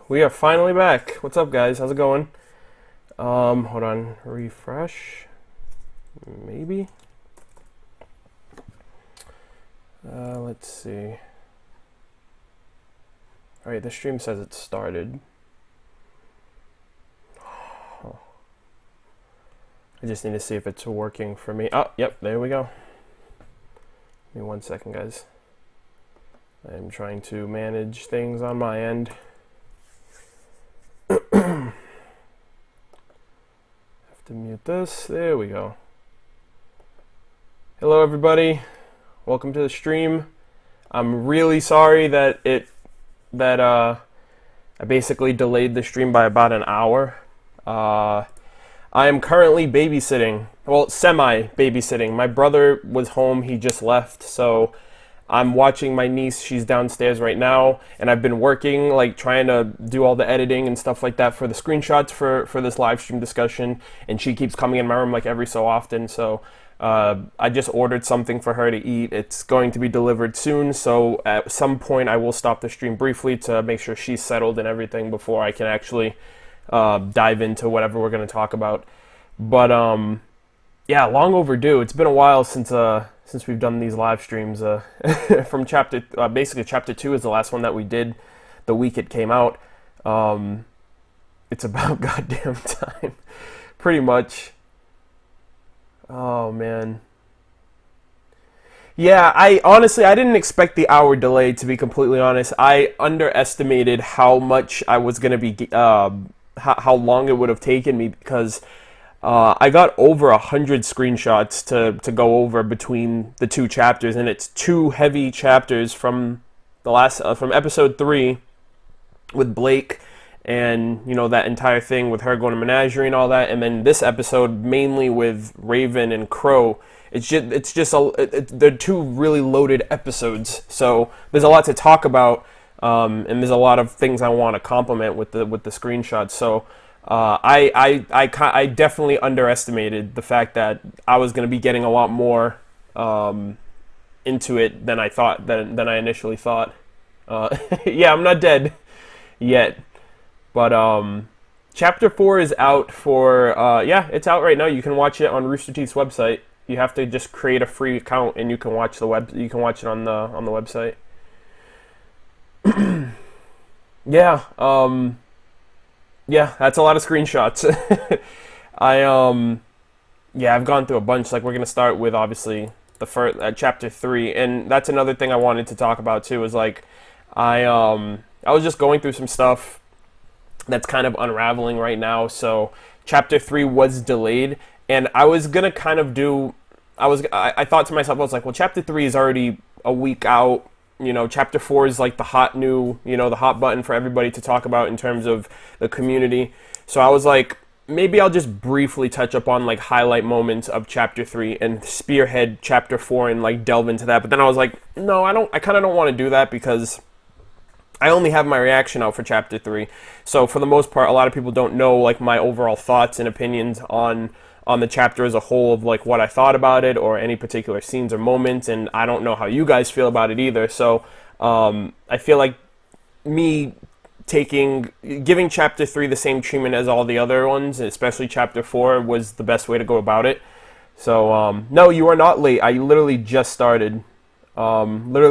We are finally back. What's up, guys? How's it going? Hold on. Refresh. Maybe. Let's see. Alright, the stream says it started. Oh. I just need to see if it's working for me. Oh, yep, there we go. Give me 1 second, guys. I'm trying to manage things on my end. Have to mute this. There we go. Hello, everybody. Welcome to the stream. I'm really sorry that I basically delayed the stream by about an hour. I am currently babysitting. Well, semi-babysitting. My brother was home. He just left, so I'm watching my niece. She's downstairs right now, and I've been working, like trying to do all the editing and stuff like that for the screenshots for this live stream discussion, and she keeps coming in my room like every so often, so I just ordered something for her to eat. It's going to be delivered soon, so at some point I will stop the stream briefly to make sure she's settled and everything before I can actually dive into whatever we're going to talk about. But yeah, long overdue. It's been a while since we've done these live streams. From basically chapter 2 is the last one that we did the week it came out. It's about goddamn time, pretty much. Oh man. Yeah, I didn't expect the hour delay, to be completely honest. I underestimated how much I was gonna be, how long it would have taken me, because I got over 100 screenshots to go over between the two chapters, and it's two heavy chapters from the last from episode 3 with Blake, and that entire thing with her going to menagerie and all that, and then this episode mainly with Raven and Crow. They're two really loaded episodes, so there's a lot to talk about, and there's a lot of things I want to compliment with the screenshots. So I definitely underestimated the fact that I was going to be getting a lot more into it than I initially thought. Yeah, I'm not dead yet, but chapter 4 is out for yeah, it's out right now. You can watch it on Rooster Teeth's website. You have to just create a free account, and you can watch You can watch it on the website. Yeah. Yeah, that's a lot of screenshots. I've gone through a bunch. Like, we're gonna start with obviously the first chapter 3, and that's another thing I wanted to talk about too. Is like, I was just going through some stuff that's kind of unraveling right now. So chapter 3 was delayed, and I was gonna kind of do. I thought to myself, I was like, well, chapter 3 is already a week out. Chapter 4 is like the hot new, the hot button for everybody to talk about in terms of the community. So I was like, maybe I'll just briefly touch up on like highlight moments of chapter 3 and spearhead chapter 4 and like delve into that. But then I was like, no, I kind of don't want to do that, because I only have my reaction out for chapter 3. So for the most part, a lot of people don't know like my overall thoughts and opinions on the chapter as a whole, of like what I thought about it or any particular scenes or moments, and I don't know how you guys feel about it either. So I feel like me giving chapter 3 the same treatment as all the other ones, especially chapter 4, was the best way to go about it. So no, you are not late. I literally just started. Yeah,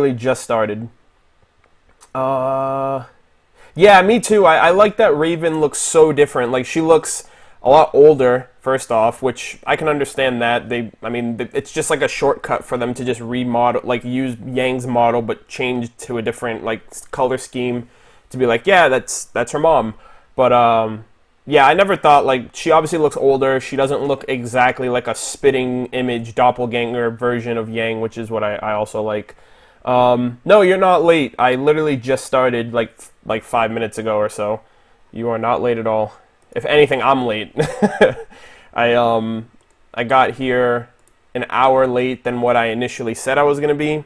me too. I like that Raven looks so different. Like, she looks a lot older, first off, which I can understand that. It's just like a shortcut for them to just remodel, like use Yang's model, but change to a different like color scheme to be like, yeah, that's her mom. But yeah, I never thought, like, she obviously looks older. She doesn't look exactly like a spitting image doppelganger version of Yang, which is what I also like. No, you're not late. I literally just started like 5 minutes ago or so. You are not late at all. If anything, I'm late. I got here an hour late than what I initially said I was gonna be,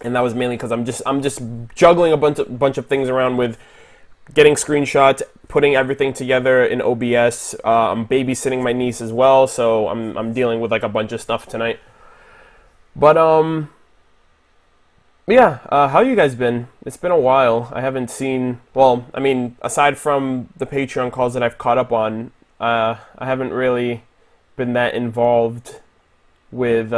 and that was mainly because I'm just juggling a bunch of things around with getting screenshots, putting everything together in OBS. I'm babysitting my niece as well, so I'm dealing with like a bunch of stuff tonight. But Yeah, how you guys been? It's been a while. I haven't seen, well, I mean, aside from the Patreon calls that I've caught up on, I haven't really been that involved with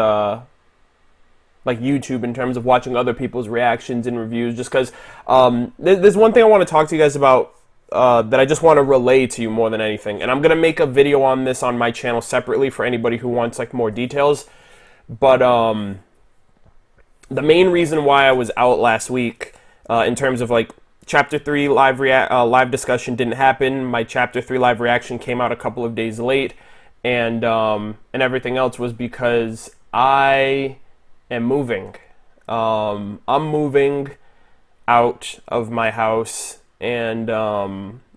like YouTube in terms of watching other people's reactions and reviews. Just because there's one thing I want to talk to you guys about that I just want to relay to you more than anything, and I'm gonna make a video on this on my channel separately for anybody who wants like more details. But the main reason why I was out last week, in terms of like Chapter 3 live discussion didn't happen. My Chapter 3 live reaction came out a couple of days late, and everything else was because I am moving. I'm moving out of my house, and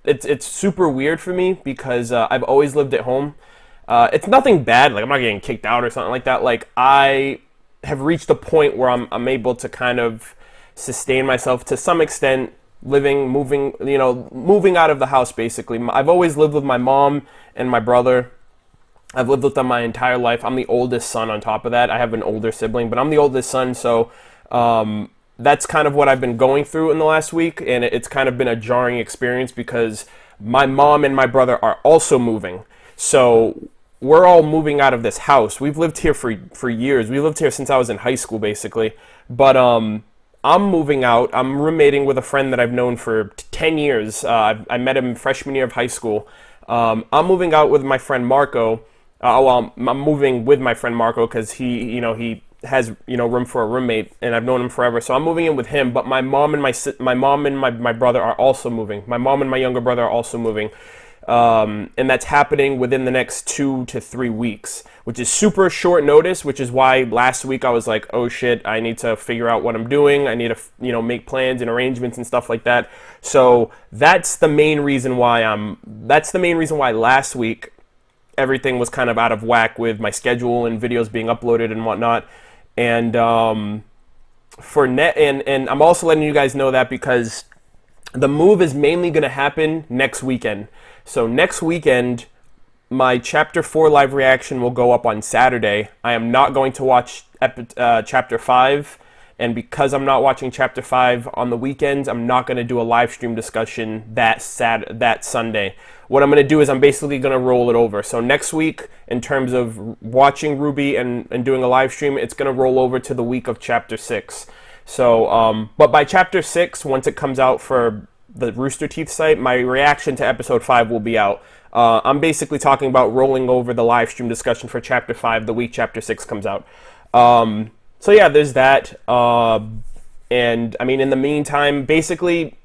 it's super weird for me because I've always lived at home. It's nothing bad. Like, I'm not getting kicked out or something like that. Like, I have reached a point where I'm able to kind of sustain myself to some extent, moving out of the house, basically. I've always lived with my mom and my brother. I've lived with them my entire life. I'm the oldest son on top of that. I have an older sibling, but I'm the oldest son, so that's kind of what I've been going through in the last week, and it's kind of been a jarring experience because my mom and my brother are also moving. So we're all moving out of this house. We've lived here for years. We lived here since I was in high school, basically. But I'm moving out. I'm roommating with a friend that I've known for 10 years. I met him freshman year of high school. I'm moving out with my friend Marco. I'm moving with my friend Marco because he has room for a roommate, and I've known him forever. So I'm moving in with him. But my mom and my brother are also moving. My mom and my younger brother are also moving. And that's happening within the next 2 to 3 weeks, which is super short notice, which is why last week I was like, oh shit, I need to figure out what I'm doing. I need to, make plans and arrangements and stuff like that. So that's the main reason why last week everything was kind of out of whack with my schedule and videos being uploaded and whatnot. And, and I'm also letting you guys know that because the move is mainly going to happen next weekend. So next weekend, my Chapter 4 live reaction will go up on Saturday. I am not going to watch Chapter 5, and because I'm not watching Chapter 5 on the weekends, I'm not going to do a live stream discussion that Sunday. What I'm going to do is I'm basically going to roll it over. So next week, in terms of watching RWBY and doing a live stream, it's going to roll over to the week of Chapter 6. So, but by Chapter 6, once it comes out for the Rooster Teeth site, my reaction to Episode 5 will be out. I'm basically talking about rolling over the live stream discussion for Chapter 5 the week Chapter 6 comes out. So yeah, there's that. And I mean, in the meantime, basically,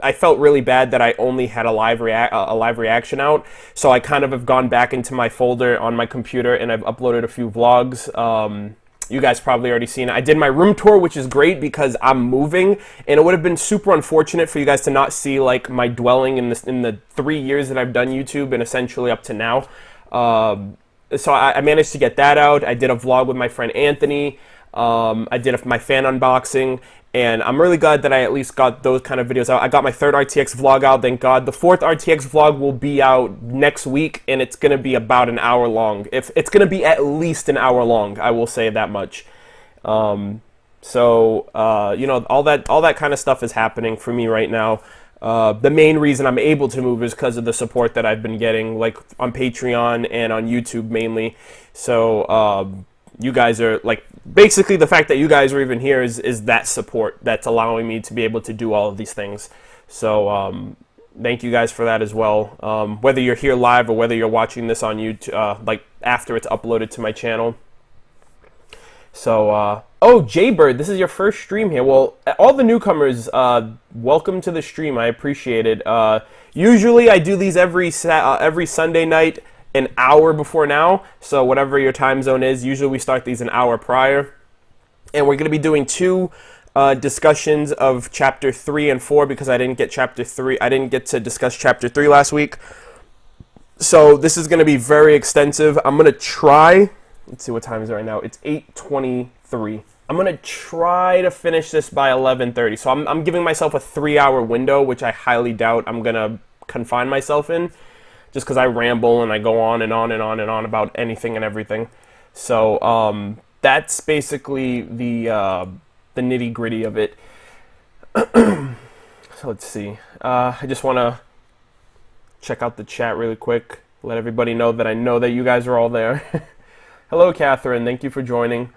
I felt really bad that I only had a live reaction out. So I kind of have gone back into my folder on my computer and I've uploaded a few vlogs. You guys probably already seen it. I did my room tour, which is great because I'm moving, and it would have been super unfortunate for you guys to not see like my dwelling in the 3 years that I've done YouTube and essentially up to now. So I managed to get that out. I did a vlog with my friend Anthony. I did my fan unboxing, and I'm really glad that I at least got those kind of videos out. I got my third RTX vlog out, thank God. The fourth RTX vlog will be out next week, and it's going to be about an hour long. If it's going to be at least an hour long, I will say that much. All that kind of stuff is happening for me right now. The main reason I'm able to move is because of the support that I've been getting, like on Patreon and on YouTube mainly. So, you guys are like, basically the fact that you guys are even here is that support that's allowing me to be able to do all of these things. So thank you guys for that as well. Whether you're here live or whether you're watching this on YouTube, like after it's uploaded to my channel. So, oh, Jaybird, this is your first stream here. Well, all the newcomers, welcome to the stream. I appreciate it. Usually I do these every Sunday night, an hour before now, so whatever your time zone is, usually we start these an hour prior. And we're going to be doing 2 discussions of Chapter 3 and 4 because I didn't get to discuss Chapter 3 last week. So this is going to be very extensive. I'm going to try, let's see what time is it right now. It's 8:23. I'm going to try to finish this by 11:30. So I'm giving myself a 3-hour window, which I highly doubt I'm going to confine myself in, just because I ramble and I go on and on and on and on about anything and everything. So that's basically the the nitty gritty of it. So let's see. I just want to check out the chat really quick. Let everybody know that you guys are all there. Hello, Catherine. Thank you for joining.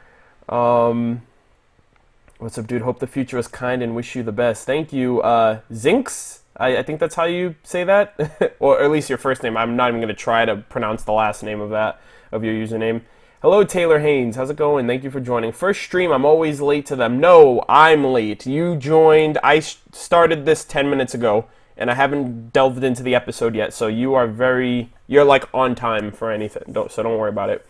What's up, dude? Hope the future is kind and wish you the best. Thank you, Zinx. I think that's how you say that, or at least your first name. I'm not even going to try to pronounce the last name of your username. Hello, Taylor Haynes. How's it going? Thank you for joining. First stream, I'm always late to them. No, I'm late. You joined. I started this 10 minutes ago, and I haven't delved into the episode yet, so you're like on time for anything. So don't worry about it.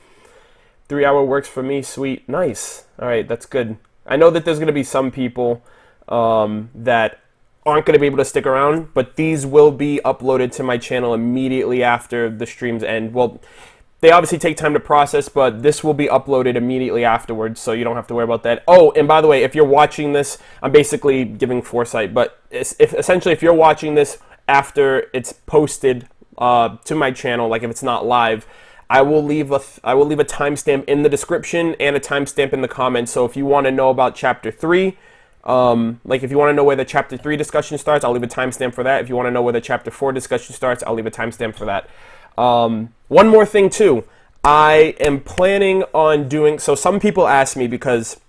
3 hour works for me. Sweet. Nice. All right, that's good. I know that there's going to be some people that aren't going to be able to stick around, but these will be uploaded to my channel immediately after the streams end. Well, they obviously take time to process, but this will be uploaded immediately afterwards, so you don't have to worry about that. Oh, and by the way, if you're watching this, I'm basically giving foresight, but essentially if you're watching this after it's posted to my channel, like if it's not live, I will leave a timestamp in the description and a timestamp in the comments. So if you want to know about Chapter 3, like if you want to know where the Chapter 3 discussion starts, I'll leave a timestamp for that. If you want to know where the Chapter 4 discussion starts, I'll leave a timestamp for that. One more thing too, I am planning on doing, so some people ask me because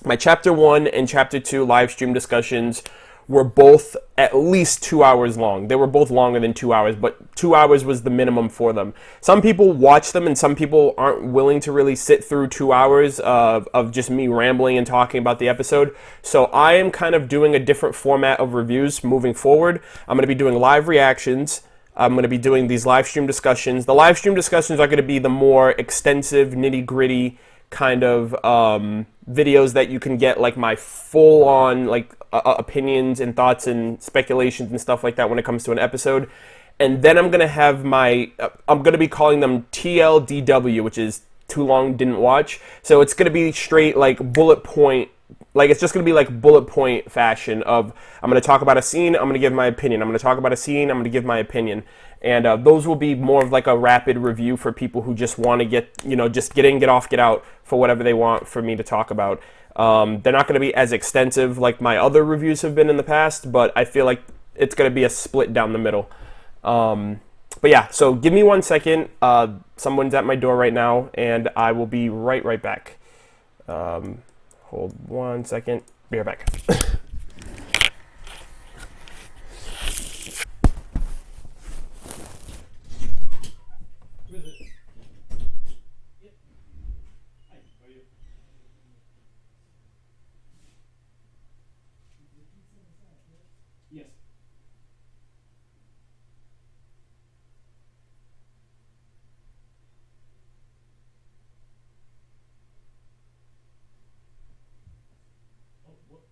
my Chapter 1 and Chapter 2 live stream discussions were both at least 2 hours long. They were both longer than 2 hours, but 2 hours was the minimum for them. Some people watch them and some people aren't willing to really sit through 2 hours of just me rambling and talking about the episode. So I am kind of doing a different format of reviews moving forward. I'm going to be doing live reactions. I'm going to be doing these live stream discussions. The live stream discussions are going to be the more extensive, nitty-gritty kind of videos that you can get like my full-on like opinions and thoughts and speculations and stuff like that when it comes to an episode. And then I'm going to have I'm going to be calling them TLDW, which is too long didn't watch. So it's going to be straight like bullet point, like it's just going to be like bullet point fashion of I'm going to talk about a scene, I'm going to give my opinion. I'm going to talk about a scene, I'm going to give my opinion. And those will be more of like a rapid review for people who just want to get, just get in, get off, get out for whatever they want for me to talk about. They're not going to be as extensive like my other reviews have been in the past, but I feel like it's going to be a split down the middle. But yeah, so give me 1 second. Someone's at my door right now, and I will be right back. Hold 1 second. Be right back. Yes. Oh, what?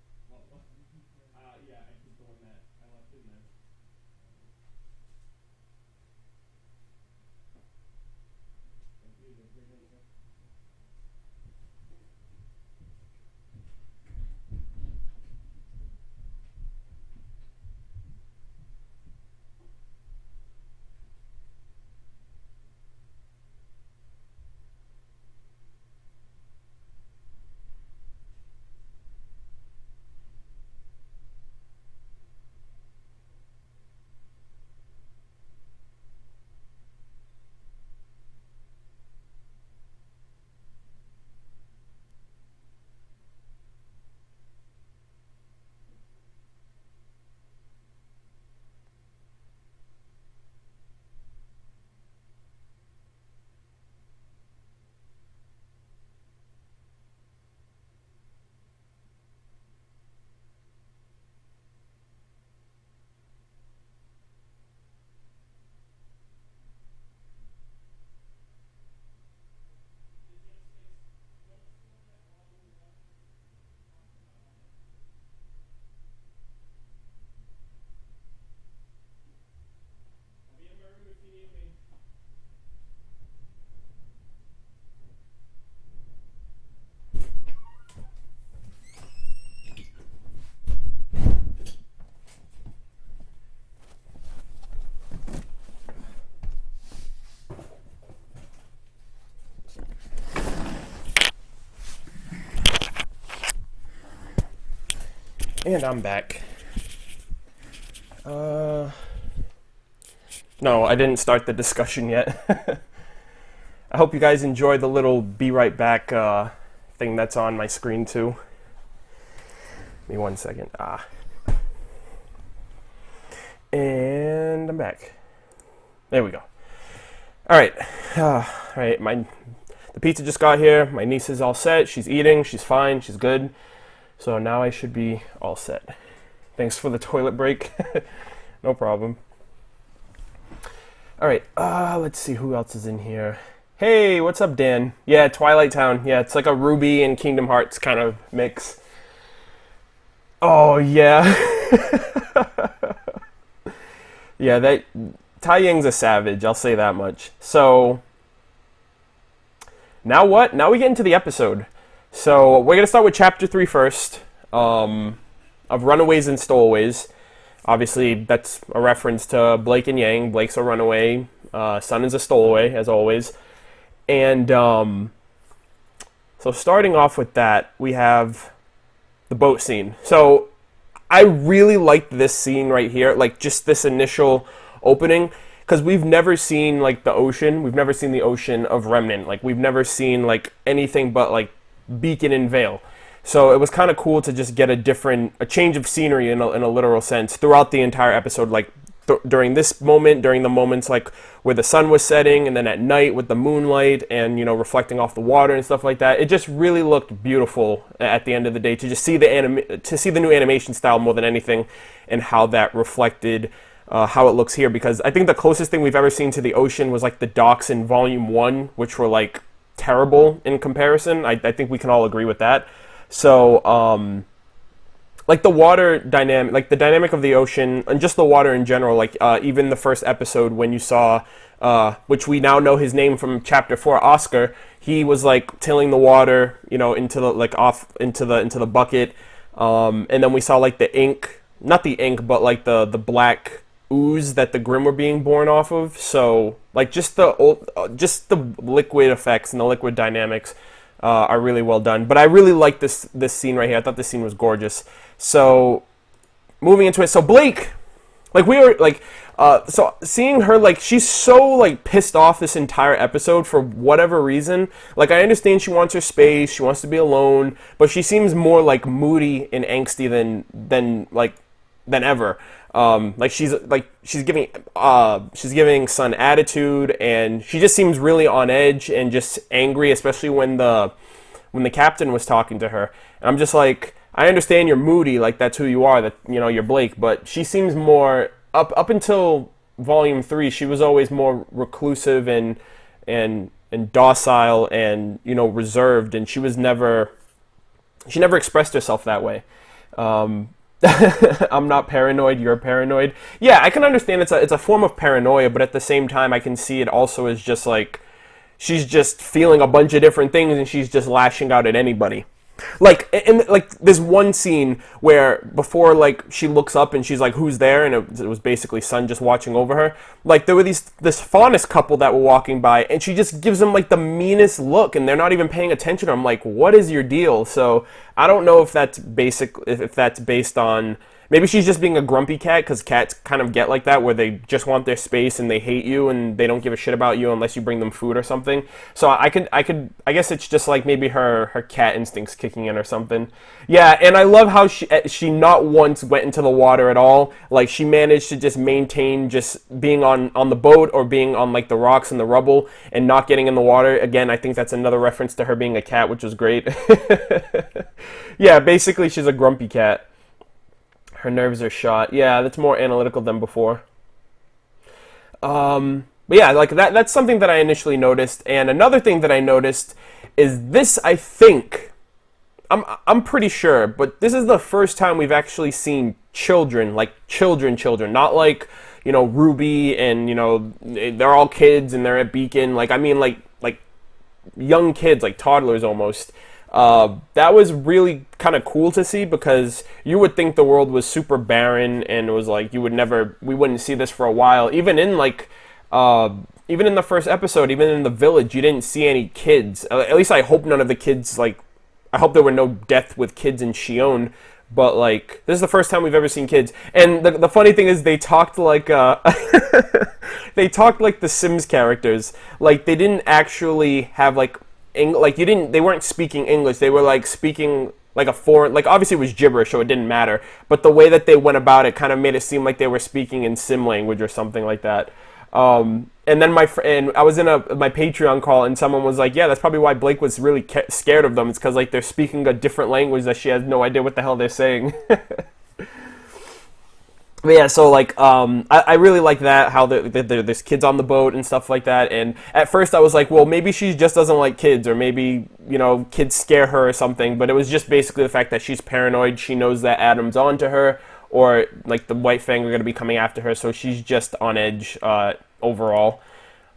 And I'm back. No, I didn't start the discussion yet. I hope you guys enjoy the little be right back thing that's on my screen too. Give me 1 second. And I'm back. There we go. All right. All right. The pizza just got here. My niece is all set. She's eating. She's fine. She's good. So now I should be all set. Thanks for the toilet break. No problem. All right. Let's see who else is in here. Hey, what's up, Dan? Yeah, Twilight Town. Yeah, it's like a RWBY and Kingdom Hearts kind of mix. Oh, yeah. Yeah, Tai Ying's a savage, I'll say that much. So, now what? Now we get into the episode. So, we're going to start with Chapter 3 first, of Runaways and Stowaways. Obviously, that's a reference to Blake and Yang. Blake's a runaway, Sun is a stowaway, as always. And so starting off with that, we have the boat scene. So I really liked this scene right here, like just this initial opening, because we've never seen like the ocean. We've never seen the ocean of Remnant. Like we've never seen like anything but like Beacon and Vale. So it was kind of cool to just get a change of scenery in a literal sense throughout the entire episode, like during this moment, during the moments like where the sun was setting, and then at night with the moonlight and, you know, reflecting off the water and stuff like that. It just really looked beautiful at the end of the day to just see the new animation style more than anything, and how that reflected how it looks here. Because I think the closest thing we've ever seen to the ocean was like the docks in Volume 1, which were like terrible in comparison. I think we can all agree with that. So, like the water dynamic, like the dynamic of the ocean and just the water in general, like even the first episode when you saw, which we now know his name from Chapter 4, Oscar, he was like tilling the water, you know, into the like off into the bucket, and then we saw like the ink, not the ink, but like the black ooze that the Grimm were being born off of. So like just the liquid effects and the liquid dynamics are really well done. But I really like this scene right here. I thought this scene was gorgeous. So, moving into it. So, Blake, like, we were, like, so seeing her, like, she's so, like, pissed off this entire episode for whatever reason. Like, I understand she wants her space, she wants to be alone, but she seems more, like, moody and angsty than ever. Like, she's giving Sun attitude, and she just seems really on edge and just angry, especially when the captain was talking to her. And I'm just like, I understand you're moody, like that's who you are, that, you know, you're Blake, but she seems more up until Volume 3, she was always more reclusive and docile and, you know, reserved, and she never expressed herself that way. I'm not paranoid, you're paranoid. Yeah, I can understand it's a form of paranoia, but at the same time I can see it also as just like she's just feeling a bunch of different things and she's just lashing out at anybody. Like, and like this one scene where before, like, she looks up and she's like, who's there? And it was basically Sun just watching over her. Like, there were this faunus couple that were walking by, and she just gives them like the meanest look, and they're not even paying attention. I'm like, what is your deal? So I don't know if that's if that's based on, maybe she's just being a grumpy cat, because cats kind of get like that, where they just want their space and they hate you and they don't give a shit about you unless you bring them food or something. So I guess it's just like maybe her cat instincts kicking in or something. Yeah, and I love how she not once went into the water at all. Like, she managed to just maintain just being on the boat or being on like the rocks and the rubble and not getting in the water. Again, I think that's another reference to her being a cat, which was great. Yeah, basically she's a grumpy cat. Her nerves are shot. Yeah, that's more analytical than before. But yeah, like that's something that I initially noticed. And another thing that I noticed is this, I think, I'm pretty sure, but this is the first time we've actually seen children, like children, not like, you know, RWBY and, you know, they're all kids and they're at Beacon. Like, I mean, like young kids, like toddlers almost. That was really kind of cool to see, because you would think the world was super barren and it was like we wouldn't see this for a while. Even in like, even in the first episode, even in the village, you didn't see any kids. At least I hope none of the kids, like, I hope there were no death with kids in Shion. But like, this is the first time we've ever seen kids. And the funny thing is, they talked like they talked like the Sims characters. Like, they didn't actually have like they weren't speaking English. They were like speaking like a foreign, like obviously it was gibberish, so it didn't matter. But the way that they went about it kind of made it seem like they were speaking in Sim language or something like that. And then and I was in my Patreon call, and someone was like, "Yeah, that's probably why Blake was really scared of them. It's because like they're speaking a different language that she has no idea what the hell they're saying." But yeah, so like, I really like that, how there's kids on the boat and stuff like that. And at first I was like, well, maybe she just doesn't like kids, or maybe, you know, kids scare her or something. But it was just basically the fact that she's paranoid. She knows that Adam's on to her, or like the White Fang are going to be coming after her. So she's just on edge overall.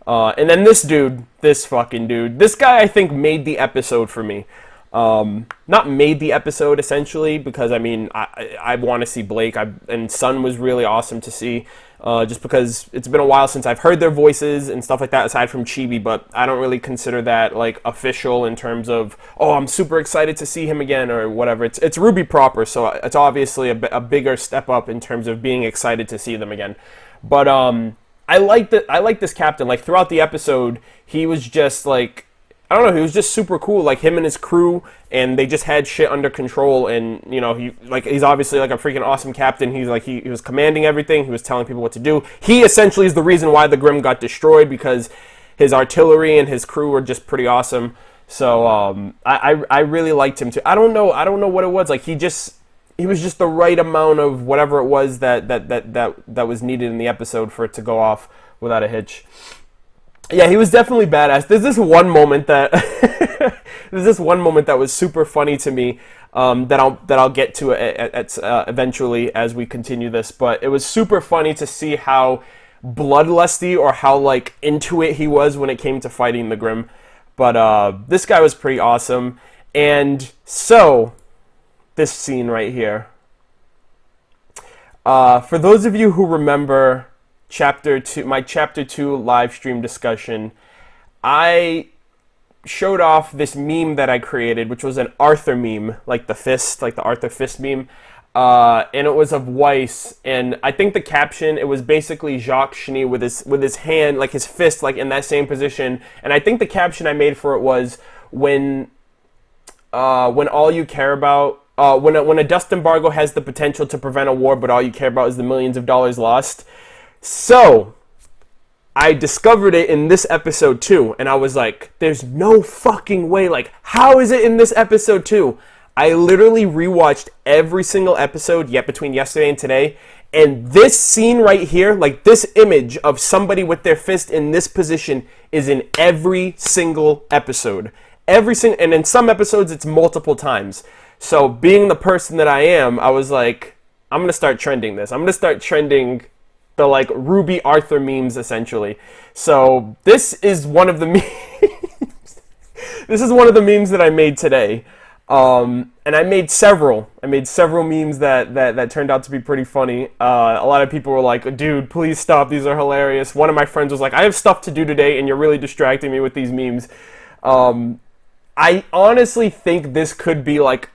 And then this fucking dude, this guy I think made the episode for me. Not made the episode essentially, because I mean I want to see Blake, and Sun was really awesome to see, just because it's been a while since I've heard their voices and stuff like that, aside from Chibi. But I don't really consider that like official in terms of, oh, I'm super excited to see him again or whatever. It's RWBY proper, so it's obviously a bigger step up in terms of being excited to see them again. But I like this captain. Like throughout the episode, he was just like, I don't know, he was just super cool, like him and his crew, and they just had shit under control. And you know, he's obviously like a freaking awesome captain. He's like, he was commanding everything, he was telling people what to do. He essentially is the reason why the Grimm got destroyed, because his artillery and his crew were just pretty awesome. So I really liked him too. I don't know what it was, like he was just the right amount of whatever it was that was needed in the episode for it to go off without a hitch. Yeah, he was definitely badass. There's this one moment that was super funny to me, that I'll get to eventually as we continue this. But it was super funny to see how bloodlusty, or how like into it he was when it came to fighting the Grimm. But this guy was pretty awesome. And so this scene right here, for those of you who remember Chapter 2, my Chapter 2 live stream discussion, I showed off this meme that I created, which was an Arthur meme, like the fist, like the Arthur fist meme, and it was of Weiss, and I think the caption, it was basically Jacques Cheny with his hand, like his fist, like in that same position, and I think the caption I made for it was, when all you care about, when a dust embargo has the potential to prevent a war, but all you care about is the millions of dollars lost. So, I discovered it in this episode too, and I was like, there's no fucking way, like, how is it in this episode too? I literally rewatched every single episode yet between yesterday and today, and this scene right here, like this image of somebody with their fist in this position, is in every single episode. And in some episodes it's multiple times. So, being the person that I am, I was like, I'm gonna start trending this. I'm gonna start trending the like RWBY Arthur memes, essentially. So this is one of the memes. This is one of the memes that I made today, and I made several memes that turned out to be pretty funny. A lot of people were like, "Dude, please stop. These are hilarious." One of my friends was like, "I have stuff to do today, and you're really distracting me with these memes." I honestly think this could be like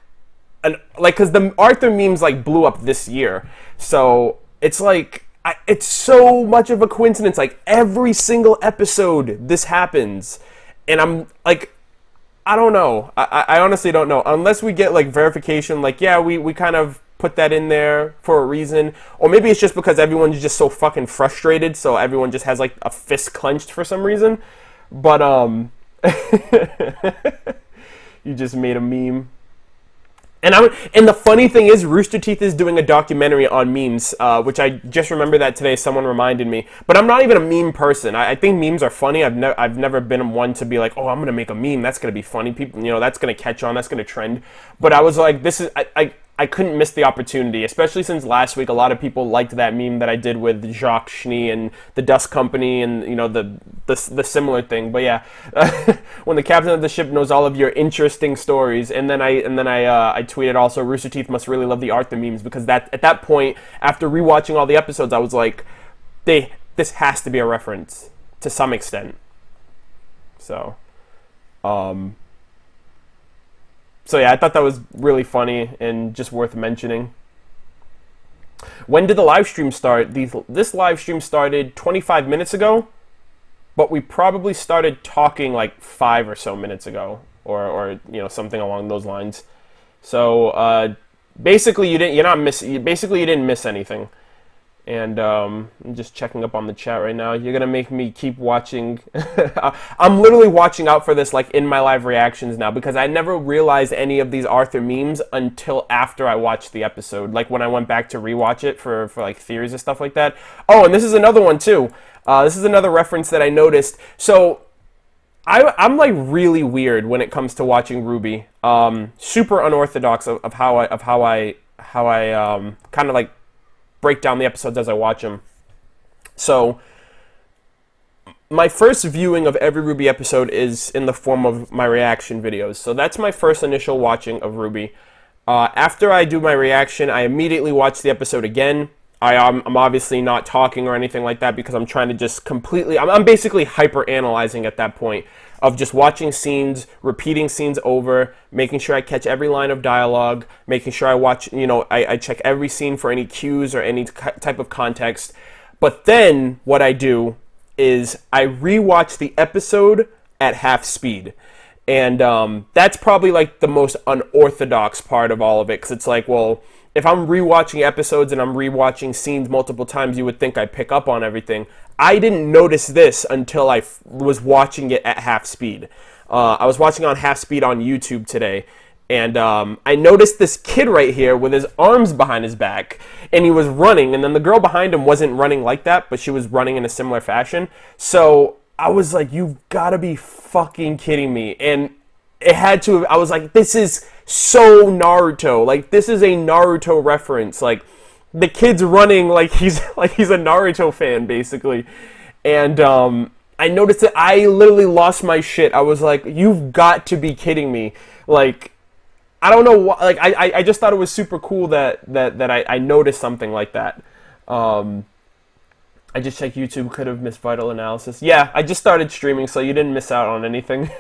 because the Arthur memes like blew up this year, so it's like. It's so much of a coincidence, like every single episode this happens, and I'm like, I don't know, I honestly don't know, unless we get like verification, like yeah, we kind of put that in there for a reason, or maybe it's just because everyone's just so fucking frustrated, so everyone just has like a fist clenched for some reason. But you just made a meme. And the funny thing is, Rooster Teeth is doing a documentary on memes, which I just remember that today. Someone reminded me. But I'm not even a meme person. I think memes are funny. I've never been one to be like, oh, I'm gonna make a meme. That's gonna be funny. People, that's gonna catch on. That's gonna trend. But I was like, I couldn't miss the opportunity, especially since last week a lot of people liked that meme that I did with Jacques Cheny and the Dust Company and the similar thing. But yeah, when the captain of the ship knows all of your interesting stories, and then I tweeted also, Rooster Teeth must really love the Arthur memes, because at that point, after rewatching all the episodes, I was like, this has to be a reference to some extent. So So yeah, I thought that was really funny and just worth mentioning. When did the live stream start? This live stream started 25 minutes ago, but we probably started talking like 5 or so minutes ago, or something along those lines. So basically, you didn't miss anything. And I'm just checking up on the chat right now. You're gonna make me keep watching. I'm literally watching out for this, like, in my live reactions now, because I never realized any of these Arthur memes until after I watched the episode. Like, when I went back to rewatch it for like theories and stuff like that. Oh, and this is another one too. This is another reference that I noticed. So I'm like really weird when it comes to watching RWBY. Super unorthodox of how I kind of like break down the episodes as I watch them. So my first viewing of every RWBY episode is in the form of my reaction videos. So that's my first initial watching of RWBY. After I do my reaction, I immediately watch the episode again. I'm obviously not talking or anything like that because I'm trying to just completely... I'm basically hyper-analyzing at that point of just watching scenes, repeating scenes over, making sure I catch every line of dialogue, making sure I watch, I check every scene for any cues or any type of context. But then what I do is I rewatch the episode at half speed. And that's probably like the most unorthodox part of all of it, because it's like, well, if I'm rewatching episodes and I'm rewatching scenes multiple times, you would think I pick up on everything. I didn't notice this until I was watching it at half speed. I was watching on half speed on YouTube today, and I noticed this kid right here with his arms behind his back, and he was running, and then the girl behind him wasn't running like that, but she was running in a similar fashion. So I was like, you've got to be fucking kidding me. And it had to have, I was like, this is so Naruto. Like, this is a Naruto reference. Like, the kid's running like he's a Naruto fan, basically. And I noticed that I literally lost my shit. I was like, you've got to be kidding me. Like, I don't know why. Like, I just thought it was super cool that I noticed something like that. I just checked YouTube, could have missed Vital Analysis. Yeah, I just started streaming, so you didn't miss out on anything.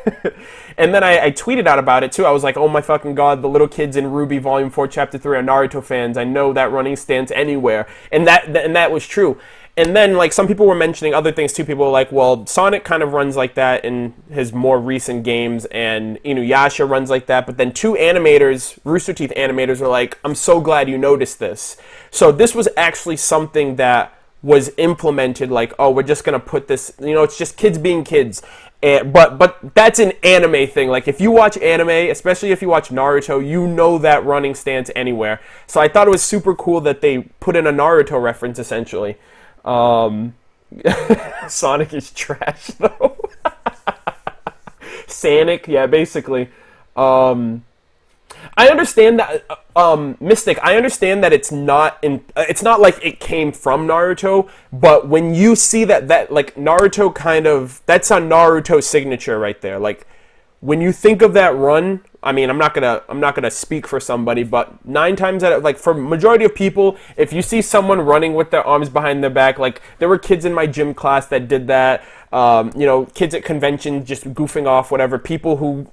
And then I tweeted out about it, too. I was like, oh my fucking god, the little kids in RWBY Volume 4, Chapter 3 are Naruto fans. I know that running stance anywhere. And that was true. And then, like, some people were mentioning other things, too. People were like, well, Sonic kind of runs like that in his more recent games, and Inuyasha runs like that. But then 2 animators, Rooster Teeth animators, were like, I'm so glad you noticed this. So this was actually something that was implemented, like, oh, we're just going to put this, it's just kids being kids. But that's an anime thing. Like, if you watch anime, especially if you watch Naruto, you know that running stance anywhere. So I thought it was super cool that they put in a Naruto reference, essentially. Sonic is trash, though. Sonic, yeah, basically. I understand that, Mystic, I understand that it's not like it came from Naruto, but when you see that like Naruto that's a Naruto signature right there. Like, when you think of that run, I mean, I'm not gonna speak for somebody, but 9 times out of, like, for majority of people, if you see someone running with their arms behind their back, like, there were kids in my gym class that did that, kids at conventions just goofing off, whatever, people who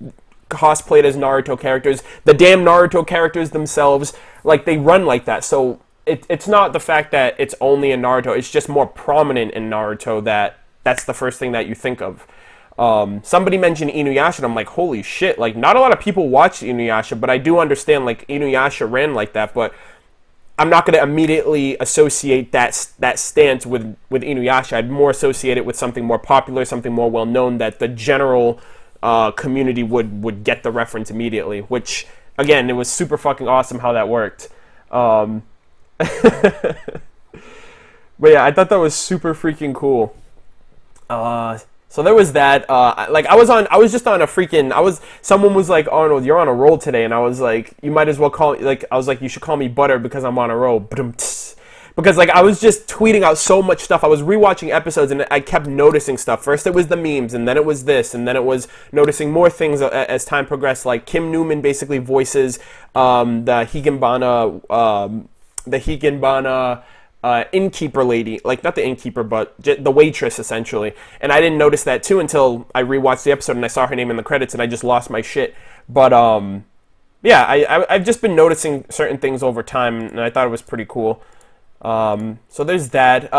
cosplayed as Naruto characters, the damn Naruto characters themselves, like, they run like that. So it's not the fact that it's only in Naruto, it's just more prominent in Naruto that's the first thing that you think of. Somebody mentioned Inuyasha, and I'm like, holy shit, like, not a lot of people watch Inuyasha, but I do understand, like, Inuyasha ran like that, but I'm not going to immediately associate that stance with Inuyasha. I'd more associate it with something more popular, something more well-known, that the general community would get the reference immediately, which, again, it was super fucking awesome how that worked. But yeah, I thought that was super freaking cool. So there was that. Like, I was just on a freaking, someone was like, Arnold, you're on a roll today, and I was like, you might as well I was like, you should call me Butter because I'm on a roll. Because, like, I was just tweeting out so much stuff. I was rewatching episodes, and I kept noticing stuff. First it was the memes, and then it was this, and then it was noticing more things as time progressed. Like, Kim Newman basically voices the Higanbana innkeeper lady. Like, not the innkeeper, but the waitress, essentially. And I didn't notice that, too, until I rewatched the episode, and I saw her name in the credits, and I just lost my shit. But, yeah, I've just been noticing certain things over time, and I thought it was pretty cool. So there's that.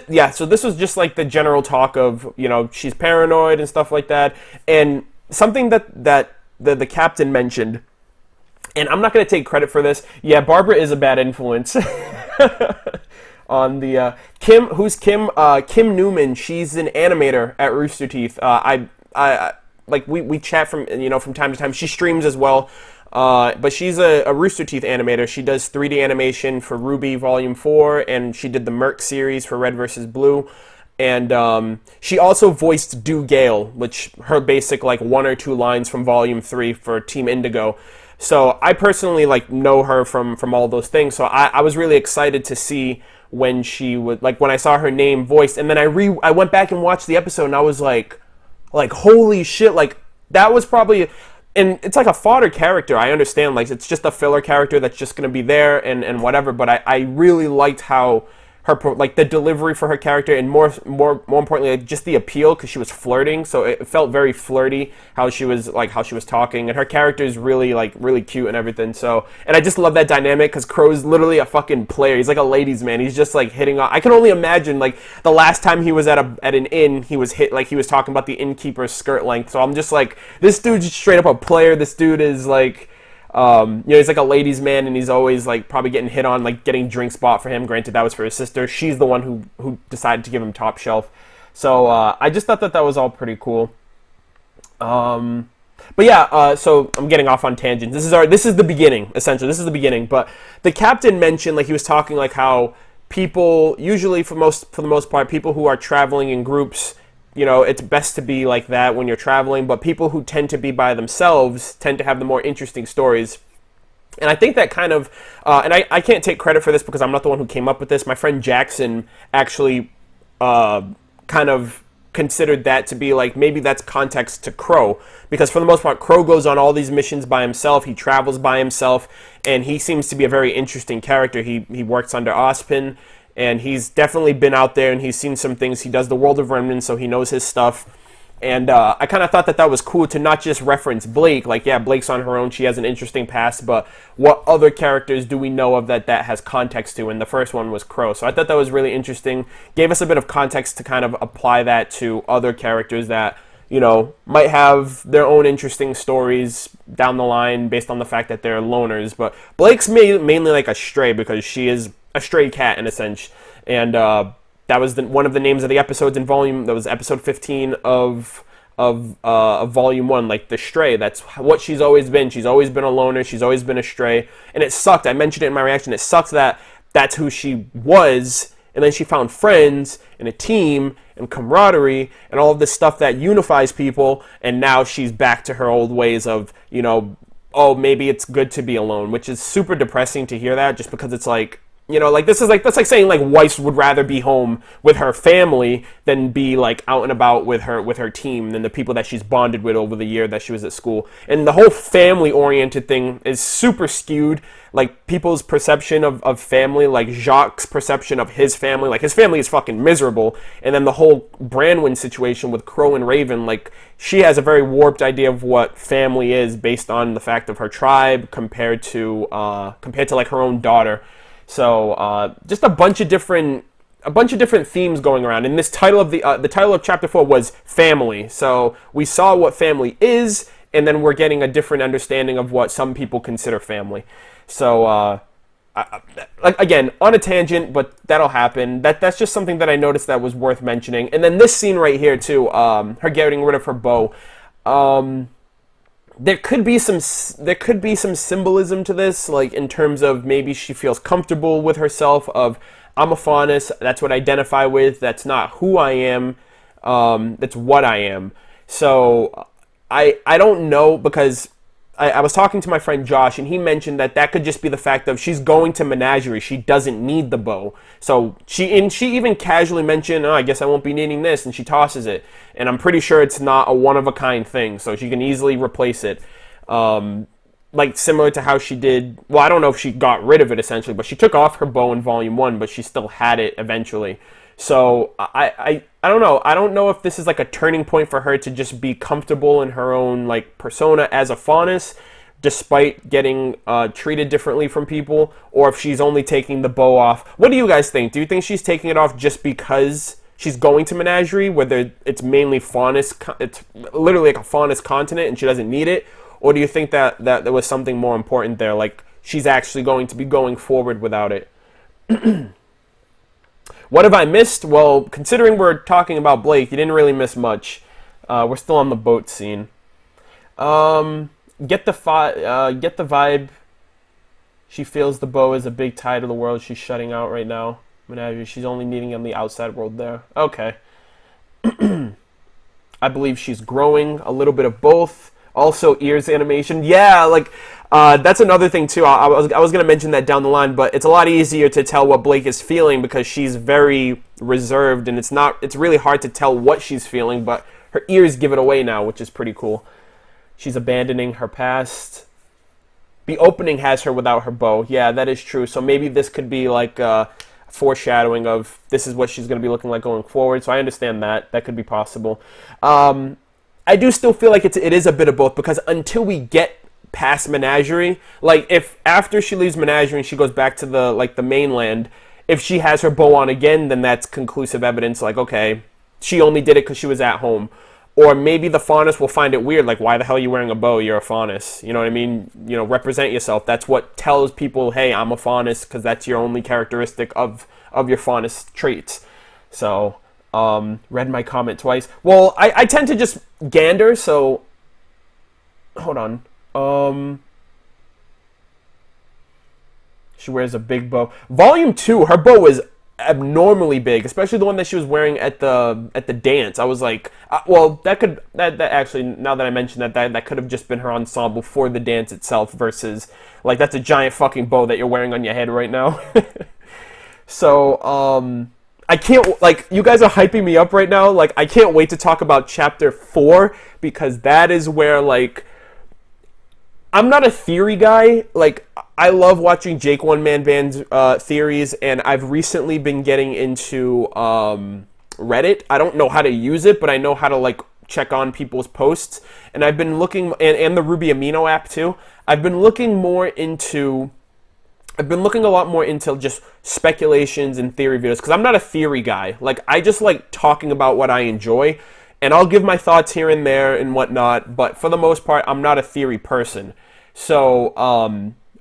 Yeah, so this was just like the general talk of, she's paranoid and stuff like that. And something that the captain mentioned, and I'm not going to take credit for this. Yeah, Barbara is a bad influence. On the Kim, who's Kim? Kim Newman. She's an animator at Rooster Teeth. I like we chat from time to time. She streams as well. But she's a Rooster Teeth animator. She does 3D animation for RWBY Volume 4, and she did the Merc series for Red vs. Blue. And she also voiced Do Gale, which her basic like 1 or 2 lines from Volume 3 for Team Indigo. So I personally like know her from all those things. So I was really excited to see when she would, like, when I saw her name voiced, and then I went back and watched the episode, and I was like holy shit, like that was probably. And it's like a fodder character, I understand, like, it's just a filler character that's just going to be there and whatever, but I really liked how like, the delivery for her character, and more importantly, like, just the appeal, because she was flirting, so it felt very flirty, how she was talking, and her character is really cute and everything, so, and I just love that dynamic, because Crow's literally a fucking player, he's like a ladies' man, he's just, like, hitting on, I can only imagine, like, the last time he was at an inn, he was talking about the innkeeper's skirt length, so I'm just like, this dude's straight up a player, this dude is, like, he's like a ladies' man, and he's always like probably getting hit on, like getting drinks bought for him. Granted, that was for his sister. She's the one who decided to give him top shelf. So I just thought that was all pretty cool. But yeah, so I'm getting off on tangents. This is the beginning, essentially. This is the beginning. But the captain mentioned, like, he was talking like how people usually, for the most part, people who are traveling in groups, it's best to be like that when you're traveling, but people who tend to be by themselves tend to have the more interesting stories. And I think that kind of, and I can't take credit for this because I'm not the one who came up with this. My friend Jackson actually kind of considered that to be like, maybe that's context to Crow, because for the most part, Crow goes on all these missions by himself, he travels by himself, and he seems to be a very interesting character. He works under Ozpin, and he's definitely been out there, and he's seen some things. He does the World of Remnants, so he knows his stuff. And I kind of thought that was cool to not just reference Blake. Like, yeah, Blake's on her own. She has an interesting past. But what other characters do we know of that has context to? And the first one was Crow. So I thought that was really interesting. Gave us a bit of context to kind of apply that to other characters that, might have their own interesting stories down the line based on the fact that they're loners. But Blake's mainly like a stray, because she is a stray cat in a sense, and that was one of the names of the episodes in Volume. That was episode 15 of Volume 1, like the stray. That's what she's always been. She's always been a loner. She's always been a stray, and it sucked. I mentioned it in my reaction. It sucks that that's who she was, and then she found friends and a team and camaraderie and all of this stuff that unifies people, and now she's back to her old ways of, oh, maybe it's good to be alone, which is super depressing to hear that, just because it's like, that's like saying like Weiss would rather be home with her family than be like out and about with her team, than the people that she's bonded with over the year that she was at school. And the whole family oriented thing is super skewed. Like, people's perception of family, like Jacques' perception of his family, like his family is fucking miserable. And then the whole Branwyn situation with Crow and Raven, like, she has a very warped idea of what family is based on the fact of her tribe compared to like her own daughter. So just a bunch of different themes going around. And this title of the title of chapter 4 was family. So we saw what family is, and then we're getting a different understanding of what some people consider family. So again, on a tangent, but that'll happen. That's just something that I noticed that was worth mentioning. And then this scene right here too, her getting rid of her bow. There could be some symbolism to this, like in terms of maybe she feels comfortable with herself of, I'm a faunus, that's what I identify with, that's not who I am, that's what I am. So I don't know, because I was talking to my friend Josh, and he mentioned that could just be the fact of she's going to menagerie. She doesn't need the bow. So she even casually mentioned, oh, I guess I won't be needing this, and she tosses it. And I'm pretty sure it's not a one-of-a-kind thing, so she can easily replace it. Like, similar to how she did, well, I don't know if she got rid of it, essentially, but she took off her bow in Volume 1, but she still had it eventually. So I don't know. I don't know if this is like a turning point for her to just be comfortable in her own like persona as a faunus, despite getting treated differently from people, or if she's only taking the bow off. What do you guys think? Do you think she's taking it off just because she's going to Menagerie, whether it's mainly faunus, it's literally like a faunus continent and she doesn't need it? Or do you think that there was something more important there, like she's actually going to be going forward without it? What have I missed? Well, considering we're talking about Blake, you didn't really miss much. We're still on the boat scene. Get the vibe. She feels the bow is a big tie to the world she's shutting out right now. Menagerie, she's only needing on the outside world there. Okay. I believe she's growing. A little bit of both. Also, ears animation. Yeah, like, that's another thing, too. I was going to mention that down the line, but it's a lot easier to tell what Blake is feeling because she's very reserved, and it's really hard to tell what she's feeling, but her ears give it away now, which is pretty cool. She's abandoning her past. The opening has her without her bow. Yeah, that is true. So maybe this could be like foreshadowing of this is what she's going to be looking like going forward. So I understand that. That could be possible. I do still feel like it is a bit of both, because until we get past Menagerie, like if after she leaves Menagerie and she goes back to the mainland, if she has her bow on again, then that's conclusive evidence. Like, okay, she only did it because she was at home. Or maybe the faunus will find it weird, like, why the hell are you wearing a bow? You're a faunus. You know what I mean? You know, represent yourself. That's what tells people, hey, I'm a faunus, because that's your only characteristic of your faunus traits. So, read my comment twice. Well, I tend to just gander, so... Hold on. She wears a big bow. Volume 2, her bow is abnormally big, especially the one that she was wearing at the dance. I was like, well, that actually, now that I mentioned that could have just been her ensemble for the dance itself, versus like that's a giant fucking bow that you're wearing on your head right now. So I can't, like, you guys are hyping me up right now. Like, I can't wait to talk about chapter 4, because that is where, like, I'm not a theory guy. Like, I love watching Jake One Man Band's theories, and I've recently been getting into Reddit. I don't know how to use it, but I know how to, like, check on people's posts. And I've been looking, and the RWBY Amino app too. I've been looking a lot more into just speculations and theory videos, because I'm not a theory guy. Like, I just like talking about what I enjoy, and I'll give my thoughts here and there and whatnot, but for the most part, I'm not a theory person. So,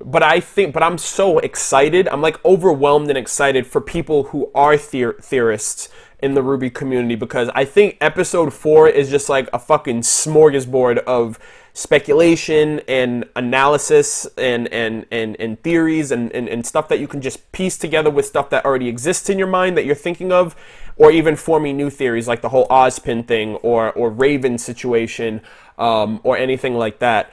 but I'm so excited. I'm like overwhelmed and excited for people who are theorists in the RWBY community, because I think episode 4 is just like a fucking smorgasbord of speculation and analysis and theories and stuff that you can just piece together with stuff that already exists in your mind that you're thinking of, or even forming new theories like the whole Ozpin thing or Raven situation, or anything like that.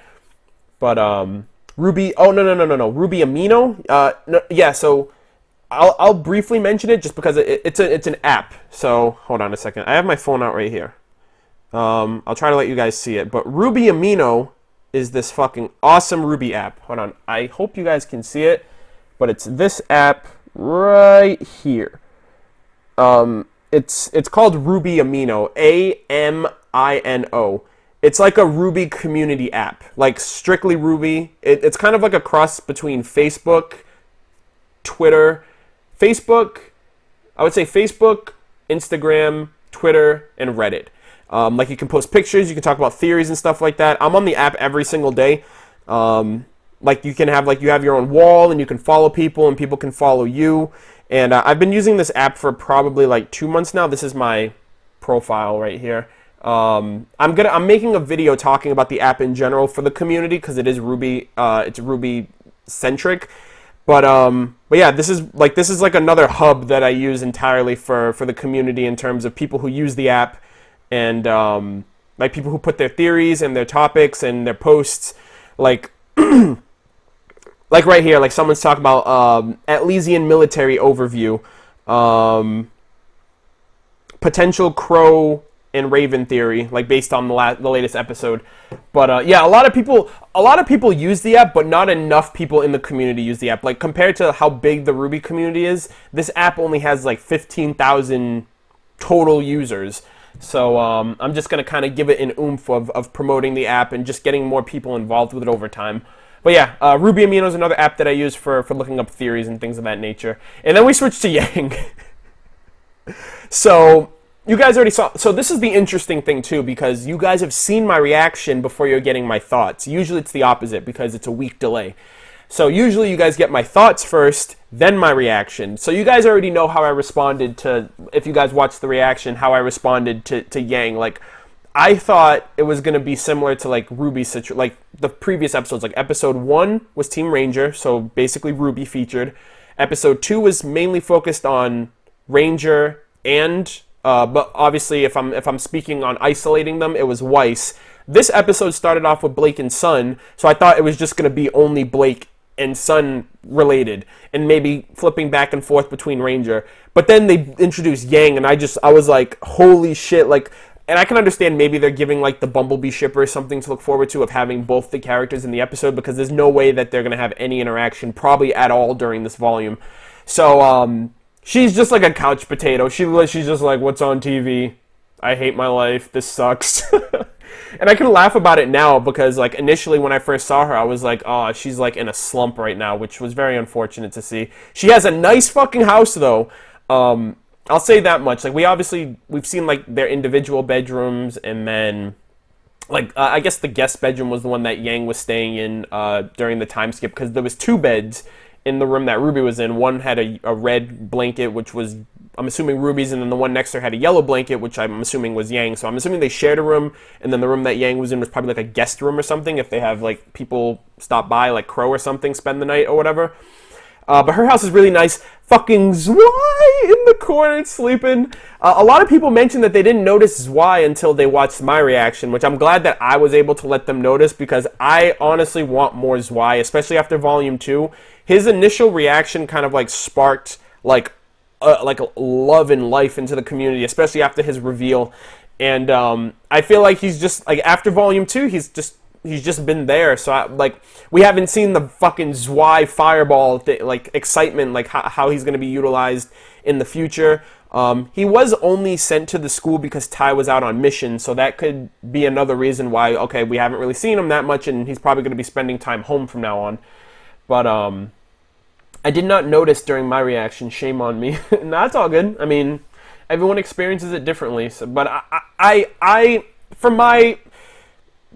But RWBY, oh no, RWBY Amino, no, yeah. So I'll briefly mention it just because it's an app. So hold on a second. I have my phone out right here. I'll try to let you guys see it. But RWBY Amino is this fucking awesome RWBY app. Hold on. I hope you guys can see it, but it's this app right here. It's called RWBY Amino. AMINO. It's like a RWBY community app, like strictly RWBY. It's kind of like a cross between Facebook, Twitter, I would say Facebook, Instagram, Twitter, and Reddit. Like you can post pictures, you can talk about theories and stuff like that. I'm on the app every single day. Like you have your own wall, and you can follow people, and people can follow you. And I've been using this app for probably like 2 months now. This is my profile right here. I'm making a video talking about the app in general for the community, because it is RWBY. It's RWBY centric. But yeah, this is like another hub that I use entirely for the community in terms of people who use the app, and like people who put their theories and their topics and their posts, like like right here, like someone's talking about Atlesian military overview, potential Crow and Raven theory, like based on the latest episode. But yeah, a lot of people use the app, but not enough people in the community use the app. Like compared to how big the RWBY community is, this app only has like 15,000 total users. So I'm just going to kind of give it an oomph of promoting the app and just getting more people involved with it over time. But yeah, RWBY Amino is another app that I use for looking up theories and things of that nature. And then we switched to Yang. So you guys already saw. So this is the interesting thing too, because you guys have seen my reaction before you're getting my thoughts. Usually it's the opposite because it's a week delay. So usually you guys get my thoughts first, then my reaction. So you guys already know how I responded to, if you guys watched the reaction, how I responded to Yang. Like, I thought it was going to be similar to like RWBY like the previous episodes. Like episode 1 was Team Ranger, so basically RWBY featured. Episode 2 was mainly focused on Ranger and but obviously if I'm speaking on isolating them, it was Weiss. This episode started off with Blake and Sun, so I thought it was just going to be only Blake and Sun related, and maybe flipping back and forth between Ranger. But then they introduced Yang, and I was like, holy shit, like, and I can understand maybe they're giving like the Bumblebee shipper something to look forward to of having both the characters in the episode, because there's no way that they're going to have any interaction, probably at all, during this volume. So, she's just like a couch potato. She's just like, what's on TV? I hate my life. This sucks. And I can laugh about it now because, like, initially when I first saw her, I was like, oh, she's, like, in a slump right now, which was very unfortunate to see. She has a nice fucking house, though. I'll say that much. Like, we've seen, like, their individual bedrooms, and then, like, I guess the guest bedroom was the one that Yang was staying in during the time skip, because there was 2 beds in the room that RWBY was in. One had a red blanket, which was, I'm assuming, RWBY's, and then the one next to her had a yellow blanket, which I'm assuming was Yang. So I'm assuming they shared a room, and then the room that Yang was in was probably like a guest room or something, if they have like people stop by, like Crow or something, spend the night or whatever. But her house is really nice. Fucking Zwei in the corner sleeping. A lot of people mentioned that they didn't notice Zwei until they watched my reaction, which I'm glad that I was able to let them notice, because I honestly want more Zwei, especially after Volume 2. His initial reaction kind of like sparked like love and life into the community, especially after his reveal. And I feel like he's just like, after Volume 2, he's just been there. So we haven't seen the fucking Zwei fireball like excitement, like how he's going to be utilized in the future. He was only sent to the school because Ty was out on mission, so that could be another reason why, okay, we haven't really seen him that much, and he's probably going to be spending time home from now on. But I did not notice during my reaction. Shame on me. No, that's all good. I mean, everyone experiences it differently. So, but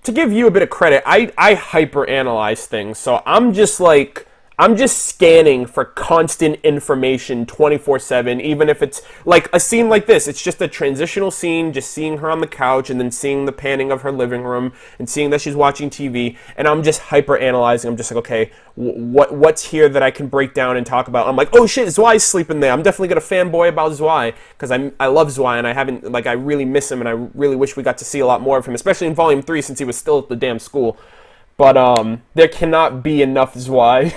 to give you a bit of credit, I hyper analyze things. So I'm just scanning for constant information 24/7, even if it's like a scene like this. It's just a transitional scene, just seeing her on the couch and then seeing the panning of her living room and seeing that she's watching TV, and I'm just hyper analyzing. I'm just like, okay, what's here that I can break down and talk about? I'm like, oh shit, Zwei's sleeping there. I'm definitely gonna fanboy about Zwei, because I love Zwei, and I really miss him, and I really wish we got to see a lot more of him, especially in Volume 3 since he was still at the damn school. But there cannot be enough Zwei.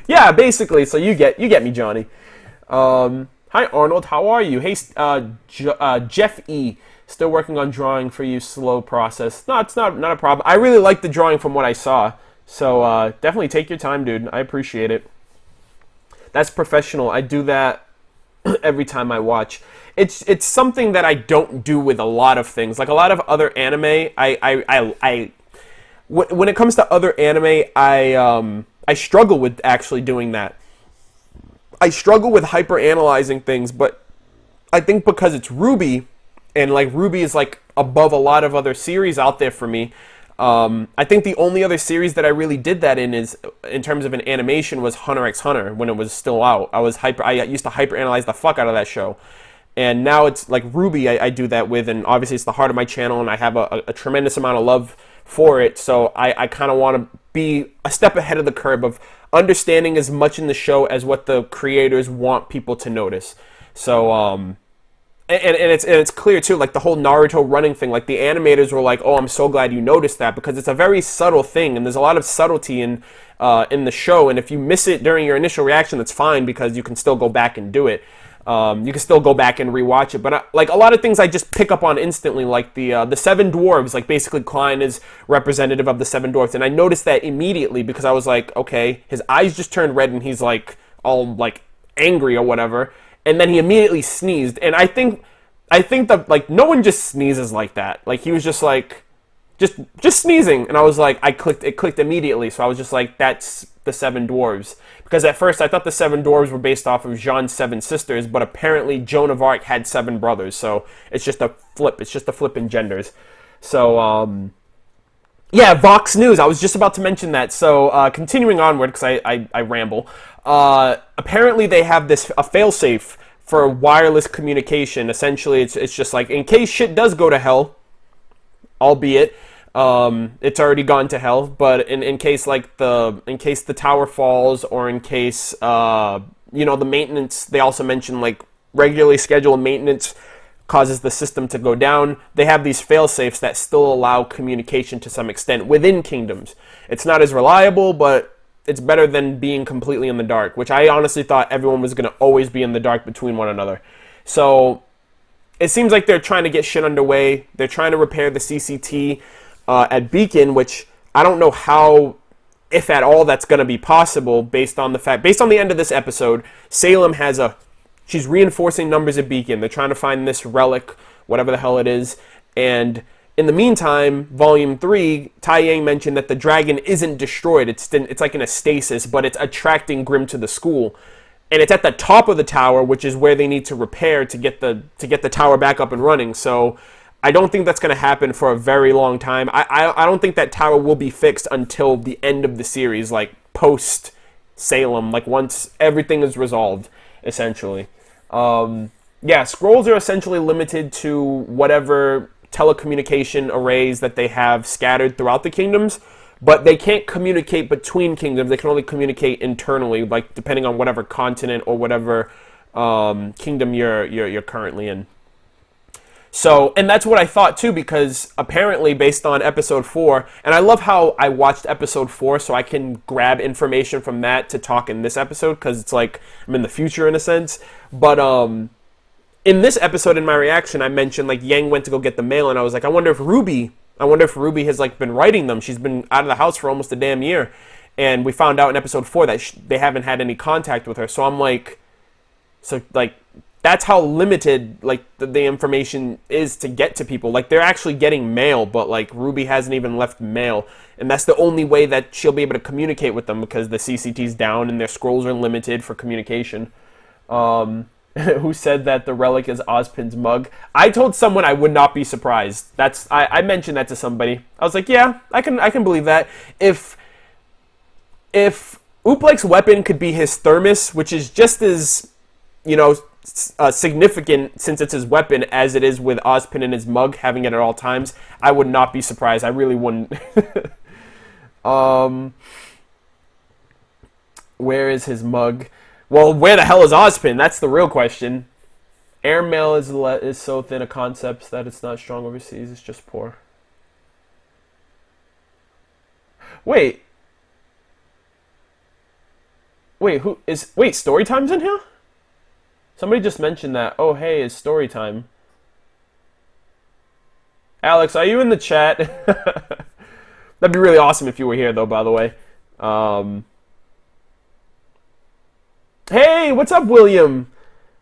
Yeah, basically. So you get me, Johnny. Hi Arnold, how are you? Hey, Jeff E. Still working on drawing for you. Slow process. No, it's not a problem. I really like the drawing from what I saw. So definitely take your time, dude. I appreciate it. That's professional. I do that every time I watch. It's something that I don't do with a lot of things. Like a lot of other anime, when it comes to other anime, I struggle with actually doing that. I struggle with hyper-analyzing things, but I think because it's RWBY, and like RWBY is like above a lot of other series out there for me, I think the only other series that I really did that in terms of an animation, was Hunter x Hunter when it was still out. I used to hyper-analyze the fuck out of that show. And now it's like RWBY I do that with, and obviously it's the heart of my channel, and I have a tremendous amount of love for it, so I kind of want to be a step ahead of the curve of understanding as much in the show as what the creators want people to notice. So and it's clear too, like the whole Naruto running thing, like the animators were like, oh, I'm so glad you noticed that, because it's a very subtle thing, and there's a lot of subtlety in the show, and if you miss it during your initial reaction, that's fine, because you can still go back and do it. You can still go back and rewatch it, but like a lot of things I just pick up on instantly, like the Seven Dwarves, like basically Klein is representative of the Seven Dwarfs, and I noticed that immediately because I was like, okay, his eyes just turned red and he's like all like angry or whatever, and then he immediately sneezed, and I think I think that, like, no one just sneezes like that. Like, he was just like, just sneezing, and I was like, it clicked immediately. So I was just like, that's the Seven Dwarves, because at first I thought the Seven Dwarves were based off of Jean's 7 sisters, but apparently Joan of Arc had 7 brothers. So it's just a flip. It's just a flip in genders. So yeah, Vox News. I was just about to mention that. So continuing onward, because I ramble. Apparently they have a failsafe for wireless communication. Essentially, it's just like, in case shit does go to hell, albeit it's already gone to hell, but in case the tower falls, or in case the maintenance, they also mentioned like regularly scheduled maintenance causes the system to go down. They have these fail-safes that still allow communication to some extent within kingdoms. It's not as reliable, but it's better than being completely in the dark, which I honestly thought everyone was going to always be in the dark between one another. So it seems like they're trying to get shit underway. They're trying to repair the CCT at Beacon, which I don't know how, if at all, that's going to be possible based on the end of this episode. Salem she's reinforcing numbers at Beacon. They're trying to find this relic, whatever the hell it is. And in the meantime, Volume 3, Tai Yang mentioned that the dragon isn't destroyed. It's like in a stasis, but it's attracting Grimm to the school. And it's at the top of the tower, which is where they need to repair to get the tower back up and running. So I don't think that's going to happen for a very long time. I don't think that tower will be fixed until the end of the series, like post-Salem, like once everything is resolved, essentially. Yeah, scrolls are essentially limited to whatever telecommunication arrays that they have scattered throughout the kingdoms, but they can't communicate between kingdoms. They can only communicate internally, like depending on whatever continent or whatever kingdom you're currently in. So, and that's what I thought too, because apparently based on episode 4, and I love how I watched episode 4 so I can grab information from that to talk in this episode, because it's like I'm in the future in a sense. But in this episode, in my reaction, I mentioned like Yang went to go get the mail, and I was like, I wonder if RWBY has like been writing them. She's been out of the house for almost a damn year, and we found out in episode 4 that they haven't had any contact with her. So I'm like, that's how limited like the information is to get to people. Like, they're actually getting mail, but like RWBY hasn't even left mail, and that's the only way that she'll be able to communicate with them, because the CCT's down and their scrolls are limited for communication. Who said that the relic is Ozpin's mug? I told someone I would not be surprised. I mentioned that to somebody. I was like, yeah, I can believe that. If Uplek's weapon could be his thermos, which is just as, significant since it's his weapon as it is with Ozpin and his mug having it at all times, I would not be surprised. I really wouldn't. Where is his mug? Well, where the hell is Ozpin? That's the real question. Airmail is so thin a concept that it's not strong overseas. It's just poor. Wait, Storytime's in here? Somebody just mentioned that. Oh, hey, it's story time. Alex, are you in the chat? That'd be really awesome if you were here, though, by the way. Hey, what's up, William?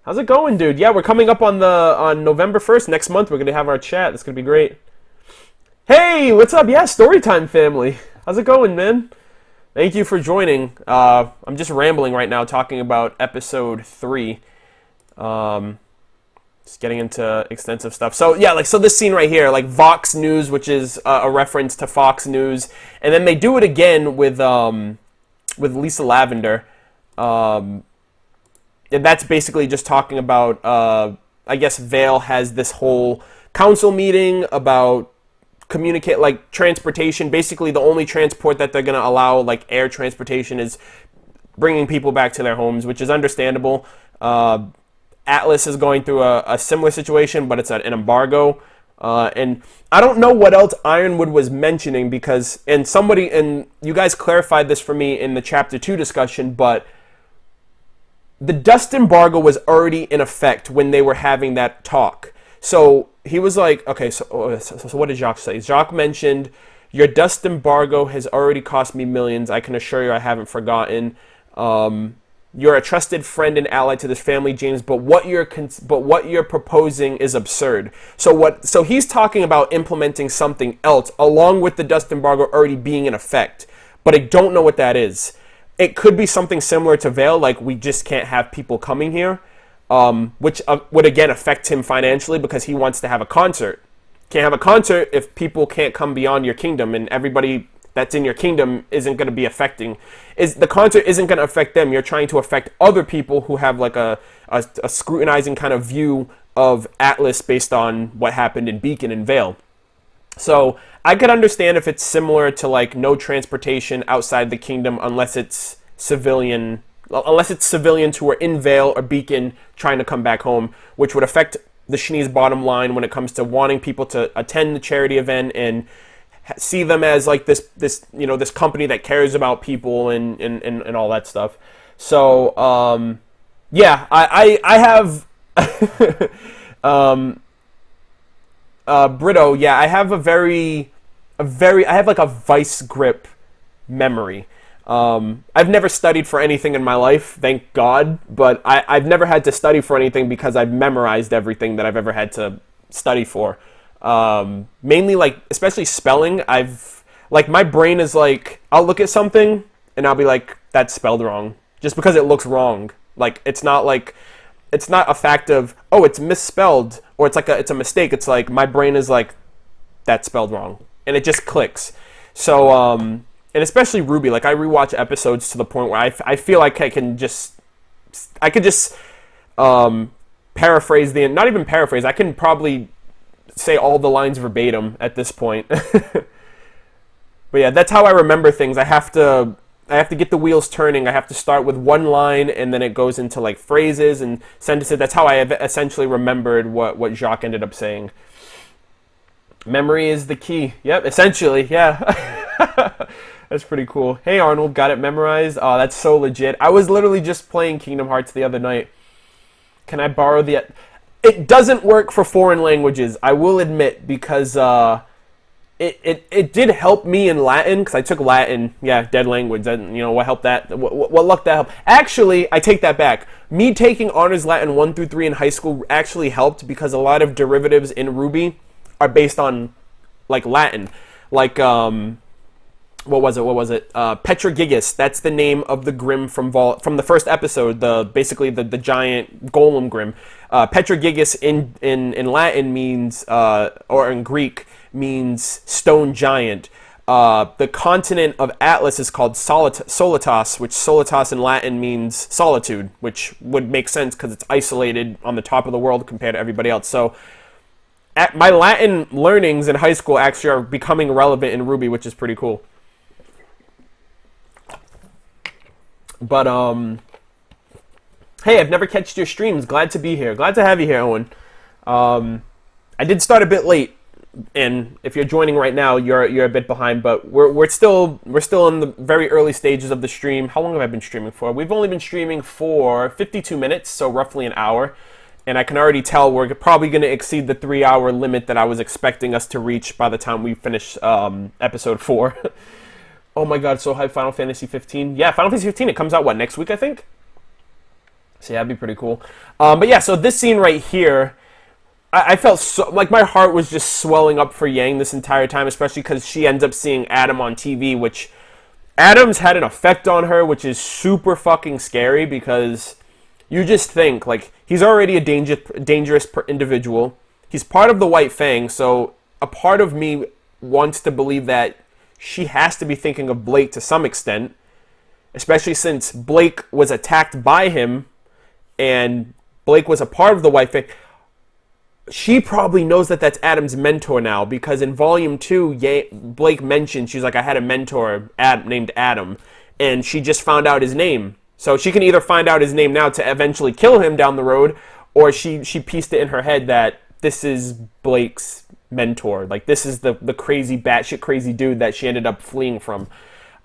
How's it going, dude? Yeah, we're coming up on November 1st. Next month, we're going to have our chat. That's going to be great. Hey, what's up? Yeah, Storytime family. How's it going, man? Thank you for joining. I'm just rambling right now, talking about episode 3. Just getting into extensive stuff. So yeah, so this scene right here, like Vox News, which is a reference to Fox News, and then they do it again with Lisa Lavender. And that's basically just talking about, I guess Vale has this whole council meeting about transportation. Basically, the only transport that they're going to allow, like air transportation, is bringing people back to their homes, which is understandable. Atlas is going through a similar situation, but it's an embargo. And I don't know what else Ironwood was mentioning, because, and you guys clarified this for me in the Chapter 2 discussion, but the dust embargo was already in effect when they were having that talk. So he was like, okay, so what did Jacques say? Jacques mentioned, your dust embargo has already cost me millions. I can assure you I haven't forgotten. You're a trusted friend and ally to this family, James, but what you're proposing is absurd. So he's talking about implementing something else along with the dust embargo already being in effect, but I don't know what that is. It could be something similar to Vale, like we just can't have people coming here, which would again affect him financially because he wants to have a concert. Can't have a concert if people can't come beyond your kingdom, and everybody that's in your kingdom isn't going to be the concert isn't going to affect them. You're trying to affect other people who have like a scrutinizing kind of view of Atlas based on what happened in Beacon and Vale. So I could understand if it's similar to like no transportation outside the kingdom unless it's civilians who are in Vale or Beacon trying to come back home, which would affect the Shani's bottom line when it comes to wanting people to attend the charity event and see them as like this company that cares about people and all that stuff. So yeah, I have Brito, yeah, I have I have like a vice grip memory. I've never studied for anything in my life, thank God, but I've never had to study for anything because I've memorized everything that I've ever had to study for. Mainly like, especially spelling, my brain is like, I'll look at something and I'll be like, that's spelled wrong, just because it looks wrong. Like, it's not a fact of, oh, it's misspelled, or it's a mistake. It's like, my brain is like, that's spelled wrong, and it just clicks. So, and especially RWBY, like, I rewatch episodes to the point where I feel like I could just paraphrase not even paraphrase, I can probably say all the lines verbatim at this point. But yeah, that's how I remember things. I have to get the wheels turning. I have to start with one line, and then it goes into like phrases and sentences. That's how I have essentially remembered what Jacques ended up saying. Memory is the key. Yep, essentially, yeah. That's pretty cool. Hey Arnold, got it memorized? Oh, that's so legit. I was literally just playing Kingdom Hearts the other night. Can I borrow the... It doesn't work for foreign languages, I will admit, because it did help me in Latin, because I took Latin, yeah, dead language, and you know, what helped that? What luck that helped? Actually, I take that back. Me taking Honors Latin 1 through 3 in high school actually helped, because a lot of derivatives in RWBY are based on, like, Latin. Like, what was it? Petrogigas. That's the name of the Grimm from the first episode. Basically the giant golem Grimm. Petrogigas in Latin means, or in Greek means stone giant. The continent of Atlas is called Solitas, which Solitas in Latin means solitude, which would make sense because it's isolated on the top of the world compared to everybody else. So my Latin learnings in high school actually are becoming relevant in RWBY, which is pretty cool. But, hey, I've never catched your streams. Glad to be here. Glad to have you here, Owen. I did start a bit late, and if you're joining right now, you're a bit behind, but we're still in the very early stages of the stream. How long have I been streaming for? We've only been streaming for 52 minutes, so roughly an hour, and I can already tell we're probably going to exceed the 3-hour limit that I was expecting us to reach by the time we finish episode 4. Oh my god, so hype, Final Fantasy 15. Yeah, Final Fantasy 15, it comes out, next week, I think? So yeah, that'd be pretty cool. But yeah, so this scene right here, I felt so, like, my heart was just swelling up for Yang this entire time, especially because she ends up seeing Adam on TV, which Adam's had an effect on her, which is super fucking scary, because you just think, like, he's already a dangerous individual. He's part of the White Fang, so a part of me wants to believe that she has to be thinking of Blake to some extent, especially since Blake was attacked by him, and Blake was a part of the White Fang. She probably knows that that's Adam's mentor now, because in Volume 2, Blake mentioned, she's like, I had a mentor named Adam, and she just found out his name. So she can either find out his name now to eventually kill him down the road, or she pieced it in her head that this is Blake's mentor. Like, this is the crazy, batshit crazy dude that she ended up fleeing from.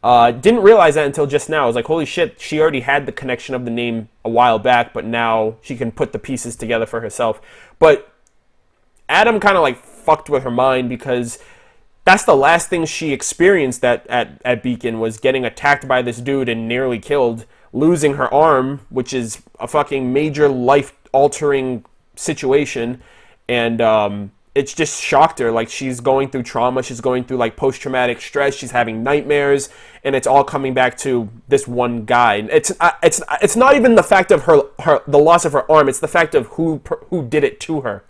Didn't realize that until just now. I was like, holy shit, she already had the connection of the name a while back, but now she can put the pieces together for herself. But Adam kind of like fucked with her mind, because that's the last thing she experienced at Beacon, was getting attacked by this dude and nearly killed losing her arm, which is a fucking major life-altering situation, and it's just shocked her. Like, she's going through trauma, she's going through like post-traumatic stress, she's having nightmares, and it's all coming back to this one guy. It's not even the fact of the loss of her arm, it's the fact of who did it to her.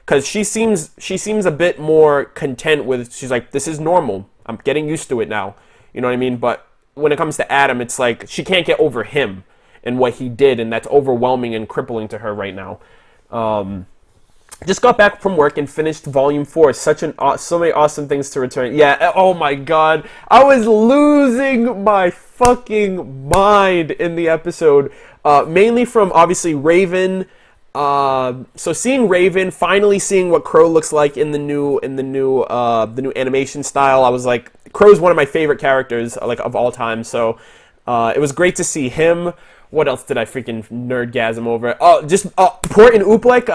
Because she seems a bit more content with, she's like, this is normal, I'm getting used to it now, you know what I mean? But when it comes to Adam, it's like she can't get over him and what he did, and that's overwhelming and crippling to her right now. Just got back from work and finished Volume 4. So many awesome things to return. Yeah, oh my god. I was losing my fucking mind in the episode. Mainly from, obviously, Raven. So seeing Raven, finally seeing what Crow looks like in the new animation style. I was like, Crow's one of my favorite characters, like, of all time. So it was great to see him. What else did I freaking nerdgasm over? Oh, just Port and Uplek.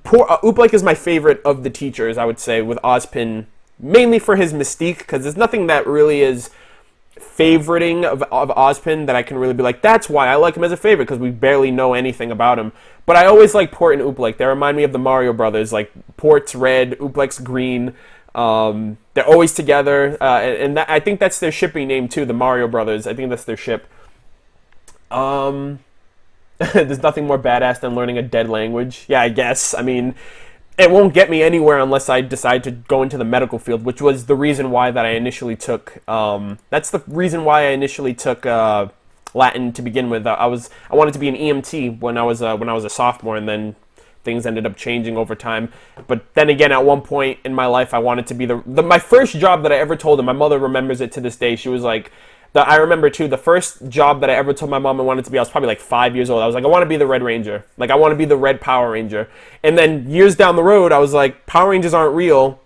Uplek is my favorite of the teachers, I would say, with Ozpin, mainly for his mystique, because there's nothing that really is favoriting of Ozpin that I can really be like, that's why I like him as a favorite, because we barely know anything about him. But I always like Port and Uplek. They remind me of the Mario Brothers. Like, Port's red, Uplek's green. They're always together, and I think that's their shipping name too, the Mario Brothers. I think that's their ship. There's nothing more badass than learning a dead language. Yeah, I guess. I mean, it won't get me anywhere unless I decide to go into the medical field, which was the reason why that I initially took. That's the reason why I initially took Latin to begin with. I wanted to be an EMT when I was a sophomore, and then things ended up changing over time. But then again, at one point in my life, I wanted to be my first job that I ever told her. My mother remembers it to this day. She was like, I remember too, the first job that I ever told my mom I wanted to be, I was probably like 5 years old. I was like, I want to be the Red Ranger. Like, I want to be the Red Power Ranger. And then years down the road, I was like, Power Rangers aren't real.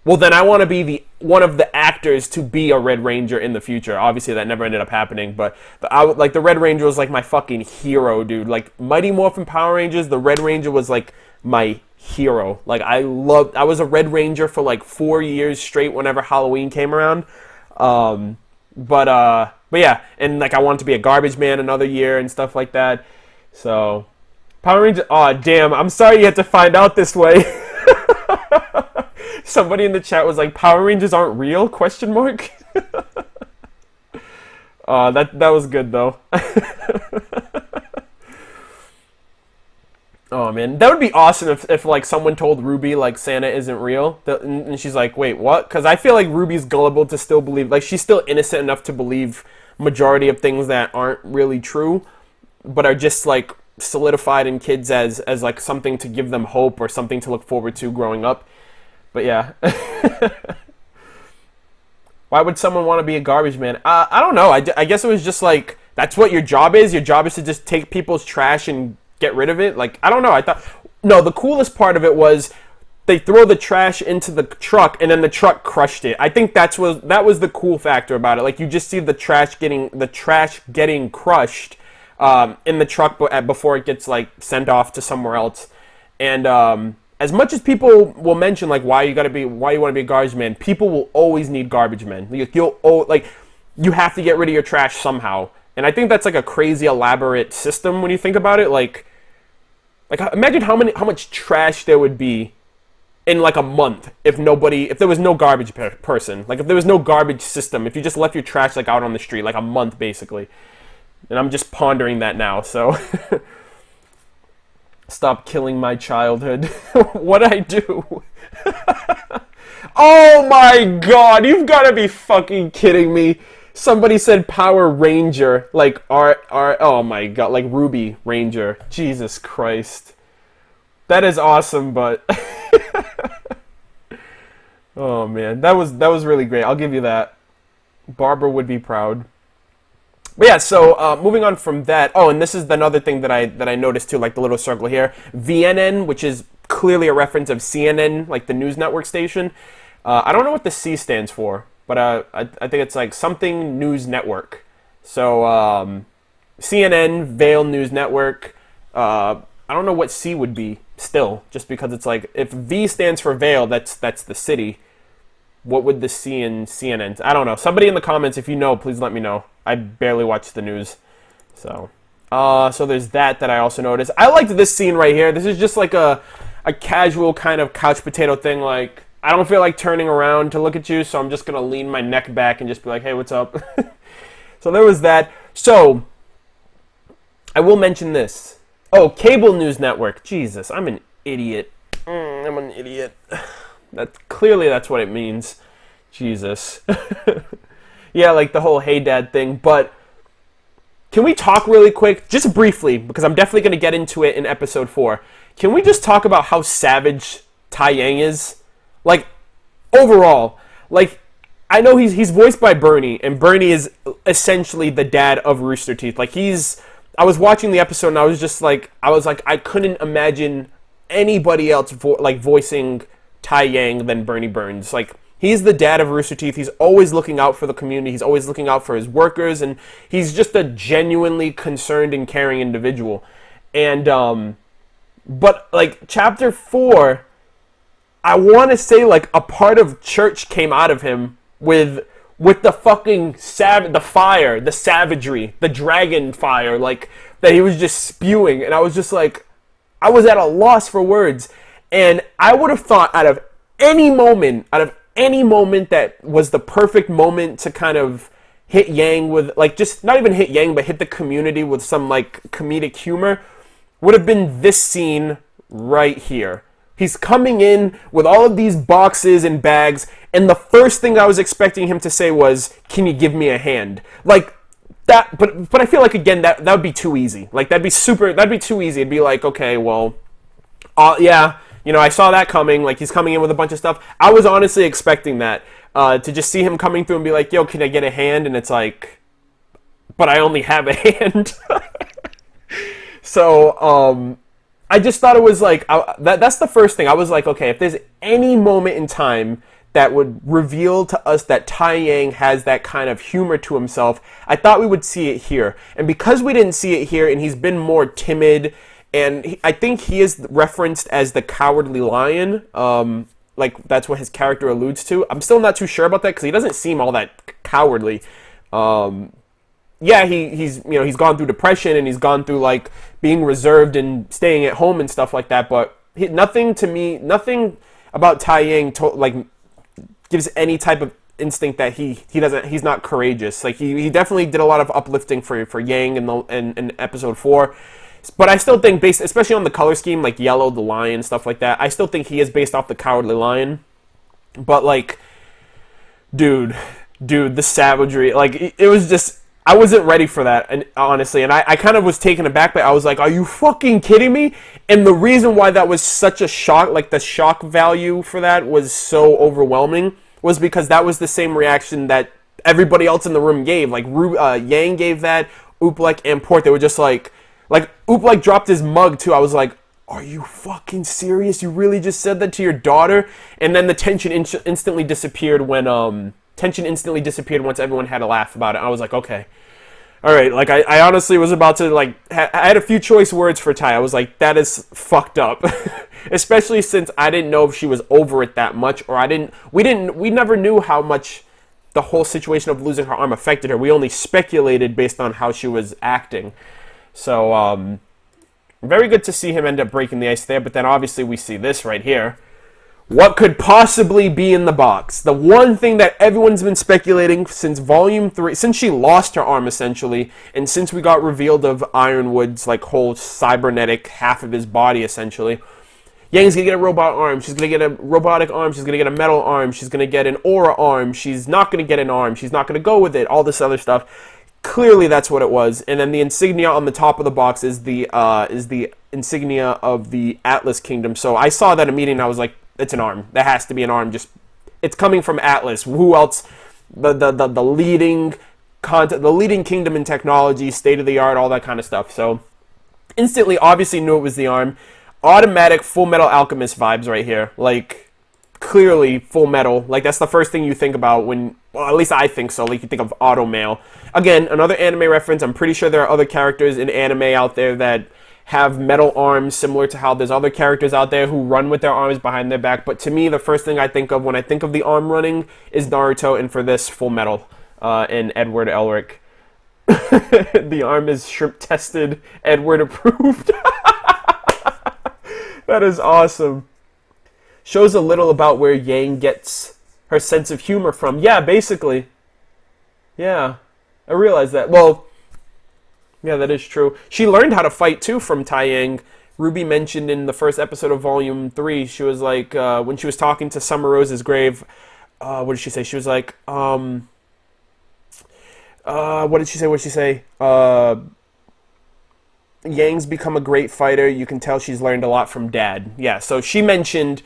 Well, then I want to be one of the actors to be a Red Ranger in the future. Obviously, that never ended up happening, but the Red Ranger was like my fucking hero, dude. Like, Mighty Morphin Power Rangers, the Red Ranger was like my hero. Like, I was a Red Ranger for like 4 years straight whenever Halloween came around. But yeah, and like I wanted to be a garbage man another year and stuff like that. So, Power Rangers, oh damn, I'm sorry you had to find out this way. Somebody in the chat was like, Power Rangers aren't real? Question mark. That was good though. Oh man, that would be awesome if like someone told Ruby like Santa isn't real, and she's like, wait, what? Because I feel like Ruby's gullible to still believe, like she's still innocent enough to believe majority of things that aren't really true, but are just like solidified in kids as like something to give them hope or something to look forward to growing up. But yeah. Why would someone want to be a garbage man? I don't know. I guess it was just like, that's what your job is. Your job is to just take people's trash and get rid of it. Like, I don't know. I thought, no, the coolest part of it was they throw the trash into the truck and then the truck crushed it. I think that was the cool factor about it. Like, you just see the trash getting crushed in the truck before it gets like sent off to somewhere else. And as much as people will mention like why you want to be a garbage man, people will always need garbage men. You have to get rid of your trash somehow. And I think that's like a crazy elaborate system when you think about it. Like imagine how much trash there would be in like a month if there was no garbage person. Like, if there was no garbage system, if you just left your trash like out on the street, like a month basically. And I'm just pondering that now, so stop killing my childhood. What'd I do? Oh my god, you've gotta be fucking kidding me. Somebody said Power Ranger, like oh my god, like Ruby Ranger. Jesus Christ. That is awesome, but oh man, that was really great. I'll give you that. Barbara would be proud. But yeah, so moving on from that. Oh, and this is another thing that I noticed too, like the little circle here. VNN, which is clearly a reference of CNN, like the news network station. I don't know what the C stands for, but I think it's like something news network. So CNN, Vale News Network. I don't know what C would be still, just because it's like, if V stands for Vale, that's the city. What would the C in CNN? I don't know. Somebody in the comments, if you know, please let me know. I barely watch the news. So there's that I also noticed. I liked this scene right here. This is just like a casual kind of couch potato thing. Like, I don't feel like turning around to look at you, so I'm just going to lean my neck back and just be like, hey, what's up? So there was that. So, I will mention this. Oh, Cable News Network. Jesus, I'm an idiot. I'm an idiot. Clearly that's what it means. Jesus. Yeah, like the whole hey dad thing. But can we talk really quick, just briefly, because I'm definitely going to get into it in episode 4. Can we just talk about how savage Tai Yang is? Like, overall. Like, I know he's voiced by Bernie, and Bernie is essentially the dad of Rooster Teeth. Like, I was watching the episode, and I was like, I couldn't imagine anybody else voicing Tai Yang than Bernie Burns. Like, he's the dad of Rooster Teeth. He's always looking out for the community. He's always looking out for his workers, and he's just a genuinely concerned and caring individual. And, but, like, Chapter 4, I want to say, like, a part of church came out of him with the fucking the fire, the savagery, the dragon fire, like, that he was just spewing. And I was just like, I was at a loss for words. And I would have thought out of any moment that was the perfect moment to kind of hit Yang with, like, just not even hit Yang, but hit the community with some, like, comedic humor, would have been this scene right here. He's coming in with all of these boxes and bags, and the first thing I was expecting him to say was, "Can you give me a hand?" Like that, but I feel like, again, that would be too easy. Like, that'd be too easy. It'd be like, okay, well, yeah, you know, I saw that coming. Like, he's coming in with a bunch of stuff. I was honestly expecting that, to just see him coming through and be like, "Yo, can I get a hand?" And it's like, but I only have a hand. So, I just thought it was like, that's the first thing. I was like, okay, if there's any moment in time that would reveal to us that Tai Yang has that kind of humor to himself, I thought we would see it here. And because we didn't see it here, and he's been more timid, and I think he is referenced as the Cowardly Lion, like that's what his character alludes to. I'm still not too sure about that, because he doesn't seem all that cowardly. Yeah, he's gone through depression, and he's gone through, like, being reserved and staying at home and stuff like that, but nothing about Tai Yang gives any type of instinct that he's not courageous. Like, he definitely did a lot of uplifting for Yang in episode 4, but I still think, based especially on the color scheme, like yellow, the lion, stuff like that, I still think he is based off the Cowardly Lion. But, like, dude, the savagery, like, it was just, I wasn't ready for that, and honestly, and I kind of was taken aback, but I was like, are you fucking kidding me? And the reason why that was such a shock, like, the shock value for that was so overwhelming, was because that was the same reaction that everybody else in the room gave. Like, Yang gave that, Uplek and Port, they were just like Uplek dropped his mug too. I was like, are you fucking serious? You really just said that to your daughter? And then the tension instantly disappeared when, tension instantly disappeared once everyone had a laugh about it. I was like, okay. All right, like, I honestly was about to, like, I had a few choice words for Tai. I was like, that is fucked up. Especially since I didn't know if she was over it that much, or we never knew how much the whole situation of losing her arm affected her. We only speculated based on how she was acting. So, very good to see him end up breaking the ice there, but then obviously we see this right here. What could possibly be in the box? The one thing that everyone's been speculating since Volume 3, since she lost her arm, essentially, and since we got revealed of Ironwood's, like, whole cybernetic half of his body, essentially. Yang's gonna get a robot arm, she's gonna get a robotic arm, she's gonna get a metal arm, she's gonna get an aura arm, she's not gonna get an arm, she's not gonna go with it, all this other stuff. Clearly that's what it was. And then the insignia on the top of the box is the insignia of the Atlas Kingdom. So I saw that immediately and I was like, it's an arm. That has to be an arm. Just, it's coming from Atlas. Who else? The leading kingdom in technology, state of the art, all that kind of stuff. So instantly, obviously knew it was the arm. Automatic Full Metal Alchemist vibes right here. Like, clearly Full Metal. Like, that's the first thing you think about when, well, at least I think so. Like, you think of Automail. Again, another anime reference. I'm pretty sure there are other characters in anime out there that have metal arms, similar to how there's other characters out there who run with their arms behind their back. But to me, the first thing I think of when I think of the arm running is Naruto, and for this, Full Metal, and Edward Elric. The arm is shrimp tested, Edward approved. That is awesome. Shows a little about where Yang gets her sense of humor from. Yeah, basically. Yeah, I realize that. Well, yeah, that is true. She learned how to fight, too, from Taiyang. RWBY mentioned in the first episode of Volume 3, she was like, when she was talking to Summer Rose's grave, what did she say? She was like, what did she say? Yang's become a great fighter. You can tell she's learned a lot from Dad. Yeah, so she mentioned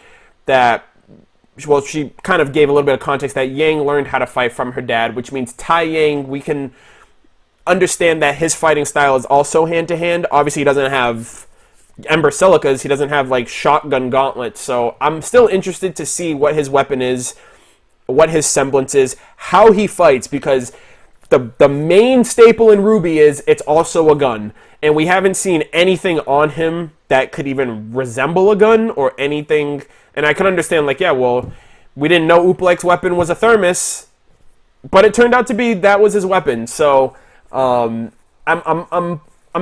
that, well, she kind of gave a little bit of context that Yang learned how to fight from her dad, which means Taiyang, we can understand that his fighting style is also hand-to-hand. Obviously, he doesn't have Ember Silicas. He doesn't have, like, shotgun gauntlets. So I'm still interested to see what his weapon is, what his semblance is, how he fights, because the main staple in RWBY is it's also a gun. And we haven't seen anything on him that could even resemble a gun or anything. And I can understand, like, yeah, well, we didn't know Uplek's weapon was a thermos, but it turned out to be that was his weapon. So I'm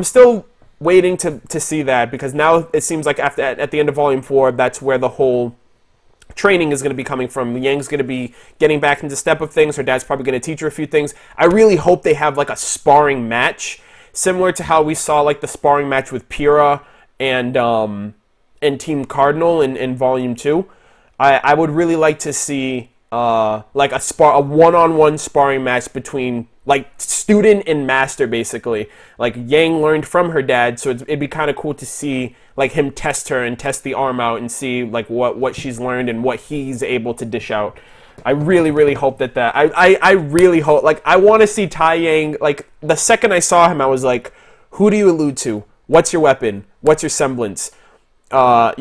still waiting to see that, because now it seems like at the end of Volume 4, that's where the whole training is going to be coming from. Yang's going to be getting back into step of things. Her dad's probably going to teach her a few things. I really hope they have like a sparring match, similar to how we saw like the sparring match with Pyrrha and Team Cardinal in Volume 2. I would really like to see like a one-on-one sparring match between like student and master, basically. Like Yang learned from her dad, so it'd be kind of cool to see like him test her and test the arm out and see like what she's learned and what he's able to dish out. I really, really hope that I really hope, like, I want to see Taiyang, like, the second I saw him, I was like, who do you allude to? What's your weapon? What's your semblance? What's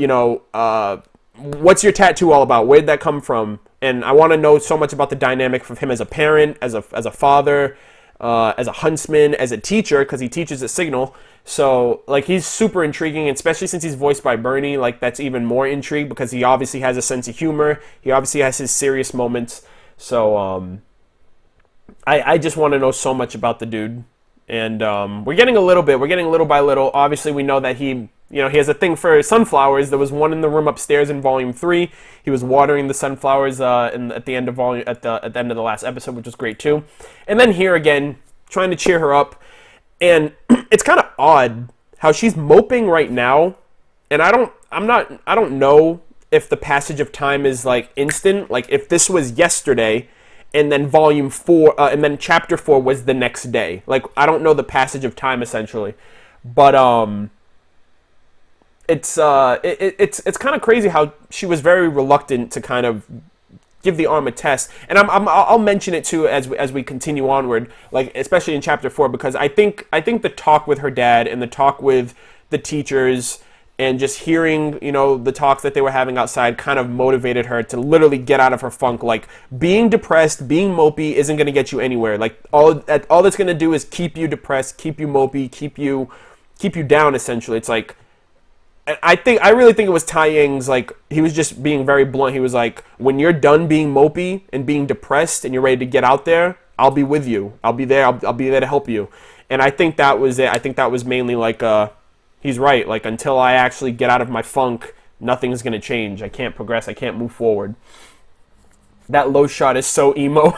your tattoo all about? Where'd that come from? And I want to know so much about the dynamic of him as a parent, as a father, as a huntsman, as a teacher, because he teaches at Signal. So, like, he's super intriguing, especially since he's voiced by Bernie. Like, that's even more intrigue, because he obviously has a sense of humor. He obviously has his serious moments. So, I just want to know so much about the dude. And we're getting little by little. Obviously, we know that he has a thing for sunflowers. There was one in the room upstairs in Volume 3. He was watering the sunflowers at the end of the end of the last episode, which was great too. And then here again, trying to cheer her up. And it's kind of odd how she's moping right now. And I don't know if the passage of time is like instant. Like if this was yesterday, and then Volume 4, and then Chapter 4 was the next day. Like, I don't know the passage of time, essentially. But, it's kind of crazy how she was very reluctant to kind of give the arm a test. And I'll mention it, too, as we continue onward, like, especially in Chapter 4, because I think the talk with her dad and the talk with the teachers and just hearing, the talks that they were having outside kind of motivated her to literally get out of her funk. Like, being depressed, being mopey isn't going to get you anywhere. Like, all that's going to do is keep you depressed, keep you mopey, keep you down, essentially. It's like, I really think it was Taiyang's, like, he was just being very blunt. He was like, when you're done being mopey and being depressed and you're ready to get out there, I'll be with you. I'll be there. I'll be there to help you. And I think that was it. I think that was mainly like, he's right. Like, until I actually get out of my funk, nothing's going to change. I can't progress. I can't move forward. That low shot is so emo.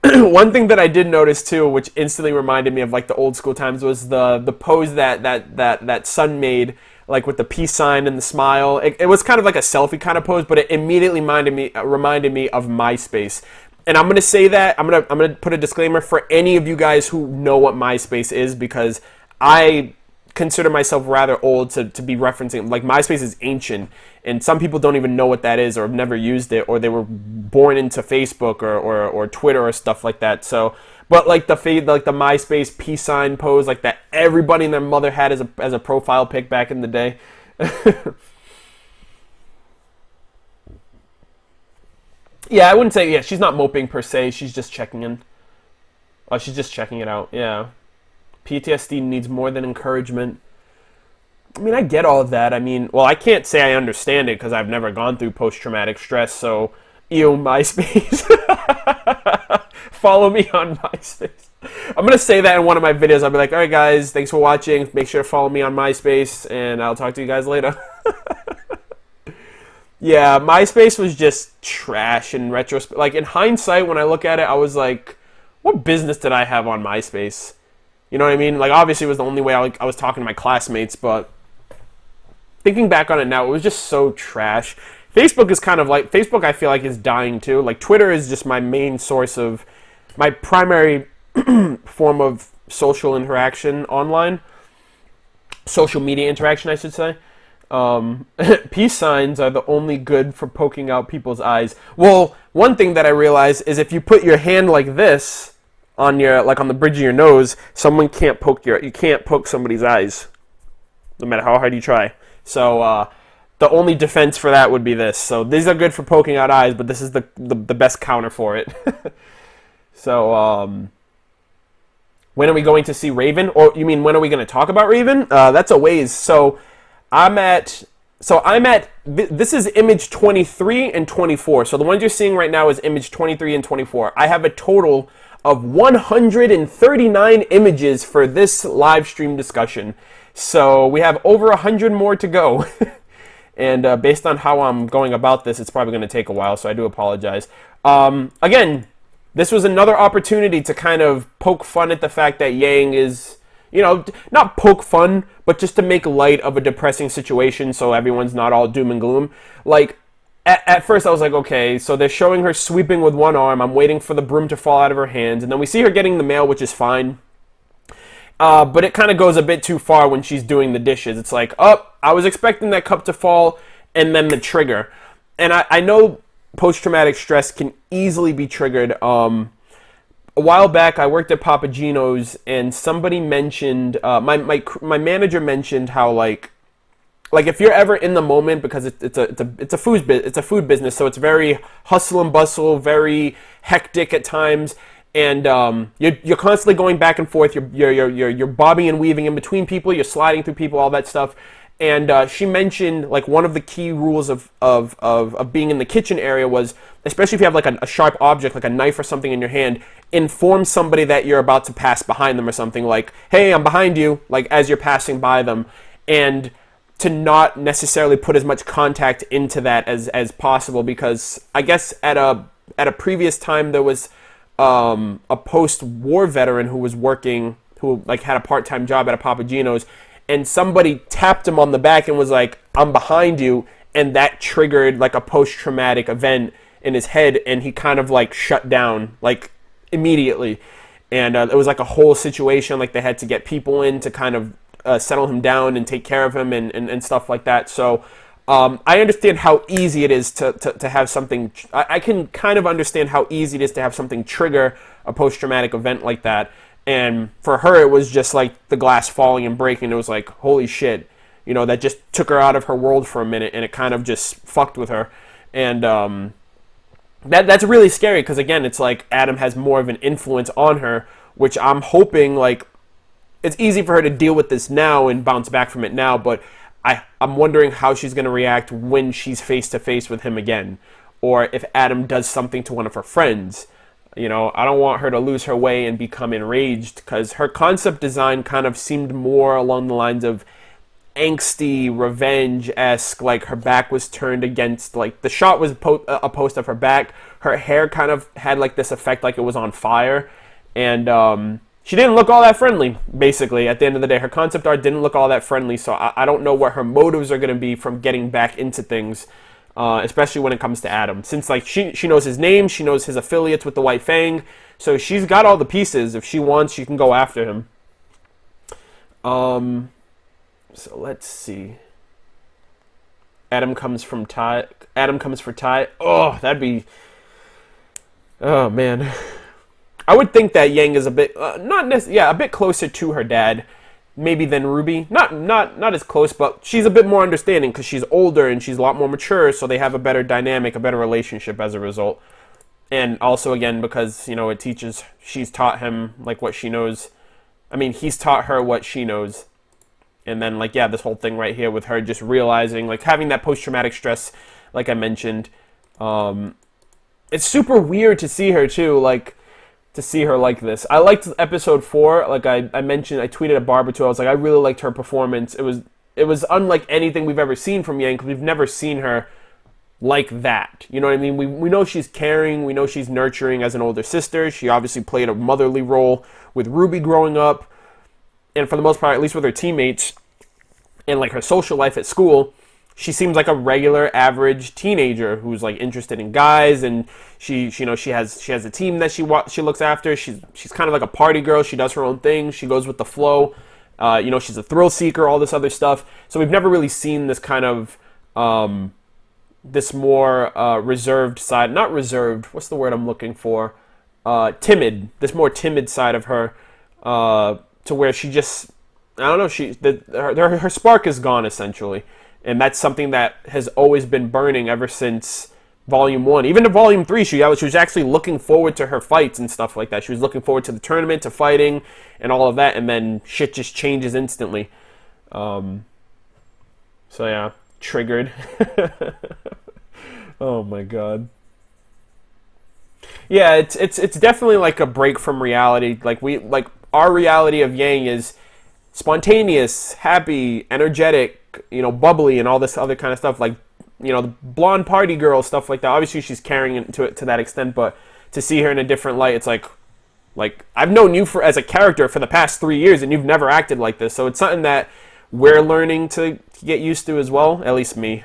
One thing that I did notice, too, which instantly reminded me of, like, the old school times, was the pose that Sun made, like, with the peace sign and the smile. It was kind of like a selfie kind of pose, but it immediately reminded me of MySpace. And I'm going to say that, I'm going to put a disclaimer for any of you guys who know what MySpace is, because I consider myself rather old to be referencing, like, MySpace is ancient, and some people don't even know what that is or have never used it, or they were born into Facebook or Twitter or stuff like that. So, but like the MySpace peace sign pose, like that everybody and their mother had as a profile pic back in the day. Yeah, I wouldn't say, she's not moping per se, she's just checking in. Oh, she's just checking it out, yeah. PTSD needs more than encouragement. I mean, I get all of that. I mean, well, I can't say I understand it because I've never gone through post-traumatic stress, so, MySpace. Follow me on MySpace. I'm going to say that in one of my videos. I'll be like, all right, guys, thanks for watching. Make sure to follow me on MySpace, and I'll talk to you guys later. Yeah, MySpace was just trash in retrospect. Like, in hindsight, when I look at it, I was like, what business did I have on MySpace? You know what I mean? Like, obviously, it was the only way I was talking to my classmates, but thinking back on it now, it was just so trash. Facebook is kind of like, Facebook I feel like is dying too. Like, Twitter is just my main source of, my primary form of social interaction online. Social media interaction, I should say. Peace signs are the only good for poking out people's eyes. Well, one thing that I realized is if you put your hand like this on your, like on the bridge of your nose, you can't poke somebody's eyes, no matter how hard you try. So, the only defense for that would be this. So these are good for poking out eyes, but this is the best counter for it. So, when are we going to see Raven? Or you mean when are we going to talk about Raven? That's a ways. So this is image 23 and 24. So the ones you're seeing right now is image 23 and 24. I have a total of 139 images for this live stream discussion. So we have over 100 more to go. And based on how I'm going about this, it's probably going to take a while, so I do apologize. Again, this was another opportunity to kind of poke fun at the fact that Yang is, you know, not poke fun, but just to make light of a depressing situation so everyone's not all doom and gloom. Like, at first I was like, okay, so they're showing her sweeping with one arm. I'm waiting for the broom to fall out of her hands. And then we see her getting the mail, which is fine. But it kind of goes a bit too far when she's doing the dishes. It's like, oh, I was expecting that cup to fall, and then the trigger. And I know post-traumatic stress can easily be triggered. A while back, I worked at Papa Gino's, and somebody mentioned, my manager mentioned how like if you're ever in the moment, because it's a food business, so it's very hustle and bustle, very hectic at times. And you're constantly going back and forth. You're bobbing and weaving in between people. You're sliding through people, all that stuff. And she mentioned like one of the key rules of being in the kitchen area was, especially if you have like a sharp object like a knife or something in your hand, inform somebody that you're about to pass behind them or something, like, hey, I'm behind you, like as you're passing by them, and to not necessarily put as much contact into that as possible, because I guess at a previous time there was a post-war veteran who like had a part-time job at a Papa Gino's, and somebody tapped him on the back and was like, I'm behind you, and that triggered like a post-traumatic event in his head, and he kind of like shut down like immediately. And it was like a whole situation, like they had to get people in to kind of settle him down and take care of him and stuff like that. So I understand how easy it is to have something. I can kind of understand how easy it is to have something trigger a post-traumatic event like that. And for her, it was just like the glass falling and breaking. It was like, holy shit, you know, that just took her out of her world for a minute, and it kind of just fucked with her. And that's really scary, because again, it's like Adam has more of an influence on her, which I'm hoping, like, it's easy for her to deal with this now and bounce back from it now, but I'm wondering how she's going to react when she's face-to-face with him again, or if Adam does something to one of her friends. You know, I don't want her to lose her way and become enraged, because her concept design kind of seemed more along the lines of angsty, revenge-esque, like her back was turned against, like the shot was a post of her back. Her hair kind of had like this effect like it was on fire, and she didn't look all that friendly, basically. At the end of the day, her concept art didn't look all that friendly, so I don't know what her motives are going to be from getting back into things. Especially when it comes to Adam, since like she knows his name, she knows his affiliates with the White Fang, so she's got all the pieces. If she wants, she can go after him. So let's see. Adam comes for Ty. Oh, that'd be. Oh man, I would think that Yang is a bit a bit closer to her dad. Maybe than Ruby. Not as close, but she's a bit more understanding because she's older and she's a lot more mature, so they have a better dynamic, a better relationship as a result. And also, again, because, you know, she's taught him, like, what she knows. I mean, he's taught her what she knows. And then, like, yeah, this whole thing right here with her just realizing, like, having that post-traumatic stress, like I mentioned. It's super weird to see her, too, like, to see her like this. I liked episode 4. Like I mentioned, I tweeted at Barbara too. I was like, I really liked her performance. It was unlike anything we've ever seen from Yang, because we've never seen her like that. You know what I mean? We know she's caring. We know she's nurturing as an older sister. She obviously played a motherly role with Ruby growing up. And for the most part, at least with her teammates and like her social life at school, she seems like a regular average teenager who's like interested in guys, and she has a team that she looks after. She's kind of like a party girl. She does her own thing. She goes with the flow. She's a thrill seeker, all this other stuff. So we've never really seen this kind of this more reserved side. Not reserved. What's the word I'm looking for? Timid. This more timid side of her, to where she just, I don't know. Her spark is gone essentially, and that's something that has always been burning ever since Volume 1. Even to Volume 3, she was actually looking forward to her fights and stuff like that. She was looking forward to the tournament, to fighting, and all of that, and then shit just changes instantly. So yeah, triggered. Oh my god. Yeah, it's definitely like a break from reality. Like our reality of Yang is spontaneous, happy, energetic, bubbly, and all this other kind of stuff. Like, the blonde party girl, stuff like that. Obviously, she's carrying it to that extent, but to see her in a different light, it's like I've known you as a character for the past 3 years, and you've never acted like this. So it's something that we're learning to get used to as well, at least me.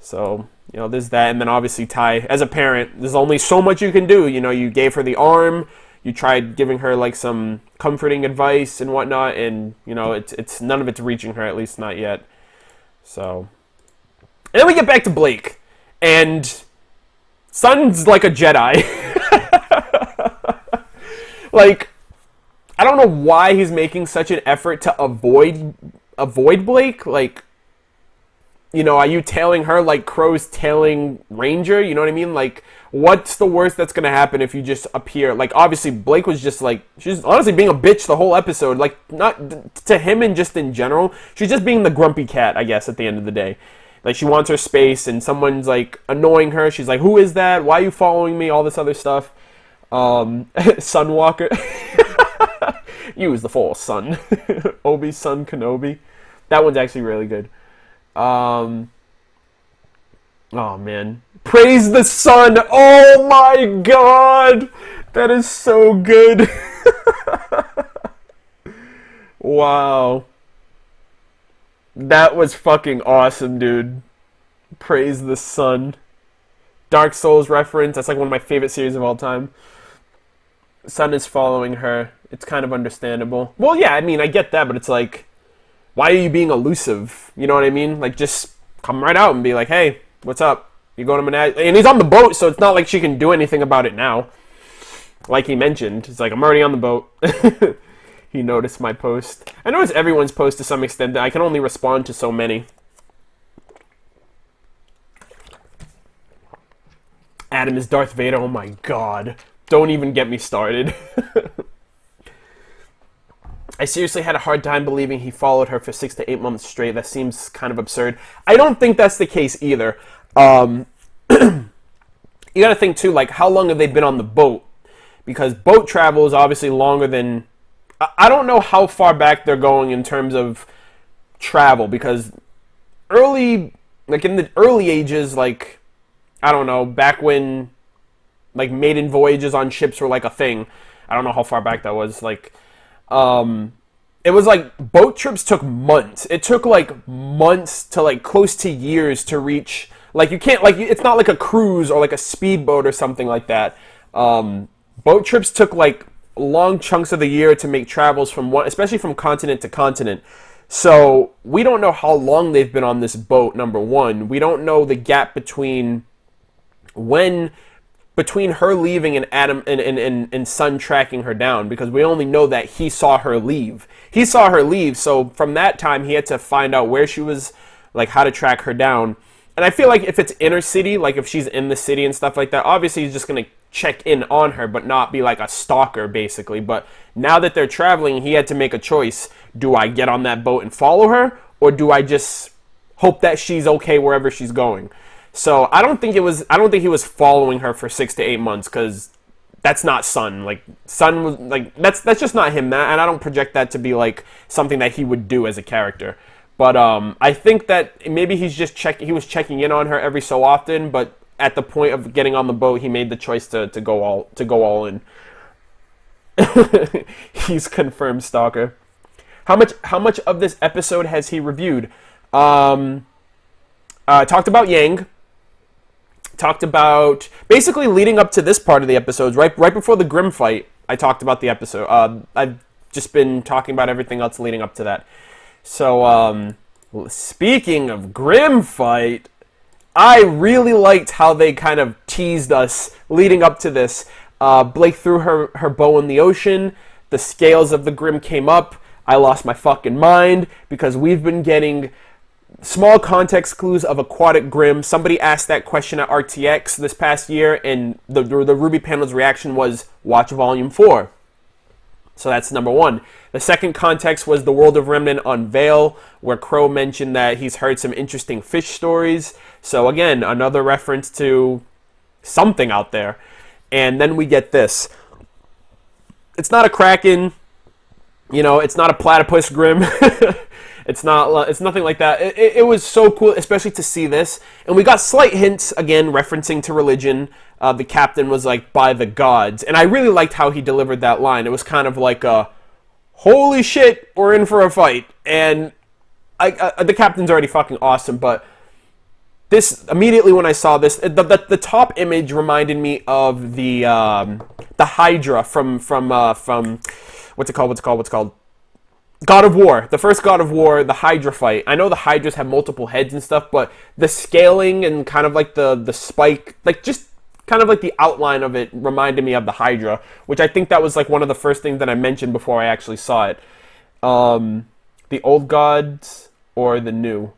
So, there's that. And then obviously Ty, as a parent, there's only so much you can do. You gave her the arm, you tried giving her like some comforting advice and whatnot, and it's none of it's reaching her, at least not yet. So, and then we get back to Blake, and Sun's like a Jedi. Like, I don't know why he's making such an effort to avoid Blake. Like, are you tailing her like Crow's tailing Ranger? You know what I mean? Like, what's the worst that's gonna happen if you just appear? Like, obviously Blake was just like, she's honestly being a bitch the whole episode. Like, not to him and just in general. She's just being the grumpy cat, I guess, at the end of the day. Like, she wants her space, and someone's like annoying her. She's like, who is that? Why are you following me? All this other stuff. Sunwalker. Use the Force, son. Obi's son Kenobi. That one's actually really good. Oh man. Praise the sun. Oh my god. That is so good. Wow. That was fucking awesome, dude. Praise the sun. Dark Souls reference. That's like one of my favorite series of all time. Sun is following her. It's kind of understandable. Well, yeah, I mean, I get that, but it's like, why are you being elusive? You know what I mean? Like, just come right out and be like, hey, what's up? You going to Menage? And he's on the boat, so it's not like she can do anything about it now. Like he mentioned. It's like, I'm already on the boat. He noticed my post. I notice everyone's post to some extent. I can only respond to so many. Adam is Darth Vader. Oh my god. Don't even get me started. I seriously had a hard time believing he followed her for 6 to 8 months straight. That seems kind of absurd. I don't think that's the case either. You gotta think too, like, how long have they been on the boat? Because boat travel is obviously longer than... I don't know how far back they're going in terms of travel, because in the early ages, like, I don't know, back when, like, maiden voyages on ships were like a thing. I don't know how far back that was. Like, it was like boat trips took months. It took like months to like close to years to reach. Like, you can't, like, it's not like a cruise or like a speedboat or something like that. Boat trips took like long chunks of the year to make travels from one, especially from continent to continent. So we don't know how long they've been on this boat. Number one, we don't know the gap between her leaving and Adam and Sun tracking her down, because we only know that he saw her leave. So from that time he had to find out where she was, like how to track her down. And I feel like if it's inner city, like if she's in the city and stuff like that, obviously he's just gonna check in on her, but not be like a stalker basically. But now that they're traveling, he had to make a choice. Do I get on that boat and follow her, or do I just hope that she's okay wherever she's going? So I don't think he was following her for 6 to 8 months, because that's not Sun. Like, Sun was, like, that's just not him, and I don't project that to be, like, something that he would do as a character. But, I think that maybe he was checking in on her every so often, but at the point of getting on the boat, he made the choice to go all in. He's confirmed stalker. How much of this episode has he reviewed? Talked about Yang. Talked about basically leading up to this part of the episodes, right before the Grimm fight. I talked about the episode. I've just been talking about everything else leading up to that. So, speaking of Grimm fight, I really liked how they kind of teased us leading up to this. Blake threw her bow in the ocean. The scales of the Grimm came up. I lost my fucking mind because we've been getting small context clues of aquatic Grimm. Somebody asked that question at RTX this past year, and the RWBY panel's reaction was, watch Volume 4. So that's number one. The second context was the World of Remnant on Veil, where Crow mentioned that he's heard some interesting fish stories. So again, another reference to something out there. And then we get this. It's not a Kraken. You know, it's not a platypus Grimm. It's nothing like that. It was so cool, especially to see this. And we got slight hints, again, referencing to religion. The captain was like, by the gods. And I really liked how he delivered that line. It was kind of like a, holy shit, we're in for a fight. And the captain's already fucking awesome, but this, immediately when I saw this, the top image reminded me of the Hydra from what's it called? God of War. The first God of War, the Hydra fight. I know the Hydras have multiple heads and stuff, but the scaling and kind of like the spike, like just kind of like the outline of it reminded me of the Hydra, which I think that was like one of the first things that I mentioned before I actually saw it. The old gods or the new?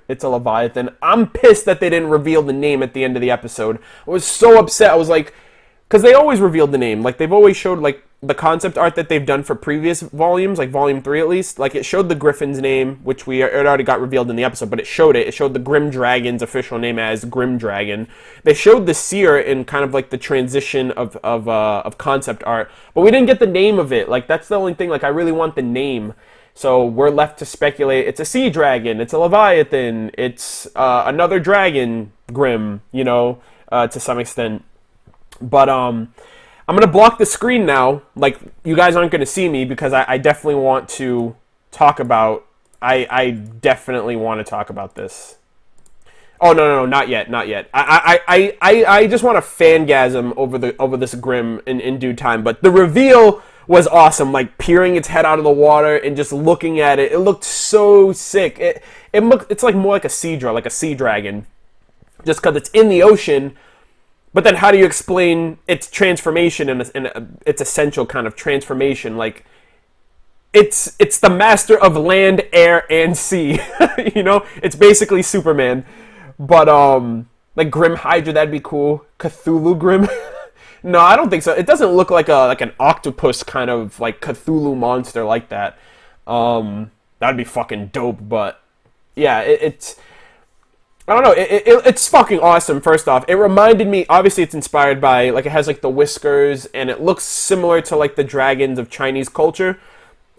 It's a Leviathan. I'm pissed that they didn't reveal the name at the end of the episode. I was so upset. I was like, because they always revealed the name. Like, they've always showed, like, the concept art that they've done for previous volumes, like Volume 3 at least. Like, it showed the Griffin's name, which it already got revealed in the episode, but it showed it. It showed the Grim Dragon's official name as Grim Dragon. They showed the Seer in kind of, like, the transition of concept art, but we didn't get the name of it. Like, that's the only thing. Like, I really want the name. So we're left to speculate. It's a sea dragon. It's a Leviathan. It's another dragon, Grim, you know, to some extent. But I'm going to block the screen now. Like, you guys aren't going to see me because I definitely want to talk about... I definitely want to talk about this. Oh, no, not yet. I just want to fangasm over this Grim in due time. But the reveal was awesome. Like, peering its head out of the water and just looking at it. It looked so sick. It's like more like a Seadra, like a sea dragon. Just because it's in the ocean... But then how do you explain its transformation and its essential kind of transformation? Like, it's the master of land, air, and sea. You know? It's basically Superman. But, like, Grim Hydra, that'd be cool. Cthulhu Grim? No, I don't think so. It doesn't look like an octopus kind of, like, Cthulhu monster like that. That'd be fucking dope, but... Yeah, it's... I don't know, it's fucking awesome, first off. It reminded me, obviously it's inspired by, like, it has, like, the whiskers, and it looks similar to, like, the dragons of Chinese culture.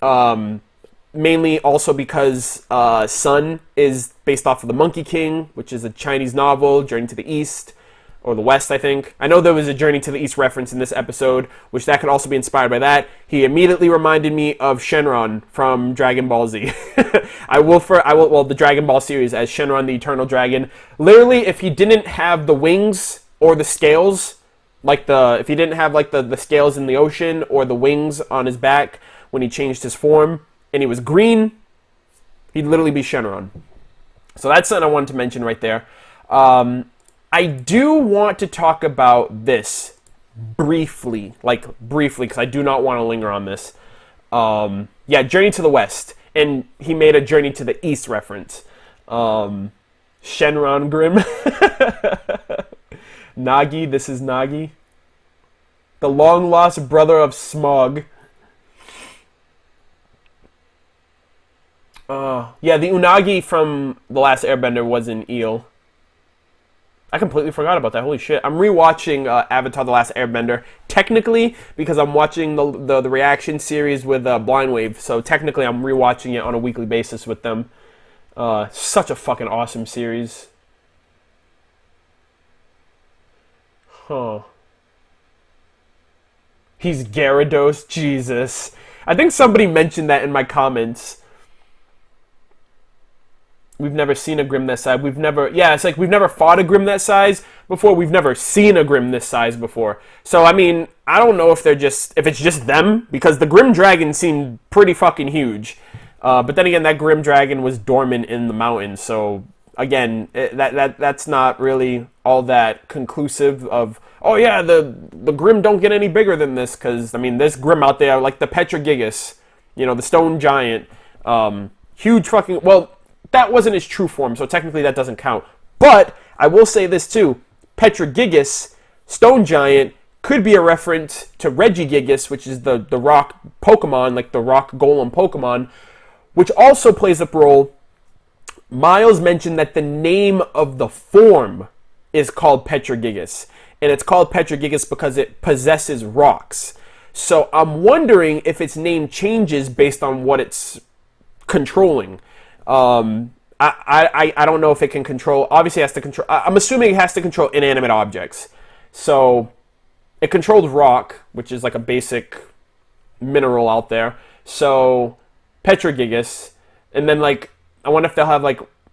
Mainly also because Sun is based off of the Monkey King, which is a Chinese novel, Journey to the East, or the West, I think. I know there was a Journey to the East reference in this episode, which that could also be inspired by that. He immediately reminded me of Shenron from Dragon Ball Z. The Dragon Ball series as Shenron the Eternal Dragon. Literally, if he didn't have the wings or the scales, if he didn't have like the scales in the ocean or the wings on his back when he changed his form, and he was green, he'd literally be Shenron. So that's something I wanted to mention right there. I do want to talk about this briefly, because I do not want to linger on this. Journey to the West, and he made a Journey to the East reference. Shenron Grim. Nagi, this is Nagi. The long-lost brother of Smog. The Unagi from The Last Airbender was an eel. I completely forgot about that. Holy shit. I'm rewatching Avatar The Last Airbender, technically, because I'm watching the reaction series with Blind Wave, so technically I'm rewatching it on a weekly basis with them. Such a fucking awesome series. Huh. He's Gyarados? Jesus. I think somebody mentioned that in my comments. We've never seen a Grim that size. We've never fought a Grim that size before. We've never seen a Grim this size before. So, I mean, I don't know if it's just them, because the Grim Dragon seemed pretty fucking huge. But then again, that Grim Dragon was dormant in the mountains, so again, that's not really all that conclusive of, oh yeah, the Grim don't get any bigger than this, because, I mean, there's Grim out there, like the Petrogigas, the stone giant, huge fucking, well, that wasn't his true form, so technically that doesn't count. But I will say this too, Petrogigas, stone giant, could be a reference to Regigigas, which is the rock Pokemon, like the rock golem Pokemon, which also plays a role. Miles mentioned that the name of the form is called Petrogigas, and it's called Petrogigas because it possesses rocks. So I'm wondering if its name changes based on what it's controlling. I don't know if it can control. Obviously, it has to control. I'm assuming it has to control inanimate objects. So it controls rock, which is like a basic mineral out there. So Petrogigas, and then like I wonder if they'll have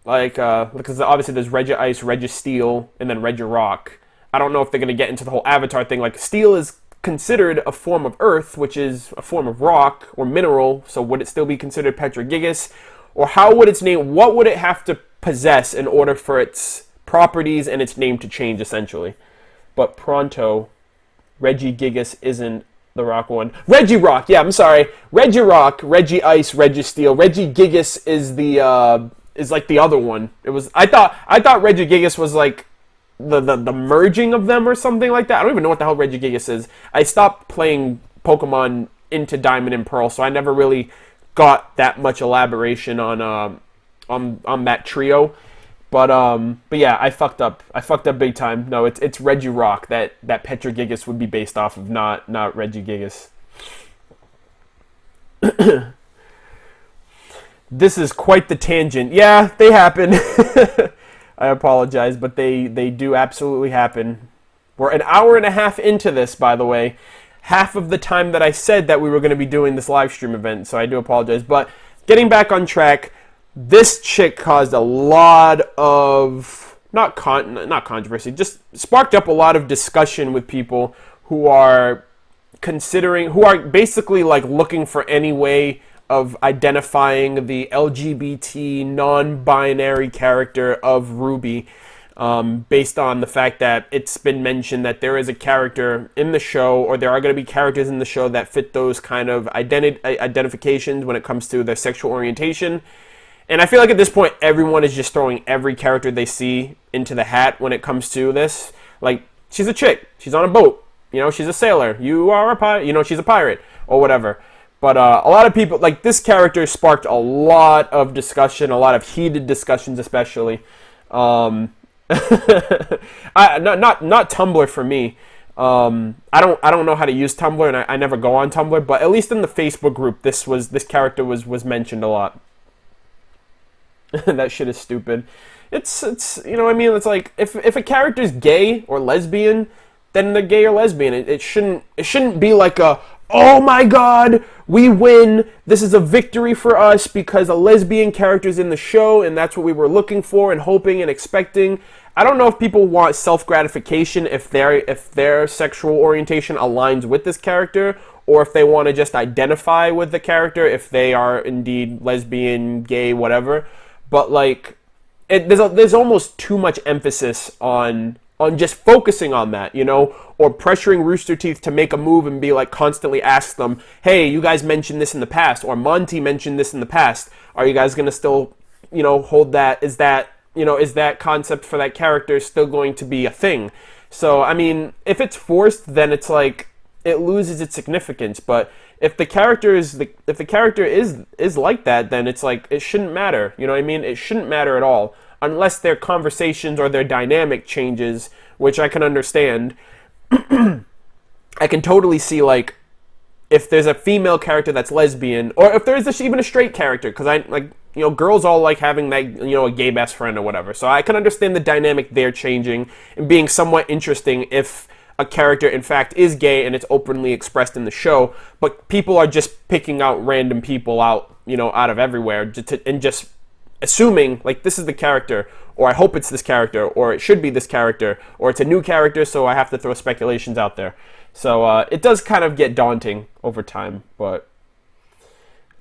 because obviously there's Regice, Registeel, and then Regirock. I don't know if they're gonna get into the whole Avatar thing. Like steel is considered a form of earth, which is a form of rock or mineral. So would it still be considered Petrogigas? Or how would its name, what would it have to possess in order for its properties and its name to change, essentially? But pronto, Regigigas isn't the rock one. Regirock, yeah, I'm sorry. Regirock, Regice, Registeel. Regigigas is like the other one. I thought Regigigas was like the merging of them or something like that. I don't even know what the hell Regigigas is. I stopped playing Pokemon into Diamond and Pearl, so I never really got that much elaboration on that trio, but yeah, I fucked up big time. No, it's Regirock that Petrogigas would be based off of, not Regigigas. This is quite the tangent. Yeah, they happen. I apologize, but they do absolutely happen. We're an hour and a half into this, by the way. Half of the time that I said that we were going to be doing this live stream event, so I do apologize. But getting back on track, this chick caused a lot of, not controversy, just sparked up a lot of discussion with people who are basically like looking for any way of identifying the LGBT non-binary character of RWBY. Based on the fact that it's been mentioned that there is a character in the show, or there are going to be characters in the show that fit those kind of identifications when it comes to their sexual orientation. And I feel like at this point, everyone is just throwing every character they see into the hat when it comes to this. Like, she's a chick. She's on a boat. She's a sailor. You are a pirate. She's a pirate or whatever. But a lot of people, like, this character sparked a lot of discussion, a lot of heated discussions especially. Not Tumblr for me. I don't know how to use Tumblr, and I never go on Tumblr. But at least in the Facebook group, this character was mentioned a lot. That shit is stupid. It's It's like if a character's gay or lesbian, then they're gay or lesbian. It shouldn't be like a, oh my god, we win, this is a victory for us because a lesbian character's in the show and that's what we were looking for and hoping and expecting. I don't know if people want self-gratification if their sexual orientation aligns with this character, or if they want to just identify with the character if they are indeed lesbian, gay, whatever. But like, there's almost too much emphasis on just focusing on that, or pressuring Rooster Teeth to make a move and be like, constantly ask them, hey, you guys mentioned this in the past, or Monty mentioned this in the past. Are you guys going to still, hold that? Is that concept for that character still going to be a thing? So, I mean, if it's forced, then it's like, it loses its significance. But if the character is like that, then it's like, it shouldn't matter. You know what I mean? It shouldn't matter at all. unless their conversations or their dynamic changes, which I can understand, I can totally see, like, if there's a female character that's lesbian, or if there's even a straight character, because I, like, you know, girls all like having that, you know, a gay best friend or whatever. So I can understand the dynamic there changing and being somewhat interesting if a character, in fact, is gay and it's openly expressed in the show, but people are just picking out random people out, you know, out of everywhere, and just assuming, like, this is the character, or I hope it's this character, or it should be this character, or it's a new character, so I have to throw speculations out there. So it does kind of get daunting over time, but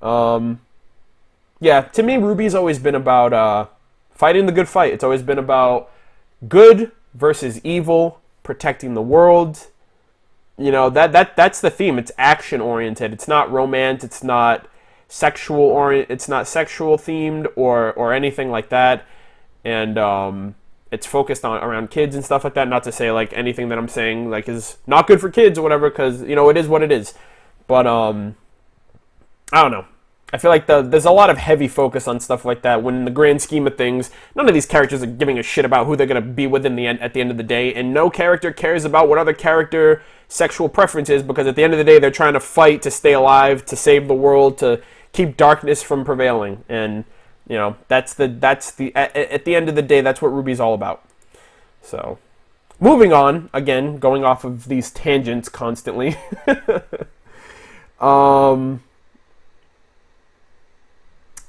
yeah, to me, RWBY's always been about fighting the good fight. It's always been about good versus evil, protecting the world. You know, that's the theme. It's action oriented. It's not romance. It's not sexual It's not sexual themed or anything like that. And it's focused on around kids and stuff like that. Not to say like anything that I'm saying like is not good for kids or whatever, because you know it is what it is. But I don't know. I feel like there's a lot of heavy focus on stuff like that when in the grand scheme of things, none of these characters are giving a shit about who they're going to be with at the end of the day, and no character cares about what other character sexual preference is, because at the end of the day, they're trying to fight to stay alive, to save the world, to keep darkness from prevailing, and, you know, at the end of the day, that's what RWBY's all about. So, moving on, again, going off of these tangents constantly,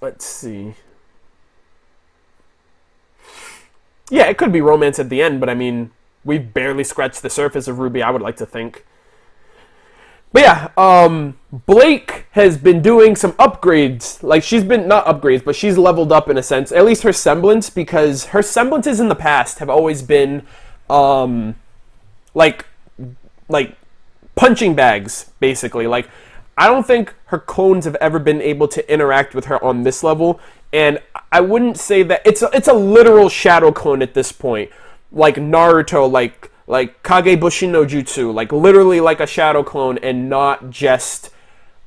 let's see. Yeah, it could be romance at the end, but I mean, we've barely scratched the surface of RWBY, I would like to think. But yeah, Blake has been doing some upgrades. Like, she's been, not upgrades, but she's leveled up in a sense. At least her semblance, because her semblances in the past have always been, like punching bags, basically. Like, I don't think her clones have ever been able to interact with her on this level, and I wouldn't say that it's a literal shadow clone at this point, like Naruto, like Kage Bushi no Jutsu, like literally like a shadow clone, and not just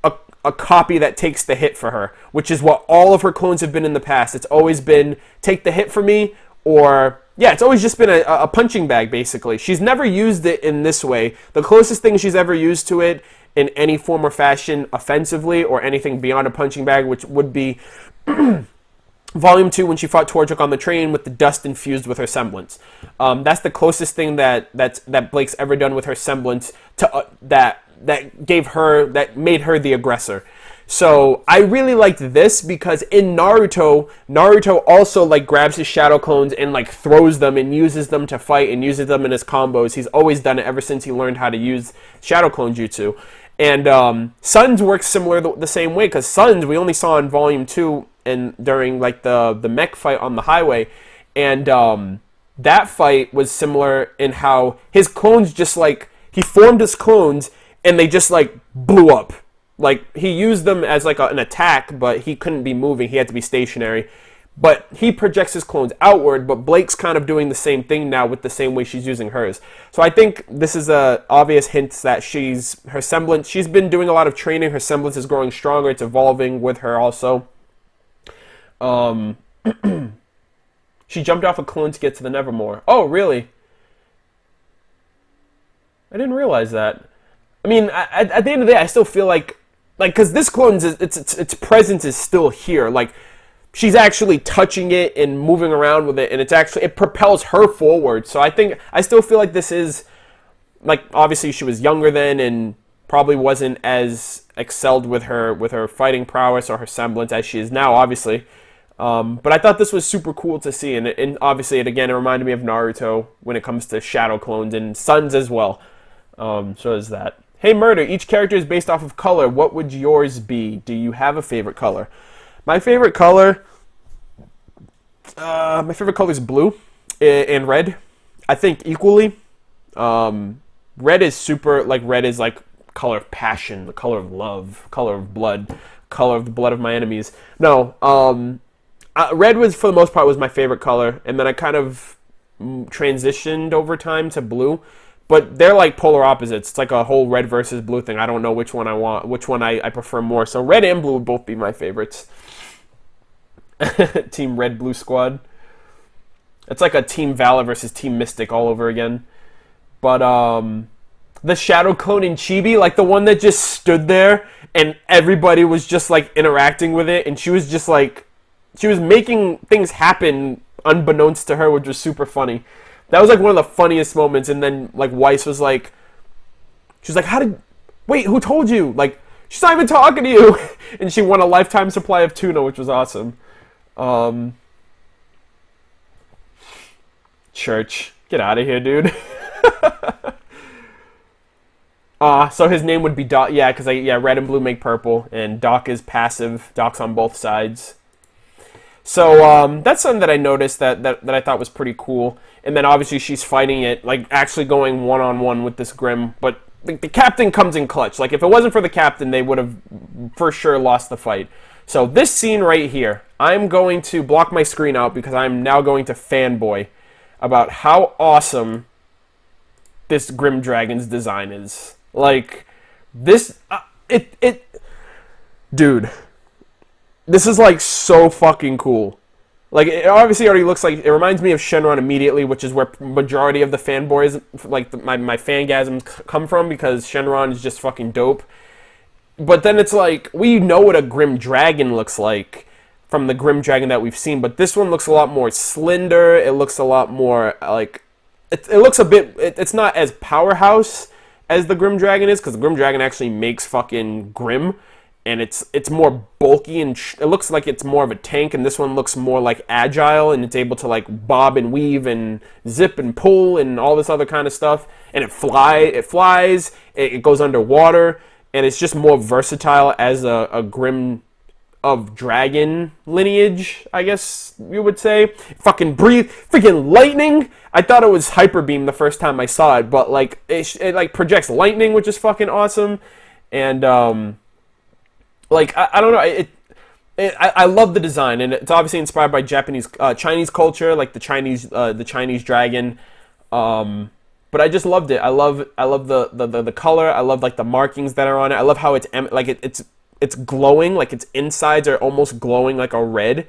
a copy that takes the hit for her, which is what all of her clones have been in the past. It's always been take the hit for me, or yeah, it's always just been a punching bag, basically. She's never used it in this way. The closest thing she's ever used to it in any form or fashion offensively, or anything beyond a punching bag, which would be Volume 2 when she fought Torjok on the train with the dust infused with her semblance. That's the closest thing that Blake's ever done with her semblance to that made her the aggressor. So I really liked this because in Naruto also like grabs his shadow clones and like throws them and uses them to fight and uses them in his combos. He's always done it ever since he learned how to use shadow clone jutsu. And Suns works similar the same way, because Suns we only saw in Volume 2 and during like the mech fight on the highway, and that fight was similar in how his clones just like he formed his clones and they just like blew up. Like he used them as like an attack, but he couldn't be moving; he had to be stationary. But he projects his clones outward, but Blake's kind of doing the same thing now with the same way she's using hers. So I think this is a obvious hint that she's been doing a lot of training, her semblance is growing stronger, it's evolving with her also. She jumped off a clone to get to the Nevermore. Oh, really? I didn't realize that. I mean, at the end of the day, I still feel like, because this clone, its presence is still here. Like, she's actually touching it and moving around with it, and it propels her forward. So I still feel like this is, like, obviously she was younger then and probably wasn't as excelled with her fighting prowess or her semblance as she is now, obviously. But I thought this was super cool to see, and obviously it reminded me of Naruto when it comes to shadow clones, and Suns as well. So is that. Hey Murder, each character is based off of color. What would yours be? Do you have a favorite color? My favorite color is blue and red. I think equally. Red is red is like color of passion, the color of love, color of blood, color of the blood of my enemies. No, red was, for the most part, was my favorite color, and then I kind of transitioned over time to blue. But they're like polar opposites. It's like a whole red versus blue thing. I don't know which one I prefer more. So red and blue would both be my favorites. Team Red Blue Squad. It's like a Team Valor versus Team Mystic all over again. But the Shadow Clone in Chibi, like the one that just stood there and everybody was just like interacting with it, and she was just like, she was making things happen unbeknownst to her, which was super funny. That was like one of the funniest moments. And then like Weiss was like, she was like, wait, who told you? Like, she's not even talking to you. And she won a lifetime supply of tuna, which was awesome. Church, get out of here, dude. So his name would be Doc. Yeah, because red and blue make purple, and Doc is passive. Doc's on both sides. So that's something that I noticed that I thought was pretty cool. And then obviously she's fighting it, like actually going one-on-one with this Grimm. But the captain comes in clutch. Like if it wasn't for the captain, they would have for sure lost the fight. So this scene right here, I'm going to block my screen out because I'm now going to fanboy about how awesome this Grimm Dragon's design is. Like, this, dude, this is like so fucking cool. Like, it obviously already looks like, it reminds me of Shenron immediately, which is where majority of the fanboys, like my fangasms come from, because Shenron is just fucking dope. But then it's like, we know what a Grimm Dragon looks like from the Grimm Dragon that we've seen, but this one looks a lot more slender. It looks a lot more like, it looks a bit, it's not as powerhouse as the Grimm Dragon is, because the Grimm Dragon actually makes fucking Grimm, and it's more bulky, and it looks like it's more of a tank, and this one looks more like agile, and it's able to like bob and weave and zip and pull and all this other kind of stuff, and it flies, it goes underwater, and it's just more versatile as a Grimm of dragon lineage, I guess you would say. Fucking breathe, freaking lightning. I thought it was Hyper Beam the first time I saw it, but like it like projects lightning, which is fucking awesome. And like I don't know, I love the design, and it's obviously inspired by Chinese culture, like the Chinese dragon. But I just loved it. I love the color. I love like the markings that are on it. I love how it's glowing, like its insides are almost glowing like a red.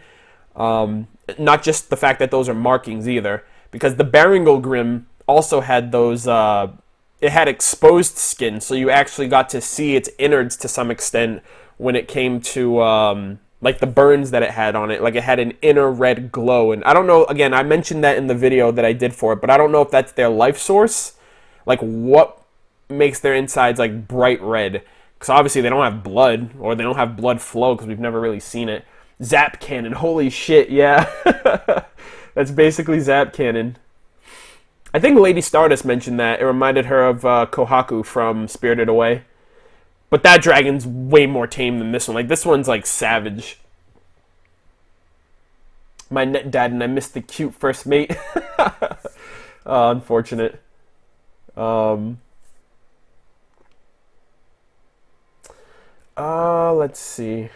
Not just the fact that those are markings either, because the Berengal Grimm also had those, it had exposed skin, so you actually got to see its innards to some extent when it came to, like the burns that it had on it. Like it had an inner red glow, and I don't know, again, I mentioned that in the video that I did for it, but I don't know if that's their life source, like what makes their insides like bright red. Because obviously they don't have blood, or they don't have blood flow, because we've never really seen it. Zap Cannon, holy shit, yeah. That's basically Zap Cannon. I think Lady Stardust mentioned that. It reminded her of Kohaku from Spirited Away. But that dragon's way more tame than this one. Like, this one's, like, savage. My net died and I missed the cute first mate. Unfortunate. Let's see.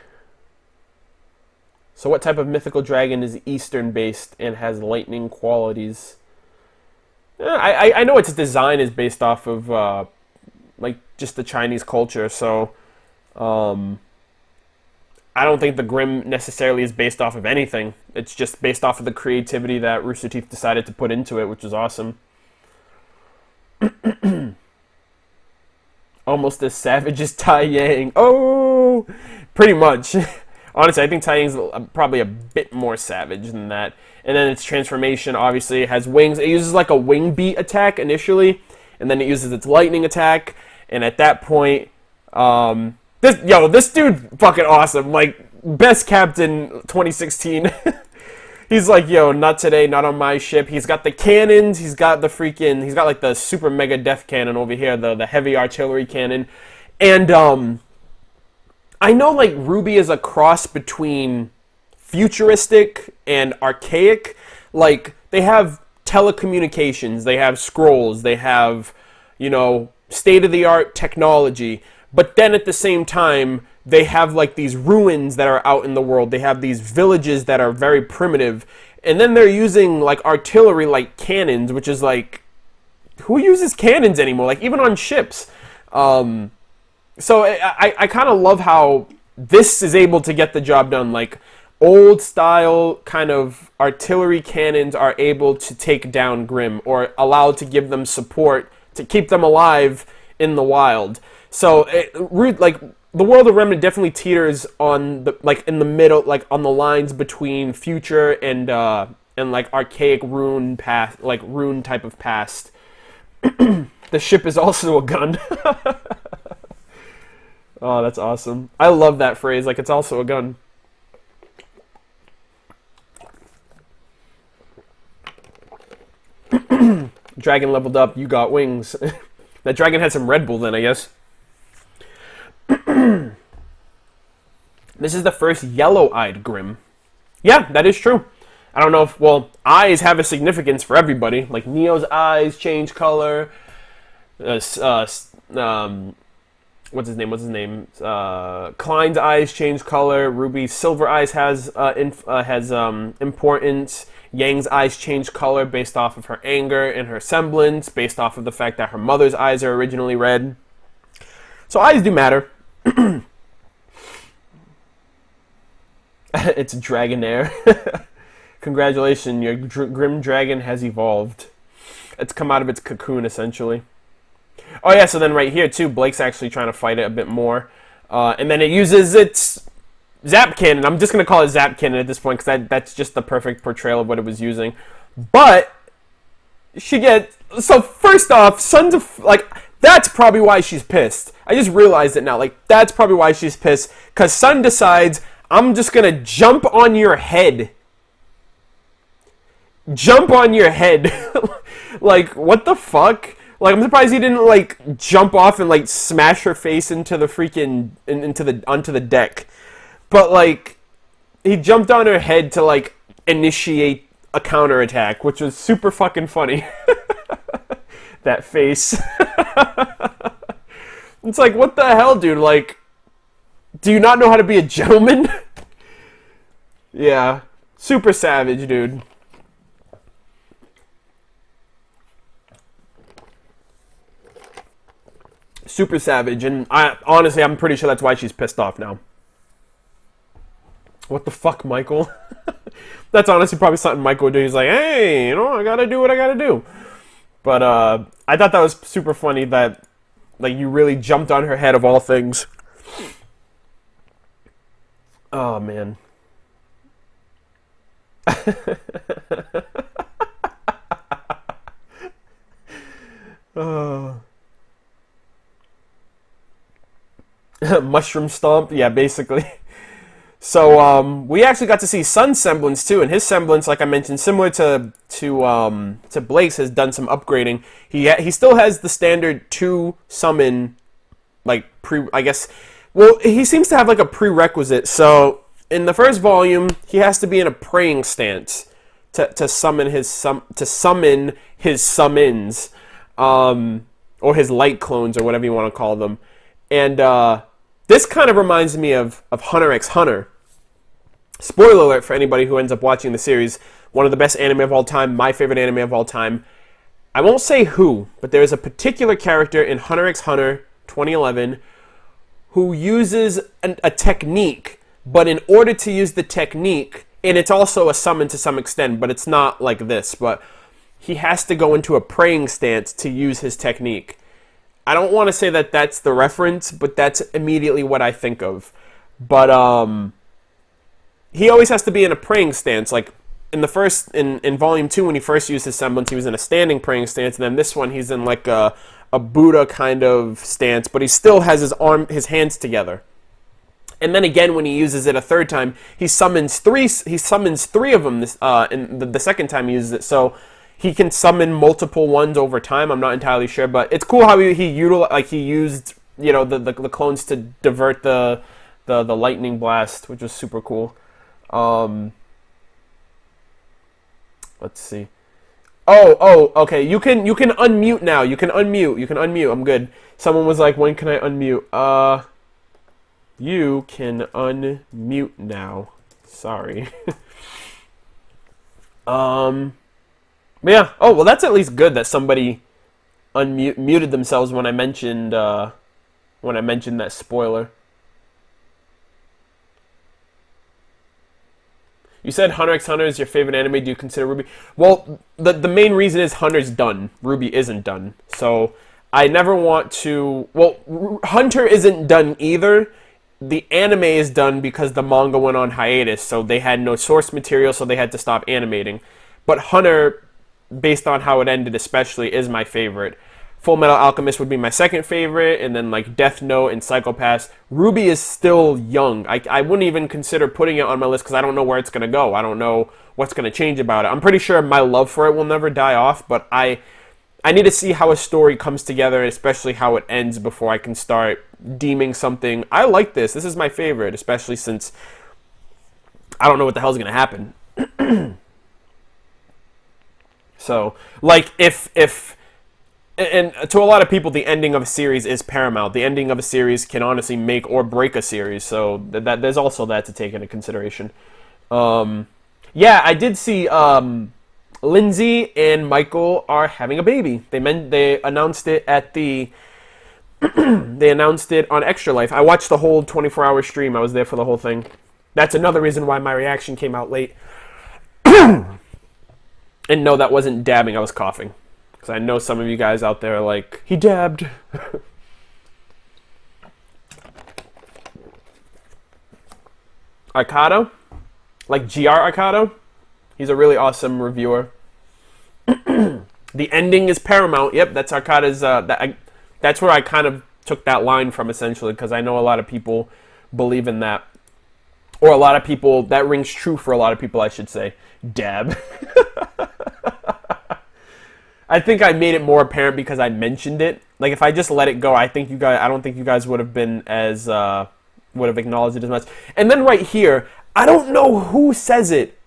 So what type of mythical dragon is Eastern-based and has lightning qualities? I know its design is based off of, like, just the Chinese culture, so, I don't think the Grimm necessarily is based off of anything. It's just based off of the creativity that Rooster Teeth decided to put into it, which is awesome. Almost as savage as Tai Yang. Oh! Pretty much. Honestly, I think Tai Yang's probably a bit more savage than that. And then its transformation, obviously, has wings. It uses like a wing beat attack initially, and then it uses its lightning attack. And at that point, this dude fucking awesome. Like, best captain 2016. He's like, yo, not today, not on my ship. He's got the cannons. He's got like the super mega death cannon over here, the heavy artillery cannon. And I know like RWBY is a cross between futuristic and archaic. Like, they have telecommunications, they have scrolls, they have, you know, state-of-the-art technology. But then at the same time, they have like these ruins that are out in the world. They have these villages that are very primitive. And then they're using like artillery like cannons, which is like, who uses cannons anymore? Like even on ships. So I kind of love how this is able to get the job done. Like old style kind of artillery cannons are able to take down Grimm, or allowed to give them support to keep them alive in the wild. So like the world of Remnant definitely teeters on the, like, in the middle, like on the lines between future and like archaic rune path, like rune type of past. The ship is also a gun. Oh, that's awesome. I love that phrase, like, it's also a gun. Dragon leveled up, you got wings. That dragon had some Red Bull then, I guess. This is the first yellow-eyed Grimm. Yeah, that is true. I don't know if, well, eyes have a significance for everybody. Like, Neo's eyes change color. What's his name? Klein's eyes change color. Ruby's silver eyes has importance. Yang's eyes change color based off of her anger and her semblance, based off of the fact that her mother's eyes are originally red. So eyes do matter. It's Dragonair. Congratulations, your Grim Dragon has evolved. It's come out of its cocoon, essentially. Oh yeah, so then right here, too, Blake's actually trying to fight it a bit more. And then it uses its Zap Cannon. I'm just going to call it Zap Cannon at this point, because that's just the perfect portrayal of what it was using. But she gets... So, first off, Sun's... Like, that's probably why she's pissed. I just realized it now. Like, that's probably why she's pissed. Because Sun decides, I'm just going to jump on your head. Jump on your head. Like, what the fuck? Like, I'm surprised he didn't, like, jump off and, like, smash her face into the freaking... onto the deck. But, like, he jumped on her head to, like, initiate a counterattack, which was super fucking funny. That face. It's like, what the hell, dude? Like, do you not know how to be a gentleman? Yeah. Super savage, dude. Super savage, and honestly, I'm pretty sure that's why she's pissed off now. What the fuck, Michael? That's honestly probably something Michael would do. He's like, hey, you know, I gotta do what I gotta do. But I thought that was super funny that, like, you really jumped on her head of all things. Oh, man. Mushroom stomp? Yeah, basically. So, we actually got to see Sun's semblance, too, and his semblance, like I mentioned, similar to Blake's, has done some upgrading. He still has the standard 2 summon, like, I guess, well, he seems to have, like, a prerequisite. So, in the first volume, he has to be in a praying stance to summon his summons, or his light clones, or whatever you want to call them. And, this kind of reminds me of Hunter x Hunter. Spoiler alert for anybody who ends up watching the series. One of the best anime of all time, my favorite anime of all time. I won't say who, but there is a particular character in Hunter x Hunter 2011 who uses a technique, but in order to use the technique, and it's also a summon to some extent, but it's not like this, but he has to go into a praying stance to use his technique. I don't want to say that that's the reference, but that's immediately what I think of. But, he always has to be in a praying stance. Like, in Volume 2, when he first used his semblance, he was in a standing praying stance, and then this one, he's in, like, a Buddha kind of stance, but he still has his hands together. And then again, when he uses it a third time, he summons three of them, and the second time he uses it, so he can summon multiple ones over time. I'm not entirely sure, but it's cool how he used, you know, the clones to divert the lightning blast, which was super cool. Let's see. Oh, okay. You can unmute now. You can unmute. I'm good. Someone was like, when can I unmute? You can unmute now. Sorry. Yeah. Oh, well, that's at least good that somebody muted themselves when I mentioned that spoiler. You said Hunter x Hunter is your favorite anime. Do you consider RWBY? Well, the main reason is Hunter's done. RWBY isn't done. So I never want to... Well, Hunter isn't done either. The anime is done because the manga went on hiatus, so they had no source material, so they had to stop animating. But Hunter, based on how it ended especially, is my favorite. Full Metal Alchemist would be my second favorite, and then like Death Note and Psycho Pass. RWBY is still young. I wouldn't even consider putting it on my list because I don't know where it's going to go. I don't know what's going to change about it. I'm pretty sure my love for it will never die off, but I need to see how a story comes together, and especially how it ends before I can start deeming something. I like this. This is my favorite, especially since I don't know what the hell's going to happen. So, like, if and to a lot of people, the ending of a series is paramount. The ending of a series can honestly make or break a series, so that there's also that to take into consideration. Yeah, I did see Lindsay and Michael are having a baby. They announced it at the they announced it on Extra Life. I watched the whole 24-hour stream. I was there for the whole thing. That's another reason why my reaction came out late. And no, that wasn't dabbing. I was coughing. Because I know some of you guys out there are like, he dabbed. Arcado? Like GR Arcado? He's a really awesome reviewer. The ending is paramount. Yep, that's Arcada's... that's where I kind of took that line from, essentially, because I know a lot of people believe in that. Or a lot of people... That rings true for a lot of people, I should say. Dab. I think I made it more apparent because I mentioned it. Like, if I just let it go, I don't think you guys would have been as, would have acknowledged it as much. And then right here, I don't know who says it.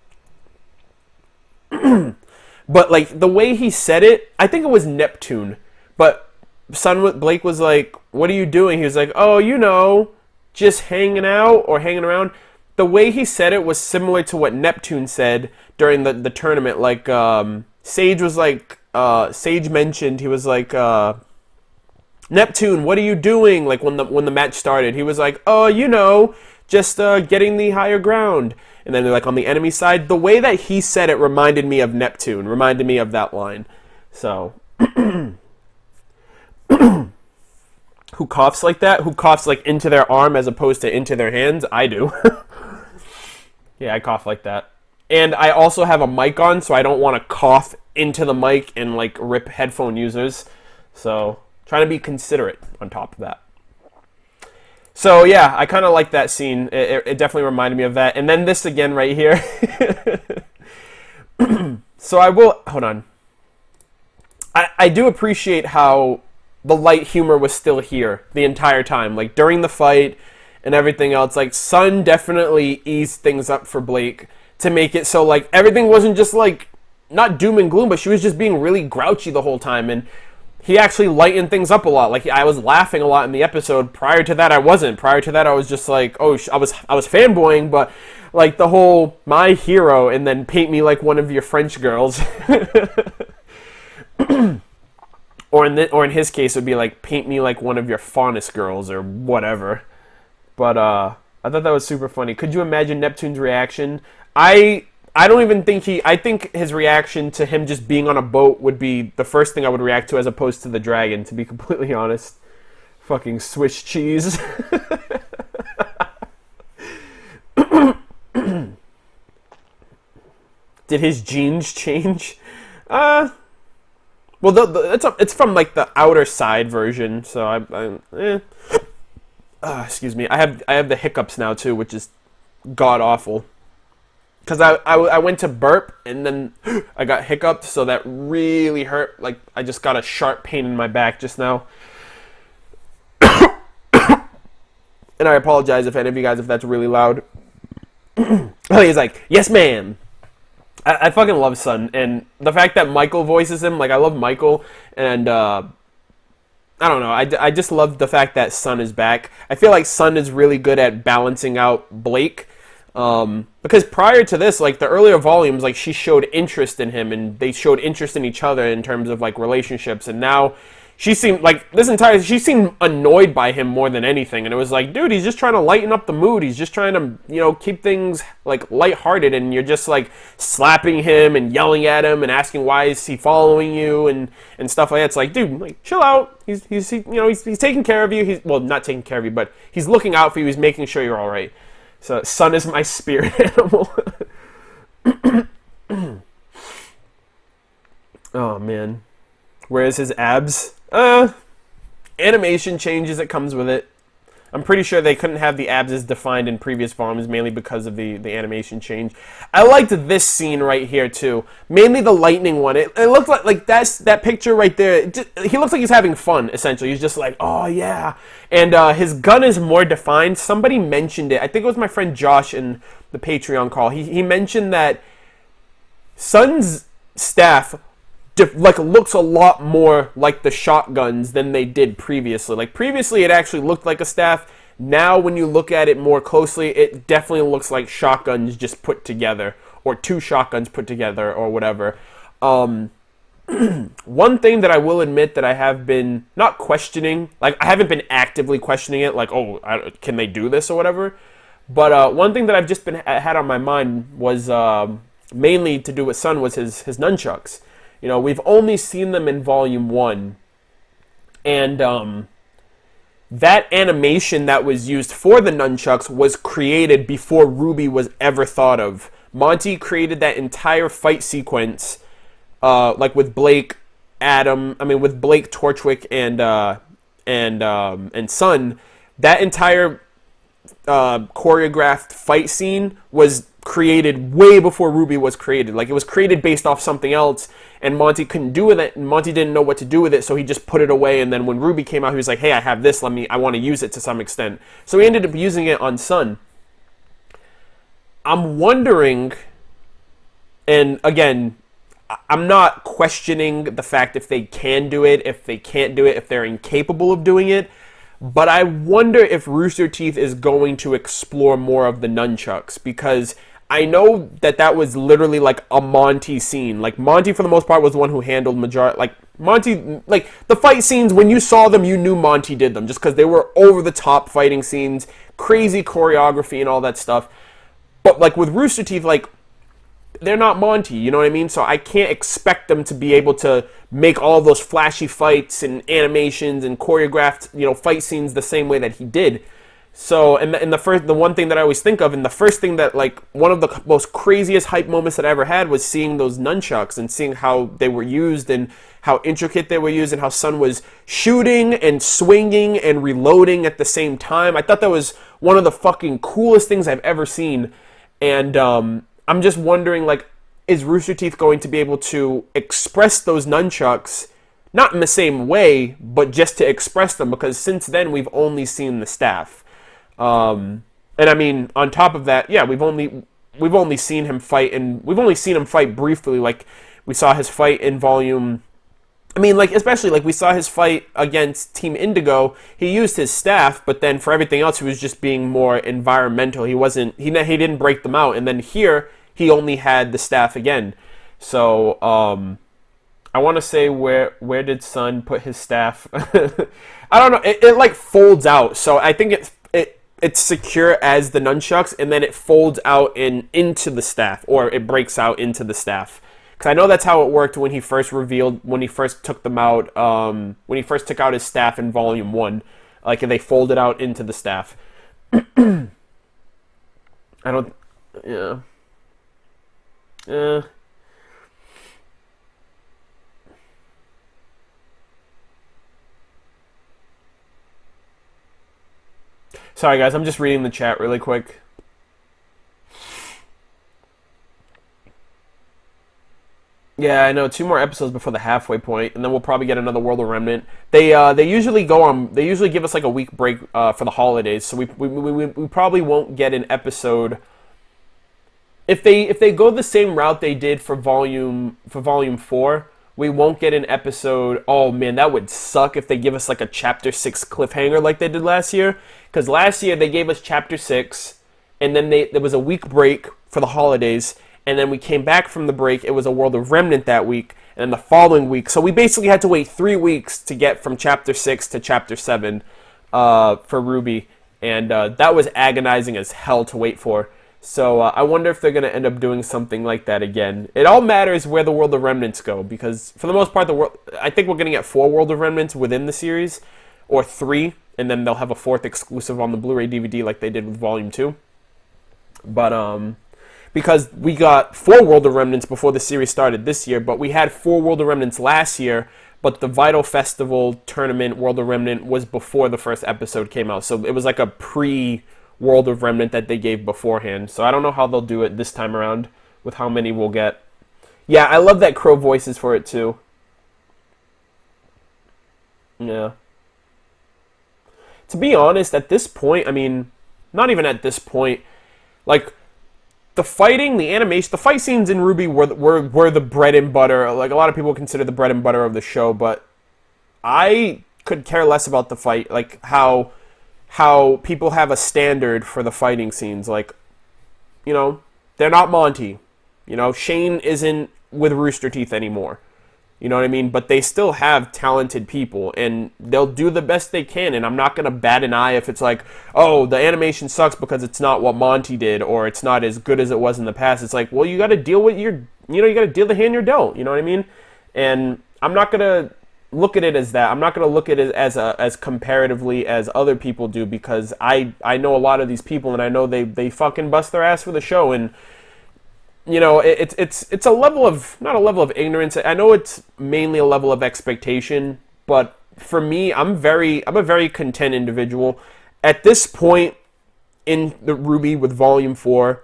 But, like, the way he said it, I think it was Neptune. But Blake was like, what are you doing? He was like, oh, you know, just hanging out or hanging around. The way he said it was similar to what Neptune said during the tournament. Like, Sage was like... Sage mentioned, he was like, Neptune, what are you doing? Like when the match started, he was like, oh, you know, just getting the higher ground. And then they're like on the enemy side. The way that he said it reminded me of Neptune, reminded me of that line. So, who coughs like that? Who coughs like into their arm as opposed to into their hands? I do. Yeah, I cough like that. And I also have a mic on, so I don't want to cough into the mic and like rip headphone users. So trying to be considerate on top of that. So yeah, I kind of like that scene. It definitely reminded me of that. And then this again right here. So I will, hold on. I do appreciate how the light humor was still here the entire time. Like during the fight and everything else, like Sun definitely eased things up for Blake to make it so like everything wasn't just like, not doom and gloom, but she was just being really grouchy the whole time, and he actually lightened things up a lot. Like, I was laughing a lot in the episode. Prior to that, I wasn't. Prior to that, I was just like, oh, I was fanboying, but, like, the whole, my hero, and then paint me like one of your French girls. or in his case, it would be like, paint me like one of your Faunus girls, or whatever. But, I thought that was super funny. Could you imagine Neptune's reaction? I don't even think I think his reaction to him just being on a boat would be the first thing I would react to as opposed to the dragon, to be completely honest. Fucking Swiss cheese. Did his jeans change? Well, it's from like the outer side version, so excuse me. I have the hiccups now too, which is god awful. Because I went to burp, and then I got hiccuped, so that really hurt. Like, I just got a sharp pain in my back just now. And I apologize if any of you guys, if that's really loud. Oh, he's like, yes, ma'am. I fucking love Sun. And the fact that Michael voices him, like, I love Michael. And, I don't know. I just love the fact that Sun is back. I feel like Sun is really good at balancing out Blake. Because prior to this, like, the earlier volumes, like, she showed interest in him, and they showed interest in each other in terms of, like, relationships, and now she seemed like she seemed annoyed by him more than anything, and it was like, dude, he's just trying to lighten up the mood. He's just trying to, keep things like lighthearted, and you're just like slapping him and yelling at him and asking why is he following you and stuff like that. It's like, dude, like, chill out. He's taking care of you. He's, well, not taking care of you, but he's looking out for you. He's making sure you're all right. So Sun is my spirit animal. Oh man, where's his abs? Animation changes that comes with it. I'm pretty sure they couldn't have the abs as defined in previous volumes, mainly because of the animation change. I liked this scene right here too, mainly the lightning one. It looked like that picture right there. He looks like he's having fun. Essentially, he's just like, oh yeah, and his gun is more defined. Somebody mentioned it. I think it was my friend Josh in the Patreon call. He mentioned that Sun's staff looks a lot more like the shotguns than they did previously. Like previously it actually looked like a staff. Now when you look at it more closely, it definitely looks like shotguns just put together, or two shotguns put together, or whatever. One thing that I will admit that I have been not questioning, like I haven't been actively questioning it, like, can they do this or whatever, but one thing that I've just had on my mind was mainly to do with Sun was his nunchucks. We've only seen them in Volume 1, and that animation that was used for the nunchucks was created before RWBY was ever thought of. Monty created that entire fight sequence, like with Blake, with Blake, Torchwick, and Sun. That entire choreographed fight scene was created way before RWBY was created. Like, it was created based off something else, and Monty couldn't do with it, and Monty didn't know what to do with it, so he just put it away, and then when RWBY came out, he was like, hey, I have this, I want to use it to some extent. So he ended up using it on Sun. I'm wondering, and again, I'm not questioning the fact if they can do it, if they can't do it, if they're incapable of doing it, but I wonder if Rooster Teeth is going to explore more of the nunchucks, because I know that was literally like a Monty scene. Like, Monty for the most part was the one who handled Monty, like the fight scenes, when you saw them, you knew Monty did them, just because they were over the top fighting scenes, crazy choreography and all that stuff. But like with Rooster Teeth, like, they're not Monty, you know what I mean? So I can't expect them to be able to make all those flashy fights and animations and choreographed, fight scenes the same way that he did. So, and the one thing that I always think of, and the first thing that, like, one of the most craziest hype moments that I ever had was seeing those nunchucks and seeing how they were used and how intricate they were used and how Sun was shooting and swinging and reloading at the same time. I thought that was one of the fucking coolest things I've ever seen. And I'm just wondering, like, is Rooster Teeth going to be able to express those nunchucks, not in the same way, but just to express them? Because since then, we've only seen the staff. And I mean, on top of that, yeah, we've only seen him fight, and we've only seen him fight briefly. Like, we saw his fight in Volume. I mean, like, especially, like, we saw his fight against Team Indigo. He used his staff, but then for everything else, he was just being more environmental. He didn't break them out. And then here, he only had the staff again. So, I want to say, where did Sun put his staff? I don't know. It like folds out. So I think it's secure as the nunchucks, and then it folds out into the staff, or it breaks out into the staff. Because I know that's how it worked when he first took them out, when he first took out his staff in Volume 1. Like, they folded out into the staff. Yeah. Sorry, guys, I'm just reading the chat really quick. Yeah, I know. 2 more episodes before the halfway point, and then we'll probably get another World of Remnant. They usually They usually give us like a week break for the holidays, so we probably won't get an episode. If they go the same route they did for Volume 4, we won't get an episode. Oh man, that would suck if they give us like a Chapter 6 cliffhanger like they did last year. Because last year they gave us Chapter 6, and then there was a week break for the holidays. And then we came back from the break. It was a World of Remnant that week. and the following week. So we basically had to wait 3 weeks to get from Chapter 6 to Chapter 7 for RWBY, and that was agonizing as hell to wait for. So I wonder if they're going to end up doing something like that again. It all matters where the World of Remnants go, because for the most part, I think we're going to get 4 World of Remnants within the series, or 3, and then they'll have a 4th exclusive on the Blu-ray DVD like they did with Volume 2. But because we got 4 World of Remnants before the series started this year, but we had 4 World of Remnants last year, but the Vital Festival Tournament World of Remnant was before the first episode came out, so it was like a World of Remnant that they gave beforehand. So I don't know how they'll do it this time around with how many we'll get. Yeah, I love that Crow voices for it too. Yeah. To be honest, at this point, I mean, not even at this point, like, the fighting, the animation, the fight scenes in RWBY were the bread and butter. Like, a lot of people consider the bread and butter of the show, but I could care less about the fight, like how people have a standard for the fighting scenes. Like, you know, they're not Monty. You know, Shane isn't with Rooster Teeth anymore. You know what I mean? But they still have talented people, and they'll do the best they can, and I'm not going to bat an eye if it's like, oh, the animation sucks because it's not what Monty did, or it's not as good as it was in the past. It's like, well, you got to deal with you got to deal the hand you're dealt. You know what I mean? And I'm not going to look at it as that. I'm not going to look at it as comparatively as other people do, because I know a lot of these people, and I know they fucking bust their ass for the show, and you know, it's a level of, not a level of ignorance. I know it's mainly a level of expectation, but for me, I'm a very content individual. At this point in the RWBY with Volume 4,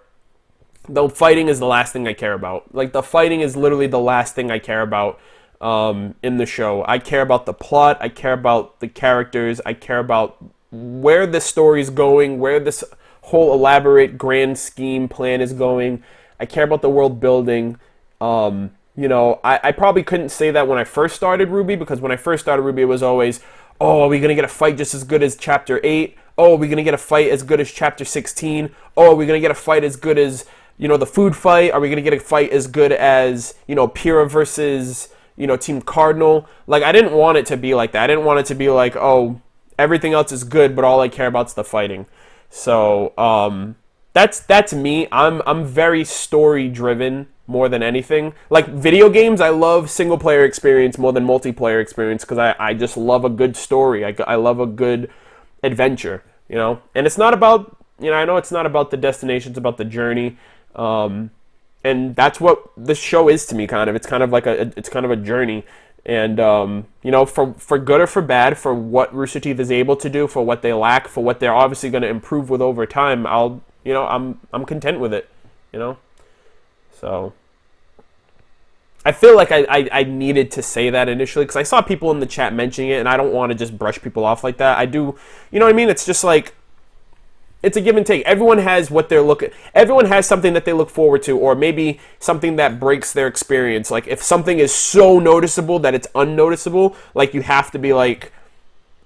the fighting is the last thing I care about. Like, the fighting is literally the last thing I care about in the show. I care about the plot. I care about the characters. I care about where the story's going, where this whole elaborate grand scheme plan is going. I care about the world building. You know, I probably couldn't say that when I first started RWBY, because when I first started RWBY, it was always, oh, are we going to get a fight just as good as Chapter 8? Oh, are we going to get a fight as good as Chapter 16? Oh, are we going to get a fight as good as, you know, the food fight? Are we going to get a fight as good as, you know, Pyrrha versus, you know, Team Cardinal? Like, I didn't want it to be like that. I didn't want it to be like, oh, everything else is good, but all I care about is the fighting. So, That's me. I'm very story driven more than anything. Like, video games, I love single player experience more than multiplayer experience, because I just love a good story. I love a good adventure, you know. And it's not about, you know, I know it's not about the destination, it's about the journey. And that's what this show is to me, kind of. It's kind of like it's kind of a journey. And you know, for good or for bad, for what Rooster Teeth is able to do, for what they lack, for what they're obviously going to improve with over time, you know, I'm content with it, you know? So, I feel like I needed to say that initially, because I saw people in the chat mentioning it, and I don't want to just brush people off like that. I do, you know what I mean? It's just like, it's a give and take. Everyone has everyone has something that they look forward to, or maybe something that breaks their experience. Like, if something is so noticeable that it's unnoticeable, like, you have to be like,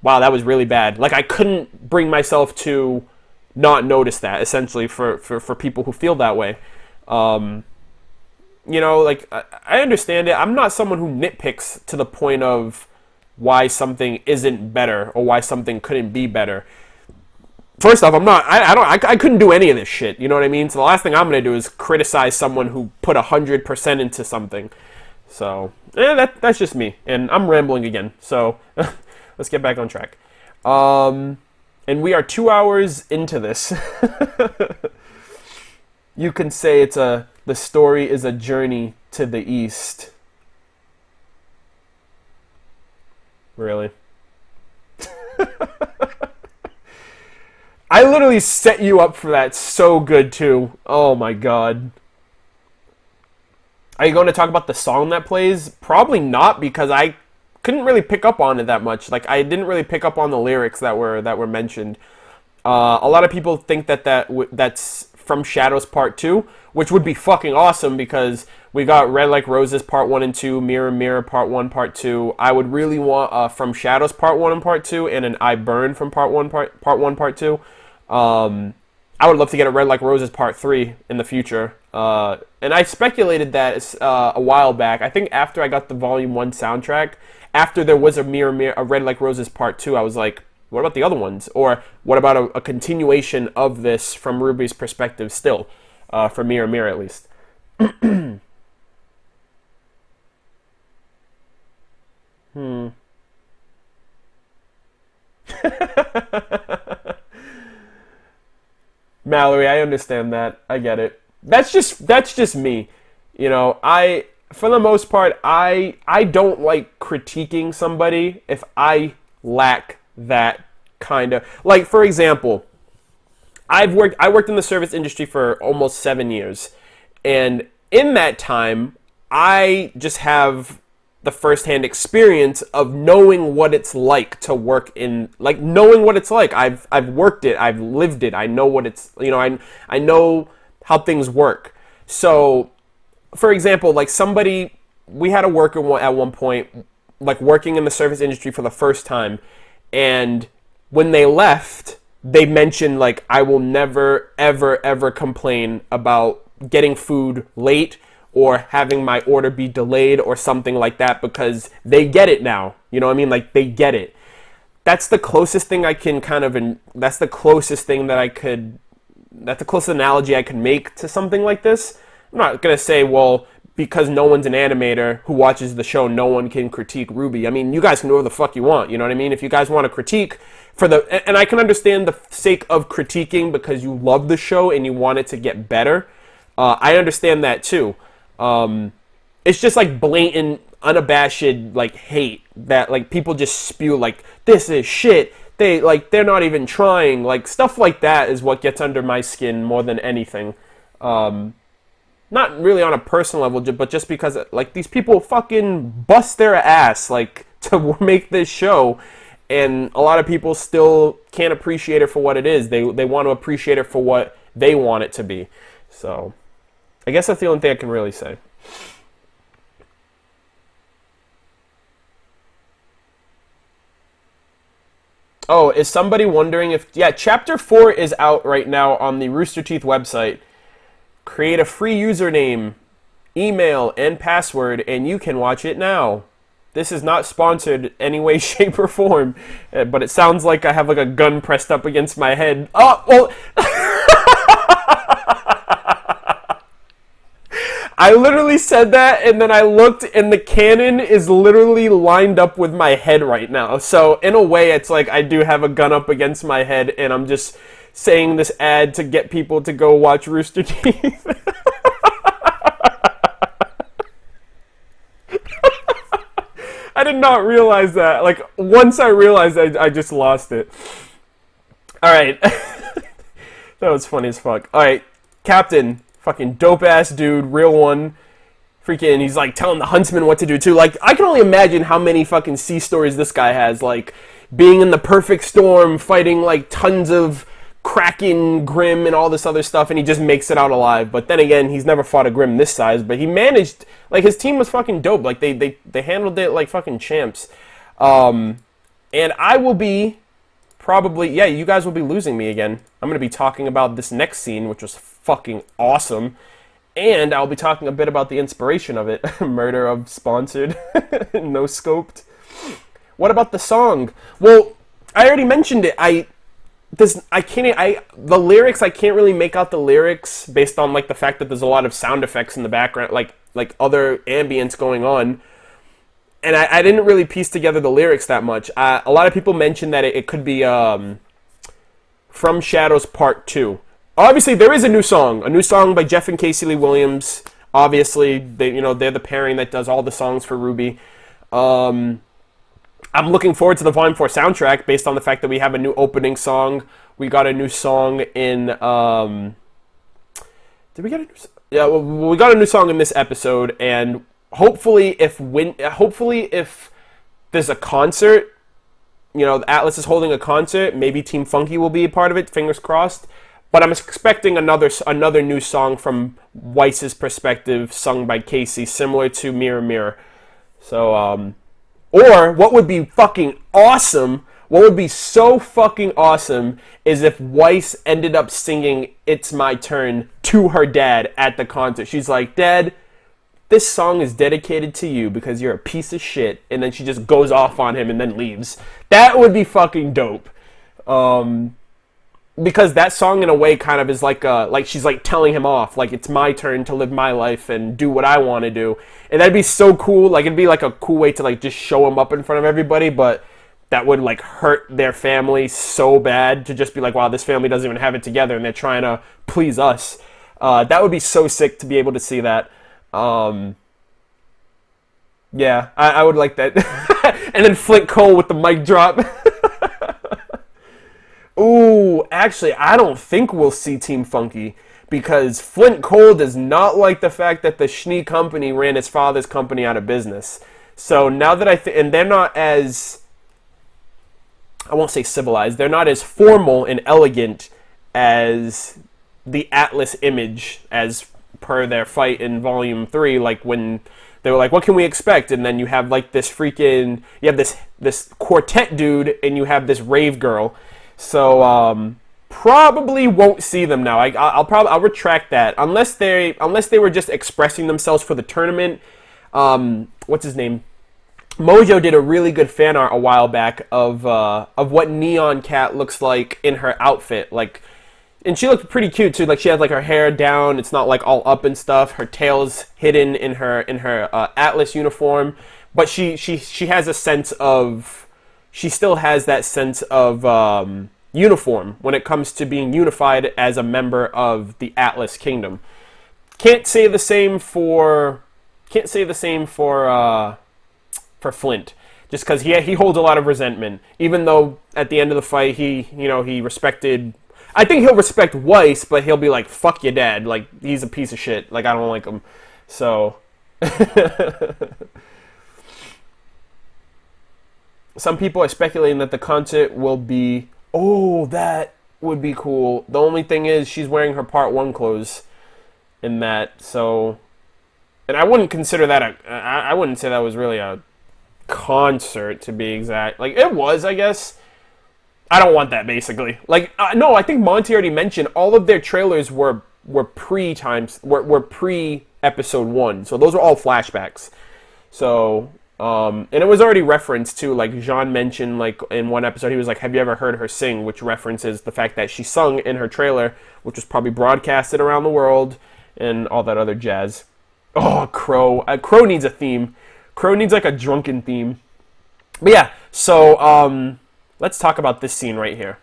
wow, that was really bad. Like, I couldn't bring myself to not notice that, essentially, for people who feel that way. You know, like, I understand it. I'm not someone who nitpicks to the point of why something isn't better or why something couldn't be better. First off, I couldn't do any of this shit, you know what I mean? So the last thing I'm going to do is criticize someone who put 100% into something. So, that's just me, and I'm rambling again. So, let's get back on track. And we are 2 hours into this. You can say the story is a journey to the east. Really? I literally set you up for that so good, too. Oh my god. Are you going to talk about the song that plays? Probably not, because I couldn't really pick up on it that much. Like, I didn't really pick up on the lyrics that were mentioned. A lot of people think that's from Shadows Part 2, which would be fucking awesome, because we got Red Like Roses Part 1 and 2, Mirror Mirror Part 1, Part 2. I would really want From Shadows Part 1 and Part 2, and an I Burn from Part 1, Part 2. I would love to get a Red Like Roses Part 3 in the future. And I speculated that a while back. I think after I got the Volume 1 soundtrack, after there was a Red Like Roses Part 2, I was like, what about the other ones? Or what about a continuation of this from RWBY's perspective still? For Mirror Mirror, at least. Mallory, I understand that. I get it. That's just me. You know, for the most part, I don't like critiquing somebody if I lack that kind of, like, for example, I worked in the service industry for almost 7 years, and in that time, I just have the firsthand experience of knowing what it's like to work in, like, knowing what it's like. I've worked it, I've lived it. I know what it's, you know, I know how things work. So, for example, like, we had a worker at one point, like, working in the service industry for the first time, and when they left, they mentioned, like, I will never, ever, ever complain about getting food late or having my order be delayed or something like that, because they get it now. You know what I mean? Like, they get it. That's the closest thing I can that's the closest analogy I could make to something like this. I'm not going to say, well, because no one's an animator who watches the show, no one can critique RWBY. I mean, you guys can do whatever the fuck you want, you know what I mean? If you guys want to critique and I can understand the sake of critiquing because you love the show and you want it to get better. I understand that too. It's just like blatant, unabashed, like, hate that, like, people just spew, like, this is shit. They're not even trying. Like, stuff like that is what gets under my skin more than anything. Not really on a personal level, but just because, like, these people fucking bust their ass, like, to make this show, and a lot of people still can't appreciate it for what it is. They want to appreciate it for what they want it to be. So, I guess that's the only thing I can really say. Oh, is somebody wondering if... Yeah, Chapter 4 is out right now on the Rooster Teeth website. Create a free username, email, and password, and you can watch it now. This is not sponsored any way, shape, or form, but it sounds like I have, like, a gun pressed up against my head. Oh, well... I literally said that, and then I looked, and the cannon is literally lined up with my head right now. So, in a way, it's like I do have a gun up against my head, and I'm just saying this ad to get people to go watch Rooster Teeth. I did not realize that. Like, once I realized, I just lost it. Alright. That was funny as fuck. Alright, Captain... Fucking dope-ass dude, real one. Freaking, he's, like, telling the huntsman what to do, too. Like, I can only imagine how many fucking sea stories this guy has. Like, being in the perfect storm, fighting, like, tons of Kraken, Grim, and all this other stuff, and he just makes it out alive. But then again, he's never fought a Grim this size, but he managed... Like, his team was fucking dope. Like, they handled it like fucking champs. And I will be... Probably... Yeah, you guys will be losing me again. I'm going to be talking about this next scene, which was fucking awesome, and I'll be talking a bit about the inspiration of it. Murder of sponsored, no scoped. What about the song? Well, I already mentioned it. The lyrics, I can't really make out the lyrics based on, like, the fact that there's a lot of sound effects in the background, like other ambience going on. And I didn't really piece together the lyrics that much. A lot of people mentioned that it could be From Shadows Part 2. Obviously, there is a new song by Jeff and Casey Lee Williams. Obviously, they're the pairing that does all the songs for RWBY. I'm looking forward to the Volume 4 soundtrack based on the fact that we have a new opening song. We got a new song in... Did we get a new song? Yeah, well, we got a new song in this episode, and hopefully if there's a concert, Atlas is holding a concert, maybe Team Funky will be a part of it, fingers crossed. But I'm expecting another new song from Weiss's perspective, sung by Casey, similar to Mirror Mirror. So, or what would be fucking awesome What would be so fucking awesome is if Weiss ended up singing It's My Turn to her dad at the concert. She's like, Dad, this song is dedicated to you because you're a piece of shit. And then she just goes off on him and then leaves. That would be fucking dope. Because that song in a way kind of is like she's like telling him off. Like, it's my turn to live my life and do what I want to do. And that'd be so cool. Like, it'd be like a cool way to like just show him up in front of everybody. But that would like hurt their family so bad to just be like, wow, this family doesn't even have it together and they're trying to please us. That would be so sick to be able to see that. Yeah, I would like that. And then Flint Cole with the mic drop. Ooh, actually, I don't think we'll see Team Funky because Flint Cole does not like the fact that the Schnee Company ran his father's company out of business. So now that and they're not as, I won't say civilized, they're not as formal and elegant as the Atlas image as per their fight in Volume 3, like when they were like, what can we expect? And then you have like this freaking, you have this quartet dude and you have this rave girl. So probably won't see them now. I'll retract that unless they were just expressing themselves for the tournament. What's his name? Mojo did a really good fan art a while back of what Neon Cat looks like in her outfit, like, and she looked pretty cute too. Like, she has like her hair down; it's not like all up and stuff. Her tail's hidden in her Atlas uniform, but she has a sense of, she still has that sense of uniform when it comes to being unified as a member of the Atlas Kingdom. Can't say the same for Flint, just because he holds a lot of resentment. Even though at the end of the fight he respected. I think he'll respect Weiss, but he'll be like, "Fuck your dad!" Like, he's a piece of shit. Like, I don't like him. So, some people are speculating that the concert will be. Oh, that would be cool. The only thing is, she's wearing her Part 1 clothes in that. So, and I wouldn't consider that I wouldn't say that was really a concert, to be exact. Like, it was, I guess. I don't want that, basically. Like, no, I think Monty already mentioned all of their trailers were pre-episode 1. So those were all flashbacks. So, and it was already referenced too. Like, Jean mentioned, like, in one episode, he was like, have you ever heard her sing? Which references the fact that she sung in her trailer, which was probably broadcasted around the world, and all that other jazz. Oh, Crow. Crow needs a theme. Crow needs, like, a drunken theme. But yeah, so, let's talk about this scene right here.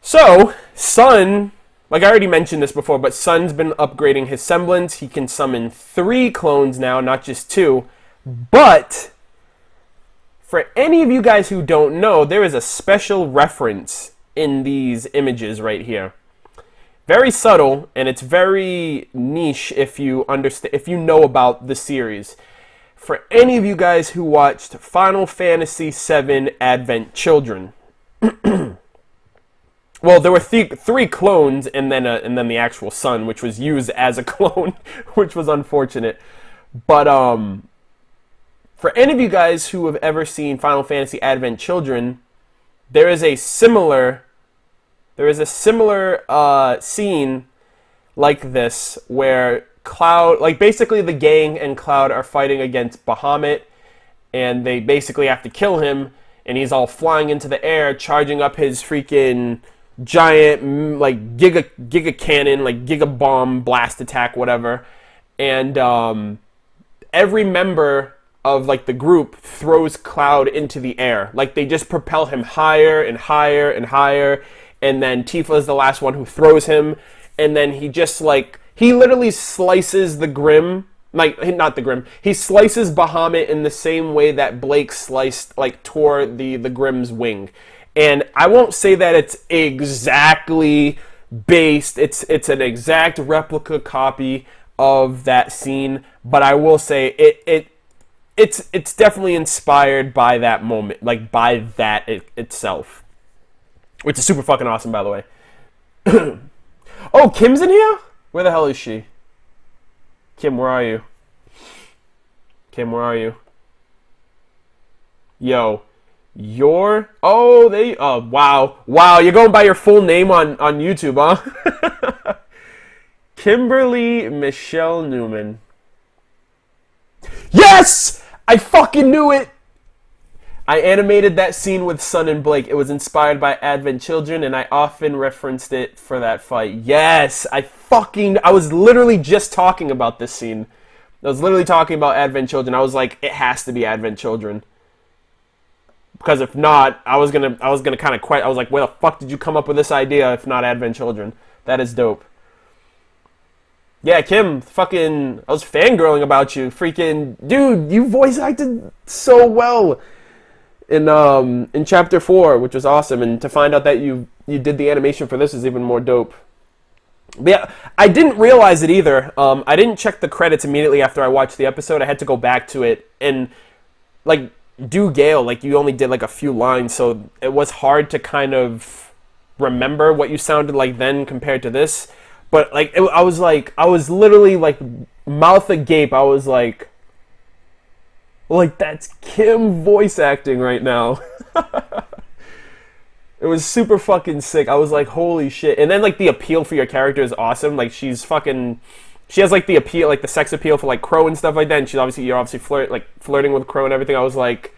So, Sun, like I already mentioned this before, but Sun's been upgrading his semblance. He can summon 3 clones now, not just 2. But, for any of you guys who don't know, there is a special reference in these images right here. Very subtle, and it's very niche if you understand, if you know about the series. For any of you guys who watched Final Fantasy VII Advent Children, well, there were 3 clones and then the actual Sun, which was used as a clone, which was unfortunate. But for any of you guys who have ever seen Final Fantasy Advent Children, there is a similar scene like this where Cloud, like, basically the gang and Cloud are fighting against Bahamut, and they basically have to kill him, and he's all flying into the air, charging up his freaking giant, like, giga cannon, like, giga bomb blast attack, whatever, and every member of, like, the group throws Cloud into the air. Like, they just propel him higher and higher and higher, and then Tifa's the last one who throws him, and then he just, like, he literally slices the Grim, like, not the Grim, he slices Bahamut in the same way that Blake sliced, like, tore the Grim's wing. And I won't say that it's exactly based, it's an exact replica copy of that scene, but I will say it's definitely inspired by that moment, like, by that itself. Which is super fucking awesome, by the way. Oh, Kim's in here? Where the hell is she? Kim, where are you? Kim, where are you? Yo, Wow, you're going by your full name on YouTube, huh? Kimberly Michelle Newman. Yes! I fucking knew it! I animated that scene with Sun and Blake. It was inspired by Advent Children, and I often referenced it for that fight. Yes! I was literally just talking about this scene. I was literally talking about Advent Children. I was like, it has to be Advent Children. Because if not, I was gonna kind of quit. I was like, where the fuck did you come up with this idea if not Advent Children? That is dope. Yeah, Kim, fucking, I was fangirling about you. Freaking, dude, you voice acted so well in chapter 4, which was awesome. And to find out that you did the animation for this is even more dope. But yeah, I didn't realize it either. I didn't check the credits immediately after I watched the episode. I had to go back to it and like do Gale. Like you only did like a few lines, so it was hard to kind of remember what you sounded like then compared to this. But like I was literally like mouth agape. I was like that's Kim voice acting right now. It was super fucking sick. I was like, holy shit. And then like the appeal for your character is awesome. Like she has like the appeal, like the sex appeal for like Crow and stuff like that. And you're obviously flirting with Crow and everything. I was like,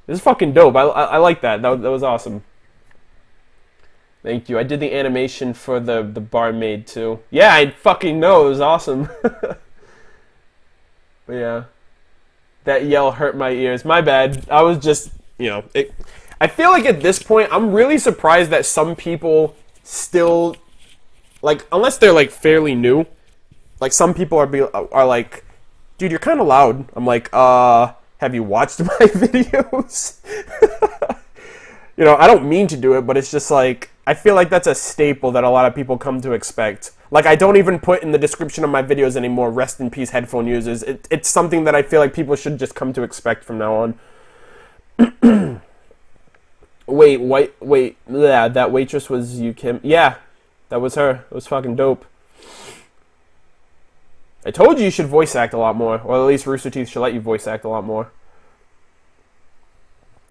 this is fucking dope. I like that. That was awesome. Thank you. I did the animation for the barmaid too. Yeah, I fucking know. It was awesome. But yeah. That yell hurt my ears. My bad. I was just, I feel like at this point, I'm really surprised that some people still, like, unless they're, like, fairly new, like, some people are like, dude, you're kind of loud. I'm like, have you watched my videos? I don't mean to do it, but it's just like, I feel like that's a staple that a lot of people come to expect. Like, I don't even put in the description of my videos anymore, rest in peace headphone users. It's something that I feel like people should just come to expect from now on. Wait, yeah, that waitress was you, Kim? Yeah, that was her. It was fucking dope. I told you should voice act a lot more, or at least Rooster Teeth should let you voice act a lot more.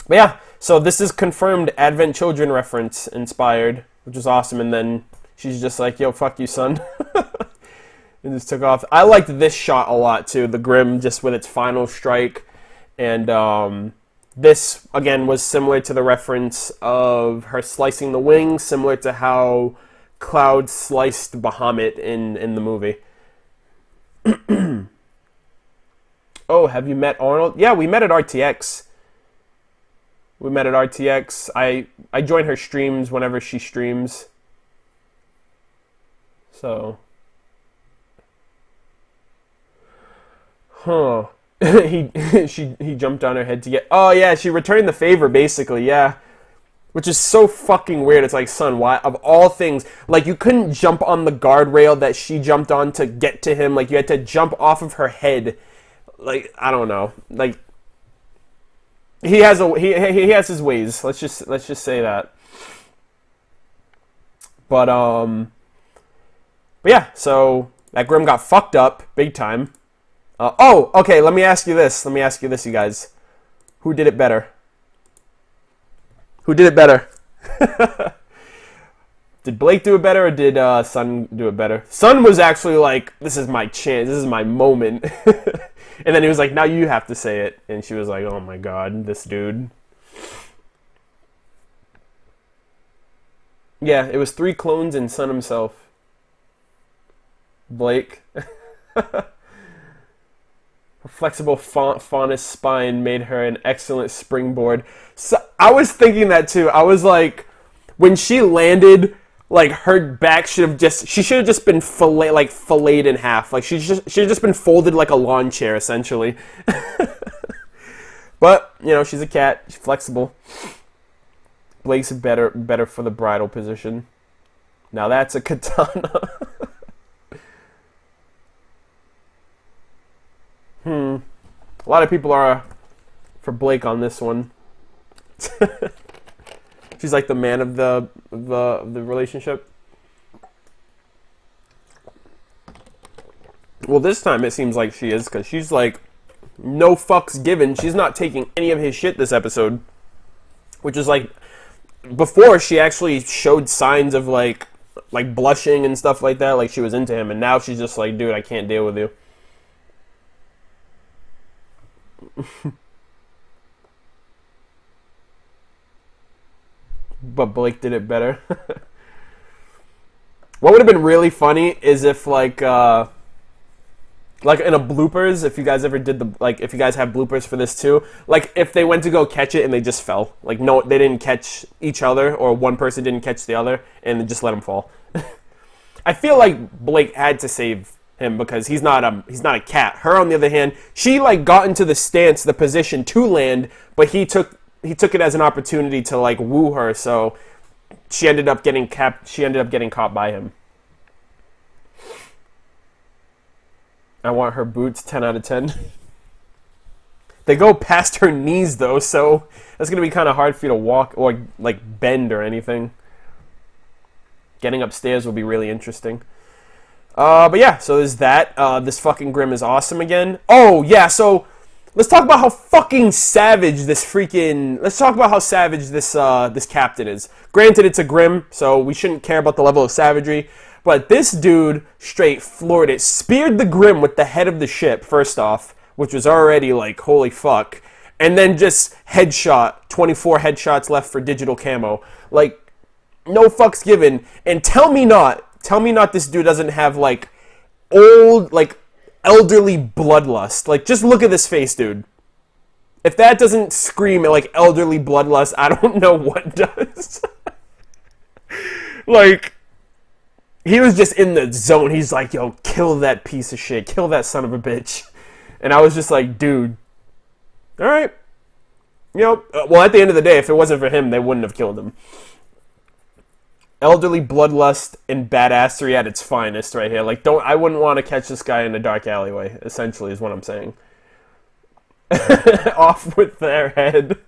But yeah, so this is confirmed Advent Children reference inspired, which is awesome, and then she's just like, yo, fuck you, son. And just took off. I liked this shot a lot, too, the Grim, just with its final strike, and this, again, was similar to the reference of her slicing the wings, similar to how Cloud sliced Bahamut in the movie. Oh, have you met Arnold? Yeah, we met at RTX. I join her streams whenever she streams. So. Huh. he jumped on her head to get... Oh, yeah, she returned the favor, basically, yeah. Which is so fucking weird. It's like, son, why? Of all things, like, you couldn't jump on the guardrail that she jumped on to get to him. Like, you had to jump off of her head. Like, I don't know. Like, he has his ways. Let's just say that. But yeah, so that Grim got fucked up big time. Okay, let me ask you this, you guys. Who did it better? Did Blake do it better, or did Sun do it better? Sun was actually like, this is my chance, this is my moment. And then he was like, now you have to say it. And she was like, oh my god, this dude. Yeah, it was 3 clones and Sun himself. Blake. Her flexible faunus spine made her an excellent springboard. So I was thinking that too. I was like, when she landed, like her back should have just been filleted in half. Like she should have just been folded like a lawn chair, essentially. But she's a cat. She's flexible. Blake's better for the bridal position. Now that's a katana. A lot of people are for Blake on this one. She's like the man of the relationship. Well, this time it seems like she is, because she's like, no fucks given. She's not taking any of his shit this episode. which is like before she actually showed signs of like blushing and stuff like that, like she was into him, and now she's just like, dude, I can't deal with you. But Blake did it better. What would have been really funny is if like in a bloopers, if you guys ever did if you guys have bloopers for this too, like if they went to go catch it and they just fell, like no, they didn't catch each other, or one person didn't catch the other and just let them fall. I feel like Blake had to save him because he's not a cat. Her, on the other hand, she like got into the stance, the position to land, but he took it as an opportunity to like woo her, so she ended up getting caught by him. I want her boots, 10 out of 10. They go past her knees though, so that's going to be kind of hard for you to walk or like bend or anything. Getting upstairs will be really interesting. But yeah, so there's that. This fucking Grimm is awesome again. Oh yeah, so let's talk about how fucking savage this captain is. Granted, it's a Grimm, so we shouldn't care about the level of savagery. But this dude straight floored it. Speared the Grimm with the head of the ship, first off, which was already like, holy fuck. And then just headshot. 24 headshots left for digital camo. Like, no fucks given. And tell me not this dude doesn't have like old, like elderly bloodlust. Like, just look at this face, dude. If that doesn't scream like elderly bloodlust, I don't know what does. Like, he was just in the zone. He's like, yo, kill that piece of shit. Kill that son of a bitch. And I was just like, dude, all right. You know, well, at the end of the day, if it wasn't for him, they wouldn't have killed him. Elderly bloodlust and badassery at its finest right here. Like, I wouldn't want to catch this guy in a dark alleyway, essentially, is what I'm saying. Off with their head.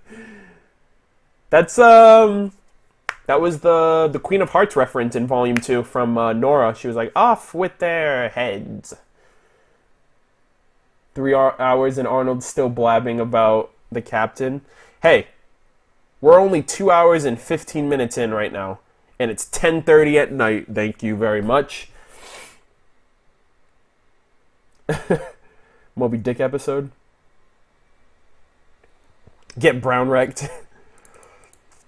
That's, that was the Queen of Hearts reference in Volume 2 from Nora. She was like, off with their heads. 3 hours and Arnold's still blabbing about the captain. Hey, we're only 2 hours and 15 minutes in right now. And it's 10:30 at night. Thank you very much. Moby Dick episode. Get brown wrecked.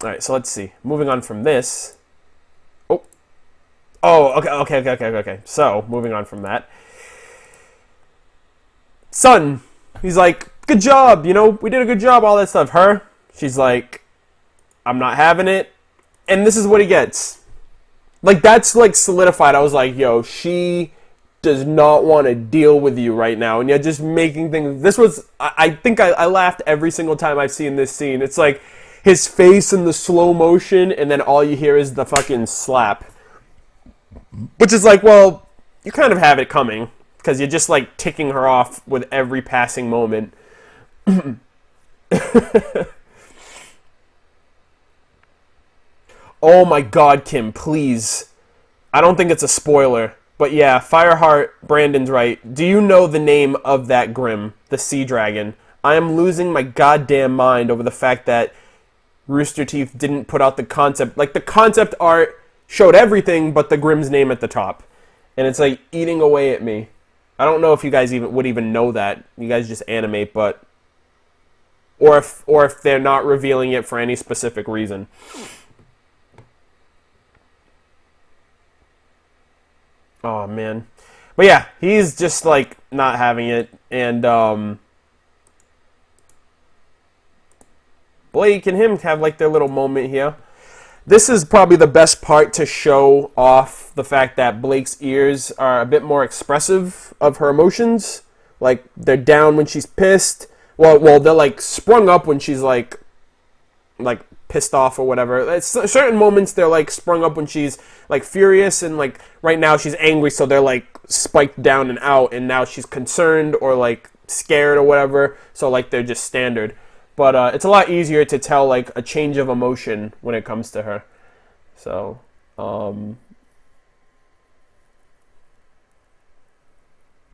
Alright, so let's see. Moving on from this. Oh, okay. So, moving on from that. Son, he's like, good job, you know, we did a good job, all that stuff. Her, she's like, I'm not having it. And this is what he gets. Like, that's, like, solidified. I was like, yo, she does not want to deal with you right now. And you're just making things... This was... I think I laughed every single time I've seen this scene. It's like his face in the slow motion, and then all you hear is the fucking slap. Which is like, well, you kind of have it coming. Because you're just, like, ticking her off with every passing moment. Oh my god, Kim, please. I don't think it's a spoiler. But yeah, Fireheart, Brandon's right. Do you know the name of that Grimm, the sea dragon? I am losing my goddamn mind over the fact that Rooster Teeth didn't put out the concept. Like, the concept art showed everything but the Grimm's name at the top. And it's like eating away at me. I don't know if you guys would even know that. You guys just animate, but... Or if they're not revealing it for any specific reason. Oh, man. But yeah, he's just, like, not having it. And, Blake and him have, like, their little moment here. This is probably the best part to show off the fact that Blake's ears are a bit more expressive of her emotions. Like, they're down when she's pissed. Well, they're, like, sprung up when she's, like pissed off or whatever. It's certain moments they're like sprung up when she's like furious, and like right now she's angry, so they're like spiked down and out, and now she's concerned or like scared or whatever, so like they're just standard. But it's a lot easier to tell like a change of emotion when it comes to her. So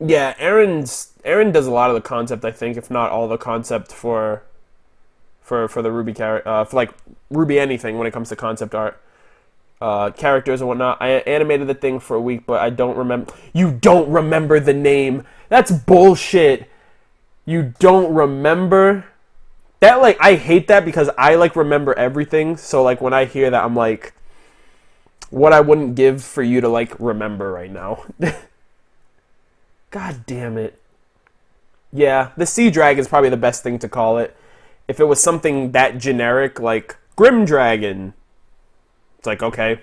yeah, Aaron does a lot of the concept, I think, if not all the concept for for the RWBY for like RWBY anything when it comes to concept art. Characters and whatnot. I animated the thing for a week, but I don't remember. You don't remember the name. That's bullshit. You don't remember? That, like, I hate that because I, like, remember everything. So, like, when I hear that, I'm like, what I wouldn't give for you to, like, remember right now. God damn it. Yeah, the Sea Dragon is probably the best thing to call it. If it was something that generic, like Grim Dragon, it's like, okay,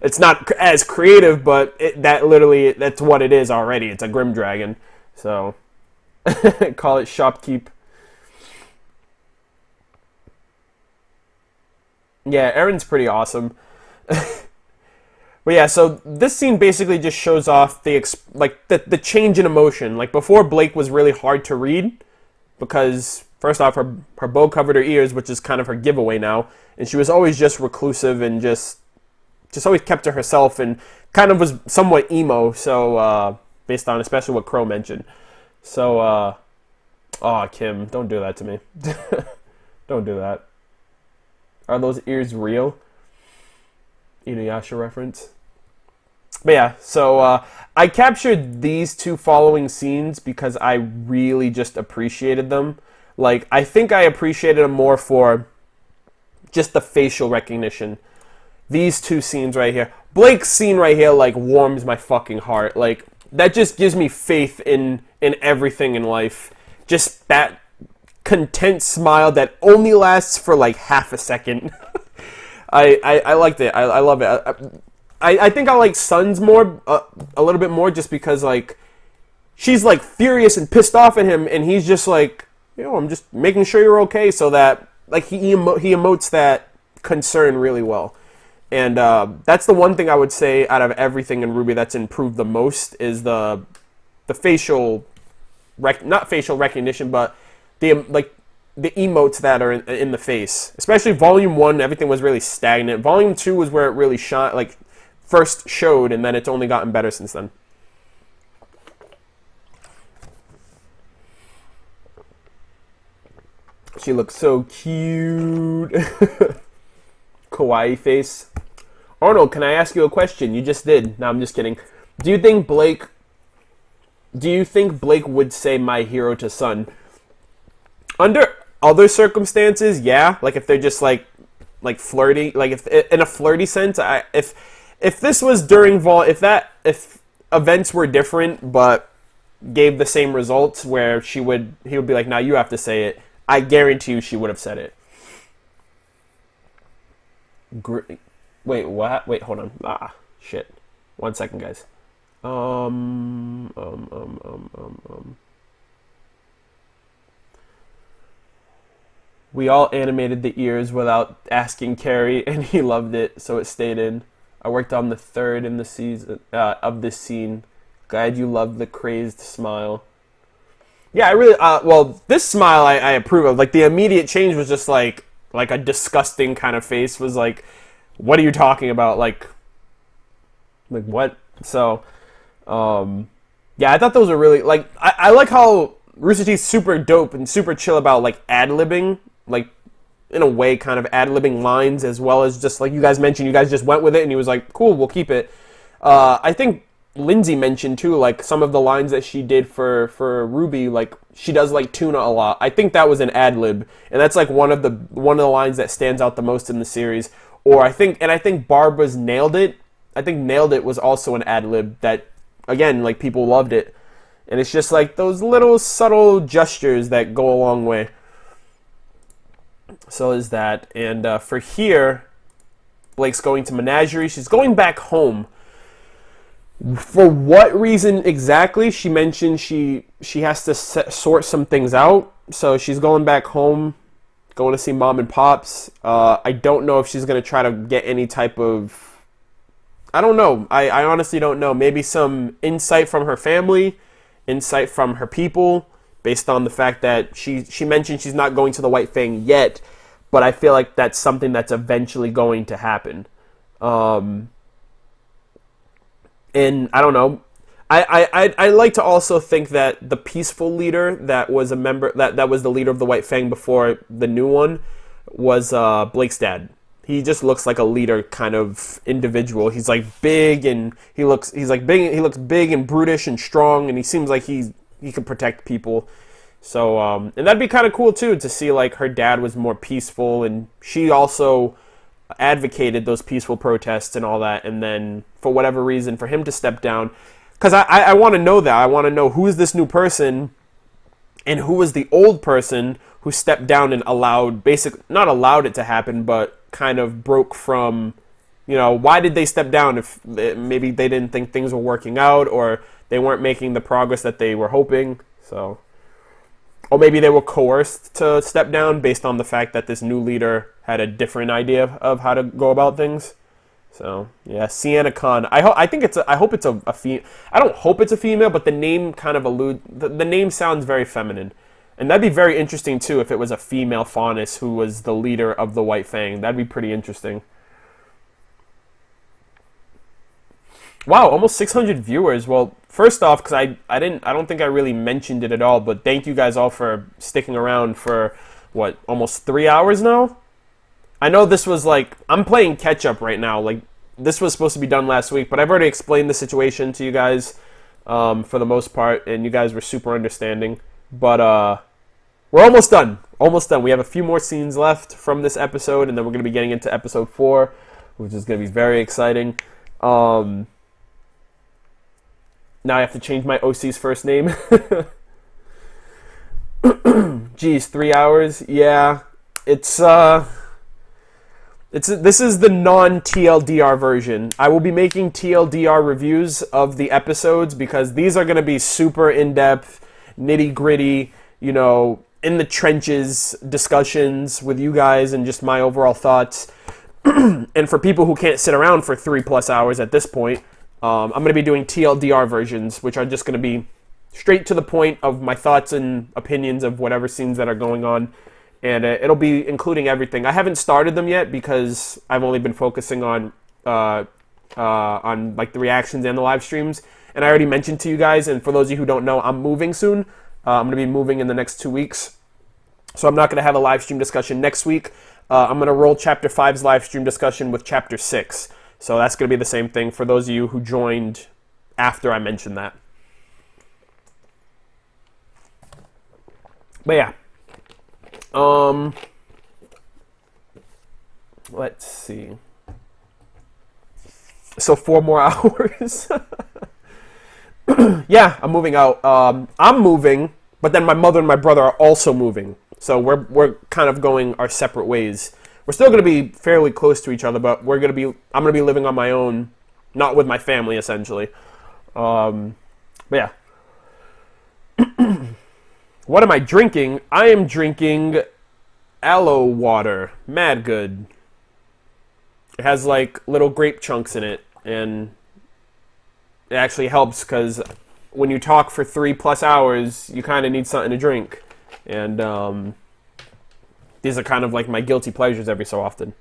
it's not as creative, but that's what it is already. It's a Grim Dragon. So, call it Shopkeep. Yeah, Erin's pretty awesome. But yeah, so this scene basically just shows off the change in emotion. Like, before, Blake was really hard to read because, first off, her bow covered her ears, which is kind of her giveaway now. And she was always just reclusive and just always kept to herself and kind of was somewhat emo. So, based on especially what Crow mentioned. So, Kim, don't do that to me. Don't do that. Are those ears real? Inuyasha reference. But yeah, so I captured these two following scenes because I really just appreciated them. Like, I think I appreciated them more for just the facial recognition. These two scenes right here. Blake's scene right here, like, warms my fucking heart. Like, that just gives me faith in everything in life. Just that content smile that only lasts for, like, half a second. I liked it. I love it. I think I like Sun's more, a little bit more, just because, like, she's, like, furious and pissed off at him, and he's just like, I'm just making sure you're okay, so that, like, he emotes that concern really well. And that's the one thing I would say out of everything in RWBY that's improved the most is the facial, not facial recognition, but the emotes that are in the face. Especially Volume 1, everything was really stagnant. Volume 2 was where it really shot, like, first showed, and then it's only gotten better since then. She looks so cute. Kawaii face. Arnold, can I ask you a question? You just did. No, I'm just kidding. Do you think Blake would say my hero to Sun? Under other circumstances, yeah. Like, if they're just like flirty, like, if in a flirty sense, if this was during if events were different but gave the same results, where he would be like, "Now you have to say it," I guarantee you she would have said it. Wait, what? Wait, hold on. Shit. 1 second, guys. We all animated the ears without asking Carrie, and he loved it, so it stayed in. I worked on the third in the season of this scene. Glad you loved the crazed smile. Yeah, I really. Well, this smile I approve of. Like, the immediate change was just like a disgusting kind of face. Was like, what are you talking about? Like what? So, yeah, I thought those were really, like, I like how Rooster Teeth's super dope and super chill about, like, ad-libbing, like, in a way, kind of ad-libbing lines, as well as just, like you guys mentioned, you guys just went with it, and he was like, cool, we'll keep it. I think Lindsay mentioned, too, like, some of the lines that she did for RWBY, like, she does, like, Tuna a lot. I think that was an ad-lib, and that's, like, one of the lines that stands out the most in the series. Or I think Barbara's Nailed It. I think Nailed It was also an ad-lib that, again, like, people loved it. And it's just, like, those little subtle gestures that go a long way. So is that. And for here, Blake's going to Menagerie. She's going back home. For what reason exactly? She mentioned she has to sort some things out. So she's going back home, going to see Mom and Pops. I don't know if she's going to try to get any type of... I don't know. I honestly don't know. Maybe some insight from her family, insight from her people, based on the fact that she mentioned she's not going to the White Fang yet, but I feel like that's something that's eventually going to happen. And I don't know. I like to also think that the peaceful leader that was a member that was the leader of the White Fang before the new one, was Blake's dad. He just looks like a leader kind of individual. He's like big and he looks big and brutish and strong, and he seems like he can protect people. So and that'd be kind of cool too, to see like her dad was more peaceful, and she also advocated those peaceful protests and all that, and then for whatever reason for him to step down, because I want to know that. I want to know who is this new person and who was the old person who stepped down and not allowed it to happen, but kind of broke from, why did they step down? If maybe they didn't think things were working out, or they weren't making the progress that they were hoping. So, or maybe they were coerced to step down based on the fact that this new leader had a different idea of how to go about things. So yeah, Sienna Khan. I hope it's a female. I don't hope it's a female, but the name kind of the name sounds very feminine. And that'd be very interesting, too, if it was a female Faunus who was the leader of the White Fang. That'd be pretty interesting. Wow, almost 600 viewers. Well, first off, because I don't think I really mentioned it at all, but thank you guys all for sticking around for, almost 3 hours now? I know this was I'm playing catch-up right now. This was supposed to be done last week, but I've already explained the situation to you guys for the most part, and you guys were super understanding. But, we're almost done. Almost done. We have a few more scenes left from this episode, and then we're going to be getting into episode 4, which is going to be very exciting. Now I have to change my OC's first name. Geez, 3 hours? Yeah. This is the non-TLDR version. I will be making TLDR reviews of the episodes because these are going to be super in-depth, nitty-gritty, in the trenches discussions with you guys and just my overall thoughts. And for people who can't sit around for 3+ hours at this point, I'm going to be doing TLDR versions, which are just going to be straight to the point of my thoughts and opinions of whatever scenes that are going on. And it'll be including everything. I haven't started them yet because I've only been focusing on the reactions and the live streams. And I already mentioned to you guys, and for those of you who don't know, I'm moving soon. I'm going to be moving in the next 2 weeks. So I'm not going to have a live stream discussion next week. I'm going to roll Chapter 5's live stream discussion with Chapter 6. So that's going to be the same thing for those of you who joined after I mentioned that. But yeah. Let's see. So 4 more hours. Yeah, I'm moving out. I'm moving, but then my mother and my brother are also moving. So we're kind of going our separate ways. We're still going to be fairly close to each other, but I'm going to be living on my own, not with my family, essentially. But yeah. What am I drinking? I am drinking aloe water. Mad good. It has little grape chunks in it, and it actually helps because when you talk for 3+ hours, you kind of need something to drink. And these are kind of like my guilty pleasures every so often.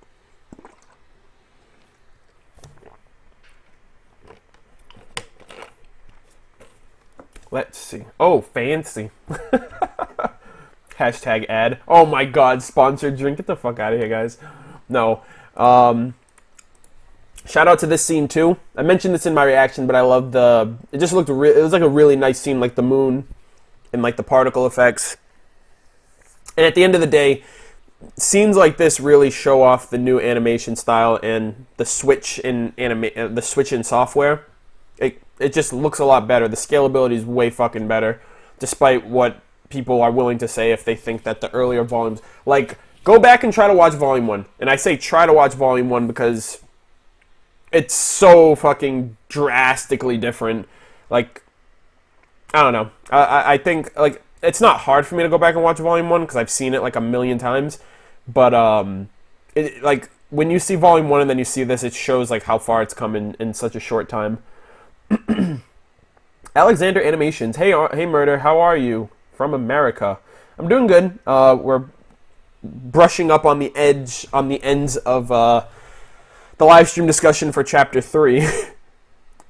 Let's see. Oh, fancy. Hashtag ad. Oh my god, sponsored drink. Get the fuck out of here, guys. No. Shout out to this scene too. I mentioned this in my reaction, but I love it just looked it was like a really nice scene, like the moon and the particle effects. And at the end of the day, scenes like this really show off the new animation style and the switch in software. It just looks a lot better. The scalability is way fucking better, despite what people are willing to say if they think that the earlier volumes... go back and try to watch Volume 1. And I say try to watch Volume 1 because it's so fucking drastically different. I don't know. I think, it's not hard for me to go back and watch Volume 1 because I've seen it, a million times. But, when you see Volume 1 and then you see this, it shows, how far it's come in such a short time. Alexander Animations. Hey, Murder, how are you? From America. I'm doing good. We're brushing up on the ends of the live stream discussion for Chapter 3.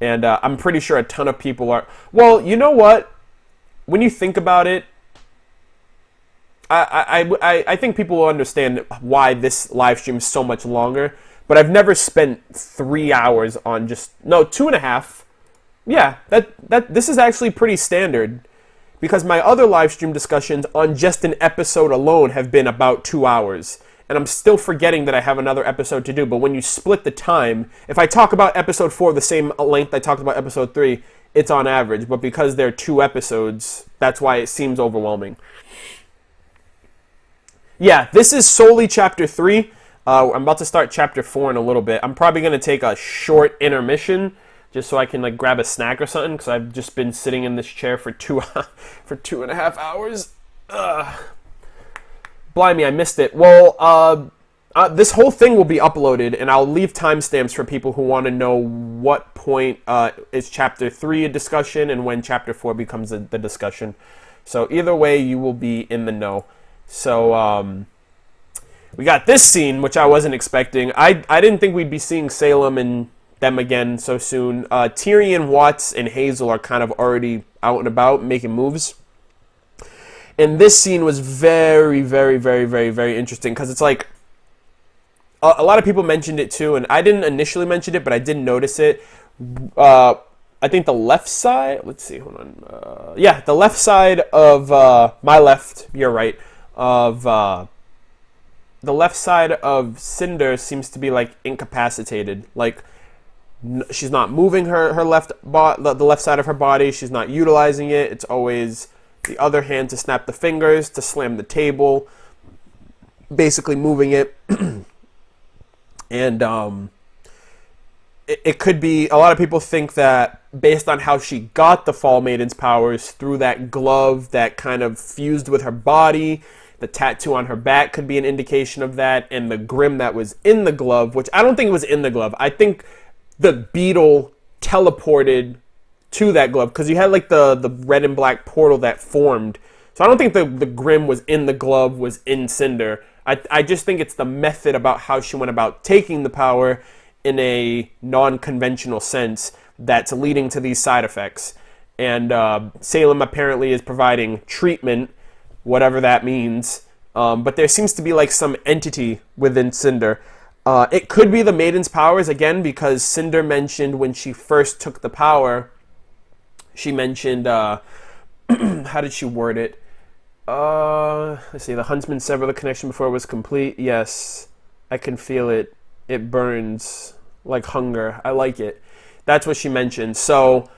And I'm pretty sure a ton of people are... Well, you know what? When you think about it, I think people will understand why this live stream is so much longer, but I've never spent 3 hours on just, no, 2.5. Yeah, this is actually pretty standard, because my other live stream discussions on just an episode alone have been about 2 hours. And I'm still forgetting that I have another episode to do. But when you split the time, if I talk about episode 4 the same length I talked about episode 3, it's on average. But because there are 2 episodes, that's why it seems overwhelming. Yeah, this is solely chapter 3. I'm about to start chapter 4 in a little bit. I'm probably going to take a short intermission just so I can like grab a snack or something, because I've just been sitting in this chair for 2.5 hours. Blimey, I missed it. Well, this whole thing will be uploaded, and I'll leave timestamps for people who want to know what point is Chapter 3 a discussion and when Chapter 4 becomes the discussion. So either way, you will be in the know. So we got this scene, which I wasn't expecting. I didn't think we'd be seeing Salem and them again so soon. Tyrion, Watts, and Hazel are kind of already out and about making moves. And this scene was very, very, very, very, very interesting, because it's like, a lot of people mentioned it too, and I didn't initially mention it, but I did notice it. I think the left side, let's see, hold on. Yeah, the left side of, my left, your right, of, the left side of Cinder seems to be like incapacitated. Like, she's not moving her the left side of her body, she's not utilizing it, it's always the other hand to snap the fingers, to slam the table, basically moving it. And it could be, a lot of people think that based on how she got the Fall Maiden's powers through that glove that kind of fused with her body, the tattoo on her back could be an indication of that, and the Grim that was in the glove, which I don't think was in the glove. I think the beetle teleported to that glove, because you had like the red and black portal that formed. So I don't think the Grim was in the glove, was in Cinder. I just think it's the method about how she went about taking the power in a non-conventional sense that's leading to these side effects. And Salem apparently is providing treatment, whatever that means. But there seems to be like some entity within Cinder. It could be the Maiden's powers, again, because Cinder mentioned when she first took the power, she mentioned, how did she word it? Let's see, the huntsman severed the connection before it was complete. Yes, I can feel it. It burns like hunger. I like it. That's what she mentioned. So,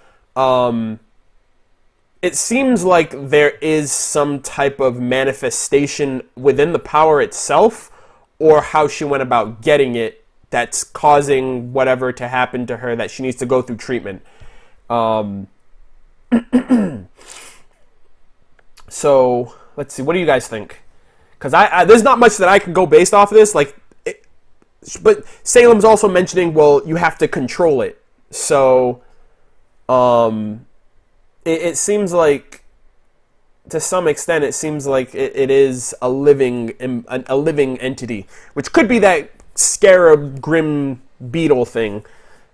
it seems like there is some type of manifestation within the power itself, or how she went about getting it, that's causing whatever to happen to her that she needs to go through treatment. So let's see. What do you guys think? Because there's not much that I can go based off of this. But Salem's also mentioning, well, you have to control it. So, it seems like, to some extent, it seems like it is a living entity, which could be that scarab grim beetle thing.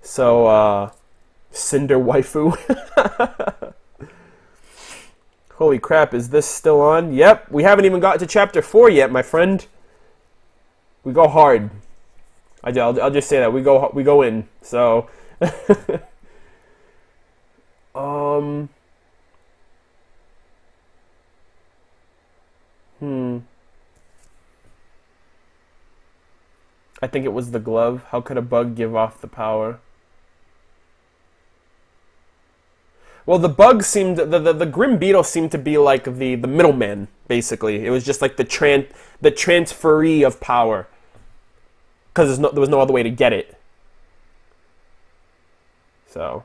So, Cinder waifu. Holy crap, is this still on? Yep, we haven't even got to chapter 4 yet, my friend. We go hard. I'll just say that we go in. So, I think it was the glove. How could a bug give off the power? Well, the bug seemed, the Grim Beetle seemed to be like the middleman, basically. It was just like the transferee of power. Because there was no other way to get it. So,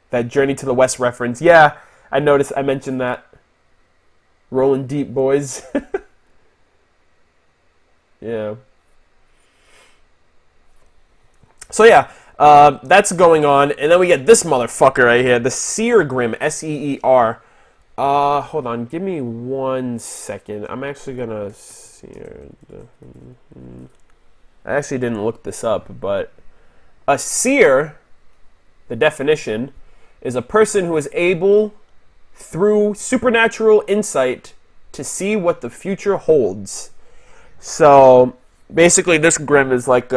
that Journey to the West reference. Yeah, I noticed, I mentioned that. Rolling deep, boys. Yeah. So yeah, that's going on, and then we get this motherfucker right here, the Seer Grim, S-E-E-R. Hold on, give me 1 second. I'm actually gonna Seer. I actually didn't look this up, but a seer, the definition, is a person who is able, through supernatural insight, to see what the future holds. So basically, this Grim is like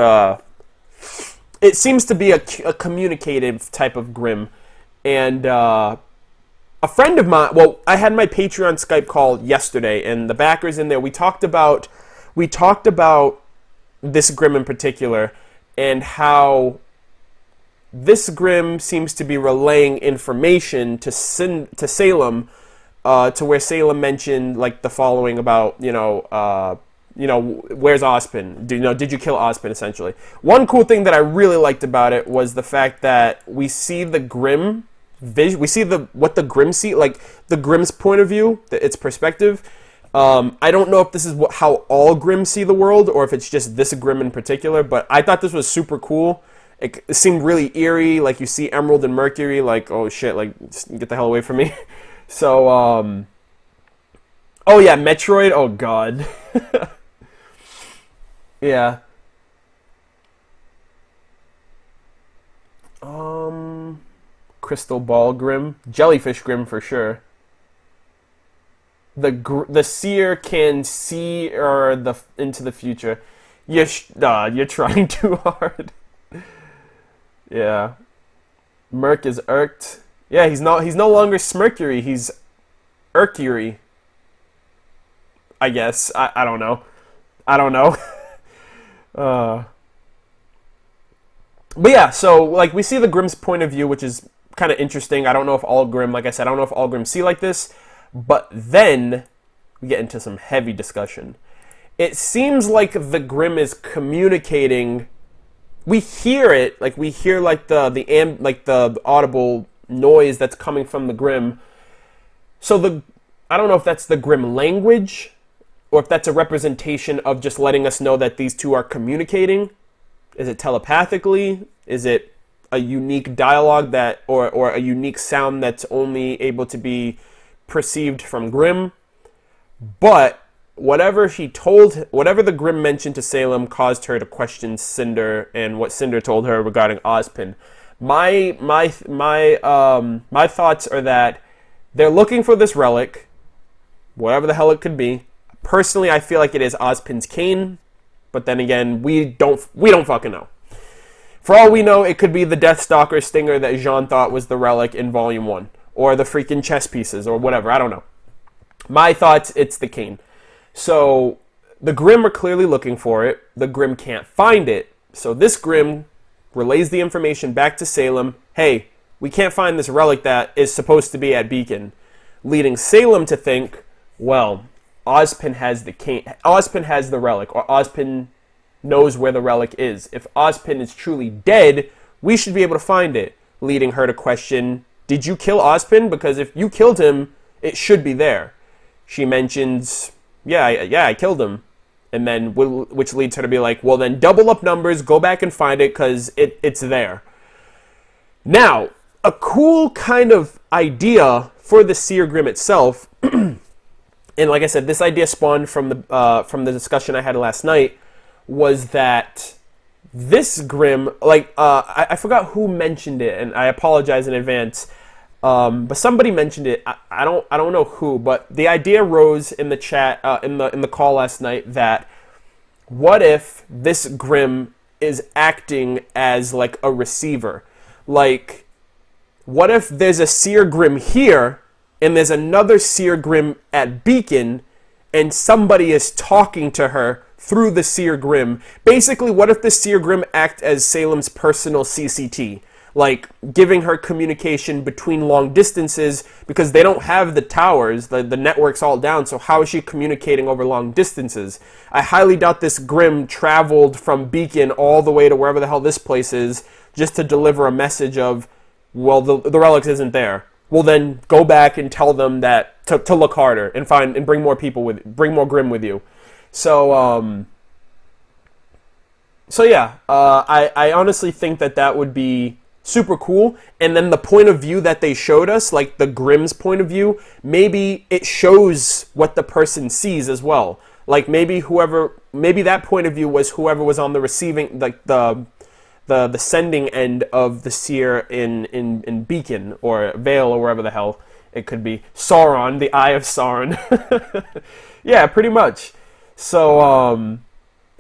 it seems to be a communicative type of Grim, and a friend of mine. Well, I had my Patreon Skype call yesterday, and the backers in there. We talked about this Grim in particular, and how this Grim seems to be relaying information to Salem, to where Salem mentioned like the following about where's Ozpin? Did you kill Ozpin? Essentially, one cool thing that I really liked about it was the fact that we see the Grim we see what the Grim see, like the Grim's point of view, its perspective. I don't know if this is how all Grim see the world, or if it's just this Grim in particular, but I thought this was super cool. It seemed really eerie, like you see Emerald and Mercury, like, oh shit, like, get the hell away from me. So, oh yeah, Metroid, oh god. Yeah. Crystal Ball Grim, Jellyfish Grim for sure. The seer can see into the future. You're trying too hard. Yeah. Merc is irked. Yeah, he's no longer Smircury, he's Urcury. I guess. I don't know. But yeah, so like we see the Grim's point of view, which is kind of interesting. I don't know if all Grim, like I said, I don't know if all Grim see like this, but then we get into some heavy discussion. It seems like the Grim is communicating. We hear it, like we hear like the audible noise that's coming from the Grim. So I don't know if that's the Grim language, or if that's a representation of just letting us know that these two are communicating. Is it telepathically? Is it a unique dialogue or a unique sound that's only able to be perceived from Grim? But whatever the Grim mentioned to Salem caused her to question Cinder and what Cinder told her regarding Ozpin. My thoughts are that they're looking for this relic, whatever the hell it could be. Personally, I feel like it is Ozpin's cane, but then again, we don't fucking know. For all we know, it could be the Deathstalker stinger that Jean thought was the relic in Volume 1, or the freaking chess pieces, or whatever, I don't know. My thoughts, it's the cane. So, the Grim are clearly looking for it. The Grim can't find it. So this Grim relays the information back to Salem. Hey, we can't find this relic that is supposed to be at Beacon. Leading Salem to think, well, Ozpin has the cane. Ozpin has the relic, or Ozpin knows where the relic is. If Ozpin is truly dead, we should be able to find it. Leading her to question, did you kill Ozpin? Because if you killed him, it should be there. She mentions, yeah, I killed him. And then, which leads her to be like, well then double up numbers, go back and find it, because it's there. Now, a cool kind of idea for the Seer Grim itself, and like I said, this idea spawned from the discussion I had last night, was that this Grim, like, I forgot who mentioned it, and I apologize in advance, but somebody mentioned it. I don't know who, but the idea rose in the chat, in the call last night, that what if this Grim is acting as like a receiver? Like, what if there's a Seer Grim here, and there's another Seer Grim at Beacon, and somebody is talking to her through the Seer Grim? Basically, what if the Seer Grim act as Salem's personal CCT? Like, giving her communication between long distances, because they don't have the towers, the network's all down, so how is she communicating over long distances? I highly doubt this Grim traveled from Beacon all the way to wherever the hell this place is, just to deliver a message of, well, the relics isn't there. Well, then go back and tell them that to look harder and bring more Grim with you. So yeah, I honestly think that would be super cool. And then the point of view that they showed us, like the Grim's point of view, maybe it shows what the person sees as well. Like maybe that point of view was whoever was on the receiving, like the sending end of the Seer in Beacon or Vale or wherever the hell. It could be Sauron, the Eye of Sauron. Yeah, pretty much. So,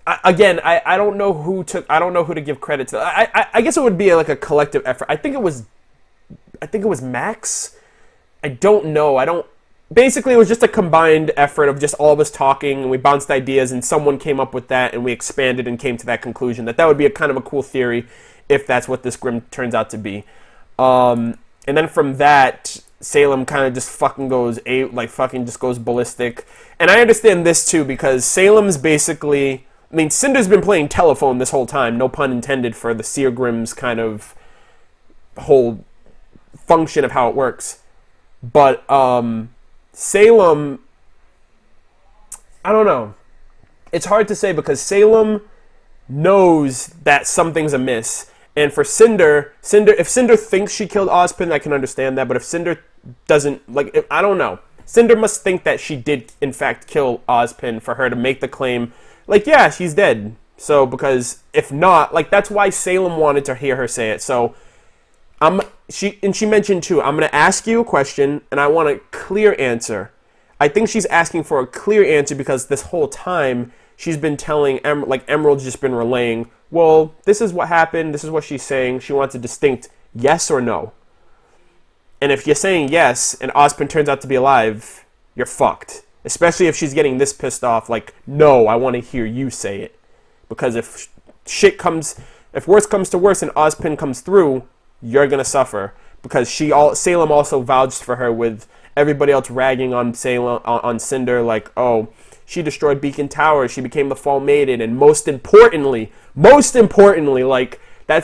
I don't know who to give credit to. I guess it would be like a collective effort. I think it was Max. I don't know. Basically, it was just a combined effort of just all of us talking, and we bounced ideas, and someone came up with that, and we expanded and came to that conclusion that would be a kind of a cool theory if that's what this Grimm turns out to be. And then from that, Salem kind of just fucking goes just goes ballistic. And I understand this too, because Salem's basically, I mean, Cinder's been playing telephone this whole time, no pun intended, for the Seer Grimm's kind of whole function of how it works. But Salem, I don't know. It's hard to say because Salem knows that something's amiss. And for Cinder, if Cinder thinks she killed Ozpin, I can understand that. But if Cinder doesn't, I don't know. Cinder must think that she did, in fact, kill Ozpin for her to make the claim, yeah, she's dead. So, because if not, that's why Salem wanted to hear her say it. So, she mentioned too, I'm going to ask you a question, and I want a clear answer. I think she's asking for a clear answer because this whole time, she's been telling, Emerald's just been relaying, well, this is what happened, this is what she's saying. She wants a distinct yes or no. And if you're saying yes, and Ozpin turns out to be alive, you're fucked. Especially if she's getting this pissed off, no, I want to hear you say it. Because if worse comes to worse and Ozpin comes through, you're going to suffer. Because Salem also vouched for her with everybody else ragging on Cinder, oh, she destroyed Beacon Tower, she became the Fall Maiden, and most importantly, that's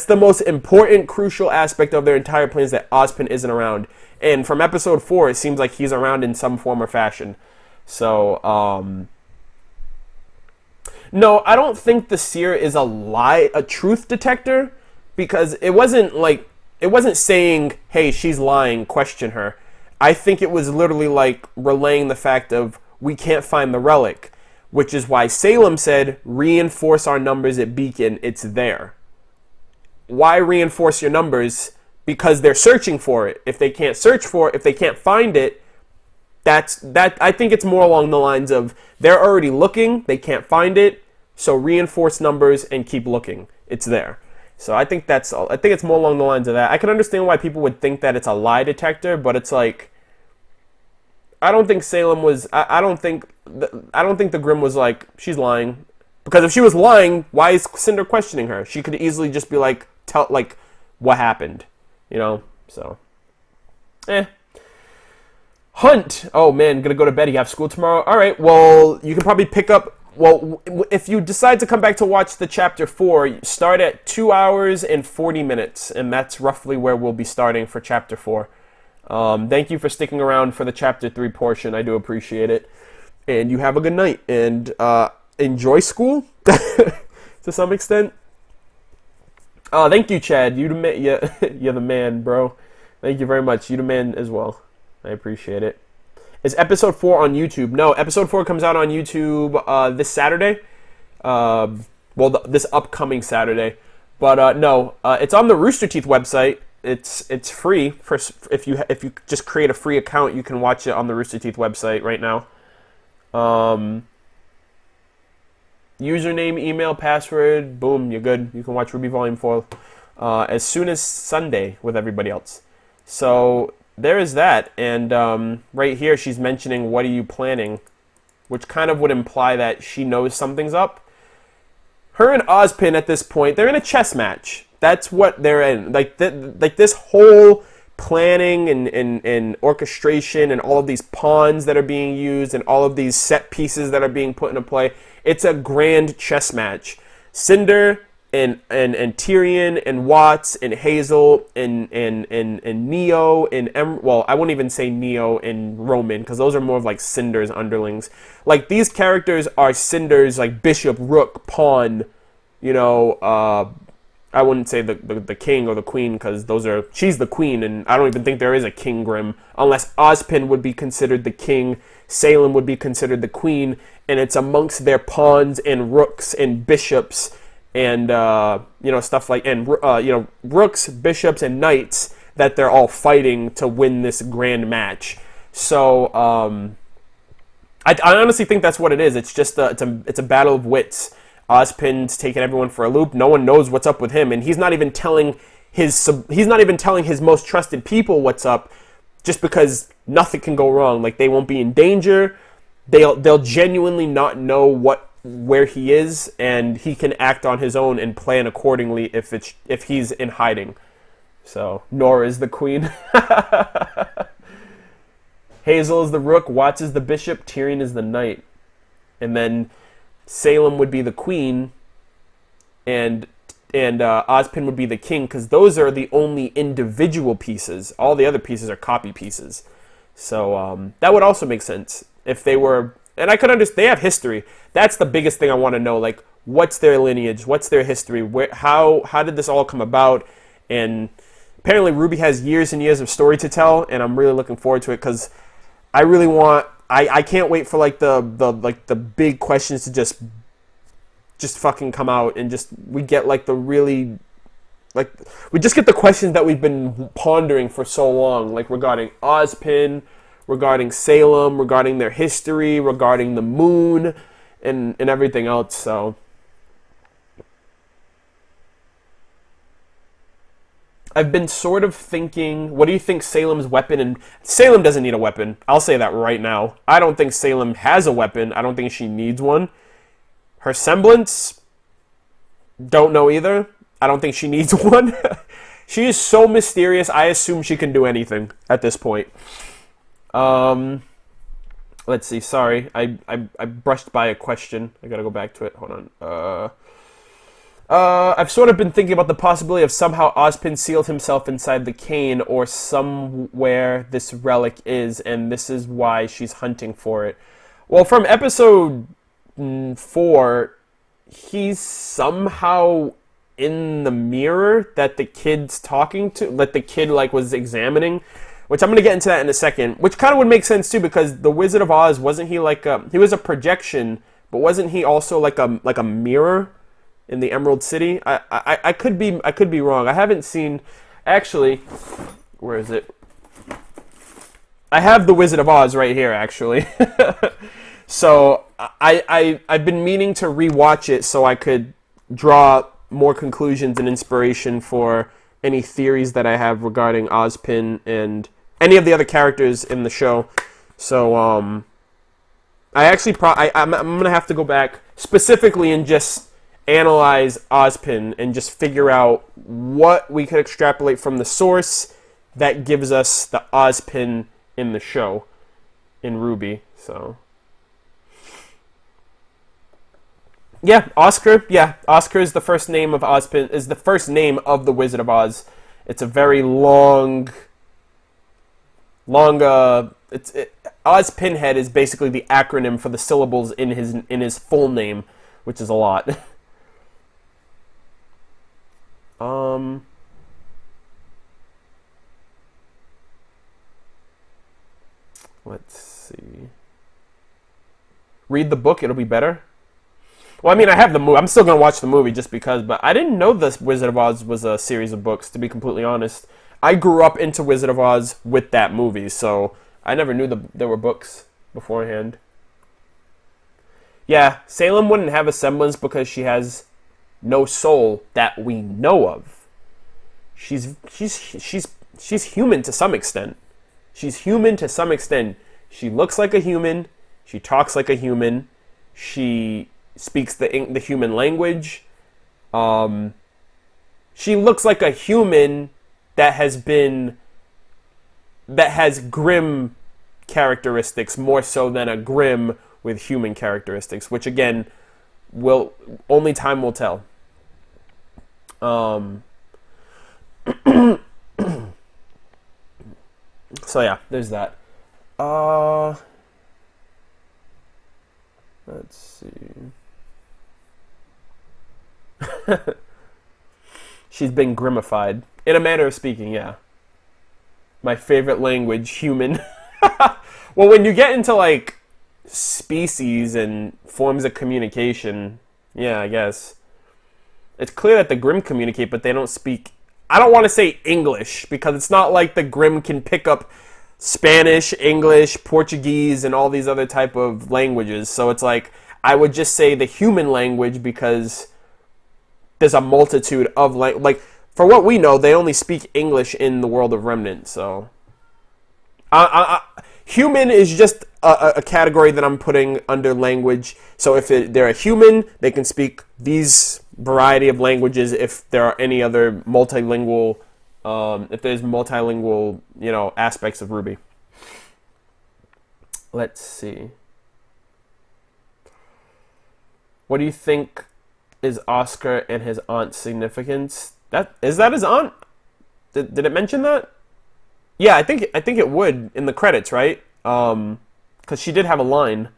the most important, crucial aspect of their entire plan is that Ozpin isn't around. And from episode 4, it seems like he's around in some form or fashion. So, no, I don't think the Seer is a truth detector, because it wasn't saying, hey, she's lying, question her. I think it was literally relaying the fact of, we can't find the relic, which is why Salem said, reinforce our numbers at Beacon, it's there. Why reinforce your numbers? Because they're searching for it. If they can't search for it, if they can't find it, I think it's more along the lines of, they're already looking, they can't find it, so reinforce numbers and keep looking. It's there. So I think it's more along the lines of that. I can understand why people would think that it's a lie detector, but it's I don't think Salem was. I don't think the Grimm was she's lying, because if she was lying, why is Cinder questioning her? She could easily just be tell what happened, So, Hunt. Oh man, gonna go to bed. You have school tomorrow. All right. Well, you can probably pick up. Well, if you decide to come back to watch the chapter 4, start at 2 hours and 40 minutes, and that's roughly where we'll be starting for chapter 4. Thank you for sticking around for the chapter 3 portion. I do appreciate it. And you have a good night. And enjoy school to some extent. Thank you, Chad. You're the man, bro. Thank you very much. You're the man as well. I appreciate it. Is episode 4 on YouTube? No, episode 4 comes out on YouTube this Saturday. This upcoming Saturday. But no, it's on the Rooster Teeth website. It's free. If you just create a free account, you can watch it on the Rooster Teeth website right now. Username, email, password, boom, you're good. You can watch RWBY Volume 4 as soon as Sunday with everybody else. So there is that. And right here she's mentioning, what are you planning? Which kind of would imply that she knows something's up. Her and Ozpin at this point, they're in a chess match. That's what they're in. This whole planning and orchestration and all of these pawns that are being used and all of these set pieces that are being put into play. It's a grand chess match. Cinder and Tyrion and Watts and Hazel and Neo and I wouldn't even say Neo and Roman, because those are more of Cinder's underlings. These characters are Cinder's bishop, rook, pawn, I wouldn't say the king or the queen, because she's the queen, and I don't even think there is a King Grimm, unless Ozpin would be considered the king, Salem would be considered the queen, and it's amongst their pawns and rooks and bishops and stuff rooks, bishops, and knights that they're all fighting to win this grand match. So I honestly think that's what it is. It's just it's a battle of wits. Ozpin's taking everyone for a loop. No one knows what's up with him, and he's not even telling his most trusted people what's up, just because nothing can go wrong. Like, they won't be in danger. They'll genuinely not know where he is, and he can act on his own and plan accordingly if he's in hiding. So Nora is the queen. Hazel is the rook. Watts is the bishop. Tyrion is the knight. And then Salem would be the queen, and Ozpin would be the king, because those are the only individual pieces. All the other pieces are copy pieces. So that would also make sense if they were. And I could understand, they have history. That's the biggest thing I want to know. Like, what's their lineage? What's their history? How did this all come about? And apparently RWBY has years and years of story to tell, and I'm really looking forward to it, because I really want. I can't wait for like the big questions to just fucking come out, and we get like we just get the questions that we've been pondering for so long, like regarding Ozpin, regarding Salem, regarding their history, regarding the moon, and everything else. So I've been sort of thinking, what do you think Salem's weapon? And Salem doesn't need a weapon. I'll say that right now. I don't think Salem has a weapon. I don't think she needs one. Her semblance, don't know either. I don't think she needs one. She is so mysterious. I assume she can do anything at this point. Let's see. Sorry, I brushed by a question. I gotta go back to it. Hold on. I've sort of been thinking about the possibility of somehow Ozpin sealed himself inside the cane, or somewhere this relic is, and this is why she's hunting for it. Well, from episode 4, he's somehow in the mirror that the kid's talking to, that the kid was examining, which I'm going to get into that in a second, which kind of would make sense too, because the Wizard of Oz, wasn't he he was a projection, but wasn't he also like a mirror in the Emerald City? I could be wrong. I haven't seen, actually, where is it? I have the Wizard of Oz right here, actually. So I've been meaning to rewatch it so I could draw more conclusions and inspiration for any theories that I have regarding Ozpin and any of the other characters in the show. So I actually I'm gonna have to go back specifically and just analyze Ozpin and just figure out what we could extrapolate from the source that gives us the Ozpin in the show in RWBY. So yeah, Oscar. Yeah, Oscar is the first name of Ozpin. Is the first name of the Wizard of Oz. It's a very long. Oz Pinhead is basically the acronym for the syllables in his full name, which is a lot. Let's see. Read the book, it'll be better. Well, I mean, I have the movie. I'm still going to watch the movie just because, but I didn't know this Wizard of Oz was a series of books, to be completely honest. I grew up into Wizard of Oz with that movie, so I never knew there were books beforehand. Yeah, Salem wouldn't have a semblance because she has no soul that we know of. She's human to some extent. She's human to some extent. She looks like a human. She talks like a human. She speaks the human language. She looks like a human that has grim characteristics more so than a grim with human characteristics, which again only time will tell. So yeah, there's that. Let's see. She's been grimified. In a manner of speaking, yeah. My favorite language, human. Well, when you get into species and forms of communication, yeah, I guess. It's clear that the Grimm communicate, but they don't speak. I don't want to say English, because it's not like the Grimm can pick up Spanish, English, Portuguese, and all these other type of languages. So it's like, I would just say the human language, because there's a multitude of like, for what we know, they only speak English in the world of Remnant. So human is just a category that I'm putting under language. So if they're a human, they can speak these variety of languages. If there are any other multilingual, if there's multilingual, aspects of RWBY. Let's see. What do you think is Oscar and his aunt's significance? Is that his aunt? Did it mention that? Yeah, I think it would in the credits, right? Because she did have a line.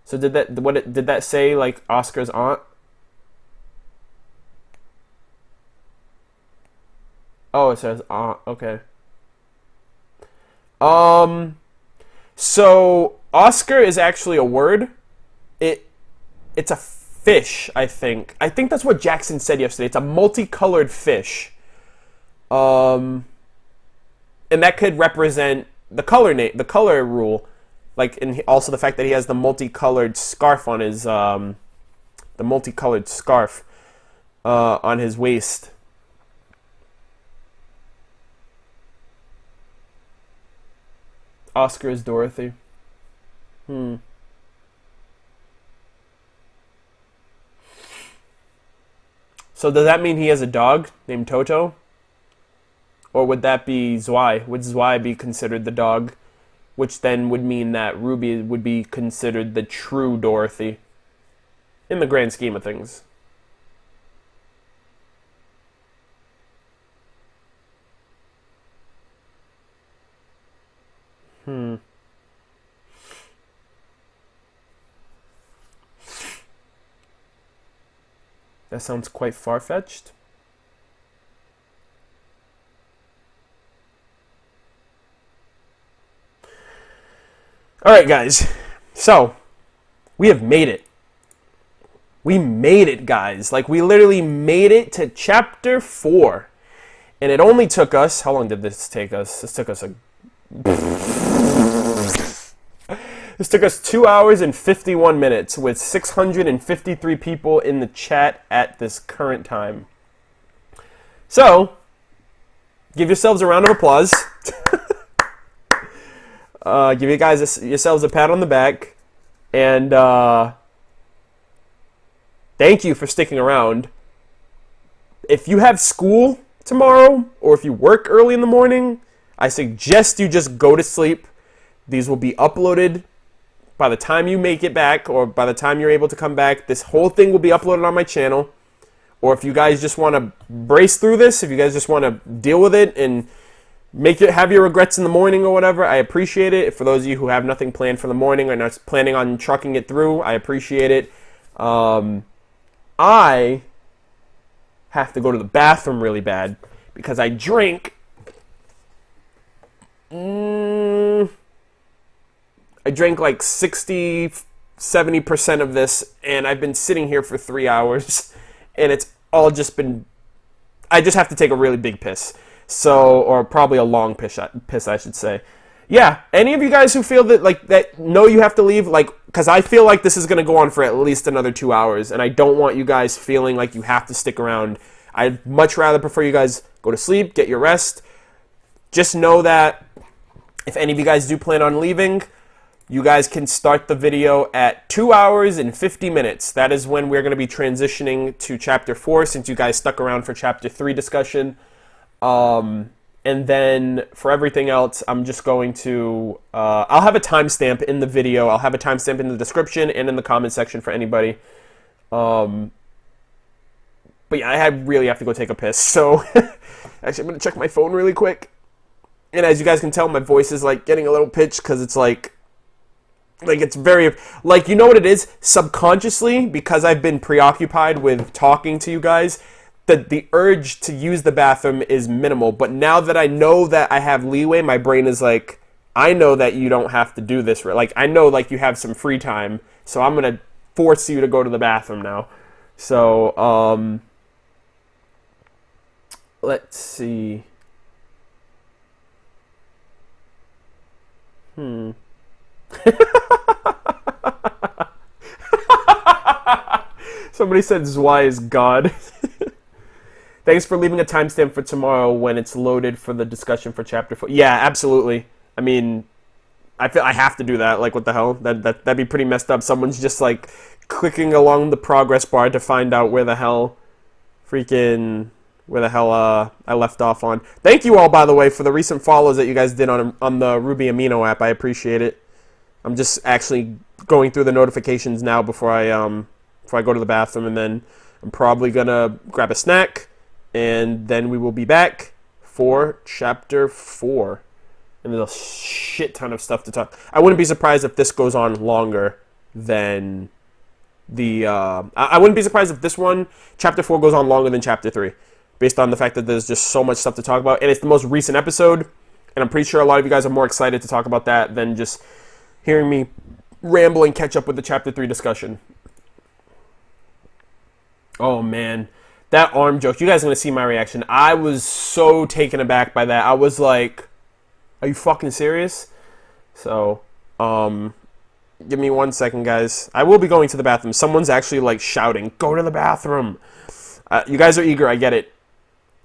So did that say like Oscar's aunt? Oh, it says aunt. Okay. So Oscar is actually a word. It's a fish, I think. I think that's what Jackson said yesterday. It's a multicolored fish. And that could represent the color rule. Like, and also the fact that he has the multicolored scarf on his, on his waist. Oscar is Dorothy. So does that mean he has a dog named Toto? Or would that be Zwei? Would Zwei be considered the dog? Which then would mean that RWBY would be considered the true Dorothy. In the grand scheme of things. That sounds quite far-fetched. Alright, guys. So, we have made it. We made it, guys. Like, we literally made it to Chapter 4. And it only took us... How long did this take us? This took us 2 hours and 51 minutes with 653 people in the chat at this current time. So, give yourselves a round of applause. Give you guys yourselves a pat on the back. And thank you for sticking around. If you have school tomorrow, or if you work early in the morning, I suggest you just go to sleep. These will be uploaded by the time you make it back, or by the time you're able to come back. This whole thing will be uploaded on my channel. Or if you guys just want to brace through this, if you guys just want to deal with it and have your regrets in the morning or whatever, I appreciate it. For those of you who have nothing planned for the morning or not planning on trucking it through, I appreciate it. I have to go to the bathroom really bad because I drank... I drank like 60-70% of this, and I've been sitting here for 3 hours, and it's all just been... I just have to take a really big piss. So, or probably a long piss, I should say. Yeah, any of you guys who feel that know you have to leave, because I feel like this is going to go on for at least another 2 hours, and I don't want you guys feeling like you have to stick around. I'd much rather prefer you guys go to sleep, get your rest. Just know that if any of you guys do plan on leaving, you guys can start the video at 2 hours and 50 minutes. That is when we're going to be transitioning to Chapter 4, since you guys stuck around for Chapter 3 discussion. And then for everything else, I'm just going to... I'll have a timestamp in the video. I'll have a timestamp in the description and in the comment section for anybody. But yeah, I really have to go take a piss. So actually, I'm going to check my phone really quick. And as you guys can tell, my voice is getting a little pitched because it's it's very, you know what it is? Subconsciously, because I've been preoccupied with talking to you guys, the urge to use the bathroom is minimal. But now that I know that I have leeway, my brain is I know that you don't have to do this. I know, you have some free time, so I'm going to force you to go to the bathroom now. So, Let's see. Somebody said Zwei is God. Thanks for leaving a timestamp for tomorrow when it's loaded for the discussion for chapter 4. Yeah, absolutely. I mean, I feel I have to do that. Like, what the hell? That'd be pretty messed up. Someone's just like clicking along the progress bar to find out where the hell I left off on. Thank you all, by the way, for the recent follows that you guys did on the RWBY Amino app. I appreciate it. I'm just actually going through the notifications now before I go to the bathroom, and then I'm probably gonna grab a snack, and then we will be back for chapter 4. And there's a shit ton of stuff to talk. I wouldn't be surprised if this goes on longer than the. I wouldn't be surprised if this one, chapter 4, goes on longer than chapter 3, based on the fact that there's just so much stuff to talk about, and it's the most recent episode, and I'm pretty sure a lot of you guys are more excited to talk about that than just hearing me ramble and catch up with the chapter 3 discussion. Oh man, that arm joke. You guys are gonna see my reaction. I was so taken aback by that. I was like, are you fucking serious? So, give me 1 second, guys. I will be going to the bathroom. Someone's actually, like, shouting, go to the bathroom. You guys are eager, I get it.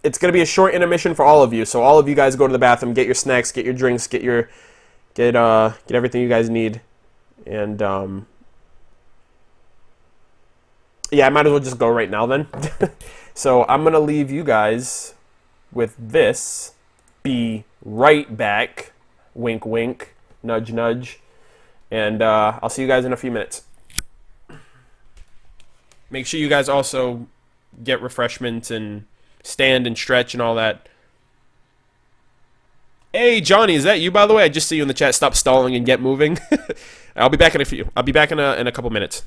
It's going to be a short intermission for all of you, so all of you guys go to the bathroom, get your snacks, get your drinks, get everything you guys need. And, yeah, I might as well just go right now, then. So, I'm going to leave you guys with this. Be right back. Wink, wink. Nudge, nudge. And I'll see you guys in a few minutes. Make sure you guys also get refreshments and stand and stretch and all that. Hey, Johnny, is that you, by the way? I just see you in the chat. Stop stalling and get moving. I'll be back in a few. I'll be back in a couple minutes.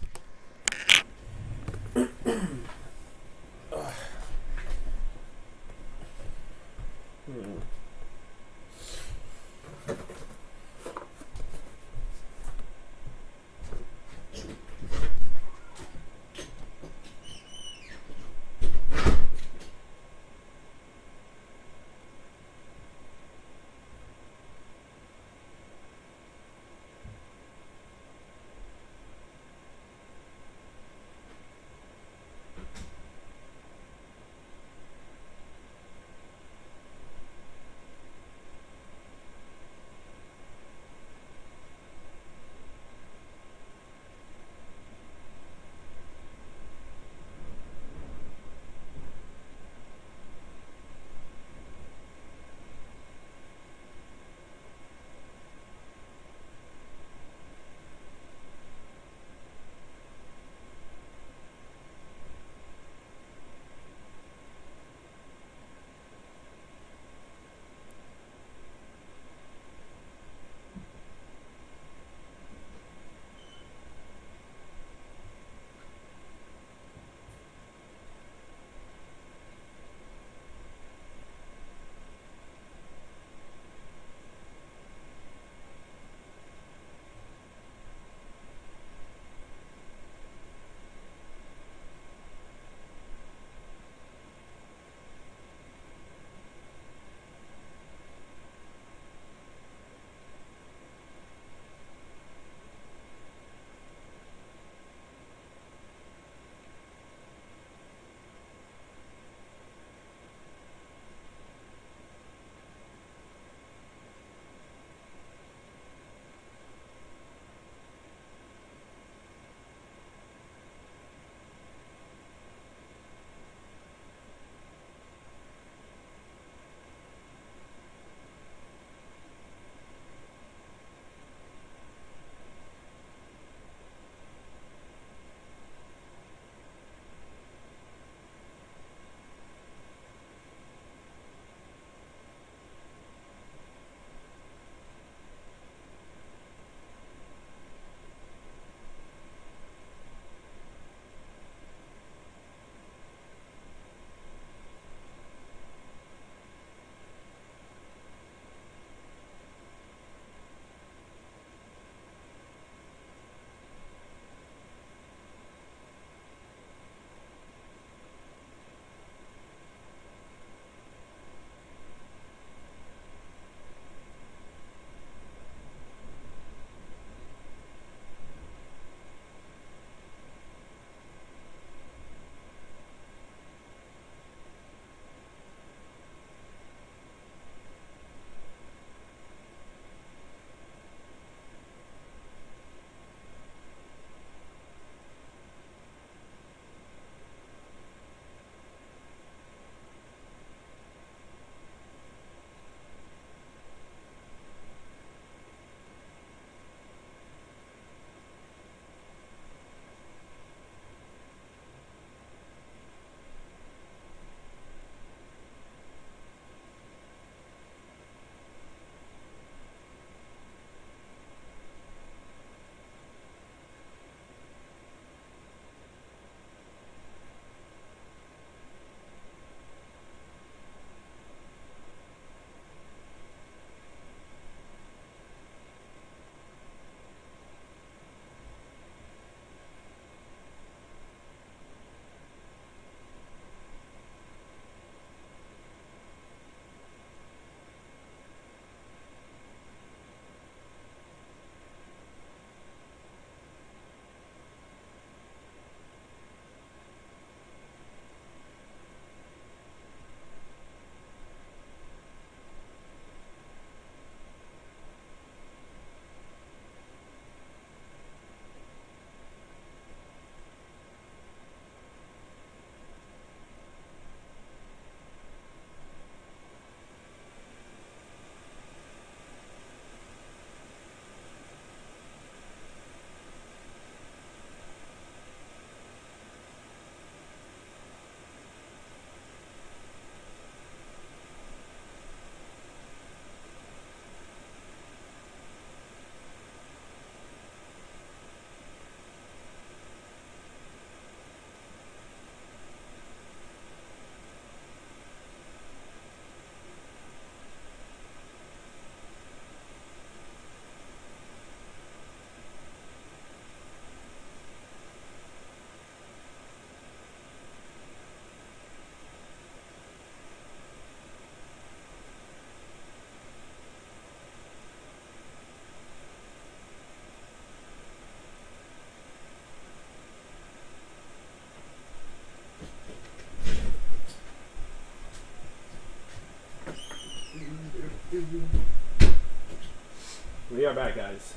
We are back, guys.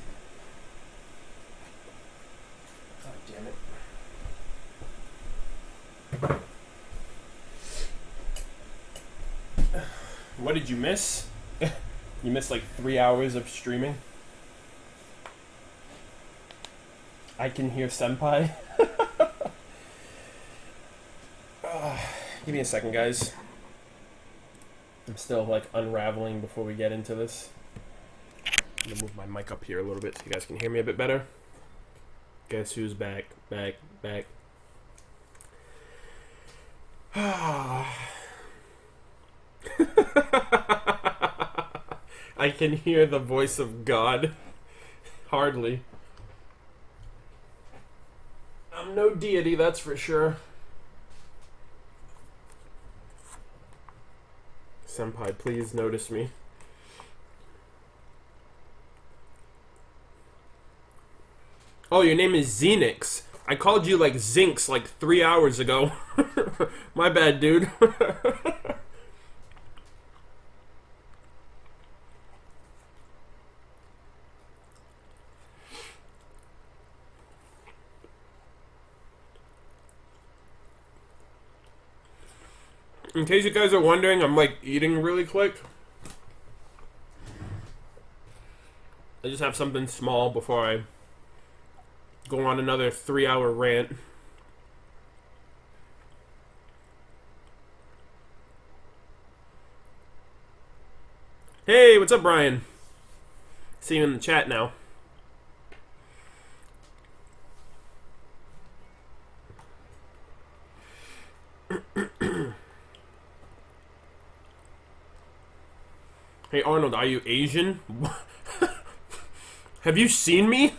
Oh, damn it. What did you miss? You missed like 3 hours of streaming. I can hear Senpai. Give me a second, guys. I'm still like unraveling before we get into this. I'm gonna move my mic up here a little bit so you guys can hear me a bit better. Guess who's back? Back. I can hear the voice of God. Hardly. I'm no deity, that's for sure. Senpai, please notice me. Oh, your name is Xenix. I called you like Zinx like 3 hours ago. My bad, dude. In case you guys are wondering, I'm like eating really quick. I just have something small before I go on another 3-hour rant. Hey, what's up, Brian? See you in the chat now. Hey, Arnold, are you Asian? Have you seen me?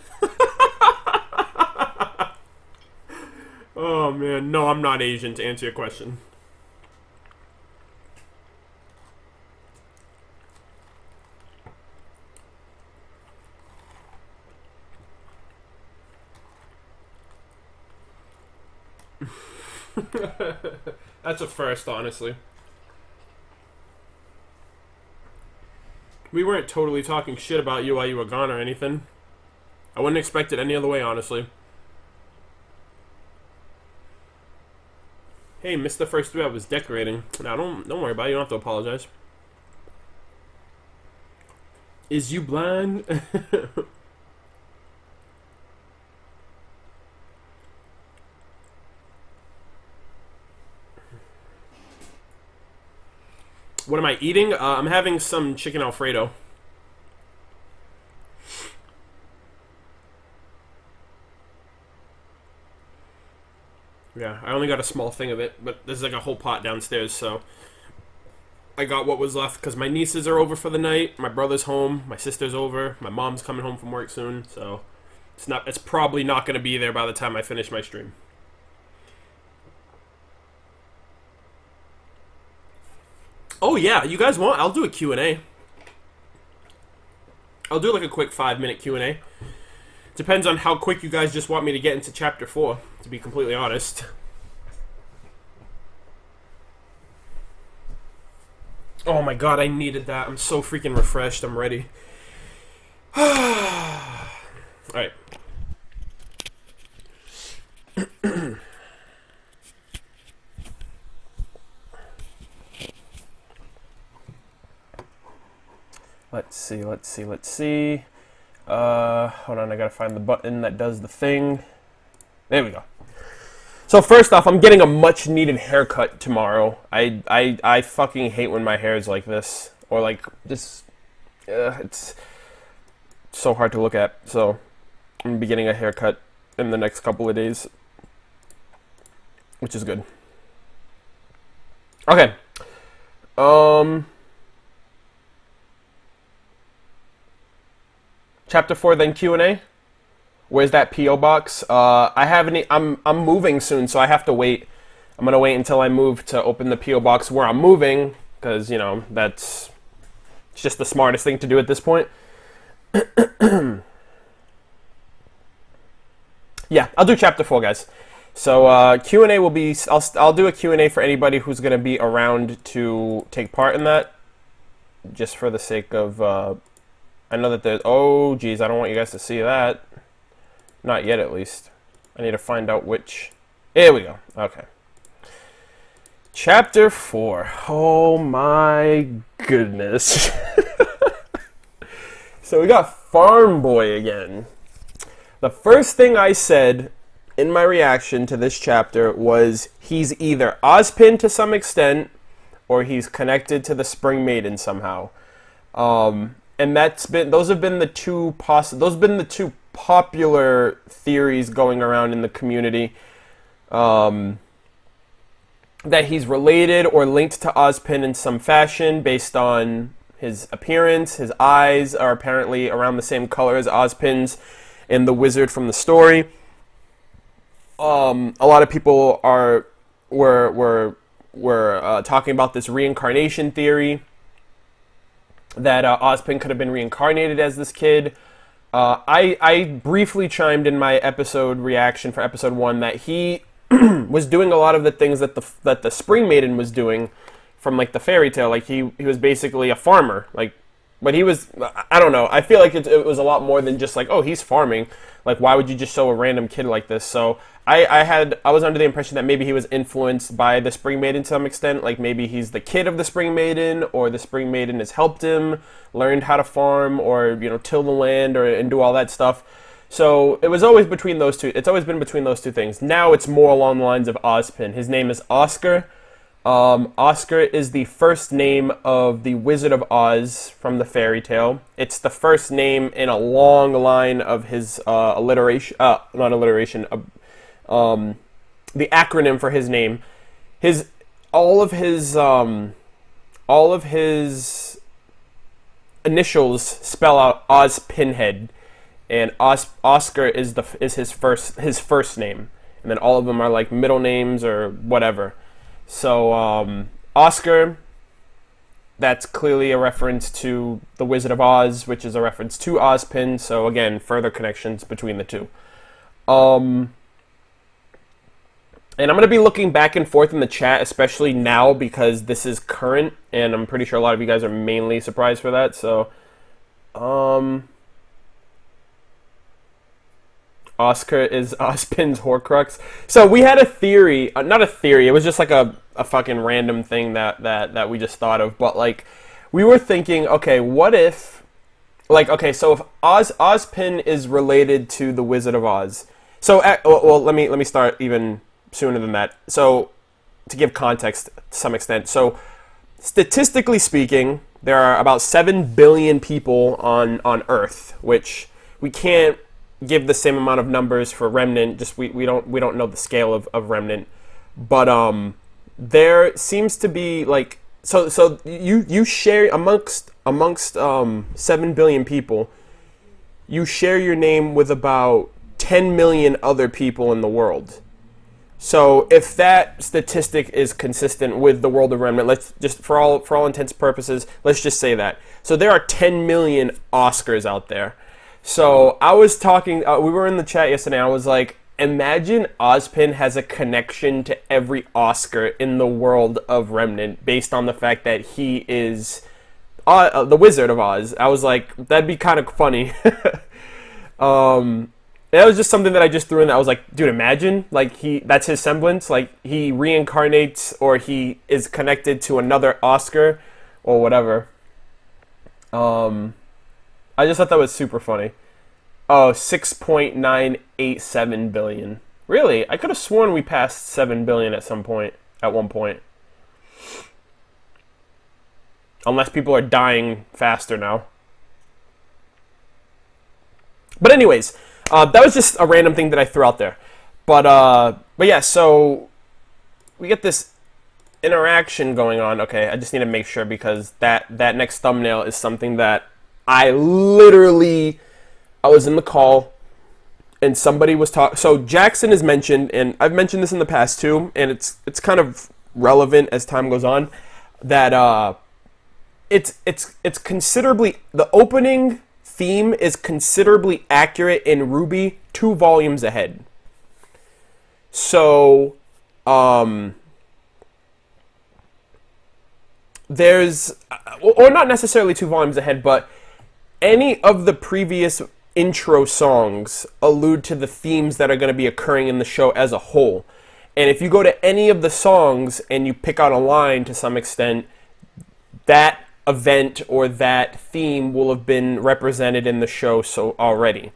Oh, man. No, I'm not Asian, to answer your question. That's a first, honestly. We weren't totally talking shit about you while you were gone or anything. I wouldn't expect it any other way, honestly. Hey, missed the first 3 I was decorating. Now, don't worry about it. You don't have to apologize. Is you blind? What am I eating? I'm having some chicken Alfredo. Yeah, I only got a small thing of it, but there's like a whole pot downstairs, so I got what was left because my nieces are over for the night, my brother's home, my sister's over, my mom's coming home from work soon, so it's probably not going to be there by the time I finish my stream. Oh yeah, you guys want? I'll do a Q&A. I'll do like a quick 5-minute Q&A. Depends on how quick you guys just want me to get into chapter 4, to be completely honest. Oh my god, I needed that. I'm so freaking refreshed. I'm ready. Alright. Let's see. Hold on, I gotta find the button that does the thing. There we go. So first off, I'm getting a much needed haircut tomorrow. I fucking hate when my hair is like this. Or like this. It's so hard to look at. So I'm gonna be getting a haircut in the next couple of days. Which is good. Okay. Chapter 4, then Q&A. Where's that P.O. box? I haven't. I'm moving soon, so I have to wait. I'm gonna wait until I move to open the P.O. box where I'm moving, because you know it's just the smartest thing to do at this point. Yeah, I'll do chapter 4, guys. So Q&A will be. I'll do a Q&A for anybody who's gonna be around to take part in that. just for the sake of, I know that there's, oh geez, I don't want you guys to see that. Not yet, at least. I need to find out which. Here we go. Okay. Chapter 4. Oh my goodness. So we got Farm Boy again. The first thing I said in my reaction to this chapter was he's either Ozpin to some extent or he's connected to the Spring Maiden somehow. And those have been the two popular theories going around in the community. That he's related or linked to Ozpin in some fashion based on his appearance. His eyes are apparently around the same color as Ozpin's in the wizard from the story. A lot of people were talking about this reincarnation theory, that Ozpin could have been reincarnated as this kid. I briefly chimed in my episode reaction for episode 1 that he was doing a lot of the things that the Spring Maiden was doing from like the fairy tale. Like he was basically a farmer, like, but he was, I don't know, I feel like it was a lot more than just like, oh, he's farming. Like, why would you just show a random kid like this? So I was under the impression that maybe he was influenced by the Spring Maiden to some extent. Like maybe he's the kid of the Spring Maiden, or the Spring Maiden has helped him, learned how to farm, or till the land, and do all that stuff. So it was always between those two. It's always been between those two things. Now it's more along the lines of Ozpin. His name is Oscar. Oscar is the first name of the Wizard of Oz from the fairy tale. It's the first name in a long line of his alliteration. Not alliteration. The acronym for his name. All of his initials spell out Oz Pinhead, and Oscar is his first name, and then all of them are like middle names or whatever. So Oscar, that's clearly a reference to the Wizard of Oz, which is a reference to Ozpin. So again, further connections between the two. And I'm going to be looking back and forth in the chat, especially now because this is current, and I'm pretty sure a lot of you guys are mainly surprised for that. So, Oscar is Ozpin's Horcrux. So we had a theory, not a theory, it was just like a fucking random thing that we just thought of. But like, we were thinking, okay, what if, like, okay, so if Ozpin is related to the Wizard of Oz. So, well, let me start even sooner than that. So, to give context to some extent. So, statistically speaking, there are about 7 billion people on Earth, which we can't give the same amount of numbers for Remnant. Just we don't know the scale of Remnant. But there seems to be like so you share amongst 7 billion people, you share your name with about 10 million other people in the world. So if that statistic is consistent with the world of Remnant, let's just, for all intents and purposes, let's just say that. So there are 10 million Oscars out there. So I was talking, we were in the chat yesterday, and I was like, imagine Ozpin has a connection to every Oscar in the world of Remnant based on the fact that he is the Wizard of Oz. I was like, that'd be kind of funny. That was just something that I just threw in. I was like, dude, imagine, like, that's his semblance. Like, he reincarnates, or he is connected to another Oscar, or whatever. I just thought that was super funny. Oh, 6.987 billion. Really? I could have sworn we passed 7 billion at one point. Unless people are dying faster now. But anyways, that was just a random thing that I threw out there. But yeah, so we get this interaction going on. Okay, I just need to make sure, because that next thumbnail is something that I was in the call and somebody was talking. So Jackson is mentioned, and I've mentioned this in the past too, and it's kind of relevant as time goes on, that it's considerably, the opening theme is considerably accurate in RWBY 2 volumes ahead. So there's or not necessarily 2 volumes ahead, but any of the previous intro songs allude to the themes that are going to be occurring in the show as a whole. And if you go to any of the songs and you pick out a line to some extent, that event or that theme will have been represented in the show so already.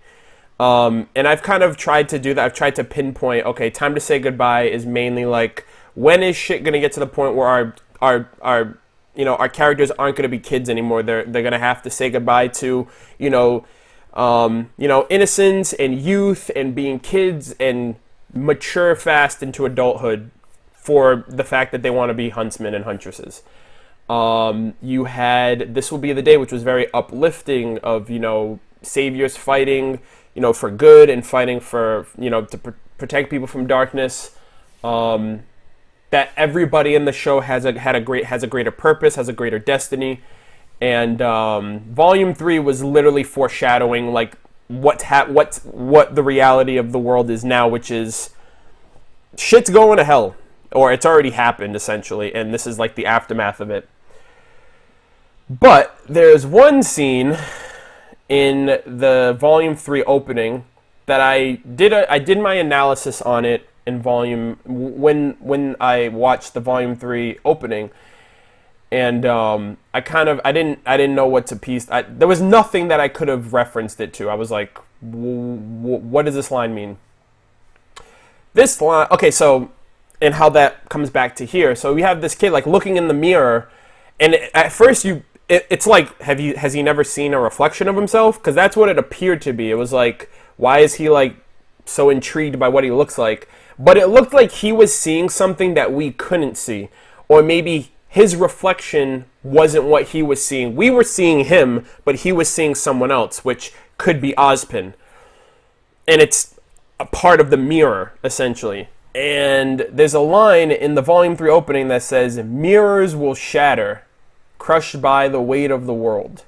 And I've kind of tried to do that. I've tried to pinpoint, okay, Time to Say Goodbye is mainly like, when is shit going to get to the point where our characters aren't going to be kids anymore? They're going to have to say goodbye to, innocence and youth and being kids and mature fast into adulthood for the fact that they want to be huntsmen and huntresses. You had This Will Be the Day, which was very uplifting of, saviors fighting, for good and fighting for, to protect people from darkness. That everybody in the show has a greater purpose, has a greater destiny. And Volume 3 was literally foreshadowing like what the reality of the world is now, which is shit's going to hell, or it's already happened essentially, and this is like the aftermath of it. But there's one scene in the Volume 3 opening that I did my analysis on it in when I watched the Volume 3 opening. And I didn't know what to piece. There was nothing that I could have referenced it to. I was like, what does this line mean? This line, okay, so, and how that comes back to here. So we have this kid like looking in the mirror, and at first it's like, has he never seen a reflection of himself? Because that's what it appeared to be. It was like, why is he like so intrigued by what he looks like? But it looked like he was seeing something that we couldn't see, or maybe his reflection wasn't what he was seeing. We were seeing him, but he was seeing someone else, which could be Ozpin. And it's a part of the mirror, essentially. And there's a line in the Volume 3 opening that says, "Mirrors will shatter, crushed by the weight of the world."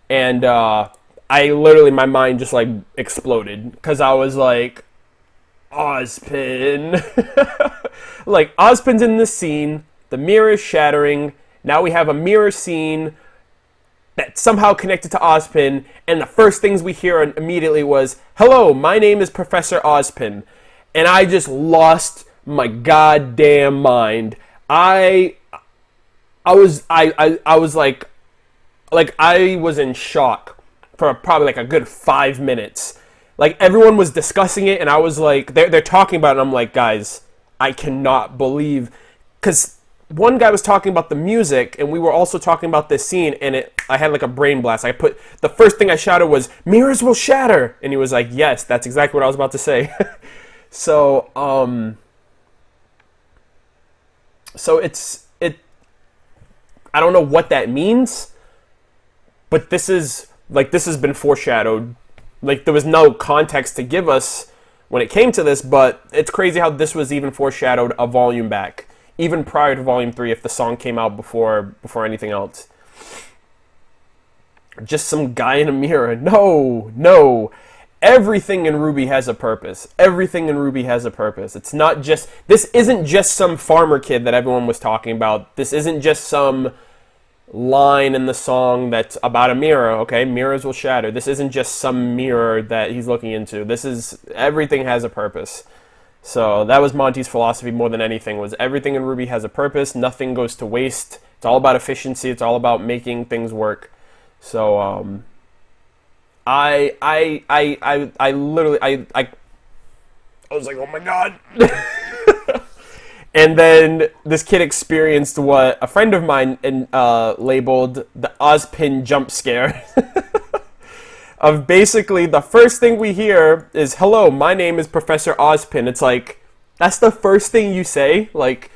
And I literally, my mind just like exploded, because I was like, Ozpin. Like, Ozpin's in this scene. The mirror is shattering. Now we have a mirror scene that's somehow connected to Ozpin, and the first things we hear immediately was, "Hello, my name is Professor Ozpin." And I just lost my goddamn mind. I was like I was in shock for probably like a good 5 minutes. Like, everyone was discussing it, and I was like, they're talking about it, and I'm like, guys, I cannot believe, because one guy was talking about the music, and we were also talking about this scene, and I had like a brain blast. The first thing I shouted was, "Mirrors will shatter!" And he was like, yes, that's exactly what I was about to say. So I don't know what that means, but this has been foreshadowed. Like, there was no context to give us when it came to this, but it's crazy how this was even foreshadowed a volume back, even prior to Volume 3, if the song came out before anything else. Just some guy in a mirror. No. Everything in RWBY has a purpose. Everything in RWBY has a purpose. This isn't just some farmer kid that everyone was talking about. This isn't just some line in the song that's about a mirror, okay? Mirrors will shatter. This isn't just some mirror that he's looking into. Everything has a purpose. So that was Monty's philosophy more than anything, was everything in RWBY has a purpose. Nothing goes to waste. It's all about efficiency. It's all about making things work. So I was like, oh my god. And then this kid experienced what a friend of mine labeled the Ozpin jump scare. Of basically, the first thing we hear is, "Hello, my name is Professor Ozpin." It's like, that's the first thing you say? Like,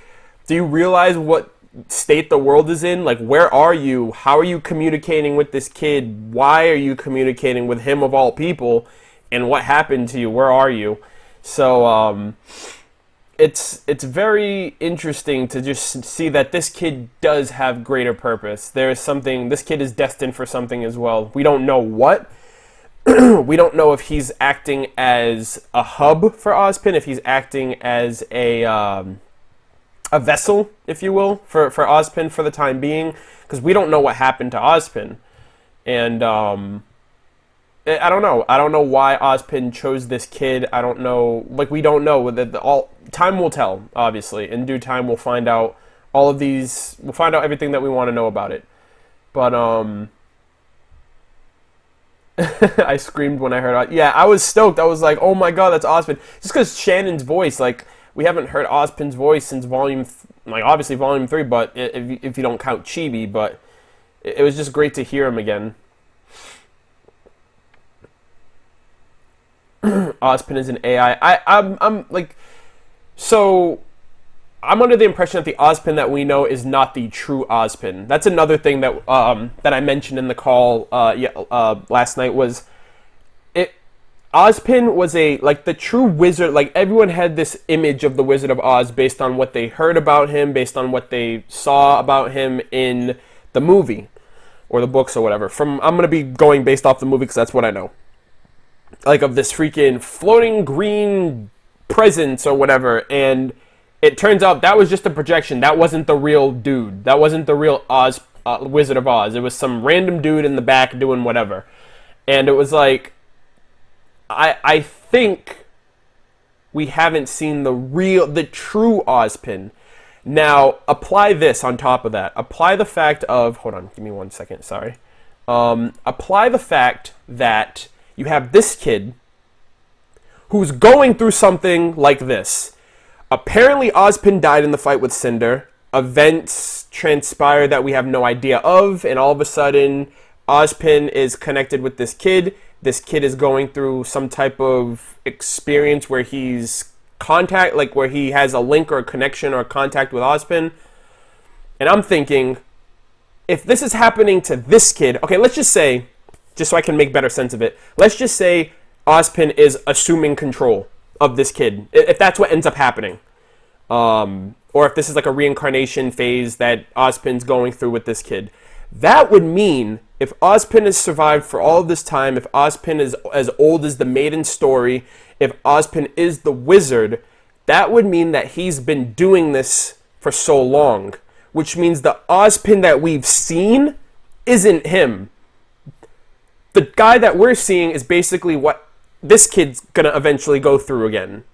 do you realize what state the world is in? Like, where are you? How are you communicating with this kid? Why are you communicating with him of all people? And what happened to you? Where are you? So, it's very interesting to just see that this kid does have greater purpose. This kid is destined for something as well. We don't know what. We don't know if he's acting as a hub for Ozpin, if he's acting as a a vessel, if you will, for Ozpin for the time being, because we don't know what happened to Ozpin, and I don't know. I don't know why Ozpin chose this kid. I don't know. Like, we don't know. Time will tell, obviously. In due time, we'll find out all of these. We'll find out everything that we want to know about it. But I screamed when I heard. Yeah, I was stoked. I was like, "Oh my god, that's Ozpin!" Just because Shannon's voice, like, we haven't heard Ozpin's voice since obviously Volume 3, but if you don't count Chibi, but it was just great to hear him again. Ozpin is an AI. I'm like, so I'm under the impression that the Ozpin that we know is not the true Ozpin. That's another thing that that I mentioned in the call last night was Ozpin was the true wizard. Like, everyone had this image of the Wizard of Oz based on what they heard about him, based on what they saw about him in the movie or the books or whatever. I'm gonna be going based off the movie because that's what I know. Like, of this freaking floating green presence or whatever, and it turns out that was just a projection. That wasn't the real dude. That wasn't the real Wizard of Oz. It was some random dude in the back doing whatever. And it was like, I think we haven't seen the true Ozpin. Now, apply this on top of that. Apply the fact of, hold on, give me 1 second, sorry. Apply the fact that you have this kid who's going through something like this. Apparently, Ozpin died in the fight with Cinder. Events transpire that we have no idea of, and all of a sudden, Ozpin is connected with this kid. This kid is going through some type of experience where where he has a link or a connection or a contact with Ozpin. And I'm thinking, if this is happening to this kid, okay, let's just say, just so I can make better sense of it, let's just say Ozpin is assuming control of this kid, if that's what ends up happening. Or if this is like a reincarnation phase that Ozpin's going through with this kid. That would mean, if Ozpin has survived for all of this time, if Ozpin is as old as the maiden story, if Ozpin is the wizard, that would mean that he's been doing this for so long. Which means the Ozpin that we've seen isn't him. The guy that we're seeing is basically what this kid's going to eventually go through again.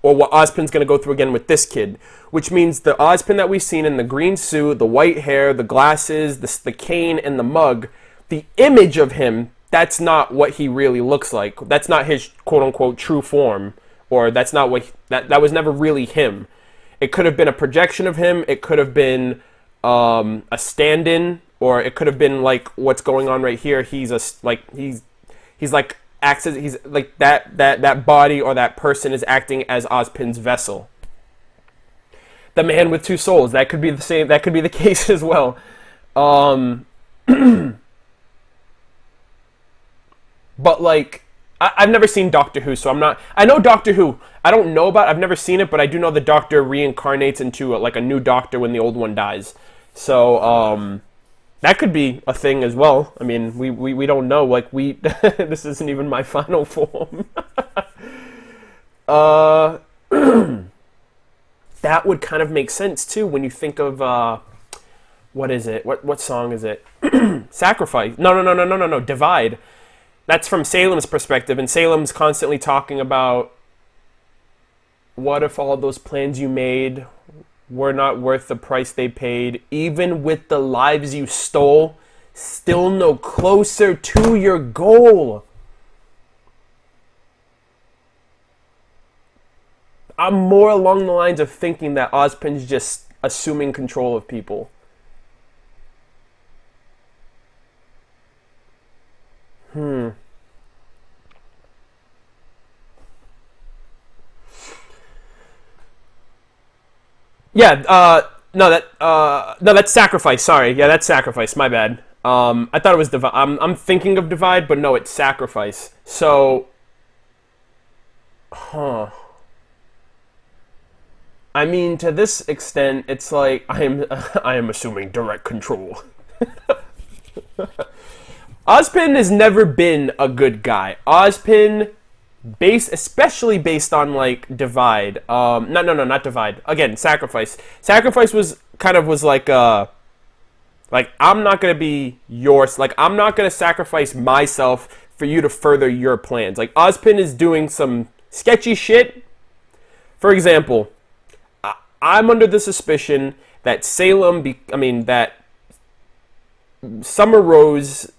Or what Ozpin's going to go through again with this kid. Which means the Ozpin that we've seen in the green suit, the white hair, the glasses, the cane, and the mug, the image of him, that's not what he really looks like. That's not his quote-unquote true form. Or that's not what... That was never really him. It could have been a projection of him. It could have been a stand-in. Or it could have been like what's going on right here. He's like that body or that person is acting as Ozpin's vessel. The man with two souls. That could be the same. That could be the case as well. But like, I've never seen Doctor Who, so I'm not. I know Doctor Who. I don't know about. I've never seen it, but I do know the Doctor reincarnates into like a new Doctor when the old one dies. So that could be a thing as well. I mean, we don't know. Like, this isn't even my final form. That would kind of make sense too when you think of what is it? What song is it? Sacrifice. No. Divide. That's from Salem's perspective, and Salem's constantly talking about what if all those plans you made were not worth the price they paid, even with the lives you stole, still no closer to your goal. I'm more along the lines of thinking that Ozpin's just assuming control of people. Yeah, no, that's Sacrifice. Sorry, yeah, that's Sacrifice. My bad. I thought it was Divide. I'm thinking of Divide, but no, it's Sacrifice. So, I mean, to this extent, it's like I am assuming direct control. Ozpin has never been a good guy. Ozpin especially based on like Divide. Not Divide. Again, Sacrifice. Sacrifice was like I'm not gonna be yours. Like I'm not gonna sacrifice myself for you to further your plans. Like Ozpin is doing some sketchy shit. For example, I'm under the suspicion that that Summer Rose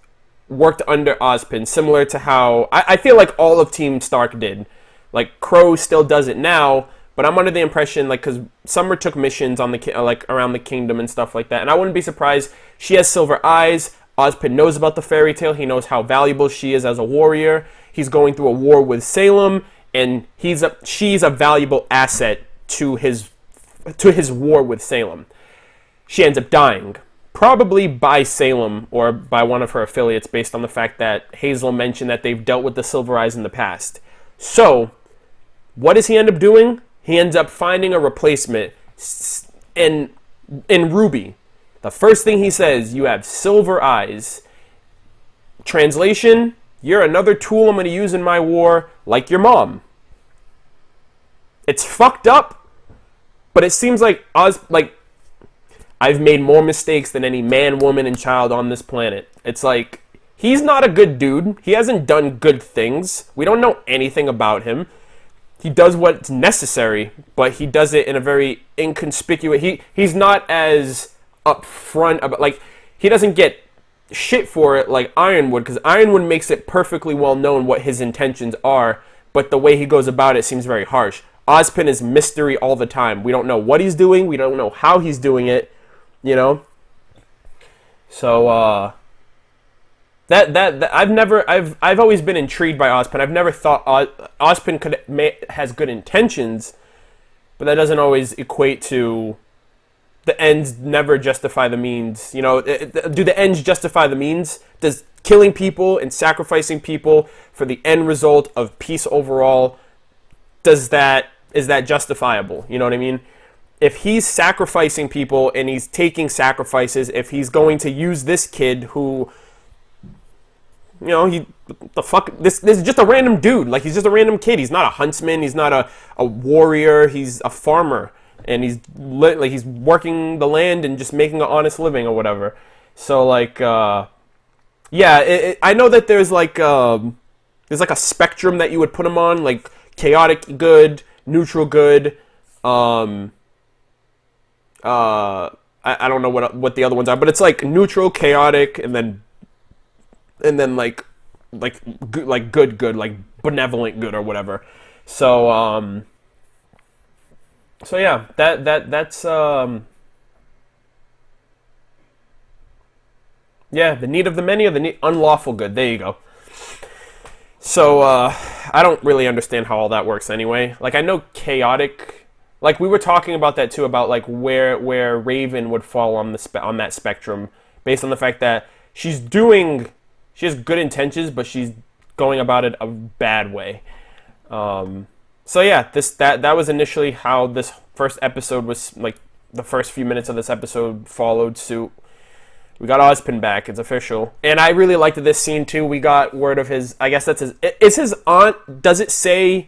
worked under Ozpin, similar to how I feel like all of Team Stark did. Like Crow still does it now, but I'm under the impression like because Summer took missions on the like around the kingdom and stuff like that, and I wouldn't be surprised. She has silver eyes. Ozpin knows about the fairy tale. He knows how valuable she is as a warrior. He's going through a war with Salem, and she's a valuable asset to his war with Salem. She ends up dying. Probably by Salem or by one of her affiliates based on the fact that Hazel mentioned that they've dealt with the Silver Eyes in the past. So, what does he end up doing? He ends up finding a replacement in RWBY. The first thing he says, you have silver eyes. Translation, you're another tool I'm going to use in my war, like your mom. It's fucked up, but it seems like I've made more mistakes than any man, woman, and child on this planet. It's like, he's not a good dude. He hasn't done good things. We don't know anything about him. He does what's necessary, but he does it in a very inconspicuous... He's not as upfront about... Like, he doesn't get shit for it like Ironwood, because Ironwood makes it perfectly well known what his intentions are, but the way he goes about it seems very harsh. Ozpin is mystery all the time. We don't know what he's doing. We don't know how he's doing it. You know, so that I've always been intrigued by Ozpin. I've never thought Ozpin has good intentions, but that doesn't always equate to the ends never justify the means. You know, do the ends justify the means? Does killing people and sacrificing people for the end result of peace overall, is that justifiable? You know what I mean? If he's sacrificing people and he's taking sacrifices, if he's going to use this kid who, you know, this is just a random dude. Like, he's just a random kid. He's not a huntsman. He's not a warrior. He's a farmer. And he's working the land and just making an honest living or whatever. So, like, I know that there's like a spectrum that you would put him on, like chaotic good, neutral good, I don't know what the other ones are, but it's like neutral, chaotic, and then like good, like benevolent good or whatever. So yeah, that's yeah, the need of the many or the unlawful good. There you go. So I don't really understand how all that works anyway. Like, I know chaotic. Like, we were talking about that too, about like where Raven would fall on on that spectrum, based on the fact that she has good intentions, but she's going about it a bad way. So yeah, that was initially how this first episode was, like the first few minutes of this episode followed suit. We got Ozpin back, it's official. And I really liked this scene too. We got word of his, I guess that's it's his aunt. Does it say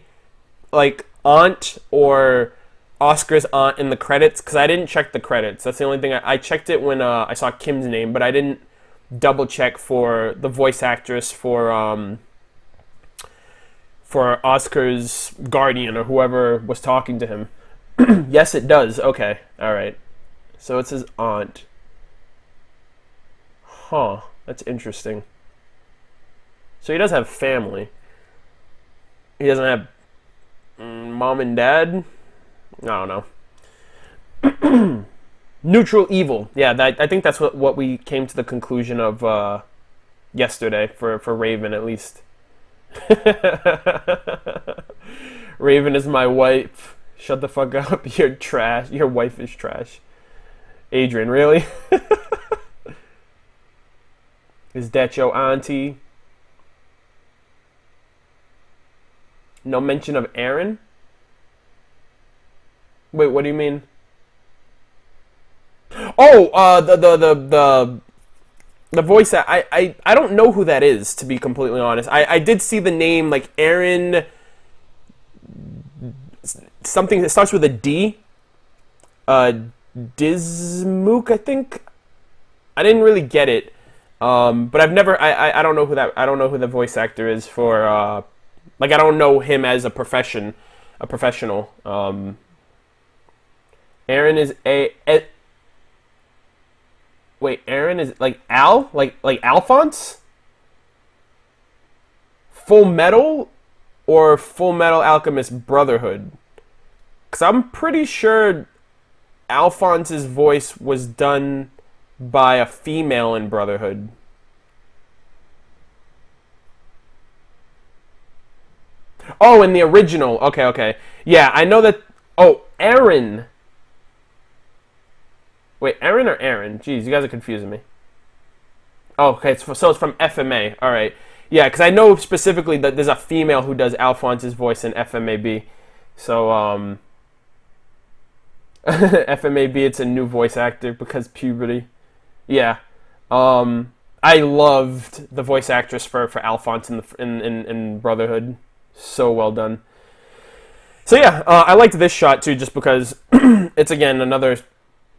like aunt or Oscar's aunt in the credits? Because I didn't check the credits. That's the only thing. I checked it when I saw Kim's name, but I didn't double check for the voice actress for Oscar's guardian or whoever was talking to him. Yes, it does. Okay, all right. So it's his aunt. Huh, that's interesting. So he does have family. He doesn't have mom and dad? I don't know. Neutral evil. Yeah, I think that's what we came to the conclusion of yesterday for Raven, at least. Raven is my wife. Shut the fuck up. You're trash. Your wife is trash. Adrian, really? Is that your auntie? No mention of Aaron? Wait, what do you mean? Oh, the voice I don't know who that is, to be completely honest. I did see the name, like Aaron something that starts with a D. Dismook, I think. I didn't really get it, but I've never. I don't know who that. I don't know who the voice actor is for. Like, I don't know him as a professional. Aaron is wait, Aaron is like Al, like Alphonse. Full Metal or Full Metal Alchemist Brotherhood? Because I'm pretty sure Alphonse's voice was done by a female in Brotherhood. Oh, in the original. Okay. Yeah, I know that. Oh, Aaron. Wait, Aaron or Aaron? Jeez, you guys are confusing me. Oh, okay, so it's from FMA. All right. Yeah, because I know specifically that there's a female who does Alphonse's voice in FMAB. So, FMAB, it's a new voice actor because puberty. Yeah. I loved the voice actress for Alphonse in Brotherhood. So well done. So yeah, I liked this shot too, just because it's again another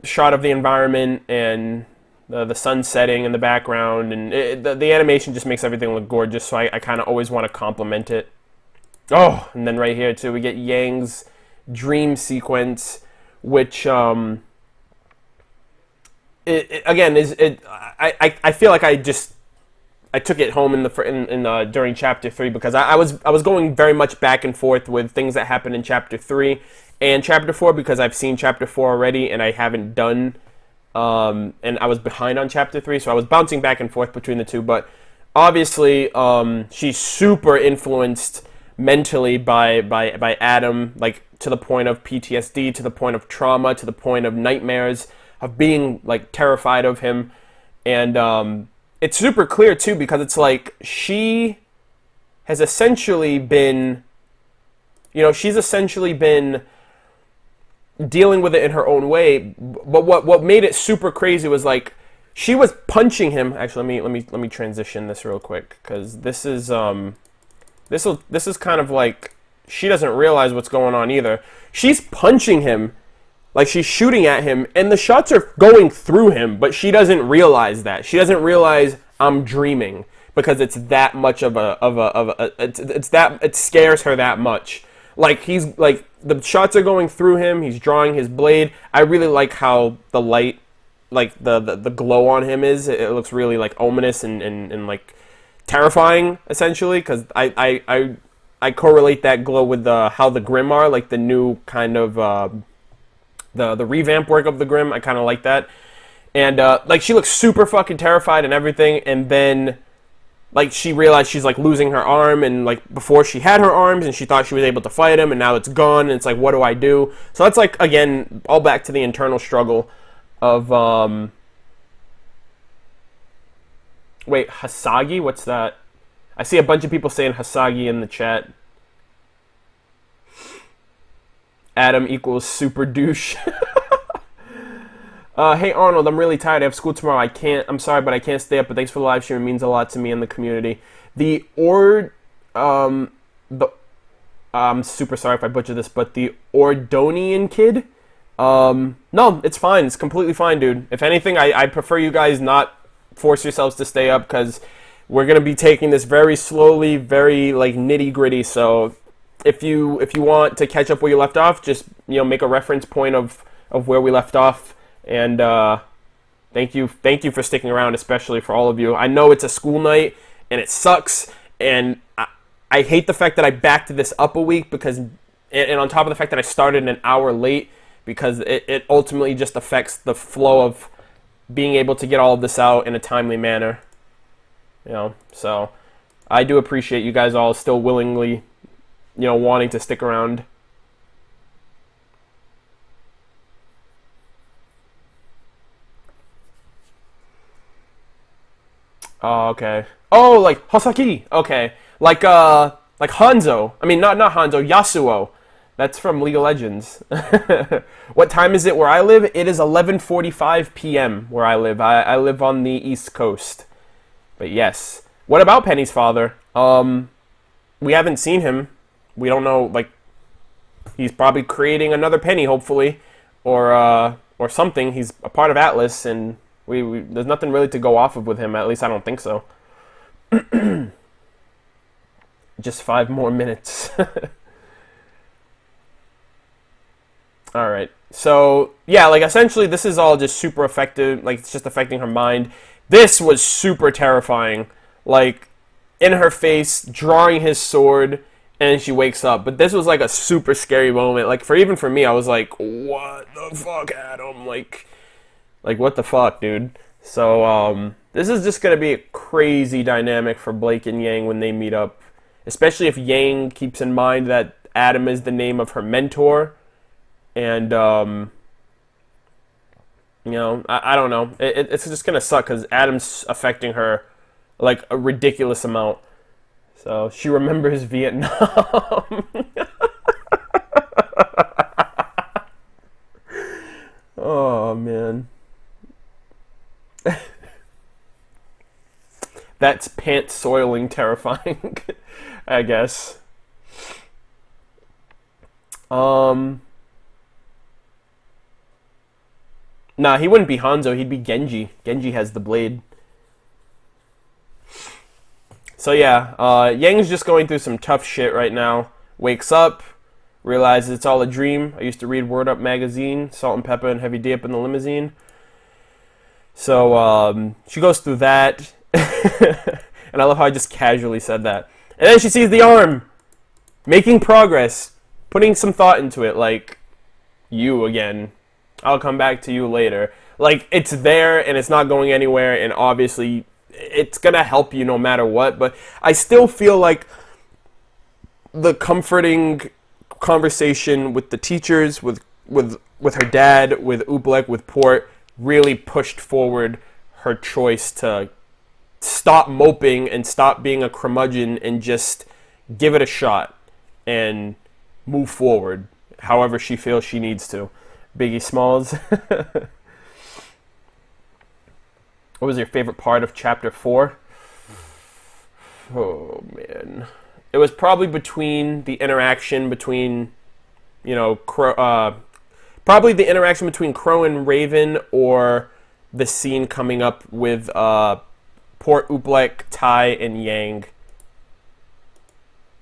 shot of the environment and the sun setting in the background, and the animation just makes everything look gorgeous. So I kind of always want to compliment it. Oh, and then right here too, we get Yang's dream sequence, which I feel like I took it home during chapter 3 because I was going very much back and forth with things that happened in chapter 3 and chapter 4 because I've seen chapter 4 already and I haven't done and I was behind on chapter 3, so I was bouncing back and forth between the two. But obviously she's super influenced mentally by Adam, like to the point of PTSD, to the point of trauma, to the point of nightmares, of being like terrified of him. And it's super clear too because it's like she has essentially been, she's essentially been dealing with it in her own way. But what made it super crazy was like she was punching him. Actually, let me transition this real quick because this is kind of like she doesn't realize what's going on either. She's punching him. Like, she's shooting at him, and the shots are going through him, but she doesn't realize that. She doesn't realize I'm dreaming because it's that much it scares her that much. Like, he's, like, the shots are going through him, he's drawing his blade. I really like how the light, like, the glow on him is. It looks really, like, ominous and like, terrifying, essentially, because I correlate that glow with how the Grimm are, like, the new kind of, the revamp work of the Grimm. I kind of like that. And, like, she looks super fucking terrified and everything, and then, like, she realized she's, like, losing her arm, and, like, before she had her arms, and she thought she was able to fight him, and now it's gone, and it's like, what do I do? So that's, like, again, all back to the internal struggle of, wait, Hasagi? What's that? I see a bunch of people saying Hasagi in the chat. Adam equals super douche. Hey Arnold, I'm really tired. I have school tomorrow. I'm sorry, but I can't stay up. But thanks for the live stream. It means a lot to me and the community. I'm super sorry if I butcher this, but the Ordonian kid. No, it's fine. It's completely fine, dude. If anything, I prefer you guys not force yourselves to stay up because we're gonna be taking this very slowly, very like nitty gritty. So. If you want to catch up where you left off, just make a reference point of where we left off, and thank you for sticking around, especially for all of you. I know it's a school night and it sucks, and I hate the fact that I backed this up a week because, and on top of the fact that I started an hour late because it ultimately just affects the flow of being able to get all of this out in a timely manner. So I do appreciate you guys all still willingly. Wanting to stick around. Oh, okay. Oh, like Hosaki. Okay. Like Hanzo. I mean, not Hanzo, Yasuo. That's from League of Legends. What time is it where I live? It is 11:45 p.m. where I live. I live on the East Coast. But yes. What about Penny's father? We haven't seen him. We don't know, like, He's probably creating another Penny, hopefully, or something. He's a part of Atlas, and we there's nothing really to go off of with him. At least I don't think so. Just 5 more minutes. All right. So, yeah, like, essentially, this is all just super effective. Like, it's just affecting her mind. This was super terrifying. Like, in her face, drawing his sword, and she wakes up. But this was, like, a super scary moment. Like, even for me, I was like, what the fuck, Adam? Like, what the fuck, dude? So, this is just going to be a crazy dynamic for Blake and Yang when they meet up. Especially if Yang keeps in mind that Adam is the name of her mentor. And, you know, I don't know. It's just going to suck because Adam's affecting her, like, a ridiculous amount. So, she remembers Vietnam. Oh, man. That's pants-soiling terrifying, I guess. Nah, he wouldn't be Hanzo. He'd be Genji. Genji has the blade. So yeah, Yang's just going through some tough shit right now. Wakes up, realizes it's all a dream. I used to read Word Up magazine, Salt and Pepper and Heavy D up in the limousine. So she goes through that. And I love how I just casually said that. And then she sees the arm. Making progress. Putting some thought into it. Like, you again. I'll come back to you later. Like, it's there and it's not going anywhere, and obviously it's gonna help you no matter what, but I still feel like the comforting conversation with the teachers, with her dad, with Oobleck, with Port, really pushed forward her choice to stop moping and stop being a curmudgeon and just give it a shot and move forward however she feels she needs to. Biggie Smalls. What was your favorite part of Chapter 4? Oh, man. It was probably between the interaction between, you know, probably the interaction between Crow and Raven, or the scene coming up with Port, Oobleck, Tai, and Yang.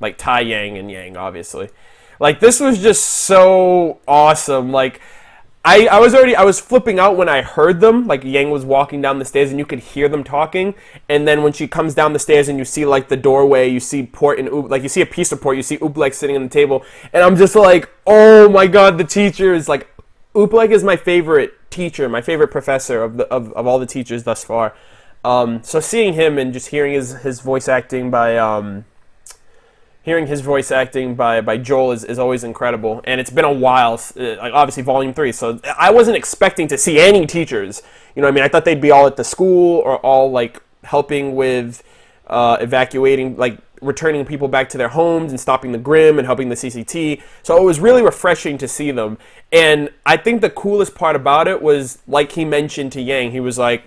Like, Tai, Yang, and Yang, obviously. Like, this was just so awesome. Like, I was flipping out when I heard them. Like, Yang was walking down the stairs and you could hear them talking. And then when she comes down the stairs and you see, like, the doorway, you see Port and Oobleck, like, you see a piece of Port, you see Oobleck sitting on the table. And I'm just like, oh my god, the teachers. Like, Oobleck is my favorite teacher, my favorite professor of all the teachers thus far. So seeing him and just hearing his voice acting by... Hearing his voice acting by Joel is always incredible, and it's been a while, like obviously Volume 3, so I wasn't expecting to see any teachers, you know what I mean? I thought they'd be all at the school, or all, like, helping with evacuating, like, returning people back to their homes, and stopping the Grim, and helping the CCT, so it was really refreshing to see them, and I think the coolest part about it was, like he mentioned to Yang, he was like,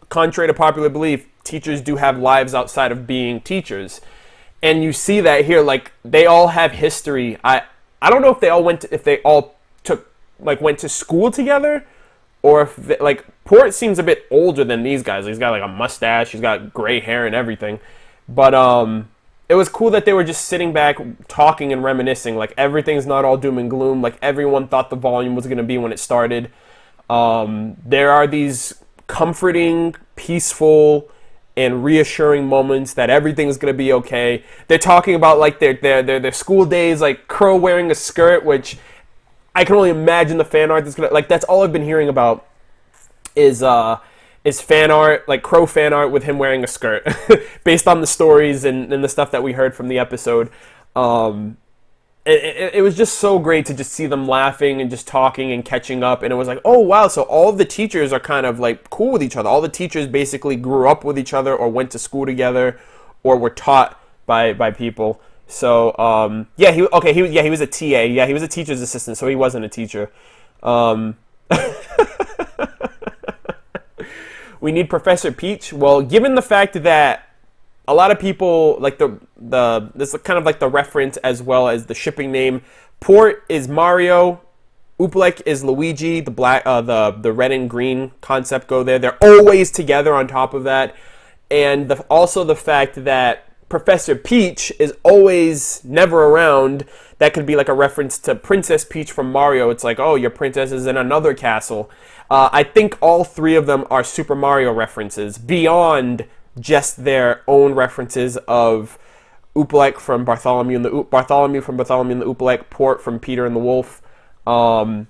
contrary to popular belief, teachers do have lives outside of being teachers. And you see that here, like, they all have history. I don't know if they all went to school together, or if they, like, Port seems a bit older than these guys. He's got like a mustache, he's got gray hair and everything. But it was cool that they were just sitting back, talking and reminiscing. Like, everything's not all doom and gloom. Like, everyone thought the volume was gonna be when it started. There are these comforting, peaceful, and reassuring moments that everything's gonna be okay. They're talking about, like, their school days, like Crow wearing a skirt, which I can only imagine the fan art that's gonna, like, that's all I've been hearing about is fan art, like Crow fan art with him wearing a skirt, based on the stories and the stuff that we heard from the episode. It was just so great to just see them laughing and just talking and catching up, and it was like, oh wow, so all of the teachers are kind of like cool with each other. All the teachers basically grew up with each other, or went to school together, or were taught by people. So yeah, he was a TA. Yeah, he was a teacher's assistant, so he wasn't a teacher. We need Professor Peach. Well, given the fact that a lot of people, like, this is kind of like the reference as well as the shipping name, Port is Mario. Oopalek is Luigi. The black, the red and green concept go there. They're always together on top of that. And also the fact that Professor Peach is always never around. That could be like a reference to Princess Peach from Mario. It's like, oh, your princess is in another castle. I think all three of them are Super Mario references, beyond just their own references of Oopalek from Bartholomew and the Oopalek, Port from Peter and the Wolf. I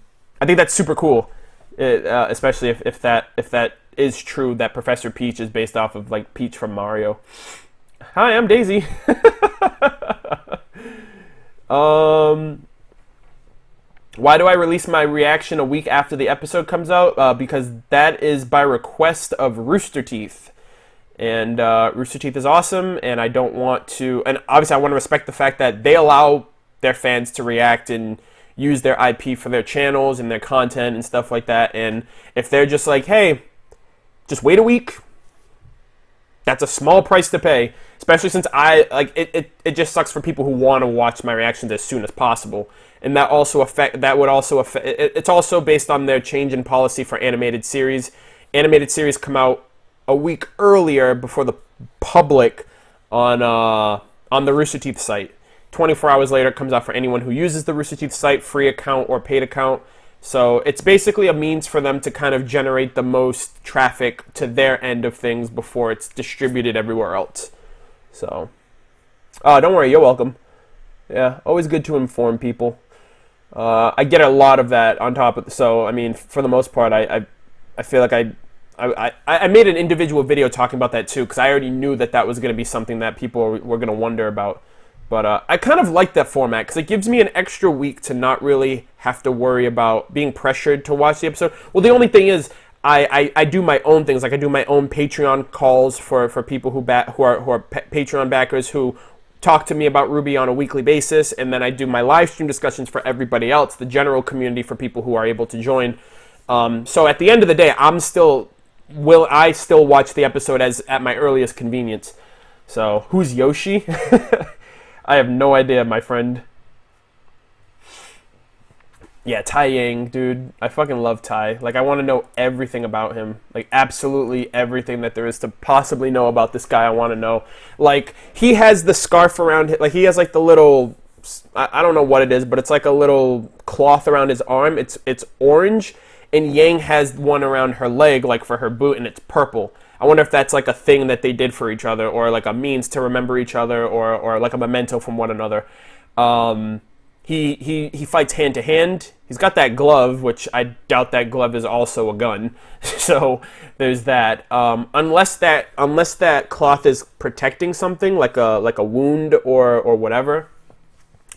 think that's super cool, especially if that is true, that Professor Peach is based off of like Peach from Mario. Hi, I'm Daisy. Why do I release my reaction a week after the episode comes out? Because that is by request of Rooster Teeth. And Rooster Teeth is awesome, and I don't want to... And obviously I want to respect the fact that they allow their fans to react and use their IP for their channels and their content and stuff like that. And if they're just like, hey, just wait a week, that's a small price to pay. Especially since it just sucks for people who want to watch my reactions as soon as possible. And that would also affect, it's also based on their change in policy for animated series. Animated series come out a week earlier before the public on the Rooster Teeth site. 24 hours later, it comes out for anyone who uses the Rooster Teeth site, free account or paid account. So it's basically a means for them to kind of generate the most traffic to their end of things before it's distributed everywhere else. So, don't worry, you're welcome. Yeah, always good to inform people. I get a lot of that on top of, so I mean, for the most part, I feel like I made an individual video talking about that too, because I already knew that was going to be something that people were going to wonder about. But I kind of like that format, because it gives me an extra week to not really have to worry about being pressured to watch the episode. Well, the only thing is, I do my own things. Like I do my own Patreon calls for people who are Patreon backers who talk to me about RWBY on a weekly basis, and then I do my live stream discussions for everybody else, the general community, for people who are able to join. So at the end of the day, I still watch the episode at my earliest convenience. So who's Yoshi? I have no idea, my friend. Yeah, Tai Yang, dude. I fucking love Tai. Like, I want to know everything about him. Like, absolutely everything that there is to possibly know about this guy, I want to know. Like, he has the scarf around it. Like, he has, like, the little... I don't know what it is, but it's like a little cloth around his arm. It's orange, and Yang has one around her leg, like, for her boot, and it's purple. I wonder if that's, like, a thing that they did for each other, or, like, a means to remember each other, or like, a memento from one another. He fights hand to hand. He's got that glove, which I doubt that glove is also a gun. So there's that. Unless that cloth is protecting something, like a wound or whatever.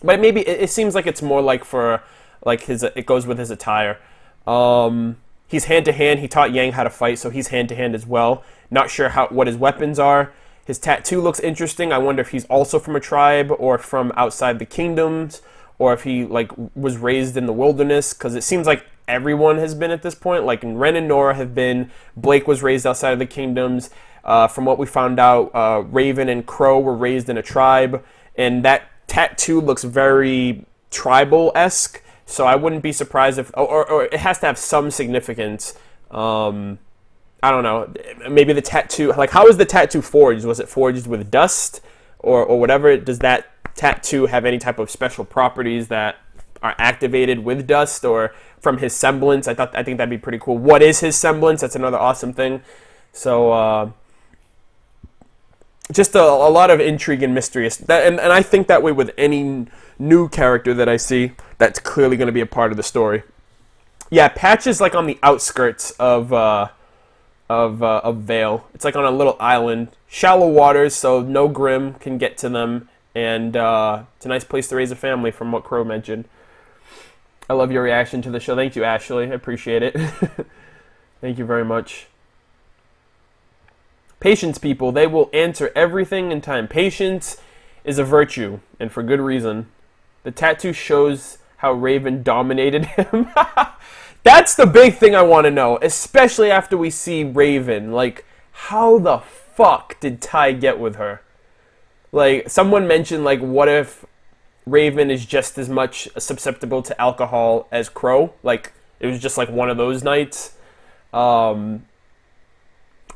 But maybe it seems like it's more like for like it goes with his attire. He's hand to hand. He taught Yang how to fight, so he's hand to hand as well. Not sure what his weapons are. His tattoo looks interesting. I wonder if he's also from a tribe or from outside the kingdoms, or if he like was raised in the wilderness, because it seems like everyone has been at this point. Like Ren and Nora have been. Blake was raised outside of the kingdoms. From what we found out, Raven and Crow were raised in a tribe, and that tattoo looks very tribal-esque. So I wouldn't be surprised if, or it has to have some significance. I don't know. Maybe the tattoo, like how is the tattoo forged? Was it forged with dust or whatever? Does that tattoo have any type of special properties that are activated with dust, or from his semblance? I think that'd be pretty cool. What is his semblance? That's another awesome thing. So just a lot of intrigue and mystery. And I think that way with any new character that I see, that's clearly going to be a part of the story. Yeah, Patch is like on the outskirts of Vale. It's like on a little island, shallow waters, so no Grimm can get to them, and it's a nice place to raise a family, from what Crow mentioned. I love your reaction to the show. Thank you, Ashley. I appreciate it. Thank you very much. Patience, people. They will answer everything in time. Patience is a virtue, and for good reason. The tattoo shows how Raven dominated him. That's the big thing I want to know, especially after we see Raven. Like, how the fuck did Tai get with her? Like, someone mentioned, like, what if Raven is just as much susceptible to alcohol as Crow. Like, it was just like one of those nights. Or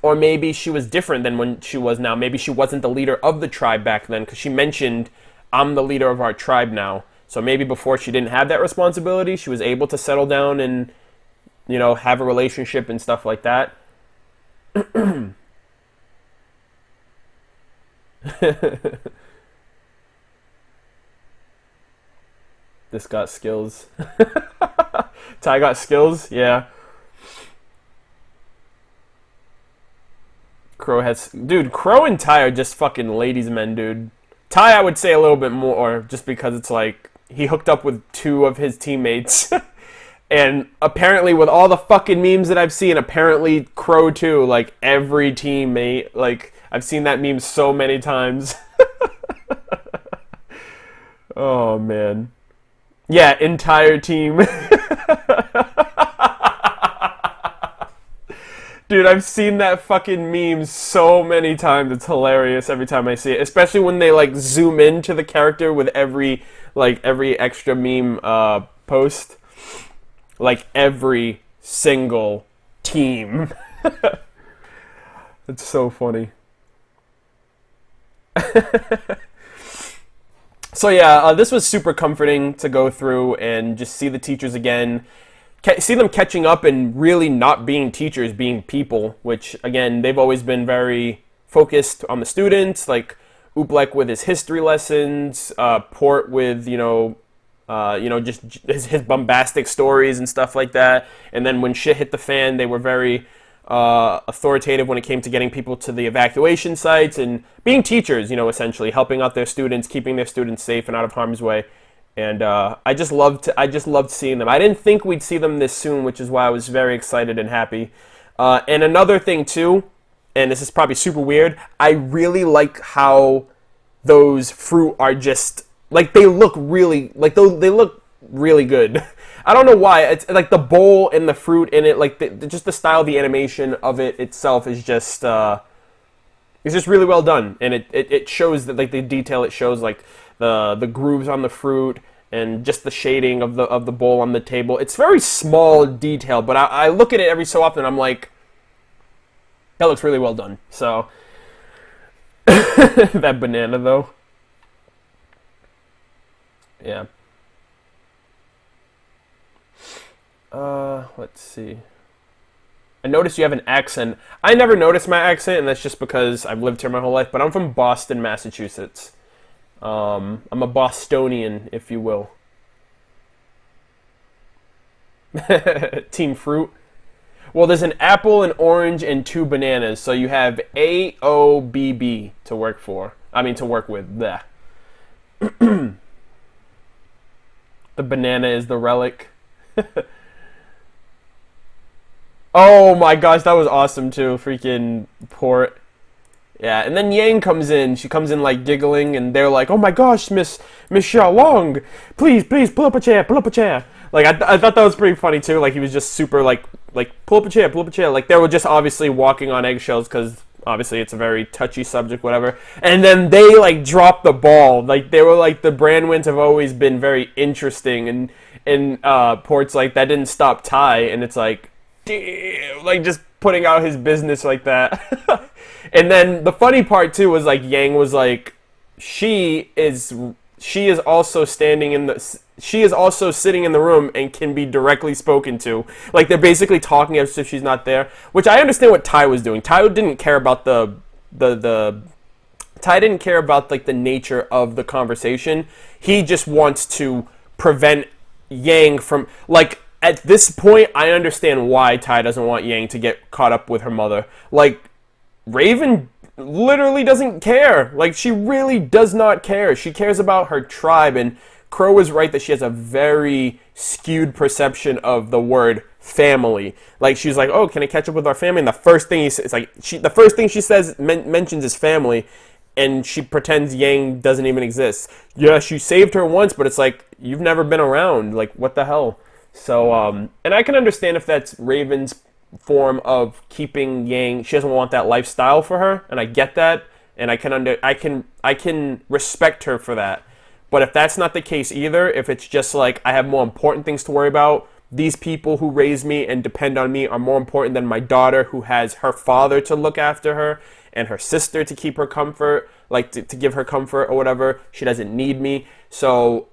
maybe she was different than when she was now. Maybe she wasn't the leader of the tribe back then, because she mentioned, I'm the leader of our tribe now. So maybe before she didn't have that responsibility, she was able to settle down and, you know, have a relationship and stuff like that. This got skills. Ty got skills? Yeah. Crow has... Dude, Crow and Ty are just fucking ladies' men, dude. Ty, I would say a little bit more, just because it's like, he hooked up with 2 of his teammates. And apparently, with all the fucking memes that I've seen, apparently Crow too, like, every teammate, like, I've seen that meme so many times. Oh, man. Yeah, entire team. Dude, I've seen that fucking meme so many times. It's hilarious every time I see it. Especially when they, like, zoom into the character with every extra meme post. Like, every single team. It's so funny. So yeah, this was super comforting to go through and just see the teachers again. See them catching up and really not being teachers, being people, which, again, they've always been very focused on the students, like Uplek with his history lessons, Port with, just his bombastic stories and stuff like that. And then when shit hit the fan, they were very authoritative when it came to getting people to the evacuation sites and being teachers, essentially helping out their students, keeping their students safe and out of harm's way. And I just loved seeing them. I didn't think we'd see them this soon, which is why I was very excited and happy. And another thing too, and this is probably super weird, I really like how those fruit are just like they look really good. I don't know why. It's like the bowl and the fruit in it, like just the style, the animation of it itself is just it's just really well done, and it shows that, like, the detail. It shows like the grooves on the fruit and just the shading of the bowl on the table. It's very small detail, but I look at it every so often and I'm like, that looks really well done. So that banana though. Yeah. Let's see. I noticed you have an accent. I never noticed my accent, and that's just because I've lived here my whole life, but I'm from Boston, Massachusetts. I'm a Bostonian, if you will. Team fruit. Well, there's an apple, an orange, and 2 bananas, so you have AOBB to work with. Bleh. The banana is the relic. Oh my gosh, that was awesome too. Freaking Port. Yeah, and then Yang comes in. She comes in like giggling, and they're like, "Oh my gosh, Miss Xiaolong, please pull up a chair." Like I thought that was pretty funny too. Like he was just super like pull up a chair. Like they were just obviously walking on eggshells because obviously it's a very touchy subject, whatever. And then they like dropped the ball. Like they were like, the Brandwins have always been very interesting, and Port's like, that didn't stop Ty, and it's like, damn, like just putting out his business like that. And then the funny part too was like Yang was like, she is also sitting in the room and can be directly spoken to. Like they're basically talking as if she's not there, which I understand what Ty was doing. Ty didn't care about Ty didn't care about like the nature of the conversation. He just wants to prevent Yang from, like, at this point I understand why Ty doesn't want Yang to get caught up with her mother. Like, Raven literally doesn't care. Like, she really does not care. She cares about her tribe, and Crow is right that she has a very skewed perception of the word family. Like, she's like, oh, can I catch up with our family? And the first thing the first thing she says mentions is family, and she pretends Yang doesn't even exist. Yeah, she saved her once, but it's like, you've never been around. Like, what the hell? So, and I can understand if that's Raven's form of keeping Yang. She doesn't want that lifestyle for her, and I get that, and I can respect her for that. But if that's not the case either, if it's just like I have more important things to worry about, these people who raise me and depend on me are more important than my daughter who has her father to look after her and her sister to keep her comfort, like to give her comfort or whatever. She doesn't need me. So,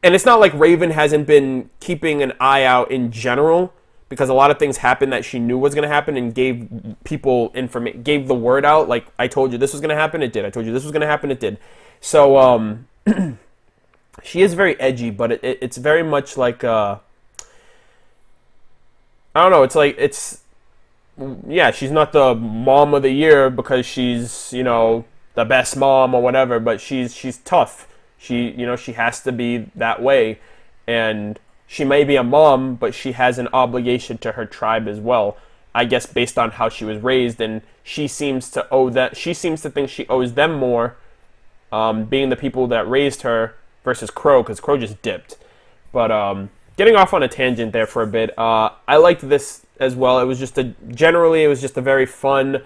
and it's not like Raven hasn't been keeping an eye out in general, because a lot of things happened that she knew was going to happen and gave people information, gave the word out. Like, I told you this was going to happen, it did. I told you this was going to happen, it did. So, she is very edgy, but it's very much like, I don't know, it's like, yeah, she's not the mom of the year because she's, you know, the best mom or whatever, but she's tough. She has to be that way. And she may be a mom, but she has an obligation to her tribe as well. I guess based on how she was raised, and she seems to think she owes them more, being the people that raised her versus Crow, because Crow just dipped. But getting off on a tangent there for a bit, I liked this as well. It was just a very fun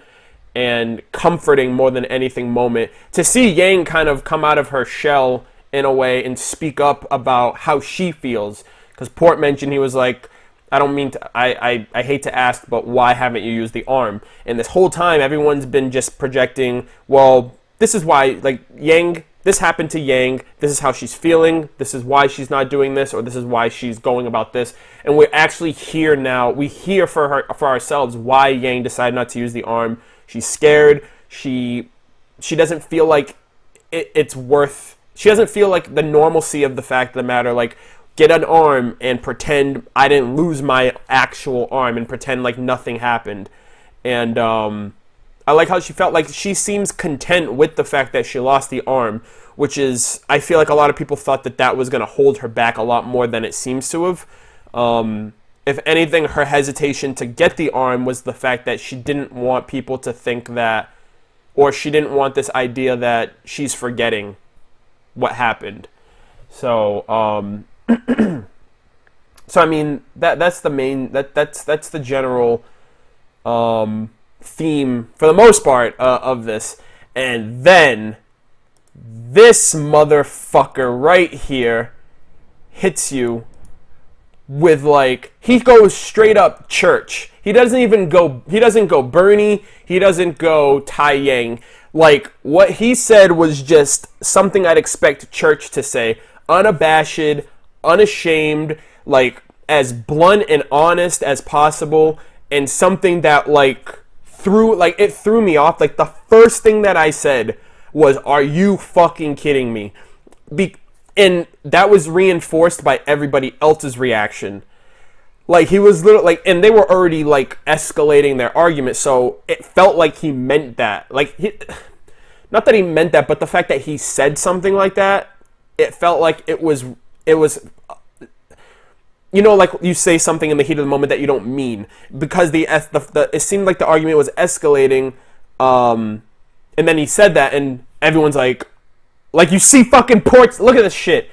and comforting more than anything moment to see Yang kind of come out of her shell in a way and speak up about how she feels. Because Port mentioned, he was like, I hate to ask, but why haven't you used the arm? And this whole time, everyone's been just projecting, well, this is why, like, Yang, this happened to Yang, this is how she's feeling, this is why she's not doing this, or this is why she's going about this. And we're actually here now, we hear for ourselves why Yang decided not to use the arm. She's scared, she doesn't feel like it's worth, she doesn't feel like the normalcy of the fact of the matter, like, get an arm and pretend I didn't lose my actual arm and pretend like nothing happened. And I like how she felt like she seems content with the fact that she lost the arm, which is, I feel like a lot of people thought that was going to hold her back a lot more than it seems to have. If anything, her hesitation to get the arm was the fact that she didn't want people to think that, or she didn't want this idea that she's forgetting what happened. So, so I mean that's the main that's the general theme for the most part of this, and then this motherfucker right here hits you with, like, he goes straight up church. He doesn't go Bernie, he doesn't go Tai Yang. Like, what he said was just something I'd expect church to say, unabashed, unashamed, like as blunt and honest as possible, and something that threw me off. Like, the first thing that I said was, "Are you fucking kidding me?" And that was reinforced by everybody else's reaction. Like, he was literally and they were already escalating their argument, so it felt like he meant that. Not that he meant that, but the fact that he said something like that, it felt like it was, you know, like you say something in the heat of the moment that you don't mean, because it seemed like the argument was escalating, and then he said that, and everyone's like you see fucking Port's, look at this shit,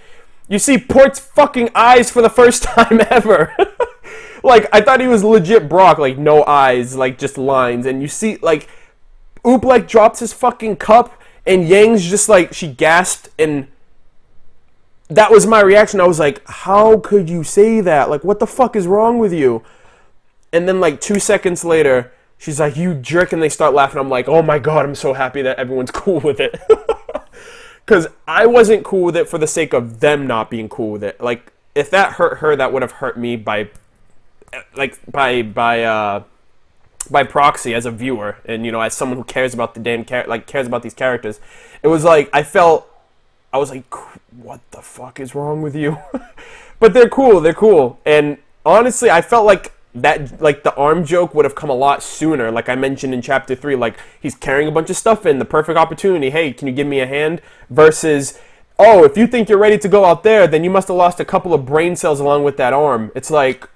you see Port's fucking eyes for the first time ever. I thought he was legit Brock, no eyes, just lines, and you see, Oop, drops his fucking cup, and Yang's just, she gasped, and that was my reaction. I was like, how could you say that? What the fuck is wrong with you? And then, 2 seconds later, she's like, you jerk, and they start laughing. I'm like, oh my god, I'm so happy that everyone's cool with it. Because I wasn't cool with it for the sake of them not being cool with it. If that hurt her, that would have hurt me by proxy as a viewer, and, as someone who cares about the damn cares about these characters. It was I was like, what the fuck is wrong with you? But they're cool. And honestly, I felt like that, the arm joke would have come a lot sooner. Like I mentioned in chapter 3, he's carrying a bunch of stuff in, the perfect opportunity. Hey, can you give me a hand? Versus, oh, if you think you're ready to go out there, then you must have lost a couple of brain cells along with that arm. It's did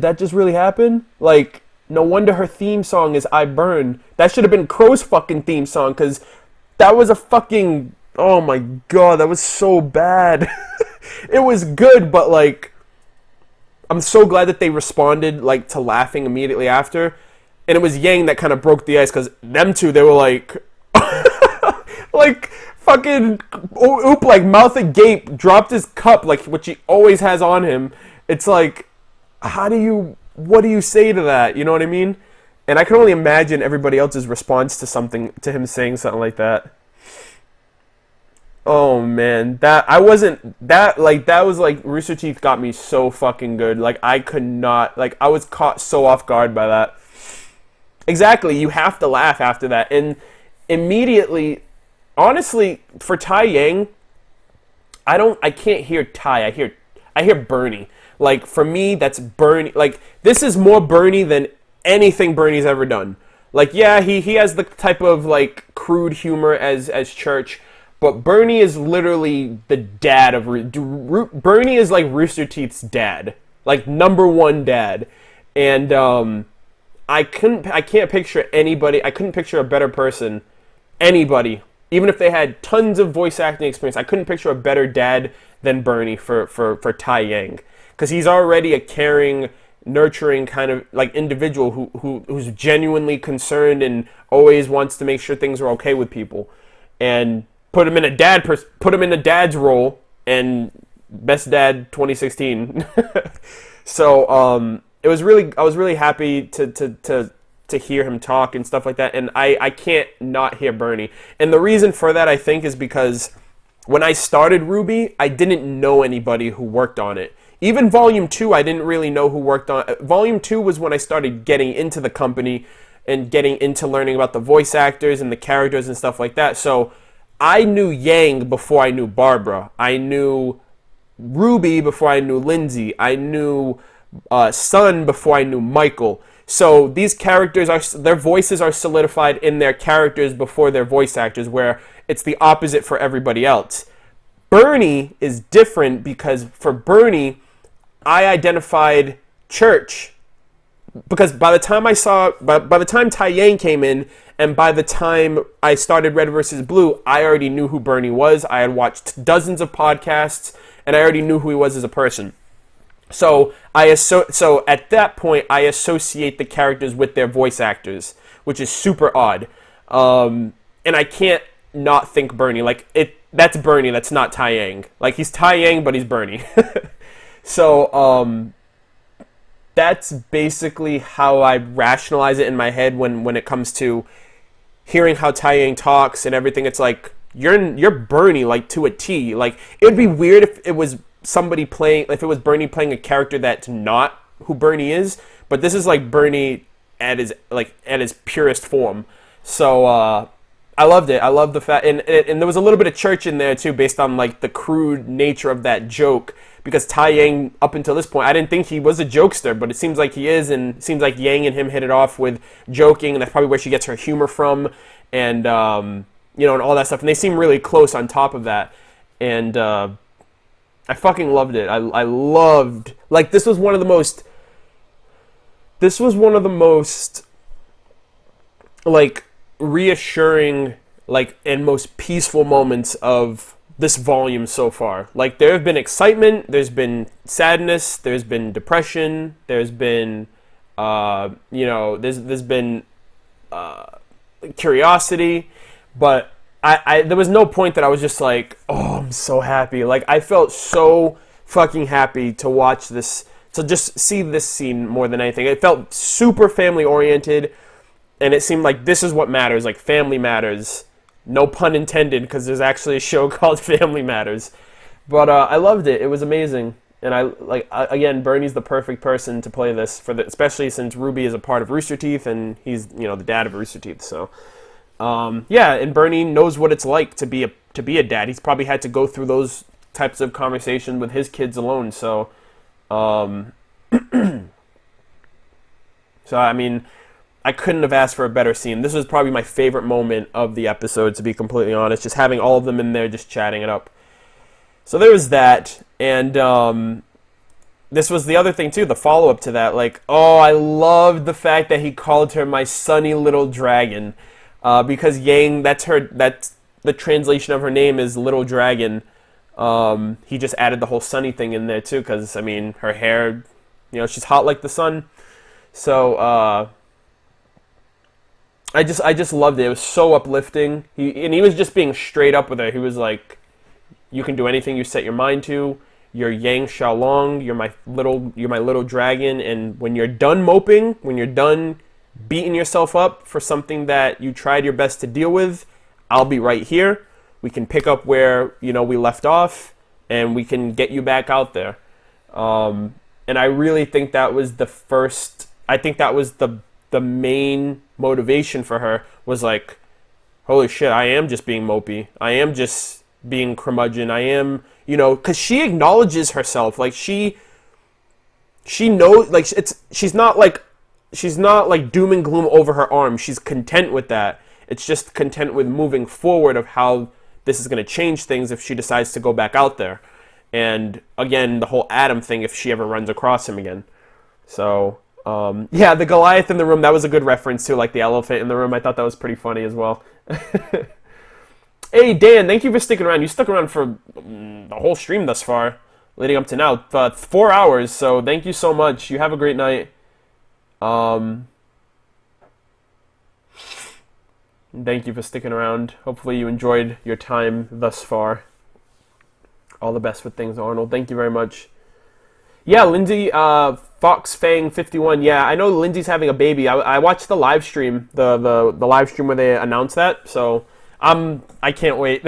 that just really happen? No wonder her theme song is I Burn. That should have been Crow's fucking theme song, because that was a fucking, oh my god, that was so bad. It was good, but I'm so glad that they responded to laughing immediately after. And it was Yang that kind of broke the ice, because them two, they were fucking Oop, like, mouth agape, dropped his cup, like, which he always has on him. It's like, what do you say to that? You know what I mean? And I can only imagine everybody else's response to him saying something like that. Oh man, that was like, Rooster Teeth got me so fucking good. Like, I could not, like, I was caught so off guard by that. Exactly, you have to laugh after that. And immediately, honestly, for Tai Yang, I can't hear Tai, I hear Bernie. Like, for me, that's Bernie. Like, this is more Bernie than anything Bernie's ever done. Like, yeah, he has the type of, like, crude humor as Church, but Bernie is literally the dad of... Bernie is like Rooster Teeth's dad. Like, #1 dad. And, I can't picture anybody... I couldn't picture a better person. Anybody. Even if they had tons of voice acting experience, I couldn't picture a better dad than Bernie for Tai Yang. Because he's already a caring, nurturing kind of, like, individual who's genuinely concerned and always wants to make sure things are okay with people. And... Put him in a dad's role, and best dad 2016. So I was really happy to hear him talk and stuff like that, and I can't not hear Bernie. And the reason for that, I think, is because when I started RWBY, I didn't know anybody who worked on it. Even Volume 2, I didn't really know who worked on it. Volume 2 was when I started getting into the company and getting into learning about the voice actors and the characters and stuff like that. So I knew Yang before I knew Barbara. I knew Ruby before I knew Lindsay. I knew Sun before I knew Michael. So these characters, their voices are solidified in their characters before their voice actors, where it's the opposite for everybody else. Bernie is different because for Bernie, I identified Church. Because by the time Tai Yang came in, and by the time I started Red vs. Blue, I already knew who Bernie was. I had watched dozens of podcasts, and I already knew who he was as a person. So at that point, I associate the characters with their voice actors, which is super odd. And I can't not think Bernie. Like, that's Bernie, that's not Tai Yang. Like, he's Tai Yang, but he's Bernie. So, that's basically how I rationalize it in my head when it comes to hearing how Tai Yang talks and everything. It's like, you're Bernie, like, to a T. Like, it would be weird if it was if it was Bernie playing a character that's not who Bernie is, but this is like Bernie at his purest form. So I loved it. I loved the fact, and there was a little bit of Church in there too, based on like the crude nature of that joke. Because Tai Yang, up until this point, I didn't think he was a jokester, but it seems like he is, and it seems like Yang and him hit it off with joking, and that's probably where she gets her humor from, and and all that stuff. And they seem really close on top of that, and I fucking loved it. I loved, like, this was one of the most like reassuring, like, and most peaceful moments of this volume so far. Like, there have been excitement, there's been sadness, there's been depression, there's been there's been curiosity, but I there was no point that I was just like, oh, I'm so happy. Like, I felt so fucking happy to watch this, to just see this scene more than anything. It felt super family oriented, and it seemed like this is what matters, like, family matters. No pun intended, because there's actually a show called Family Matters. But I loved it. It was amazing. And again, Bernie's the perfect person to play this, especially since RWBY is a part of Rooster Teeth, and he's, the dad of Rooster Teeth. So, and Bernie knows what it's like to be a dad. He's probably had to go through those types of conversations with his kids alone. So, I mean, I couldn't have asked for a better scene. This was probably my favorite moment of the episode, to be completely honest. Just having all of them in there, just chatting it up. So there was that, and this was the other thing too, the follow-up to that. Like, I loved the fact that he called her my sunny little dragon, because Yang, that's the translation of her name is Little Dragon. He just added the whole sunny thing in there too, because, I mean, her hair, she's hot like the sun. So, I just loved it. It was so uplifting. He was just being straight up with her. He was like, "You can do anything you set your mind to. You're Yang Xiaolong. You're my little dragon. And when you're done moping, when you're done beating yourself up for something that you tried your best to deal with, I'll be right here. We can pick up where we left off, and we can get you back out there." And I really think that was the first. I think that was the main motivation for her, was like, holy shit, I am just being mopey. I am just being curmudgeon. I am, because she acknowledges herself. Like she knows, like she's not like doom and gloom over her arm. She's content with that. It's just content with moving forward of how this is going to change things if she decides to go back out there. And again, the whole Adam thing, if she ever runs across him again. So, yeah, the Goliath in the room, that was a good reference to, like, the elephant in the room. I thought that was pretty funny as well. Hey, Dan, thank you for sticking around. You stuck around for the whole stream thus far, leading up to now. 4 hours, so thank you so much. You have a great night. Thank you for sticking around. Hopefully you enjoyed your time thus far. All the best with things, Arnold. Thank you very much. Yeah, Lindsay, FoxFang51. Yeah, I know Lindsay's having a baby. I watched the live stream, the live stream where they announced that. So I can't wait.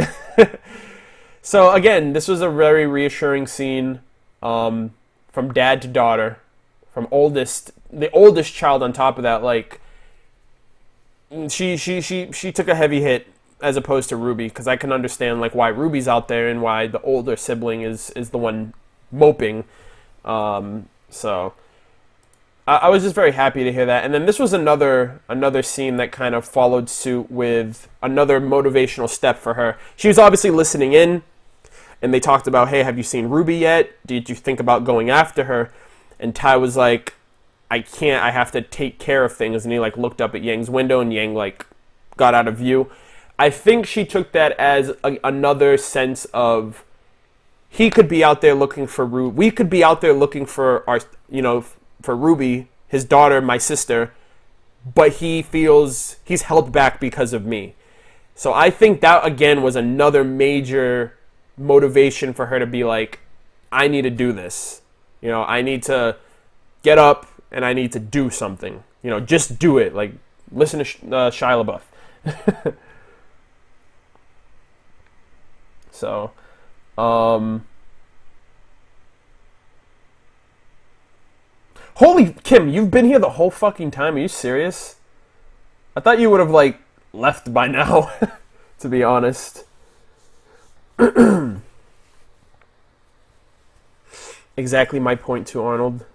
So again, this was a very reassuring scene, from dad to daughter, from the oldest child on top of that. Like she took a heavy hit, as opposed to Ruby, because I can understand like why Ruby's out there and why the older sibling is the one moping. So I was just very happy to hear that. And then this was another scene that kind of followed suit with another motivational step for her. She was obviously listening in, and they talked about, hey, have you seen Ruby yet? Did you think about going after her? And Tai was like, I can't, I have to take care of things. And he like looked up at Yang's window, and Yang like got out of view. I think she took that as another sense of, he could be out there looking for Ruby. We could be out there looking for for Ruby, his daughter, my sister, but he feels he's held back because of me. So I think that again was another major motivation for her to be like, I need to do this. I need to get up and I need to do something. Just do it. Like, listen to Shia LaBeouf. So, holy Kim, you've been here the whole fucking time. Are you serious? I thought you would have like left by now, to be honest. Exactly my point too, Arnold.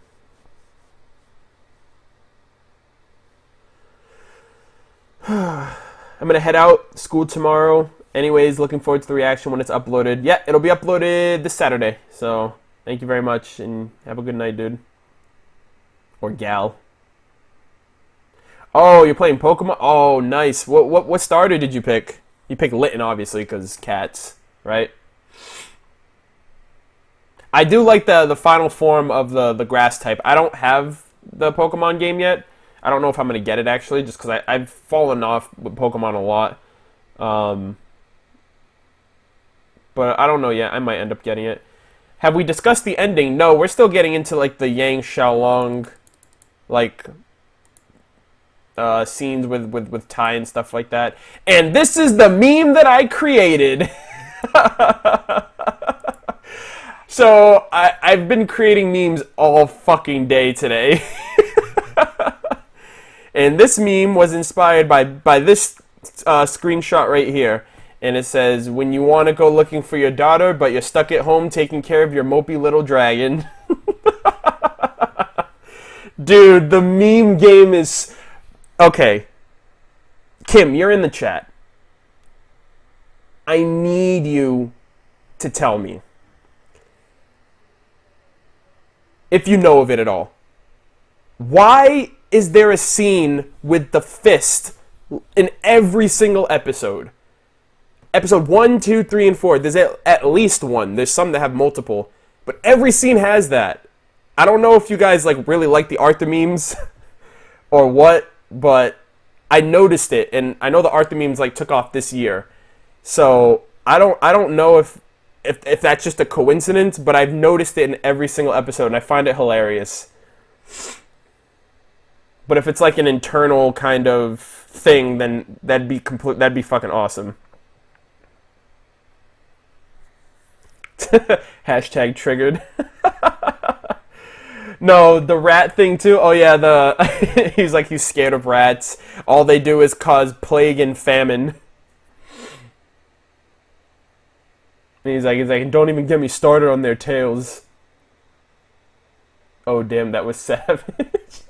I'm gonna head out. School tomorrow. Anyways, looking forward to the reaction when it's uploaded. Yeah, it'll be uploaded this Saturday. So, thank you very much, and have a good night, dude. Or gal. Oh, you're playing Pokemon? Oh, nice. What starter did you pick? You picked Litten, obviously, because cats, right? I do like the final form of the grass type. I don't have the Pokemon game yet. I don't know if I'm going to get it, actually, just because I've fallen off with Pokemon a lot. But I don't know yet. I might end up getting it. Have we discussed the ending? No, we're still getting into like the Yang Xiaolong, like scenes with Tai and stuff like that. And this is the meme that I created. So I've been creating memes all fucking day today. And this meme was inspired by this screenshot right here. And it says, when you want to go looking for your daughter, but you're stuck at home taking care of your mopey little dragon. Dude, the meme game is... Okay. Kim, you're in the chat. I need you to tell me, if you know of it at all, why is there a scene with the fist in every single episode? Episode 1, 2, 3, and 4. There's at least one. There's some that have multiple. But every scene has that. I don't know if you guys like really like the Arthur memes or what, but I noticed it, and I know the Arthur memes like took off this year. So I don't know if that's just a coincidence, but I've noticed it in every single episode, and I find it hilarious. But if it's like an internal kind of thing, then that'd be fucking awesome. Hashtag triggered. No, the rat thing too. Oh yeah, he's like he's scared of rats. All they do is cause plague and famine. And he's like, don't even get me started on their tails. Oh damn, that was savage.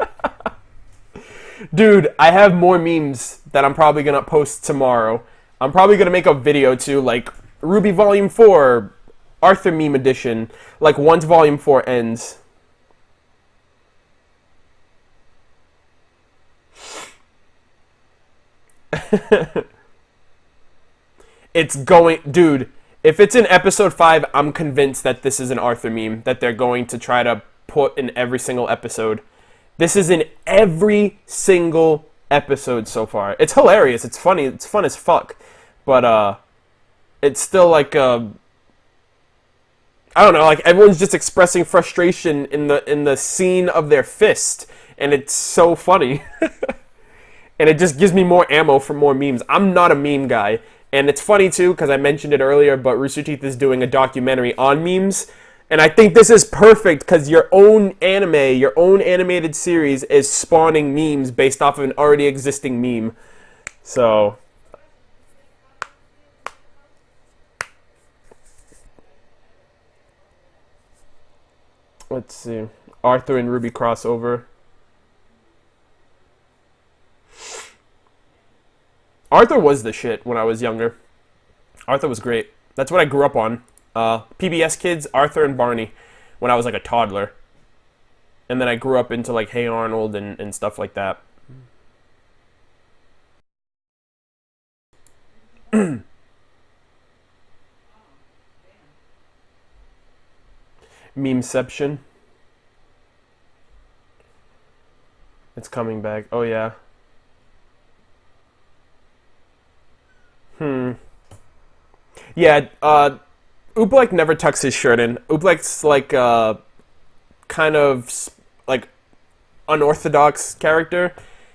Dude, I have more memes that I'm probably gonna post tomorrow. I'm probably gonna make a video too, like RWBY Volume 4, Arthur meme edition, like once Volume 4 ends. It's going, dude, if it's in episode 5, I'm convinced that this is an Arthur meme that they're going to try to put in every single episode. This is in every single episode so far. It's hilarious. It's funny. It's fun as fuck. But it's still like I don't know. Like everyone's just expressing frustration in the scene of their fist, and it's so funny. And it just gives me more ammo for more memes. I'm not a meme guy, and it's funny too because I mentioned it earlier. But Rooster Teeth is doing a documentary on memes. And I think this is perfect because your own anime, your own animated series is spawning memes based off of an already existing meme. So, let's see. Arthur and RWBY crossover. Arthur was the shit when I was younger. Arthur was great. That's what I grew up on. PBS Kids, Arthur and Barney, when I was like a toddler. And then I grew up into like Hey Arnold and stuff like that. Memeception. It's coming back. Oh yeah. Yeah, Oobleck never tucks his shirt in. Oobleck's like kind of like unorthodox character.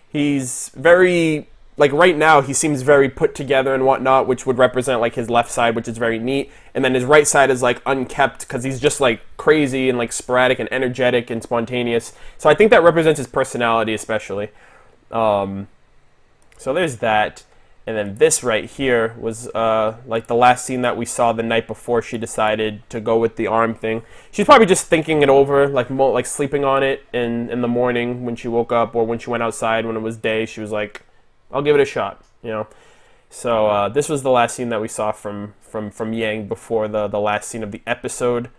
He's very like right now he seems very put together and whatnot, which would represent like his left side, which is very neat, and then his right side is like unkept because he's just like crazy and like sporadic and energetic and spontaneous. So I think that represents his personality especially. So there's that. And then this right here was like the last scene that we saw the night before she decided to go with the arm thing. She's probably just thinking it over, like sleeping on it in the morning when she woke up or when she went outside when it was day. She was like, I'll give it a shot, you know. So this was the last scene that we saw from Yang before the last scene of the episode.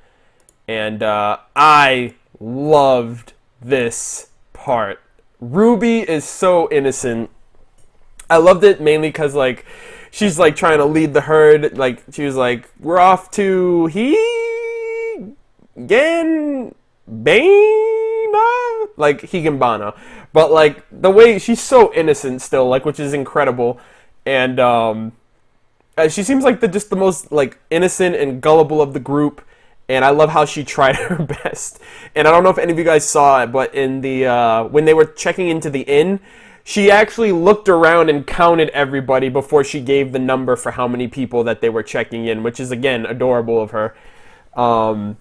And I loved this part. RWBY is so innocent. I loved it mainly because, like, she's, like, trying to lead the herd. Like, she was like, we're off to Higanbana? Like, Higanbana. But, like, the way, she's so innocent still, like, which is incredible. And, she seems like just the most, like, innocent and gullible of the group. And I love how she tried her best. And I don't know if any of you guys saw it, but in the, when they were checking into the inn, she actually looked around and counted everybody before she gave the number for how many people that they were checking in, which is, again, adorable of her. But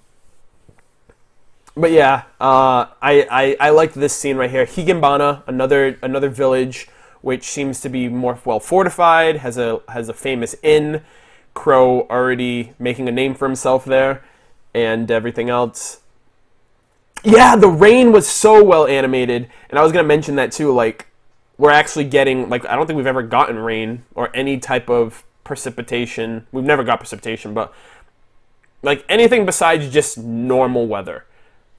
yeah, I liked this scene right here. Higanbana, another village, which seems to be more well fortified, has a famous inn. Crow already making a name for himself there, and everything else. Yeah, the rain was so well animated, and I was gonna mention that too. Like, we're actually getting, like, I don't think we've ever gotten rain or any type of precipitation. We've never got precipitation, but, like, anything besides just normal weather.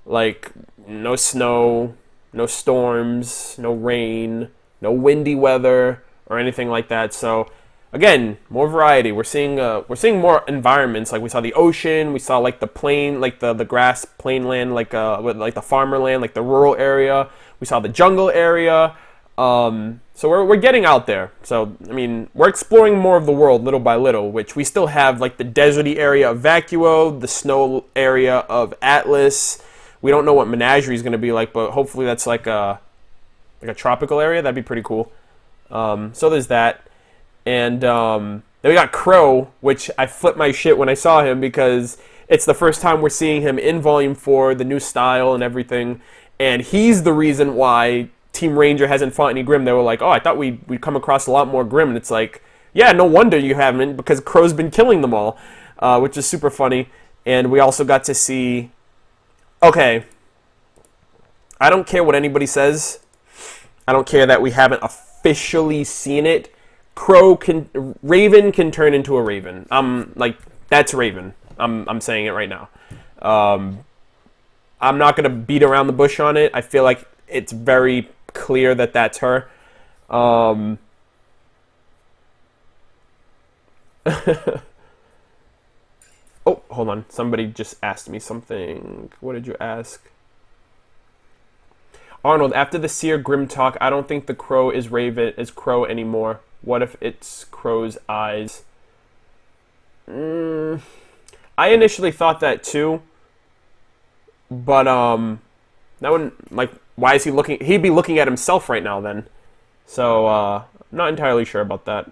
Like, no snow, no storms, no rain, no windy weather, or anything like that. So, again, more variety. We're seeing more environments. Like, we saw the ocean, we saw, like, the plain, like, the grass plain land, like the farmer land, like the rural area. We saw the jungle area. So we're getting out there. So, I mean, we're exploring more of the world little by little, which we still have, like, the deserty area of Vacuo, the snow area of Atlas. We don't know what Menagerie is going to be like, but hopefully that's like a tropical area. That'd be pretty cool. So there's that. And then we got Crow, which I flipped my shit when I saw him because it's the first time we're seeing him in Volume 4, the new style and everything. And he's the reason why Team Ranger hasn't fought any Grimm. They were like, oh, I thought we'd come across a lot more Grimm. And it's like, yeah, no wonder you haven't, because Crow's been killing them all, which is super funny. And we also got to see... Okay, I don't care what anybody says. I don't care that we haven't officially seen it. Raven can turn into a Raven. Like, that's Raven. I'm saying it right now. I'm not going to beat around the bush on it. I feel like it's very clear that that's her. Oh, hold on. Somebody just asked me something. What did you ask? Arnold, after the Seer Grimm talk, I don't think the Crow is Crow anymore. What if it's Crow's eyes? I initially thought that too. But, that wouldn't, like, why is he looking? He'd be looking at himself right now then. So, I'm not entirely sure about that.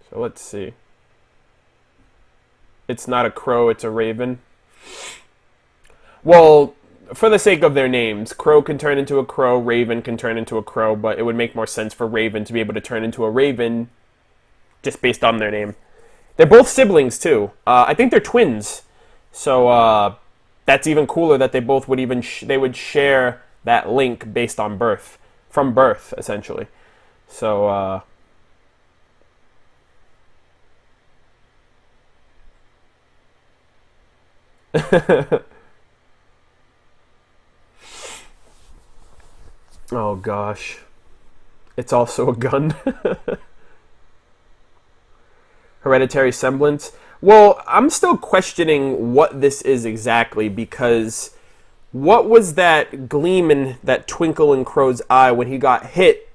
So, let's see. It's not a crow, it's a raven. Well, for the sake of their names, Crow can turn into a crow, Raven can turn into a crow, but it would make more sense for Raven to be able to turn into a raven just based on their name. They're both siblings, too. I think they're twins. So, that's even cooler that they both would they would share that link based on birth. From birth, essentially. So, oh, gosh. It's also a gun. Hereditary semblance. Well, I'm still questioning what this is exactly, because what was that gleam in that twinkle in Crow's eye when he got hit?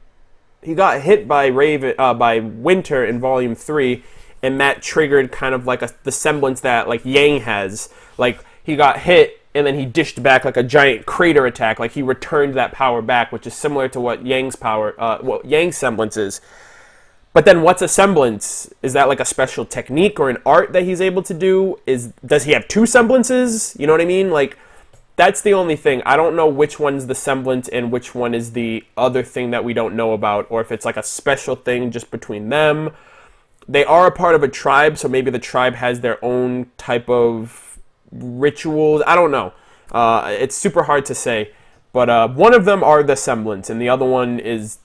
He got hit by by Winter in Volume 3, and that triggered kind of like the semblance that like Yang has. Like, he got hit, and then he dished back like a giant crater attack. Like, he returned that power back, which is similar to what Yang's Yang's semblance is. But then what's a semblance? Is that like a special technique or an art that he's able to do? Does he have two semblances? You know what I mean? Like, that's the only thing. I don't know which one's the semblance and which one is the other thing that we don't know about, or if it's like a special thing just between them. They are a part of a tribe, so maybe the tribe has their own type of rituals. I don't know. It's super hard to say. But one of them are the semblance, and the other one is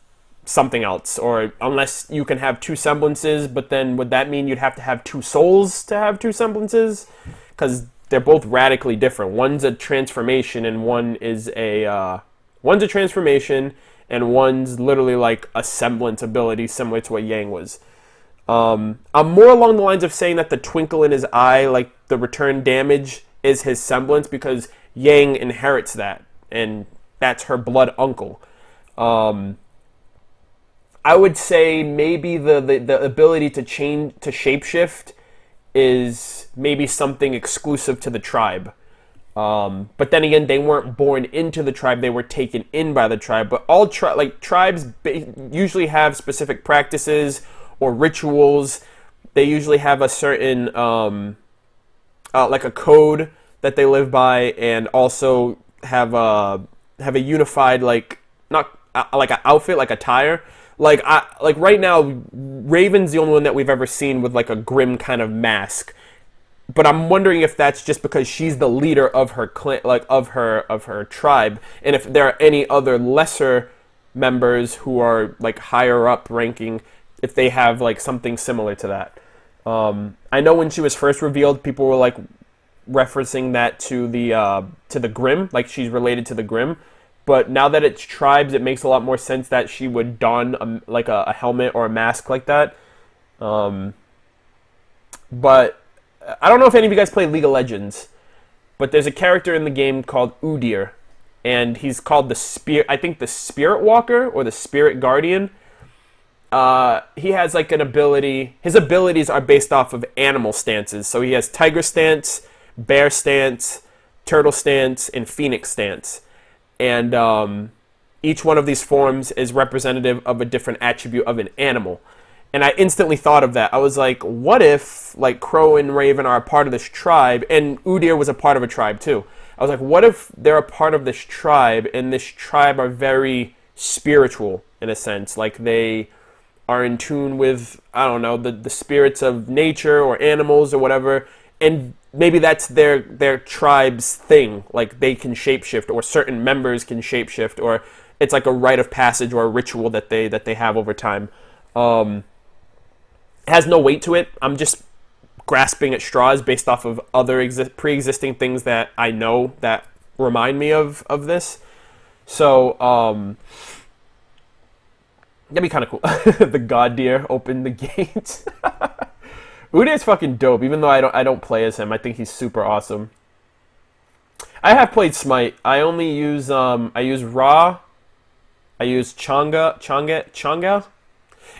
something else. Or unless you can have two semblances, but then would that mean you'd have to have two souls to have two semblances? Because they're both radically different. One's a transformation, and one's a transformation, and one's literally like a semblance ability similar to what Yang was. I'm more along the lines of saying that the twinkle in his eye, like the return damage, is his semblance, because Yang inherits that, and that's her blood uncle. I would say maybe the ability to shapeshift is maybe something exclusive to the tribe. But then again, they weren't born into the tribe; they were taken in by the tribe. But all tribes usually have specific practices or rituals. They usually have a certain like a code that they live by, and also have a unified not like an outfit, like attire. Like right now, Raven's the only one that we've ever seen with like a grim kind of mask. But I'm wondering if that's just because she's the leader of her clan, like of her tribe, and if there are any other lesser members who are like higher up ranking, if they have like something similar to that. I know when she was first revealed, people were like referencing that to the Grimm, like she's related to the Grimm. But now that it's tribes, it makes a lot more sense that she would don a helmet or a mask like that. But I don't know if any of you guys play League of Legends, but there's a character in the game called Udyr, and he's called the Spirit. I think the Spirit Walker or the Spirit Guardian. He has like an ability. His abilities are based off of animal stances. So he has Tiger stance, Bear stance, Turtle stance, and Phoenix stance. And each one of these forms is representative of a different attribute of an animal. And I instantly thought of that. I was like, what if like Crow and Raven are a part of this tribe, and Udyr was a part of a tribe too. I was like, what if they're a part of this tribe, and this tribe are very spiritual in a sense, like they are in tune with, I don't know, the spirits of nature or animals or whatever, and maybe that's their tribe's thing, like they can shapeshift, or certain members can shapeshift, or it's like a rite of passage or a ritual that they have over time. It has no weight to it. I'm just grasping at straws based off of other pre-existing things that I know that remind me of this. So, that'd be kind of cool. The God Deer opened the gate. Udyr's fucking dope, even though I don't play as him. I think he's super awesome. I have played Smite. I only use I use Ra. I use Changa.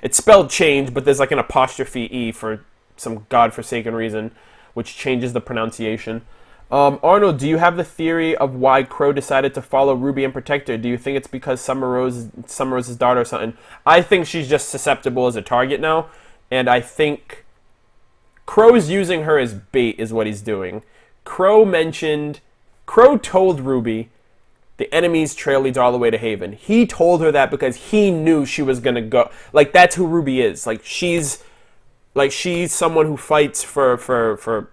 It's spelled change, but there's like an apostrophe E for some godforsaken reason, which changes the pronunciation. Arnold, do you have the theory of why Crow decided to follow Ruby and protect her? Do you think it's because Summer Rose's daughter or something? I think she's just susceptible as a target now, and I think Crow's using her as bait is what he's doing. Crow told Ruby the enemy's trail leads all the way to Haven. He told her that because he knew she was gonna go. Like, that's who Ruby is. She's someone who fights for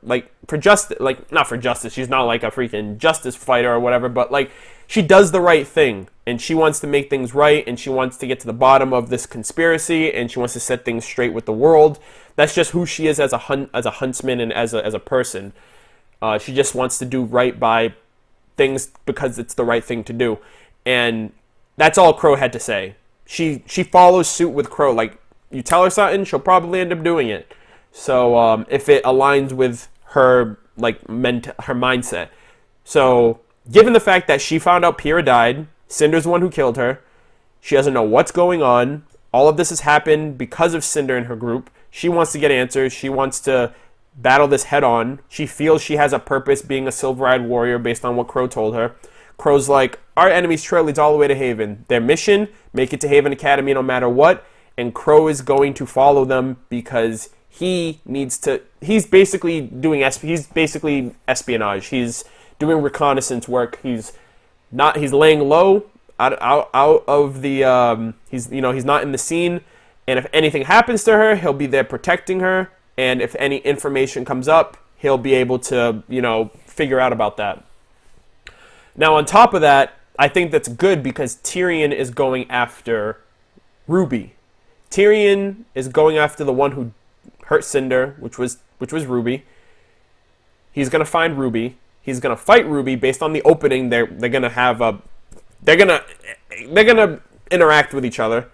justice. Like, not for justice. She's not like a freaking justice fighter or whatever, but like, she does the right thing, and she wants to make things right, and she wants to get to the bottom of this conspiracy, and she wants to set things straight with the world. That's just who she is as a huntsman and as a person. She just wants to do right by things because it's the right thing to do, and that's all Crow had to say. She follows suit with Crow. Like, you tell her something, she'll probably end up doing it. So if it aligns with her her mindset. So given the fact that she found out Pyrrha died, Cinder's the one who killed her, she doesn't know what's going on. All of this has happened because of Cinder and her group. She wants to get answers. She wants to battle this head on. She feels she has a purpose being a silver-eyed warrior based on what Crow told her. Crow's like, our enemy's trail leads all the way to Haven. Their mission, make it to Haven Academy no matter what, and Crow is going to follow them because he's basically espionage. He's doing reconnaissance work. He's laying low out of the he's not in the scene, and if anything happens to her, he'll be there protecting her. And if any information comes up, he'll be able to, figure out about that. Now, on top of that, I think that's good because Tyrion is going after Ruby. Tyrion is going after the one who hurt Cinder, which was Ruby. He's gonna find Ruby. He's gonna fight Ruby based on the opening. They're gonna interact with each other,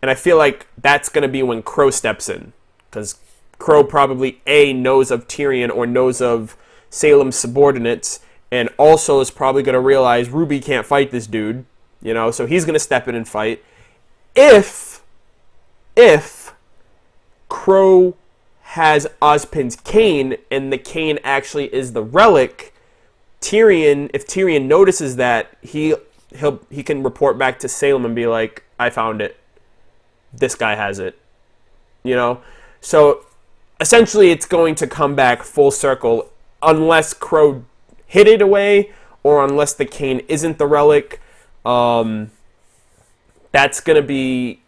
and I feel like that's gonna be when Crow steps in, because Crow probably knows of Tyrion or knows of Salem's subordinates, and also is probably going to realize Ruby can't fight this dude, so he's going to step in and fight. If Crow has Ozpin's cane, and the cane actually is the relic, if Tyrion notices that, he can report back to Salem and be like, I found it. This guy has it. So essentially, it's going to come back full circle unless Crow hid it away or unless the cane isn't the relic. That's going to be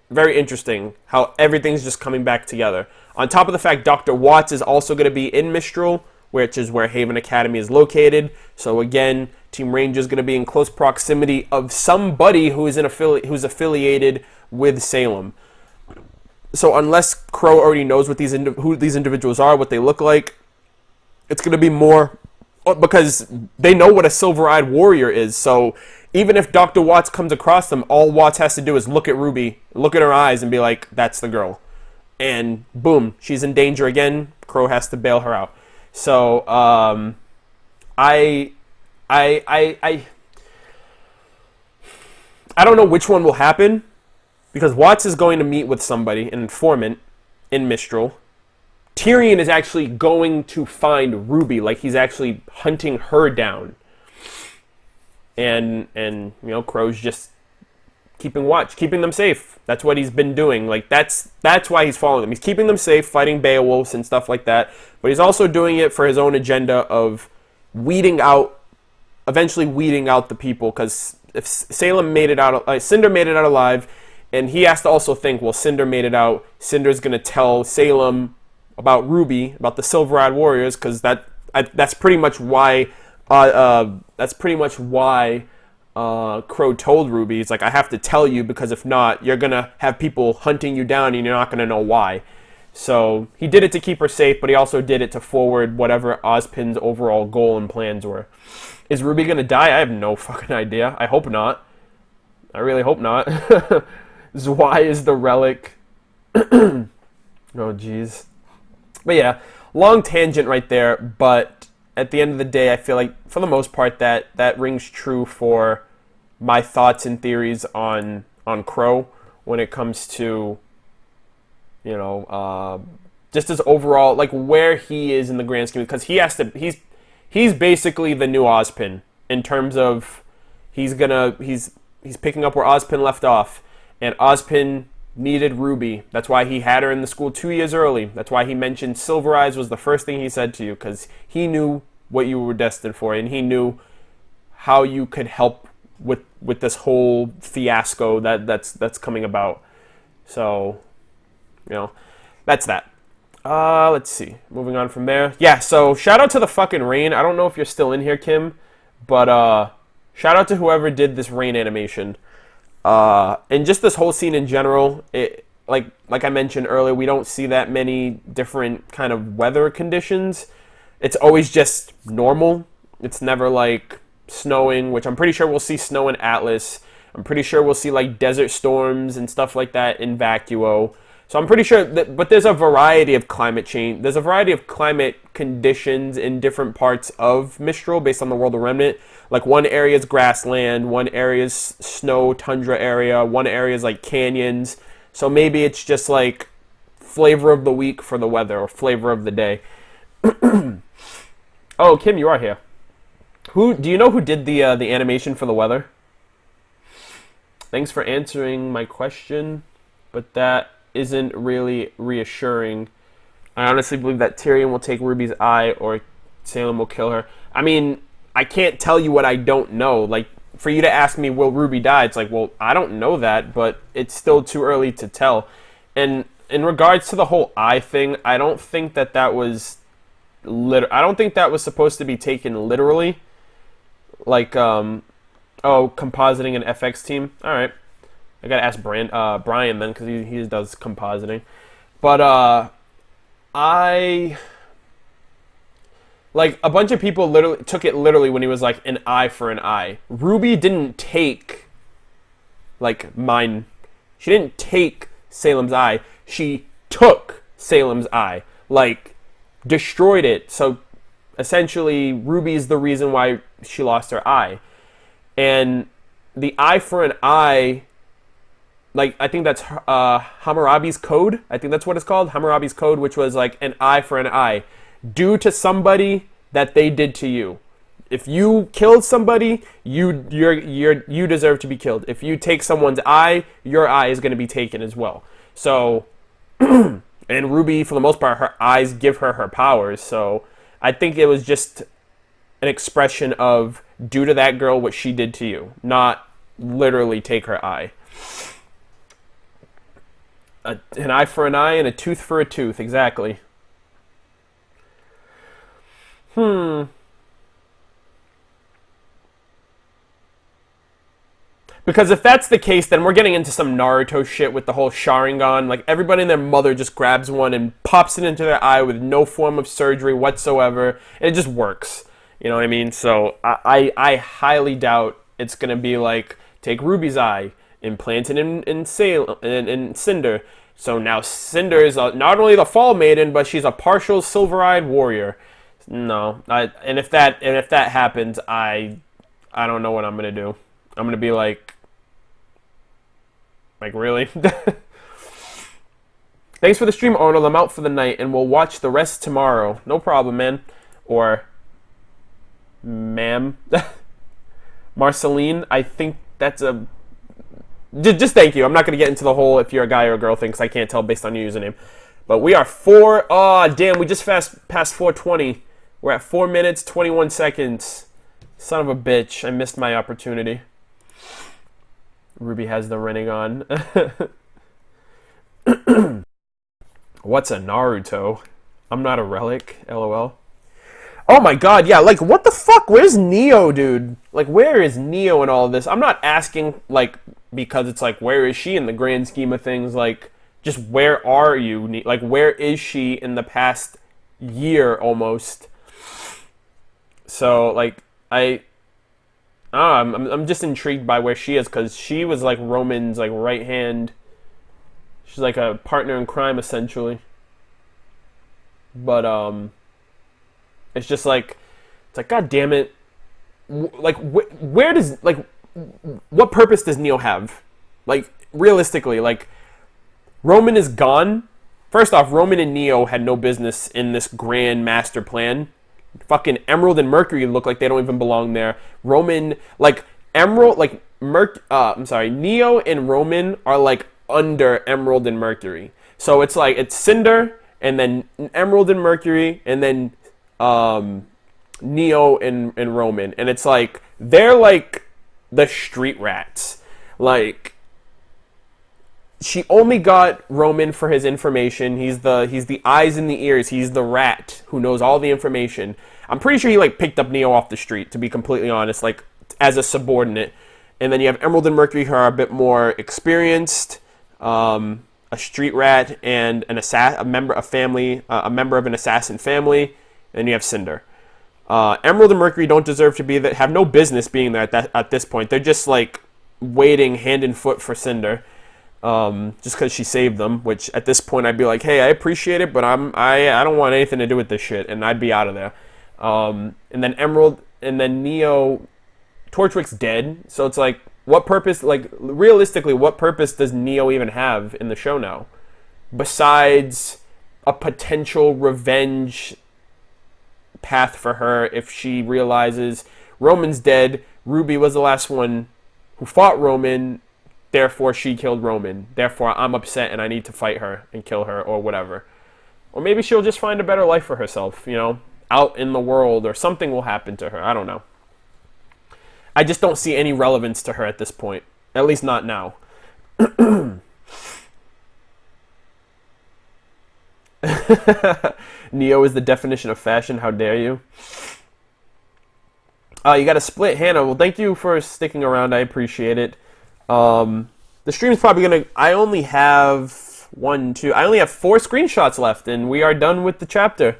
very interesting how everything's just coming back together. On top of the fact Dr. Watts is also going to be in Mistral, which is where Haven Academy is located. So again, Team Ranger is going to be in close proximity of somebody who's affiliated with Salem. So unless Crow already knows what who these individuals are, what they look like, it's going to be more because they know what a silver-eyed warrior is. So even if Dr. Watts comes across them, all Watts has to do is look at Ruby, look at her eyes, and be like, "That's the girl," and boom, she's in danger again. Crow has to bail her out. So I don't know which one will happen, because Watts is going to meet with somebody, an informant, in Mistral. Tyrion is actually going to find Ruby, like he's actually hunting her down. And you know, Crow's just keeping watch, keeping them safe. That's what he's been doing. Like that's why he's following them. He's keeping them safe, fighting Beowulfs and stuff like that. But he's also doing it for his own agenda of eventually weeding out the people. Because if Cinder made it out alive, and he has to also think, well, Cinder made it out. Cinder's gonna tell Salem about Ruby, about the Silver-Eyed Warriors, because that's pretty much why. Crow told Ruby, he's like, I have to tell you, because if not, you're gonna have people hunting you down and you're not gonna know why. So he did it to keep her safe, but he also did it to forward whatever Ozpin's overall goal and plans were. Is Ruby gonna die? I have no fucking idea. I hope not. I really hope not. Zwei is the relic. Oh jeez. But yeah, long tangent right there, but at the end of the day, I feel like, for the most part, that rings true for my thoughts and theories on Crow when it comes to, you know, just his overall, like, where he is in the grand scheme. Because he's basically the new Ozpin in terms of he's picking up where Ozpin left off. And Ozpin needed Ruby. That's why he had her in the school 2 years early. That's why he mentioned Silver Eyes was the first thing he said to you, because he knew what you were destined for, and he knew how you could help with this whole fiasco that's coming about. So, you know, that's that. Let's see. Moving on from there. Yeah, so shout out to the fucking rain. I don't know if you're still in here, Kim, but shout out to whoever did this rain animation. And just this whole scene in general, like I mentioned earlier, we don't see that many different kind of weather conditions. It's always just normal. It's never like snowing, which I'm pretty sure we'll see snow in Atlas. I'm pretty sure we'll see like desert storms and stuff like that in Vacuo. So I'm pretty sure that, but there's a variety of climate change. There's a variety of climate conditions in different parts of Mistral based on the World of Remnant. Like one area is grassland, one area is snow tundra area, one area is like canyons. So maybe it's just like flavor of the week for the weather, or flavor of the day. Oh, Kim, you are here. Do you know who did the animation for the weather? Thanks for answering my question, but that isn't really reassuring. I honestly believe that Tyrion will take Ruby's eye, or Salem will kill her. I mean, I can't tell you what I don't know. Like, for you to ask me, will Ruby die? It's like, well, I don't know that, but it's still too early to tell. And in regards to the whole eye thing, I don't think that was I don't think that was supposed to be taken literally. Like, compositing an FX team. All right, I gotta ask Brian then, because he does compositing. But like, a bunch of people literally took it literally when he was like, an eye for an eye. Ruby didn't take, like, mine. She didn't take Salem's eye. She took Salem's eye. Like, destroyed it. So, essentially, Ruby's the reason why she lost her eye. And the eye for an eye, like, I think that's Hammurabi's Code. I think that's what it's called. Hammurabi's Code, which was like an eye for an eye. Do to somebody that they did to you. If you killed somebody, you deserve to be killed. If you take someone's eye, your eye is going to be taken as well. So, and Ruby, for the most part, her eyes give her powers. So I think it was just an expression of do to that girl what she did to you, not literally take her eye. An eye for an eye and a tooth for a tooth, exactly. Because if that's the case, then we're getting into some Naruto shit with the whole Sharingan. Like, everybody and their mother just grabs one and pops it into their eye with no form of surgery whatsoever. And it just works. You know what I mean? So I highly doubt it's going to be like, take Ruby's eye, implant it in Cinder. So now Cinder is not only the Fall Maiden, but she's a partial Silver-Eyed Warrior. No, and if that happens, I don't know what I'm gonna do. I'm gonna be like, Like, really? Thanks for the stream, Arnold. I'm out for the night, and we'll watch the rest tomorrow. No problem, man. Or, ma'am. Marceline, I think that's a... Just thank you. I'm not going to get into the whole if you're a guy or a girl thing, because I can't tell based on your username. But we are damn, we just passed 4:20. We're at 4 minutes, 21 seconds. Son of a bitch. I missed my opportunity. Ruby has the running on. What's a Naruto? I'm not a relic. LOL. Oh my god, yeah, like, what the fuck? Where's Neo, dude? Like, where is Neo in all of this? I'm not asking, like, because it's like, where is she in the grand scheme of things? Like, just where are you? Like, where is she in the past year, almost? So, like, I'm just intrigued by where she is, because she was, like, Roman's, like, right hand. She's like a partner in crime, essentially. But, it's just like, God damn it. Like, where does, like, what purpose does Neo have? Like, realistically, like, Roman is gone. First off, Roman and Neo had no business in this grand master plan. Fucking Emerald and Mercury look like they don't even belong there. Roman, like, Neo and Roman are, like, under Emerald and Mercury. So it's like, it's Cinder, and then Emerald and Mercury, and then Neo and Roman. And it's like, they're like the street rats. Like, she only got Roman for his information. He's the eyes and the ears. He's the rat who knows all the information. I'm pretty sure he, like, picked up Neo off the street, to be completely honest, like, as a subordinate. And then you have Emerald and Mercury, who are a bit more experienced, a street rat, and a member of an assassin family. And you have Cinder. Emerald and Mercury don't deserve to be there, have no business being there at this point. They're just, like, waiting hand and foot for Cinder, just because she saved them. Which at this point I'd be like, hey, I appreciate it, but I don't want anything to do with this shit, and I'd be out of there. And then Neo, Torchwick's dead, so it's like, what purpose? Like, realistically, what purpose does Neo even have in the show now, besides a potential revenge path for her if she realizes Roman's dead? Ruby was the last one who fought Roman, therefore she killed Roman. Therefore I'm upset and I need to fight her and kill her, or whatever. Or maybe she'll just find a better life for herself, you know, out in the world, or something will happen to her. I don't know. I just don't see any relevance to her at this point. At least not now. Neo is the definition of fashion. How dare you? You got a split, Hannah. Well, thank you for sticking around. I appreciate it. The stream's probably gonna... I only have 4 screenshots left, and we are done with the chapter.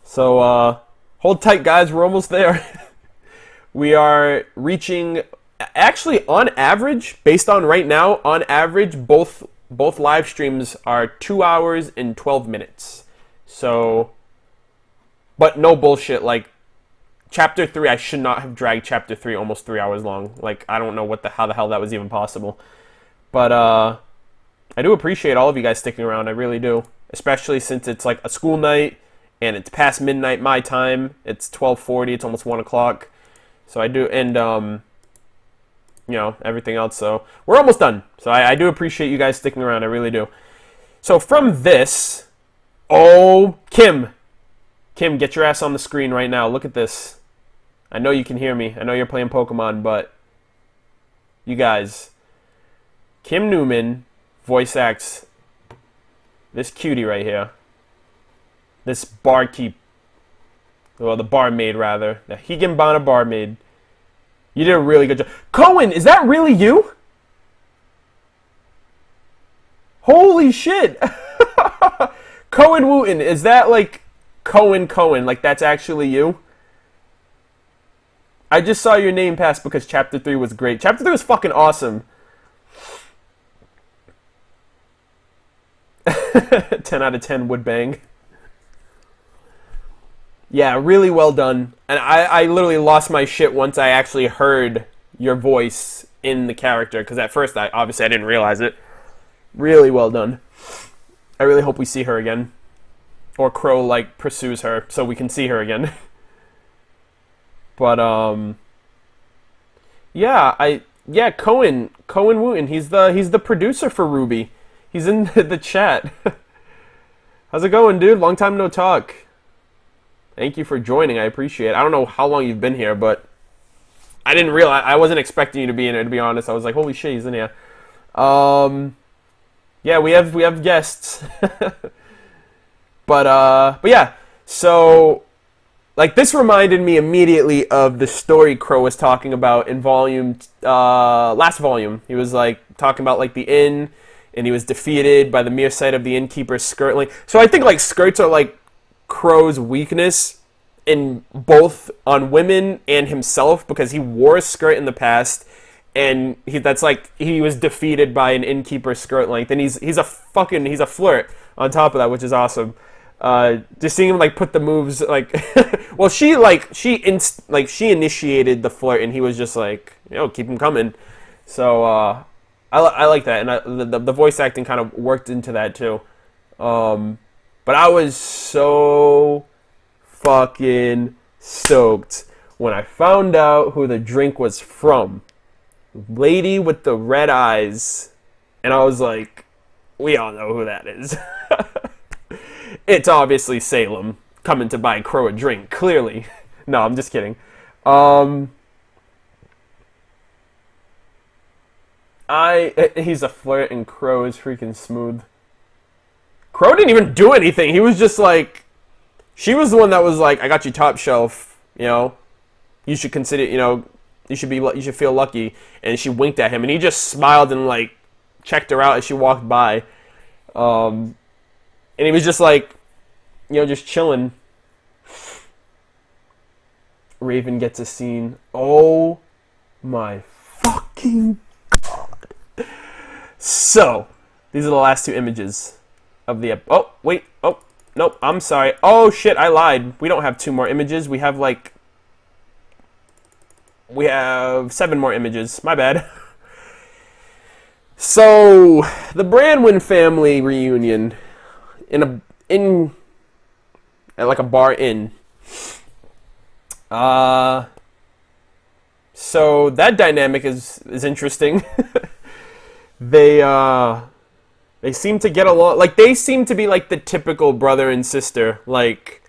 So, hold tight, guys. We're almost there. We are reaching... Actually, on average, based on right now, on average, both live streams are 2 hours and 12 minutes. So, but no bullshit, like, Chapter 3, I should not have dragged Chapter 3 almost 3 hours long. Like, I don't know how the hell that was even possible. But, I do appreciate all of you guys sticking around, I really do. Especially since it's, like, a school night, and it's past midnight my time. It's 12:40, it's almost 1 o'clock. So I do, and, you know, everything else. So we're almost done. So I do appreciate you guys sticking around. I really do. So from this, oh, Kim, get your ass on the screen right now. Look at this. I know you can hear me. I know you're playing Pokemon, but you guys, Kim Newman voice acts this cutie right here. This barkeep. Well, the barmaid, rather. The Higanbana barmaid. You did a really good job. Cohen, is that really you? Holy shit. Cohen Wooten, is that like Cohen? Like, that's actually you? I just saw your name pass because Chapter 3 was great. Chapter 3 was fucking awesome. 10 out of 10 would bang. Yeah, really well done. And I literally lost my shit once I actually heard your voice in the character, because at first, I didn't realize it. Really well done. I really hope we see her again. Or Crow, like, pursues her so we can see her again. But, yeah, Cohen Wooten, he's the producer for RWBY. He's in the chat. How's it going, dude? Long time no talk. Thank you for joining. I appreciate it. I don't know how long you've been here, but I didn't realize. I wasn't expecting you to be in here, to be honest. I was like, holy shit, he's in here. Yeah, we have guests. But yeah. So, like, this reminded me immediately of the story Crow was talking about in last volume. He was, like, talking about, like, the inn, and he was defeated by the mere sight of the innkeeper's skirt length. So I think, like, skirts are, like, Crow's weakness in both on women and himself, because he wore a skirt in the past, and he was defeated by an innkeeper's skirt length, and he's a flirt on top of that, which is awesome. Just seeing him, like, put the moves, like, well, she initiated the flirt, and he was just like, keep him coming. So I like that, and the voice acting kind of worked into that too. But I was so fucking stoked when I found out who the drink was from. Lady with the red eyes. And I was like, we all know who that is. It's obviously Salem coming to buy Crow a drink, clearly. No, I'm just kidding. He's a flirt and Crow is freaking smooth. Crow didn't even do anything. He was just like, she was the one that was like, I got you top shelf, you should consider, you should feel lucky. And she winked at him, and he just smiled and, like, checked her out as she walked by. And he was just like, just chilling. Raven gets a scene. Oh my fucking god. So, these are the last two images of the nope, I'm sorry. Oh shit, I lied. We don't have 2 more images. We have 7 more images. My bad. So, the Brandwin family reunion at like a bar inn. So that dynamic is interesting. They seem to get along. Like, they seem to be like the typical brother and sister. Like,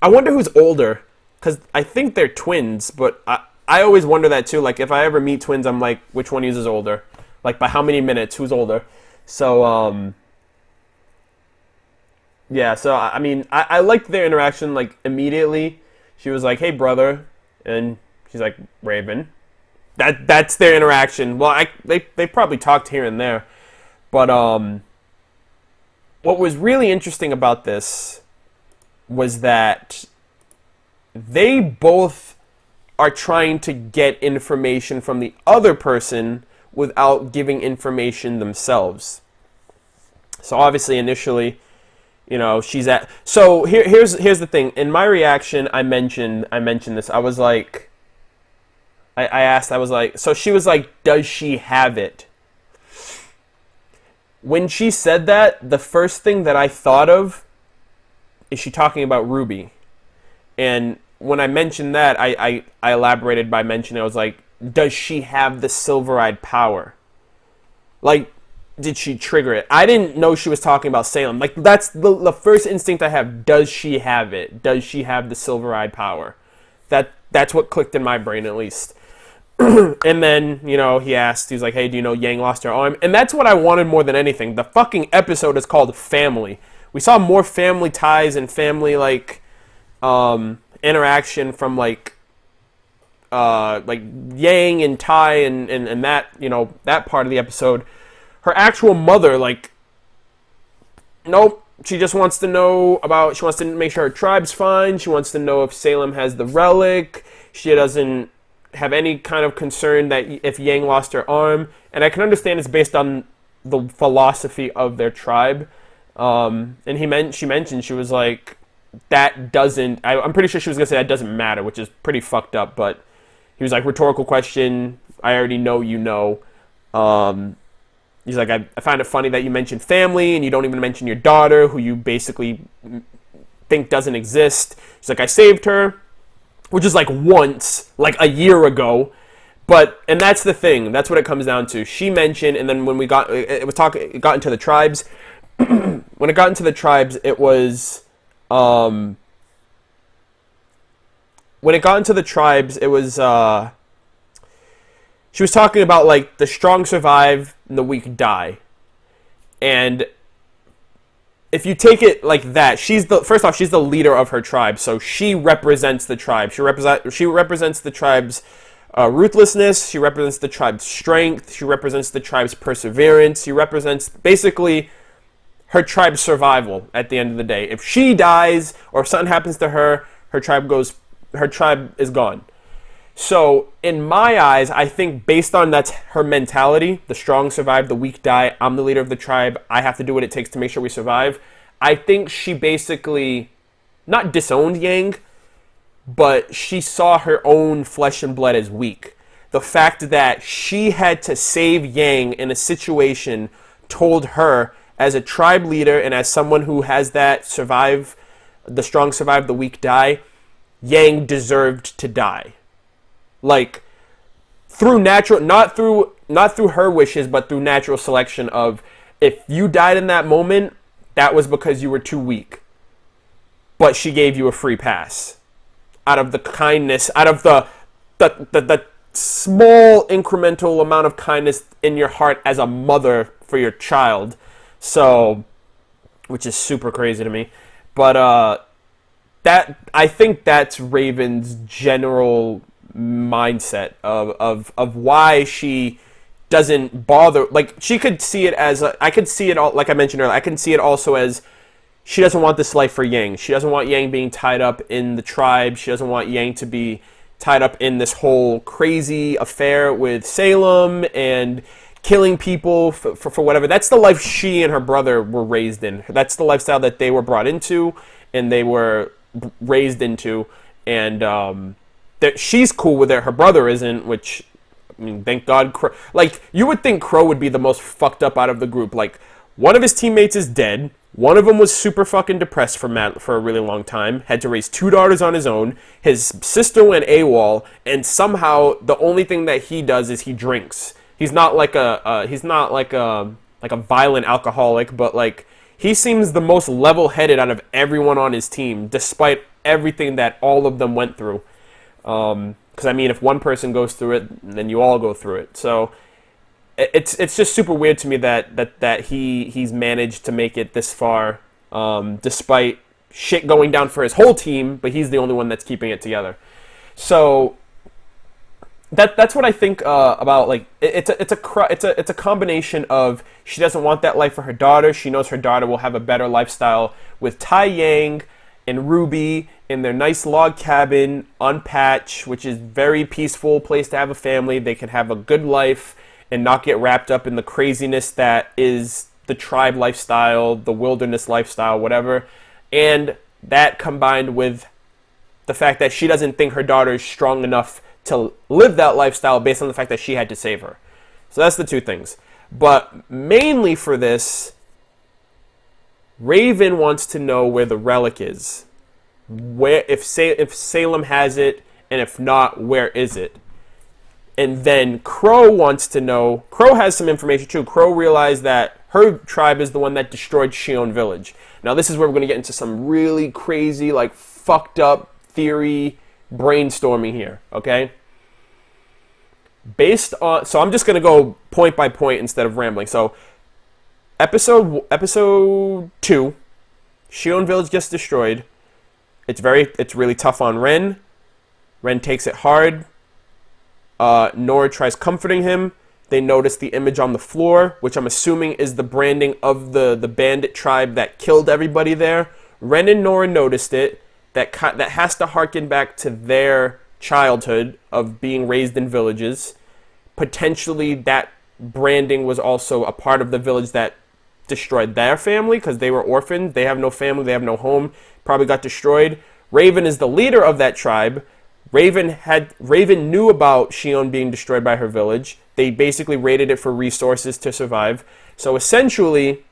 I wonder who's older, because I think they're twins, but I always wonder that too. Like, if I ever meet twins, I'm like, which one is older? Like, by how many minutes? Who's older? So, yeah, so, I mean, I liked their interaction, like, immediately. She was like, hey, brother, and she's like, Raven. That's their interaction. Well, they probably talked here and there, but, what was really interesting about this was that they both are trying to get information from the other person without giving information themselves. So obviously, initially, she's at. So here's the thing. In my reaction, I mentioned this. I was like, I asked. I was like, so she was like, does she have it? When she said that, the first thing that I thought of is she talking about RWBY. And when I mentioned that, I elaborated by mentioning, I was like, does she have the silver-eyed power? Like, did she trigger it? I didn't know she was talking about Salem. Like, that's the first instinct I have. Does she have it? Does she have the silver-eyed power? That's what clicked in my brain, at least. And then, he asked, he's like, hey, do you know Yang lost her arm? And that's what I wanted more than anything. The fucking episode is called Family. We saw more family ties and family, like, interaction from, like Yang and Tai and that, that part of the episode. Her actual mother, like, nope. She just wants to know about, she wants to make sure her tribe's fine. She wants to know if Salem has the relic. She doesn't have any kind of concern that if Yang lost her arm. And I can understand it's based on the philosophy of their tribe. And she mentioned, she was like, that doesn't, I'm pretty sure she was going to say that doesn't matter, which is pretty fucked up. But he was like, rhetorical question. I already know you know. he's like, I find it funny that you mention family and you don't even mention your daughter, who you basically think doesn't exist. He's like, I saved her, which is like once, like a year ago. But, and that's the thing, that's what it comes down to. She mentioned, and then when it got into the tribes, when it got into the tribes, it was, when it got into the tribes, it was, she was talking about, like, the strong survive and the weak die. And if you take it like that, first off, she's the leader of her tribe, so she represents the tribe. She represents the tribe's ruthlessness. She represents the tribe's strength. She represents the tribe's perseverance. She represents basically her tribe's survival at the end of the day. If she dies or if something happens to her, her tribe is gone. So in my eyes, I think based on that's her mentality, the strong survive, the weak die, I'm the leader of the tribe, I have to do what it takes to make sure we survive. I think she basically not disowned Yang, but she saw her own flesh and blood as weak. The fact that she had to save Yang in a situation told her, as a tribe leader and as someone who has that survive, the strong survive, the weak die, Yang deserved to die. Like, through natural, not through her wishes, but through natural selection of, if you died in that moment, that was because you were too weak. But she gave you a free pass. Out of the kindness, out of the small incremental amount of kindness in your heart as a mother for your child. So, which is super crazy to me. But that, I think that's Raven's general mindset of why she doesn't bother. Like, she could see it as I could see it all, like I mentioned earlier, I can see it also as she doesn't want this life for Yang. She doesn't want Yang being tied up in the tribe. She doesn't want Yang to be tied up in this whole crazy affair with Salem and killing people for whatever. That's the life she and her brother were raised in. That's the lifestyle that they were brought into and they were raised into. And that she's cool with it. Her brother isn't, which, I mean, thank God. Like, you would think Crow would be the most fucked up out of the group. Like, one of his teammates is dead. One of them was super fucking depressed for a really long time. Had to raise 2 daughters on his own. His sister went AWOL, and somehow the only thing that he does is he drinks. He's not like a violent alcoholic, but like, he seems the most level-headed out of everyone on his team, despite everything that all of them went through. Because I mean, if one person goes through it, then you all go through it. So it's just super weird to me that he's managed to make it this far, despite shit going down for his whole team, but he's the only one that's keeping it together. So that's what I think about. Like, it's a combination of, she doesn't want that life for her daughter. She knows her daughter will have a better lifestyle with Tai Yang and RWBY in their nice log cabin on Patch, which is very peaceful place to have a family. They can have a good life and not get wrapped up in the craziness that is the tribe lifestyle, the wilderness lifestyle, whatever. And that combined with the fact that she doesn't think her daughter is strong enough to live that lifestyle based on the fact that she had to save her. So that's the two things. But mainly for this, Raven wants to know where the relic is. Where, if Salem has it, and if not, where is it? And then Crow wants to know. Crow has some information too. Crow realized that her tribe is the one that destroyed Shion Village. Now this is where we're going to get into some really crazy, like, fucked up theory brainstorming here, okay? So I'm just going to go point by point instead of rambling. So episode 2, Shion Village gets destroyed. It's really tough on Ren. Ren takes it hard. Nora tries comforting him. They notice the image on the floor, which I'm assuming is the branding of the bandit tribe that killed everybody there. Ren and Nora noticed it. That has to harken back to their childhood of being raised in villages. Potentially that branding was also a part of the village that destroyed their family because they were orphaned. They have no family. They have no home. Probably got destroyed. Raven is the leader of that tribe. Raven knew about Shion being destroyed by her village. They basically raided it for resources to survive. So essentially,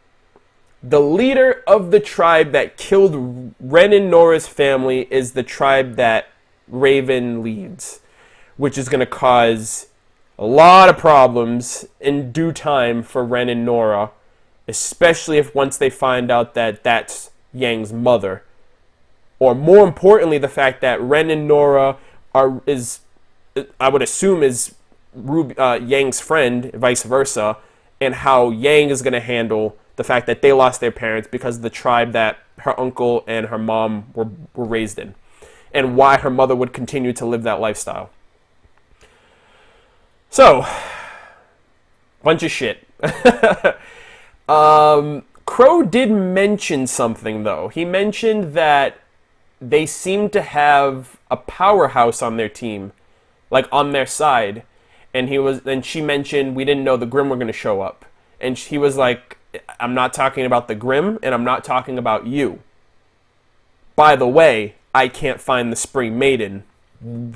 the leader of the tribe that killed Ren and Nora's family is the tribe that Raven leads, which is going to cause a lot of problems in due time for Ren and Nora, especially if once they find out that that's Yang's mother. Or more importantly, the fact that Ren and Nora is, I would assume, is Yang's friend, vice versa, and how Yang is going to handle the fact that they lost their parents because of the tribe that her uncle and her mom were raised in, and why her mother would continue to live that lifestyle. So, bunch of shit. Crow did mention something, though. He mentioned that they seem to have a powerhouse on their team, like on their side. And she mentioned we didn't know the Grimm were going to show up. And he was like, I'm not talking about the Grimm, and I'm not talking about you. By the way, I can't find the Spring Maiden.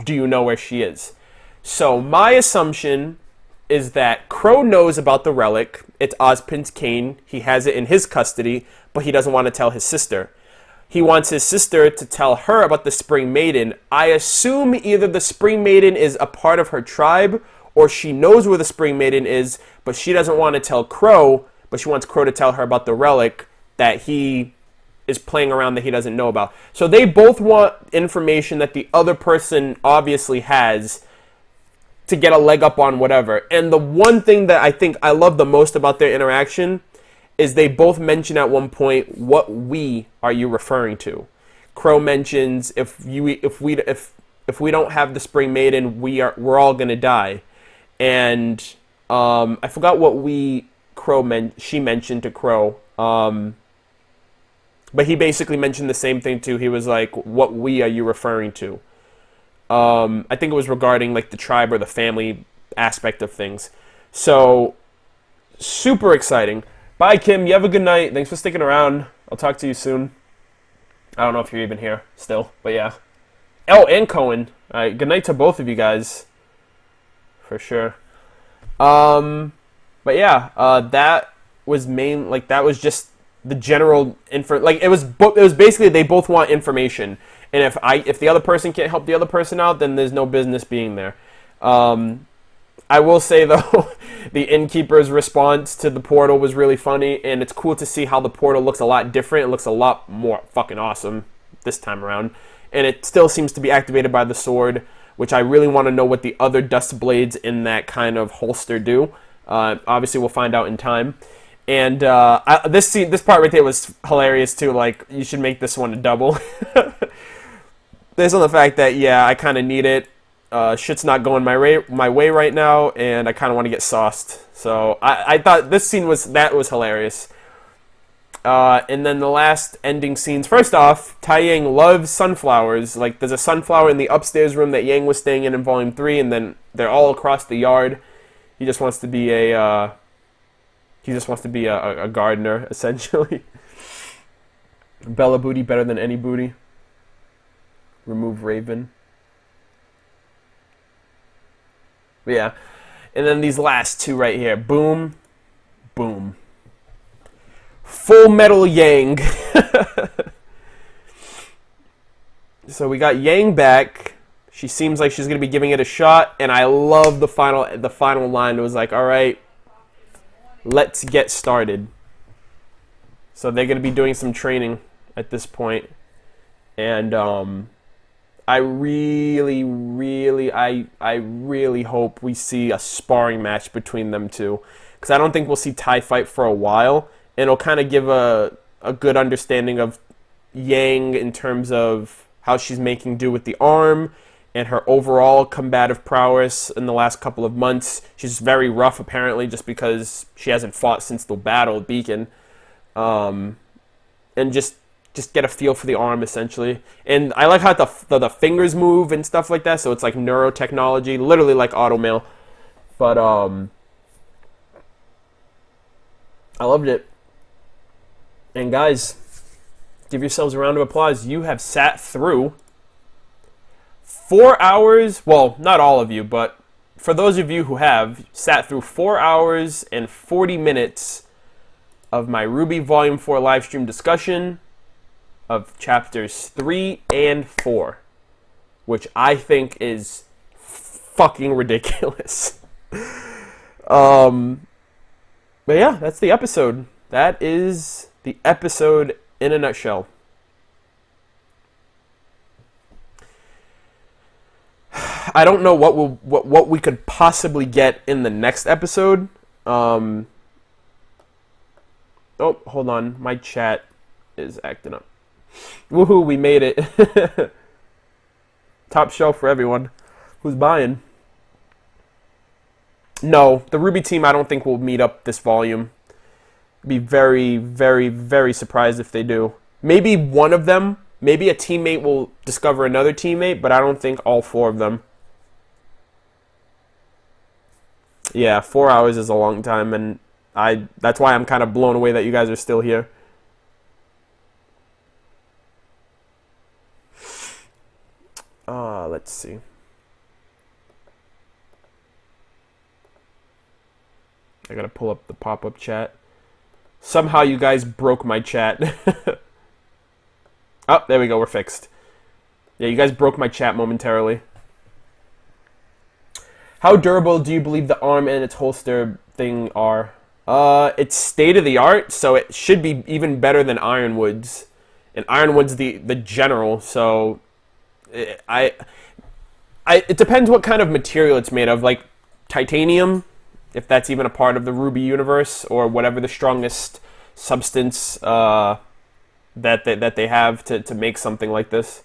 Do you know where she is? So my assumption is that Crow knows about the relic. It's Ozpin's cane. He has it in his custody, but he doesn't want to tell his sister. He wants his sister to tell her about the Spring Maiden. I assume either the Spring Maiden is a part of her tribe, or she knows where the Spring Maiden is, but she doesn't want to tell Crow, but she wants Crow to tell her about the relic that he is playing around that he doesn't know about. So they both want information that the other person obviously has to get a leg up on whatever. And the one thing that I think I love the most about their interaction is they both mention at one point, what we are you referring to? Crow mentions if we don't have the Spring Maiden, we're all gonna die. And I forgot what she mentioned to Crow. But he basically mentioned the same thing too. He was like, what we are you referring to? I think it was regarding like the tribe or the family aspect of things. So, super exciting. Bye, Kim. You have a good night. Thanks for sticking around. I'll talk to you soon. I don't know if you're even here still, but yeah. Oh, and Cohen. All right, good night to both of you guys. For sure. But yeah, that was that was just the general info. Like it was basically they both want information. And if the other person can't help the other person out, then there's no business being there. I will say, though, the innkeeper's response to the portal was really funny, and it's cool to see how the portal looks a lot different. It looks a lot more fucking awesome this time around. And it still seems to be activated by the sword, which I really want to know what the other dust blades in that kind of holster do. Obviously, we'll find out in time. And this part right there was hilarious, too. Like, you should make this one a double. Based on the fact that, yeah, I kind of need it. Shit's not going my way right now, and I kind of want to get sauced. So I thought this scene was hilarious. And then the last ending scenes. First off, Tai Yang loves sunflowers. Like, there's a sunflower in the upstairs room that Yang was staying in Volume 3, and then they're all across the yard. He just wants to be a gardener, essentially. Bella booty better than any booty. Remove Raven. But yeah. And then these last two right here. Boom. Boom. Full Metal Yang. So we got Yang back. She seems like she's going to be giving it a shot. And I love the final line. It was like, all right, let's get started. So they're going to be doing some training at this point. And I really hope we see a sparring match between them two. Because I don't think we'll see Tai fight for a while. And it'll kind of give a good understanding of Yang in terms of how she's making do with the arm and her overall combative prowess in the last couple of months. She's very rough, apparently, just because she hasn't fought since the battle at Beacon. And just get a feel for the arm, essentially. And I like how the fingers move and stuff like that, so it's like neurotechnology, literally like automail. But, I loved it. And guys, give yourselves a round of applause. You have sat through 4 hours, well, not all of you, but for those of you who have sat through 4 hours and 40 minutes of my RWBY Volume 4 Livestream Discussion of Chapters 3 and 4, which I think is fucking ridiculous. But yeah, that's the episode. That is the episode in a nutshell. I don't know what we could possibly get in the next episode. Oh, hold on. My chat is acting up. Woohoo, we made it. Top shelf for everyone who's buying. No, the RWBY team I don't think will meet up this volume. Be very, very, very surprised if they do. Maybe one of them, maybe a teammate will discover another teammate, but I don't think all four of them. Yeah, 4 hours is a long time, and that's why I'm kind of blown away that you guys are still here. Let's see. I gotta pull up the pop-up chat. Somehow you guys broke my chat. Oh, there we go, we're fixed. Yeah, you guys broke my chat momentarily. How durable do you believe the arm and its holster thing are? It's state-of-the-art, so it should be even better than Ironwood's. And Ironwood's the general, so it depends what kind of material it's made of, like titanium, if that's even a part of the RWBY universe, or whatever the strongest substance that they have to make something like this.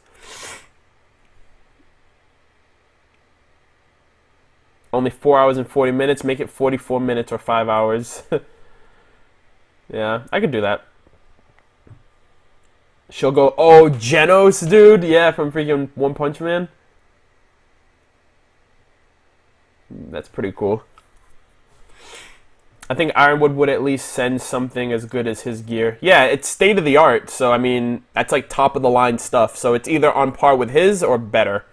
Only 4 hours and 40 minutes. Make it 44 minutes or 5 hours. Yeah, I could do that. She'll go, oh, Genos, dude. Yeah, from freaking One Punch Man. That's pretty cool. I think Ironwood would at least send something as good as his gear. Yeah, it's state-of-the-art, so, I mean, that's like top-of-the-line stuff. So it's either on par with his or better.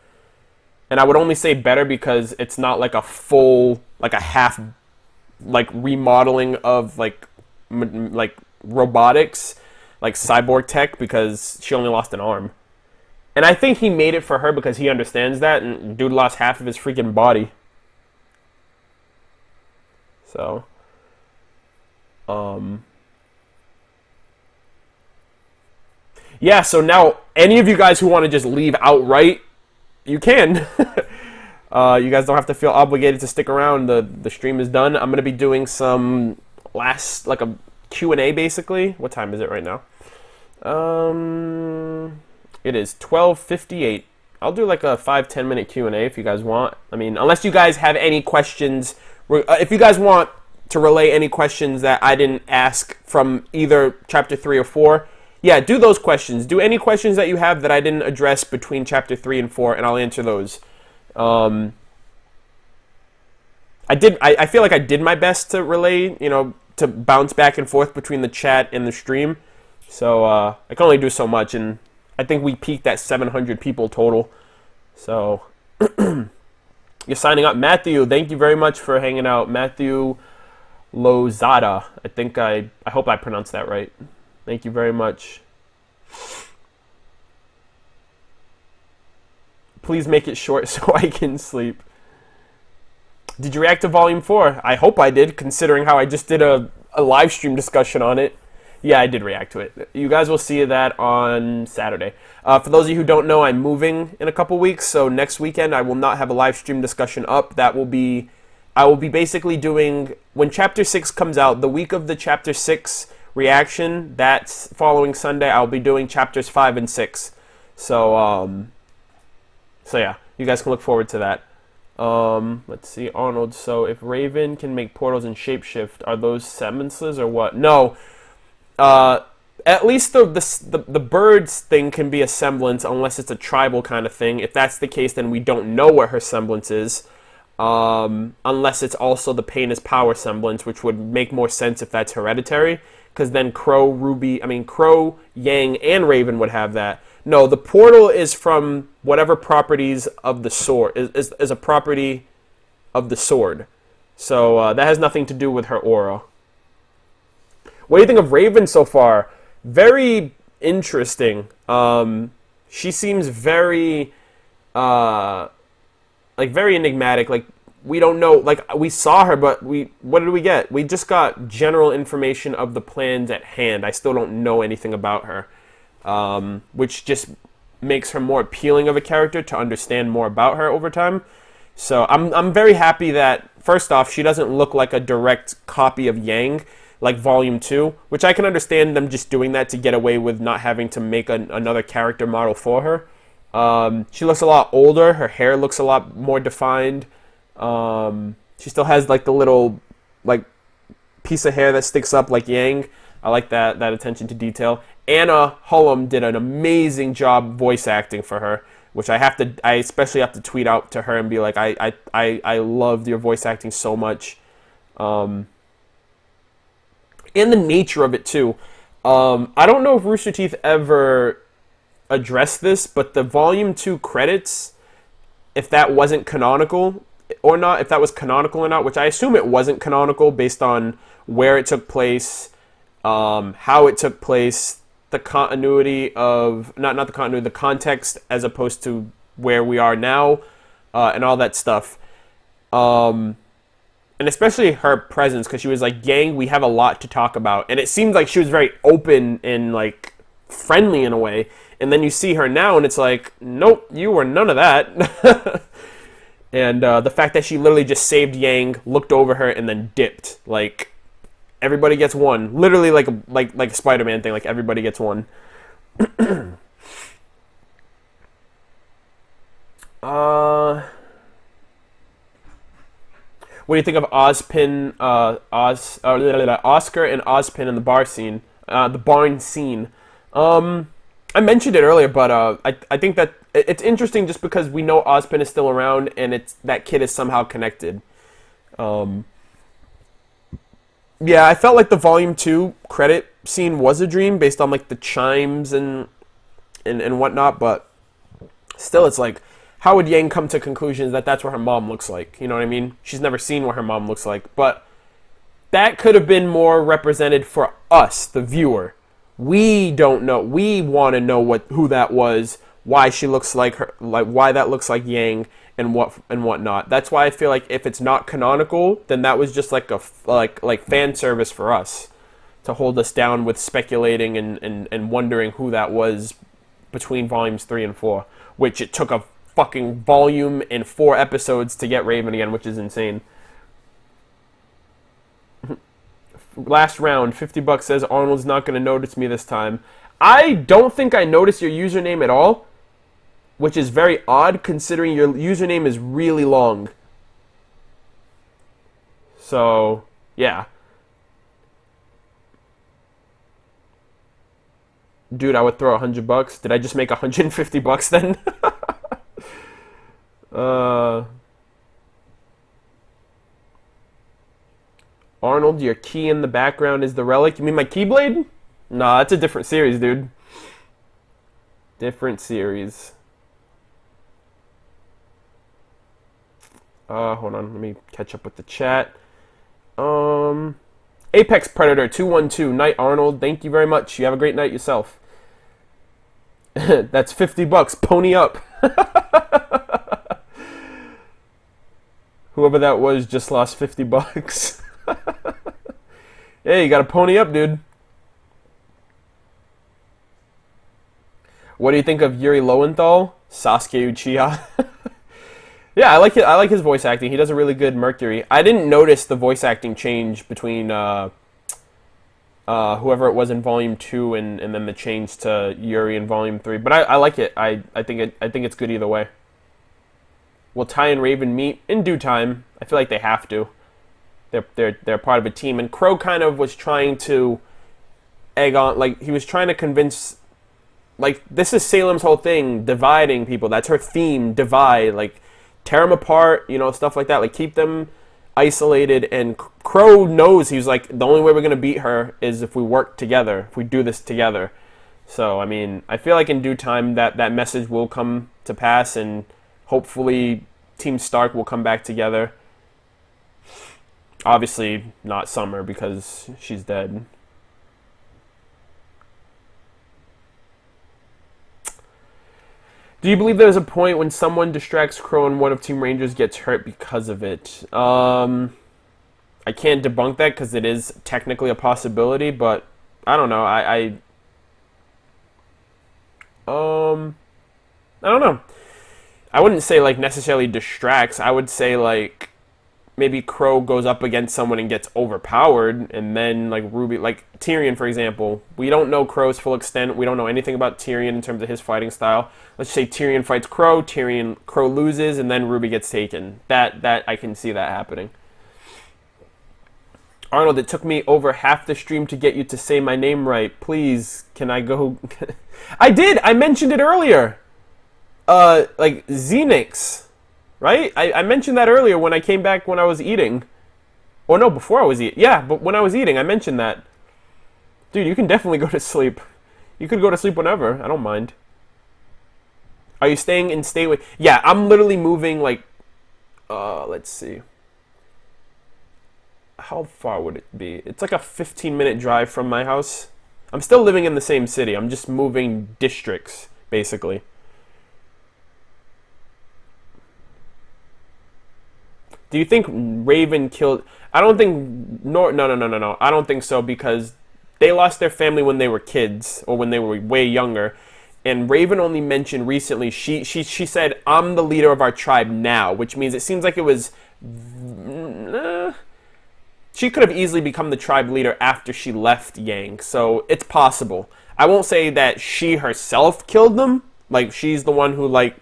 And I would only say better because it's not like a full, like a half, like remodeling of like robotics, like cyborg tech, because she only lost an arm. And I think he made it for her because he understands that, and dude lost half of his freaking body. So, yeah, so now any of you guys who want to just leave outright, you can. You guys don't have to feel obligated to stick around. The stream is done. I'm going to be doing some like a Q&A basically. What time is it right now? It is 12:58. I'll do like a 5-10 minute Q&A if you guys want. I mean, unless you guys have any questions. If you guys want to relay any questions that I didn't ask from either Chapter 3 or 4, yeah, do those questions. Do any questions that you have that I didn't address between Chapter 3 and 4, and I'll answer those. I feel like I did my best to relay, to bounce back and forth between the chat and the stream. So, I can only do so much, and I think we peaked at 700 people total. So, you're signing up. Matthew, thank you very much for hanging out. Matthew Lozada. I hope I pronounced that right. Thank you very much. Please make it short so I can sleep. Did you react to Volume 4? I hope I did, considering how I just did a live stream discussion on it. Yeah, I did react to it. You guys will see that on Saturday. For those of you who don't know, I'm moving in a couple weeks, so next weekend I will not have a live stream discussion up. I will be basically doing, when Chapter 6 comes out, the week of the Chapter 6 reaction, that's following Sunday, I'll be doing Chapters 5 and 6. So yeah, you guys can look forward to that. Let's see, Arnold. So if Raven can make portals and shapeshift, are those semblances or what? No. At least the birds thing can be a semblance unless it's a tribal kind of thing. If that's the case, then we don't know what her semblance is. Unless it's also the pain is power semblance, which would make more sense if that's hereditary. Because then Crow, Yang, and Raven would have that. No, the portal is from whatever properties of the sword, is a property of the sword. So that has nothing to do with her aura. What do you think of Raven so far? Very interesting. She seems very, very enigmatic. Like, we don't know. Like, we saw her, but what did we get? We just got general information of the plans at hand. I still don't know anything about her, which just makes her more appealing of a character to understand more about her over time. So I'm very happy that, first off, she doesn't look like a direct copy of Yang, like Volume 2, which I can understand them just doing that to get away with not having to make another character model for her. She looks a lot older. Her hair looks a lot more defined. She still has like the little like piece of hair that sticks up like Yang. I like that attention to detail. Anna Hullum did an amazing job voice acting for her, which I especially have to tweet out to her and be like, I loved your voice acting so much. And the nature of it too. I don't know if Rooster Teeth ever addressed this, but the Volume 2 credits, if that wasn't canonical or not, if that was canonical or not, which I assume it wasn't canonical based on where it took place, how it took place, the continuity of, not the continuity, the context as opposed to where we are now, and all that stuff. And especially her presence, because she was like, gang, we have a lot to talk about. And it seemed like she was very open and like friendly in a way. And then you see her now and it's like, nope, you were none of that. And the fact that she literally just saved Yang, looked over her, and then dipped. Like, everybody gets one. Literally like a Spider-Man thing, like everybody gets one. What do you think of Ozpin, Oscar and Ozpin in the barn scene? I mentioned it earlier, but I think that it's interesting just because we know Ozpin is still around and that kid is somehow connected. Yeah, I felt like the Volume 2 credit scene was a dream based on like the chimes and whatnot, but still it's like, how would Yang come to conclusions that that's what her mom looks like? You know what I mean? She's never seen what her mom looks like, but that could have been more represented for us, the viewer. We don't know. We want to know who that was, why she looks like her, like why that looks like Yang, and whatnot. That's why I feel like if it's not canonical, then that was just like like fan service for us to hold us down with speculating and wondering who that was between volumes 3 and 4, which it took a fucking volume and 4 episodes to get Raven again, which is insane. Last round, $50 says Arnold's not going to notice me this time. I don't think I noticed your username at all, which is very odd considering your username is really long. So, yeah. Dude, I would throw $100. Did I just make $150 then? Arnold, your key in the background is the relic. You mean my Keyblade? Nah, that's a different series, dude. Different series. Hold on, let me catch up with the chat. Apex Predator 212, Night Arnold. Thank you very much. You have a great night yourself. That's $50. Pony up. Whoever that was just lost $50. Hey, you gotta pony up, dude. What do you think of Yuri Lowenthal? Sasuke Uchiha? Yeah, I like it. I like his voice acting. He does a really good Mercury. I didn't notice the voice acting change between whoever it was in Volume 2 and then the change to Yuri in Volume 3. But I like it. I think it's good either way. Will Ty and Raven meet in due time? I feel like they have to. They're part of a team. And Crow kind of was trying to egg on, like he was trying to convince, like this is Salem's whole thing, dividing people. That's her theme, divide, like tear them apart, you know, stuff like that. Like keep them isolated. And Crow knows, he's like, the only way we're gonna beat her is if we work together, if we do this together. So I mean, I feel like in due time that message will come to pass, and hopefully Team Stark will come back together. Obviously not Summer because she's dead. Do you believe there's a point when someone distracts Crow and one of Team Rangers gets hurt because of it? I can't debunk that because it is technically a possibility, but I don't know. I don't know. I wouldn't say like necessarily distracts. I would say like maybe Crow goes up against someone and gets overpowered, and then like RWBY, like Tyrion for example. We don't know Crow's full extent. We don't know anything about Tyrion in terms of his fighting style. Let's say Tyrion fights Crow, Crow loses, and then RWBY gets taken. That I can see that happening. Arnold, it took me over half the stream to get you to say my name right. Please, can I go? I did. I mentioned it earlier. Like Xenix, right? I mentioned that earlier when I came back when I was eating. Or no, before I was eating. Yeah, but when I was eating, I mentioned that. Dude, you can definitely go to sleep. You could go to sleep whenever. I don't mind. Are you staying in Stateway? Yeah, I'm literally moving like, let's see. How far would it be? It's like a 15-minute drive from my house. I'm still living in the same city. I'm just moving districts, basically. Do you think Raven killed... I don't think... No. I don't think so because they lost their family when they were kids or when they were way younger. And Raven only mentioned recently, she said, I'm the leader of our tribe now, which means it seems like it was... She could have easily become the tribe leader after she left Yang, so it's possible. I won't say that she herself killed them, like she's the one who like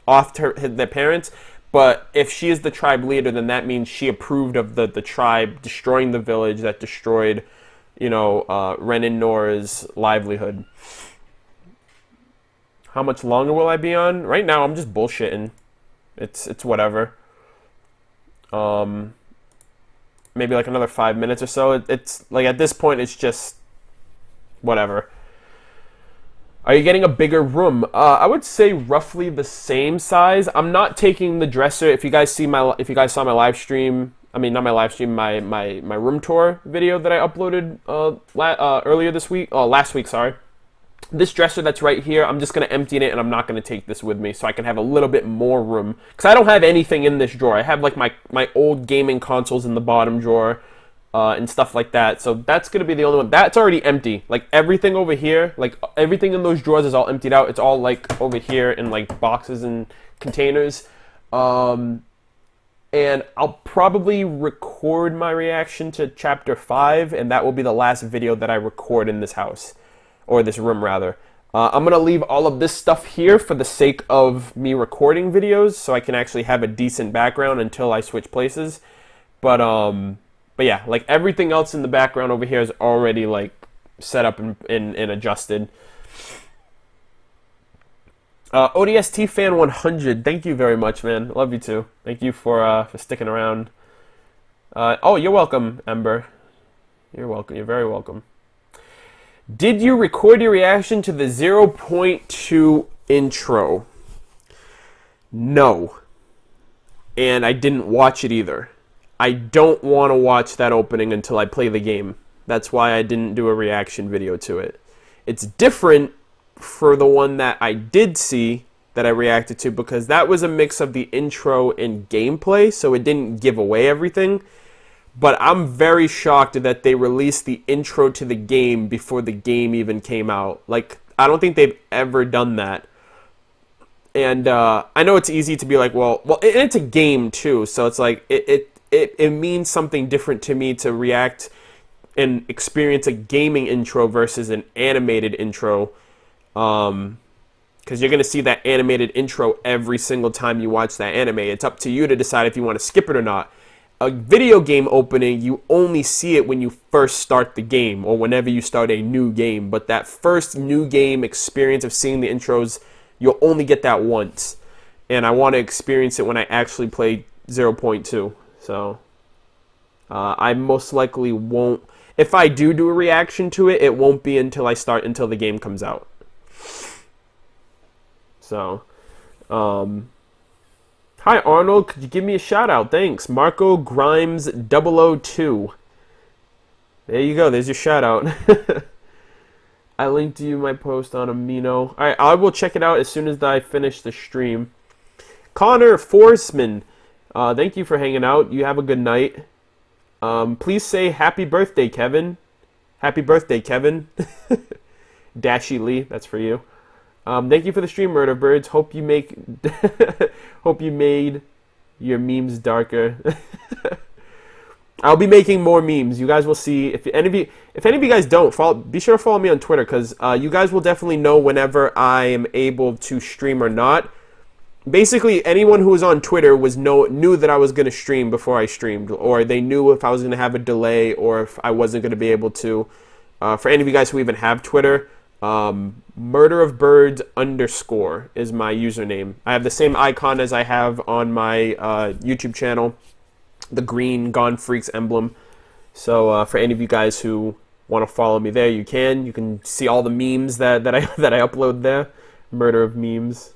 offed their parents, but if she is the tribe leader, then that means she approved of the tribe destroying the village that destroyed, you know, Ren and Nora's livelihood. How much longer will I be on? Right now, I'm just bullshitting. It's whatever. Maybe like another 5 minutes or so. It's like at this point, it's just whatever. Are you getting a bigger room? I would say roughly the same size. I'm not taking the dresser. If you guys saw my live stream, I mean not my live stream, my room tour video that I uploaded earlier this week. Last week, sorry. This dresser that's right here, I'm just going to empty it and I'm not going to take this with me so I can have a little bit more room. Because I don't have anything in this drawer. I have like my old gaming consoles in the bottom drawer and stuff like that. So that's going to be the only one. That's already empty. Like everything over here, like everything in those drawers is all emptied out. It's all like over here in like boxes and containers. And I'll probably record my reaction to Chapter 5 and that will be the last video that I record in this house. Or this room, rather. I'm going to leave all of this stuff here for the sake of me recording videos, so I can actually have a decent background until I switch places. But yeah, like everything else in the background over here is already like set up and adjusted. ODST fan 100, thank you very much, man. Love you too. Thank you for sticking around. Oh, you're welcome, Ember. You're welcome. You're very welcome. Did you record your reaction to the 0.2 intro? No. And I didn't watch it either. I don't want to watch that opening until I play the game. That's why I didn't do a reaction video to it. It's different for the one that I did see that I reacted to because that was a mix of the intro and gameplay, so it didn't give away everything. But I'm very shocked that they released the intro to the game before the game even came out. Like, I don't think they've ever done that. And I know it's easy to be like, well, and it's a game too, so it's like it means something different to me to react and experience a gaming intro versus an animated intro. Because you're going to see that animated intro every single time you watch that anime. It's up to you to decide if you want to skip it or not. A video game opening, you only see it when you first start the game or whenever you start a new game. But that first new game experience of seeing the intros, you'll only get that once. And I want to experience it when I actually play 0.2. So I most likely won't. If I do a reaction to it, it won't be until the game comes out. So, hi Arnold, could you give me a shout out? Thanks. Marco Grimes 002. There you go, there's your shout out. I linked you my post on Amino. Alright, I will check it out as soon as I finish the stream. Connor Forsman, thank you for hanging out. You have a good night. Please say happy birthday, Kevin. Happy birthday, Kevin. Dashy Lee, that's for you. Thank you for the stream, MurderofBirds. Hope you make hope you made your memes darker. I'll be making more memes. You guys will see. If any of you guys don't, be sure to follow me on Twitter, because you guys will definitely know whenever I am able to stream or not. Basically, anyone who was on Twitter knew that I was going to stream before I streamed, or they knew if I was going to have a delay or if I wasn't going to be able to. For any of you guys who even have Twitter, MurderofBirds _ is my username. I have the same icon as I have on my YouTube channel, the green Gone Freaks emblem. So for any of you guys who want to follow me there, you can. You can see all the memes that I upload there. Murder of memes.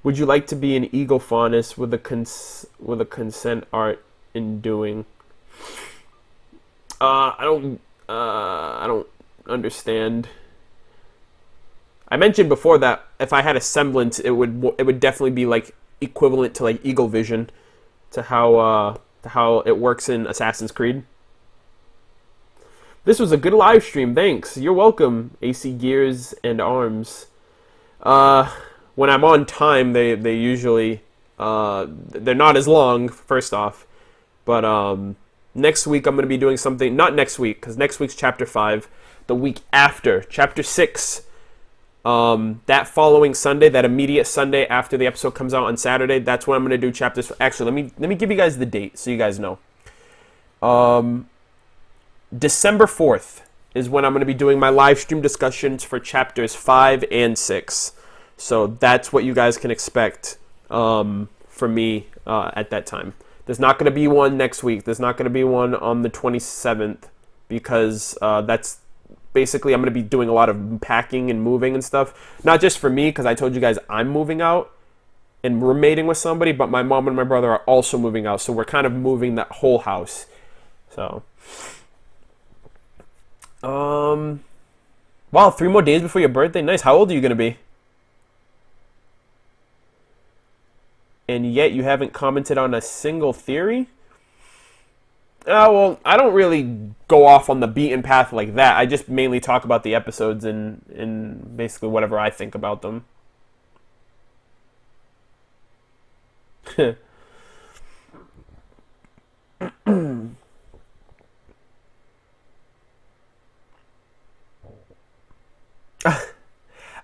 Would you like to be an eagle faunus with a consent art in doing? I don't understand. I mentioned before that if I had a semblance, it would definitely be like equivalent to like Eagle Vision, to how it works in Assassin's Creed. This was a good live stream. Thanks. You're welcome. AC Gears and Arms. When I'm on time, they usually they're not as long. First off, but next week I'm going to be doing something. Not next week, because next week's Chapter 5. The week after, Chapter 6. That following Sunday, that immediate Sunday after the episode comes out on Saturday, that's when I'm going to do chapters. Actually, let me give you guys the date so you guys know. December 4th is when I'm going to be doing my live stream discussions for chapters 5 and 6. So that's what you guys can expect from me at that time. There's not going to be one next week. There's not going to be one on the 27th, because that's basically I'm going to be doing a lot of packing and moving and stuff. Not just for me, because I told you guys I'm moving out and roommating with somebody, but my mom and my brother are also moving out. So we're kind of moving that whole house. So, wow, 3 more days before your birthday. Nice. How old are you going to be? And yet you haven't commented on a single theory? Well, I don't really go off on the beaten path like that. I just mainly talk about the episodes and basically whatever I think about them.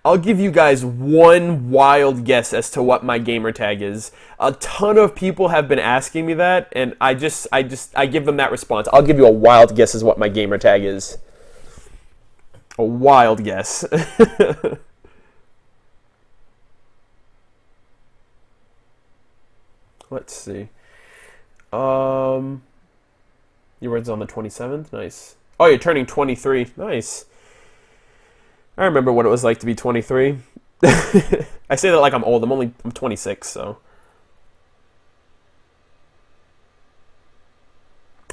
I'll give you guys one wild guess as to what my gamer tag is. A ton of people have been asking me that, and I give them that response. I'll give you a wild guess as what my gamer tag is. A wild guess. Let's see. Your birthday's on the 27th? Nice. Oh, you're turning 23. Nice. I remember what it was like to be 23. I say that like I'm old. I'm 26, so.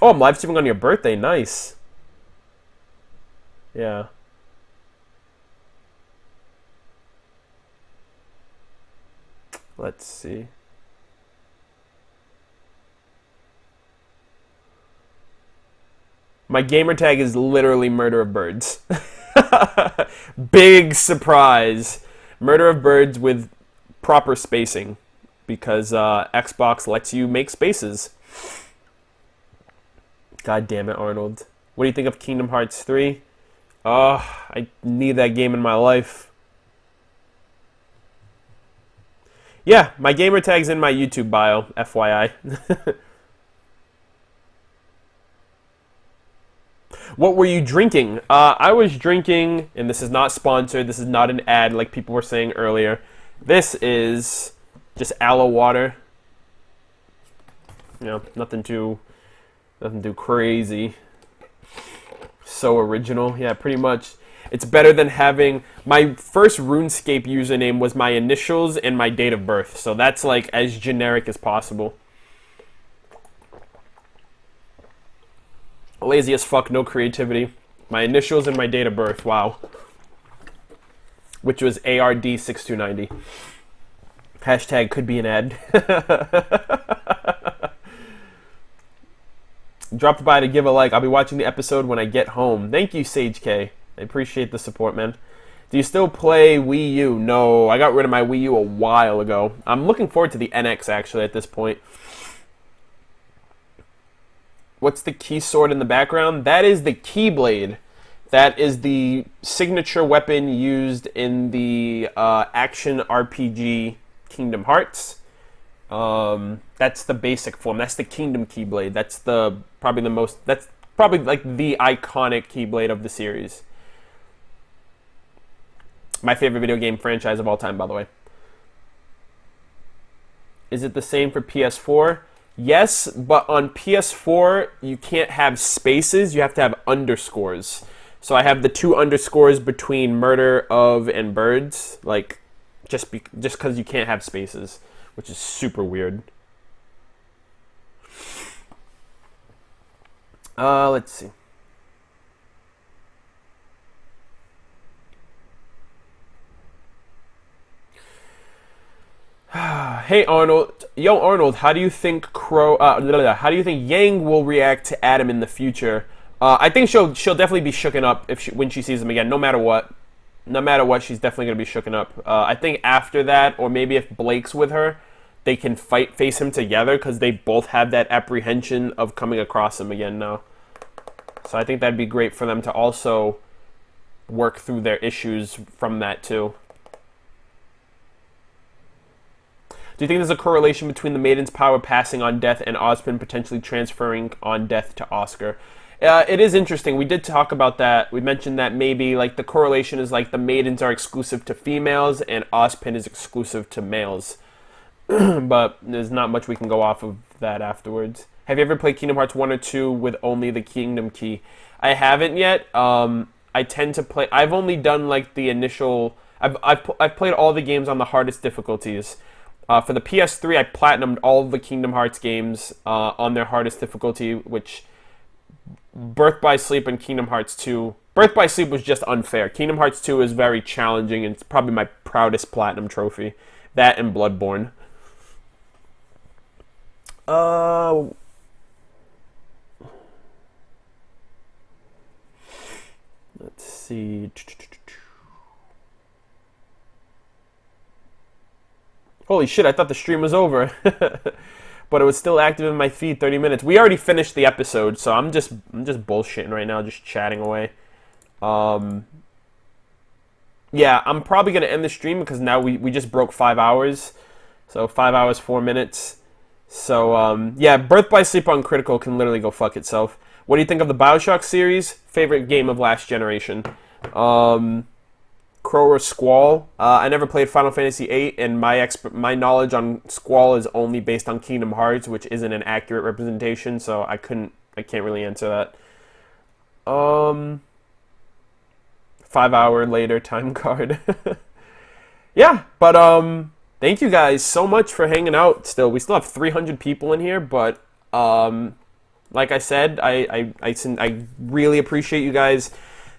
Oh, I'm live streaming on your birthday. Nice. Yeah. Let's see. My gamer tag is literally MurderofBirds. Big surprise. MurderofBirds with proper spacing, because Xbox lets you make spaces. God damn it, Arnold. What do you think of Kingdom Hearts 3? I need that game in my life. Yeah, my gamer tag's in my YouTube bio, FYI. What were you drinking? I was drinking, and this is not sponsored, this is not an ad like people were saying earlier. This is just aloe water. You know, nothing too crazy. So original. Yeah, pretty much. It's better than having... My first RuneScape username was my initials and my date of birth. So that's like as generic as possible. Lazy as fuck, no creativity. My initials and my date of birth. Wow. Which was ARD6290. Hashtag could be an ad. Dropped by to give a like. I'll be watching the episode when I get home. Thank you, Sage K. I appreciate the support, man. Do you still play Wii U? No, I got rid of my Wii U a while ago. I'm looking forward to the NX, actually, at this point. What's the key sword in the background? That is the Keyblade. That is the signature weapon used in the action RPG Kingdom Hearts. That's the basic form. That's the Kingdom Keyblade. That's probably like the iconic Keyblade of the series. My favorite video game franchise of all time, by the way. Is it the same for PS4? Yes, but on PS4, you can't have spaces. You have to have underscores. So I have the 2 underscores between Murder of and Birds, like just because you can't have spaces, which is super weird. Let's see. Hey Arnold, yo Arnold, how do you think how do you think Yang will react to Adam in the future? I think she'll definitely be shooken up when she sees him again, no matter what. No matter what, she's definitely gonna be shooken up. I think after that, or maybe if Blake's with her, they can face him together because they both have that apprehension of coming across him again now. So I think that'd be great for them to also work through their issues from that too. Do you think there's a correlation between the Maiden's power passing on Death and Ozpin potentially transferring on Death to Oscar? It is interesting. We did talk about that. We mentioned that maybe like the correlation is like the Maidens are exclusive to females and Ozpin is exclusive to males. But there's not much we can go off of that afterwards. Have you ever played Kingdom Hearts 1 or 2 with only the Kingdom Key? I haven't yet. I tend to play... I've only done like the initial... I've played all the games on the hardest difficulties. For the PS3, I platinumed all of the Kingdom Hearts games on their hardest difficulty, which Birth by Sleep and Kingdom Hearts 2... Birth by Sleep was just unfair. Kingdom Hearts 2 is very challenging, and it's probably my proudest platinum trophy. That and Bloodborne. Let's see... Holy shit, I thought the stream was over. But it was still active in my feed 30 minutes. We already finished the episode, so I'm just bullshitting right now, just chatting away. Yeah, I'm probably going to end the stream because now we just broke 5 hours. So 5 hours, 4 minutes. So, yeah, Birth by Sleep on Critical can literally go fuck itself. What do you think of the BioShock series? Favorite game of last generation? Crow or Squall. I never played Final Fantasy VIII, and my knowledge on Squall is only based on Kingdom Hearts, which isn't an accurate representation, so I can't really answer that. 5 hour later time card. Yeah, but thank you guys so much for hanging out. We still have 300 people in here, but like I said, I really appreciate you guys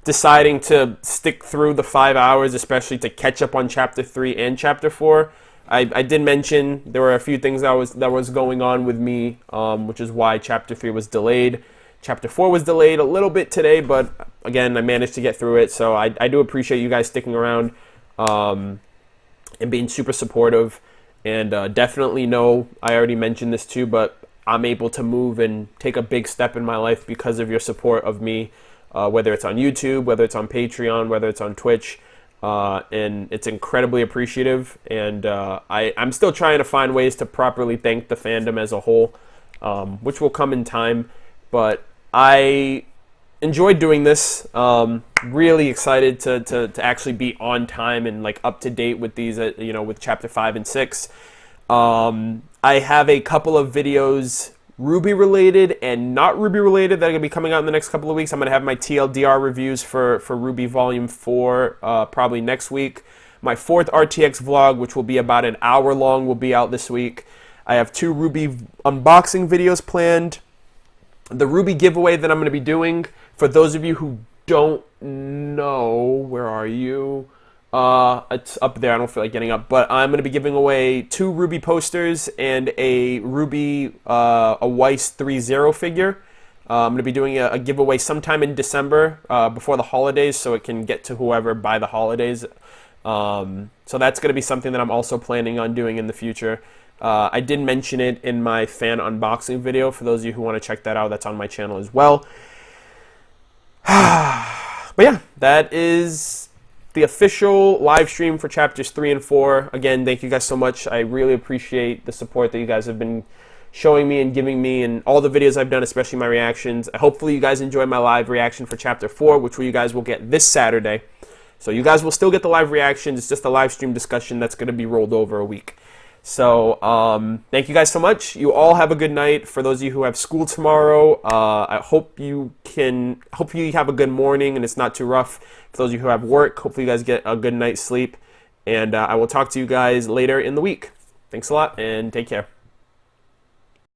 deciding to stick through the 5 hours, especially to catch up on Chapter 3 and Chapter 4. I did mention there were a few things that was going on with me, which is why Chapter 3 was delayed. Chapter 4 was delayed a little bit today, but again, I managed to get through it, so I do appreciate you guys sticking around and being super supportive. And definitely know, I already mentioned this too, but I'm able to move and take a big step in my life because of your support of me. Whether it's on YouTube, whether it's on Patreon, whether it's on Twitch, and it's incredibly appreciative. And I'm still trying to find ways to properly thank the fandom as a whole, which will come in time. But I enjoyed doing this. Really excited to actually be on time and like up to date with these, with Chapter 5 and 6. I have a couple of videos RWBY related and not RWBY related that are going to be coming out in the next couple of weeks. I'm going to have my TLDR reviews for RWBY Volume 4 probably next week. My 4th RTX vlog, which will be about an hour long, will be out this week. I have 2 RWBY unboxing videos planned. The RWBY giveaway that I'm going to be doing, for those of you who don't know, where are you? It's up there. I don't feel like getting up, but I'm going to be giving away 2 RWBY posters and a RWBY a Weiss 3.0 figure. I'm going to be doing a giveaway sometime in December before the holidays, so it can get to whoever by the holidays. So that's going to be something that I'm also planning on doing in the future. I did mention it in my fan unboxing video. For those of you who want to check that out, that's on my channel as well. But yeah, that is the official live stream for chapters 3 and 4. Again, thank you guys so much. I really appreciate the support that you guys have been showing me and giving me, and all the videos I've done, especially my reactions. Hopefully you guys enjoy my live reaction for chapter 4, which you guys will get this Saturday. So you guys will still get the live reactions. It's just a live stream discussion that's going to be rolled over a week. So thank you guys so much. You all have a good night. For those of you who have school tomorrow, I hope you have a good morning and it's not too rough. For those of you who have work, hopefully you guys get a good night's sleep. And I will talk to you guys later in the week. Thanks a lot and take care.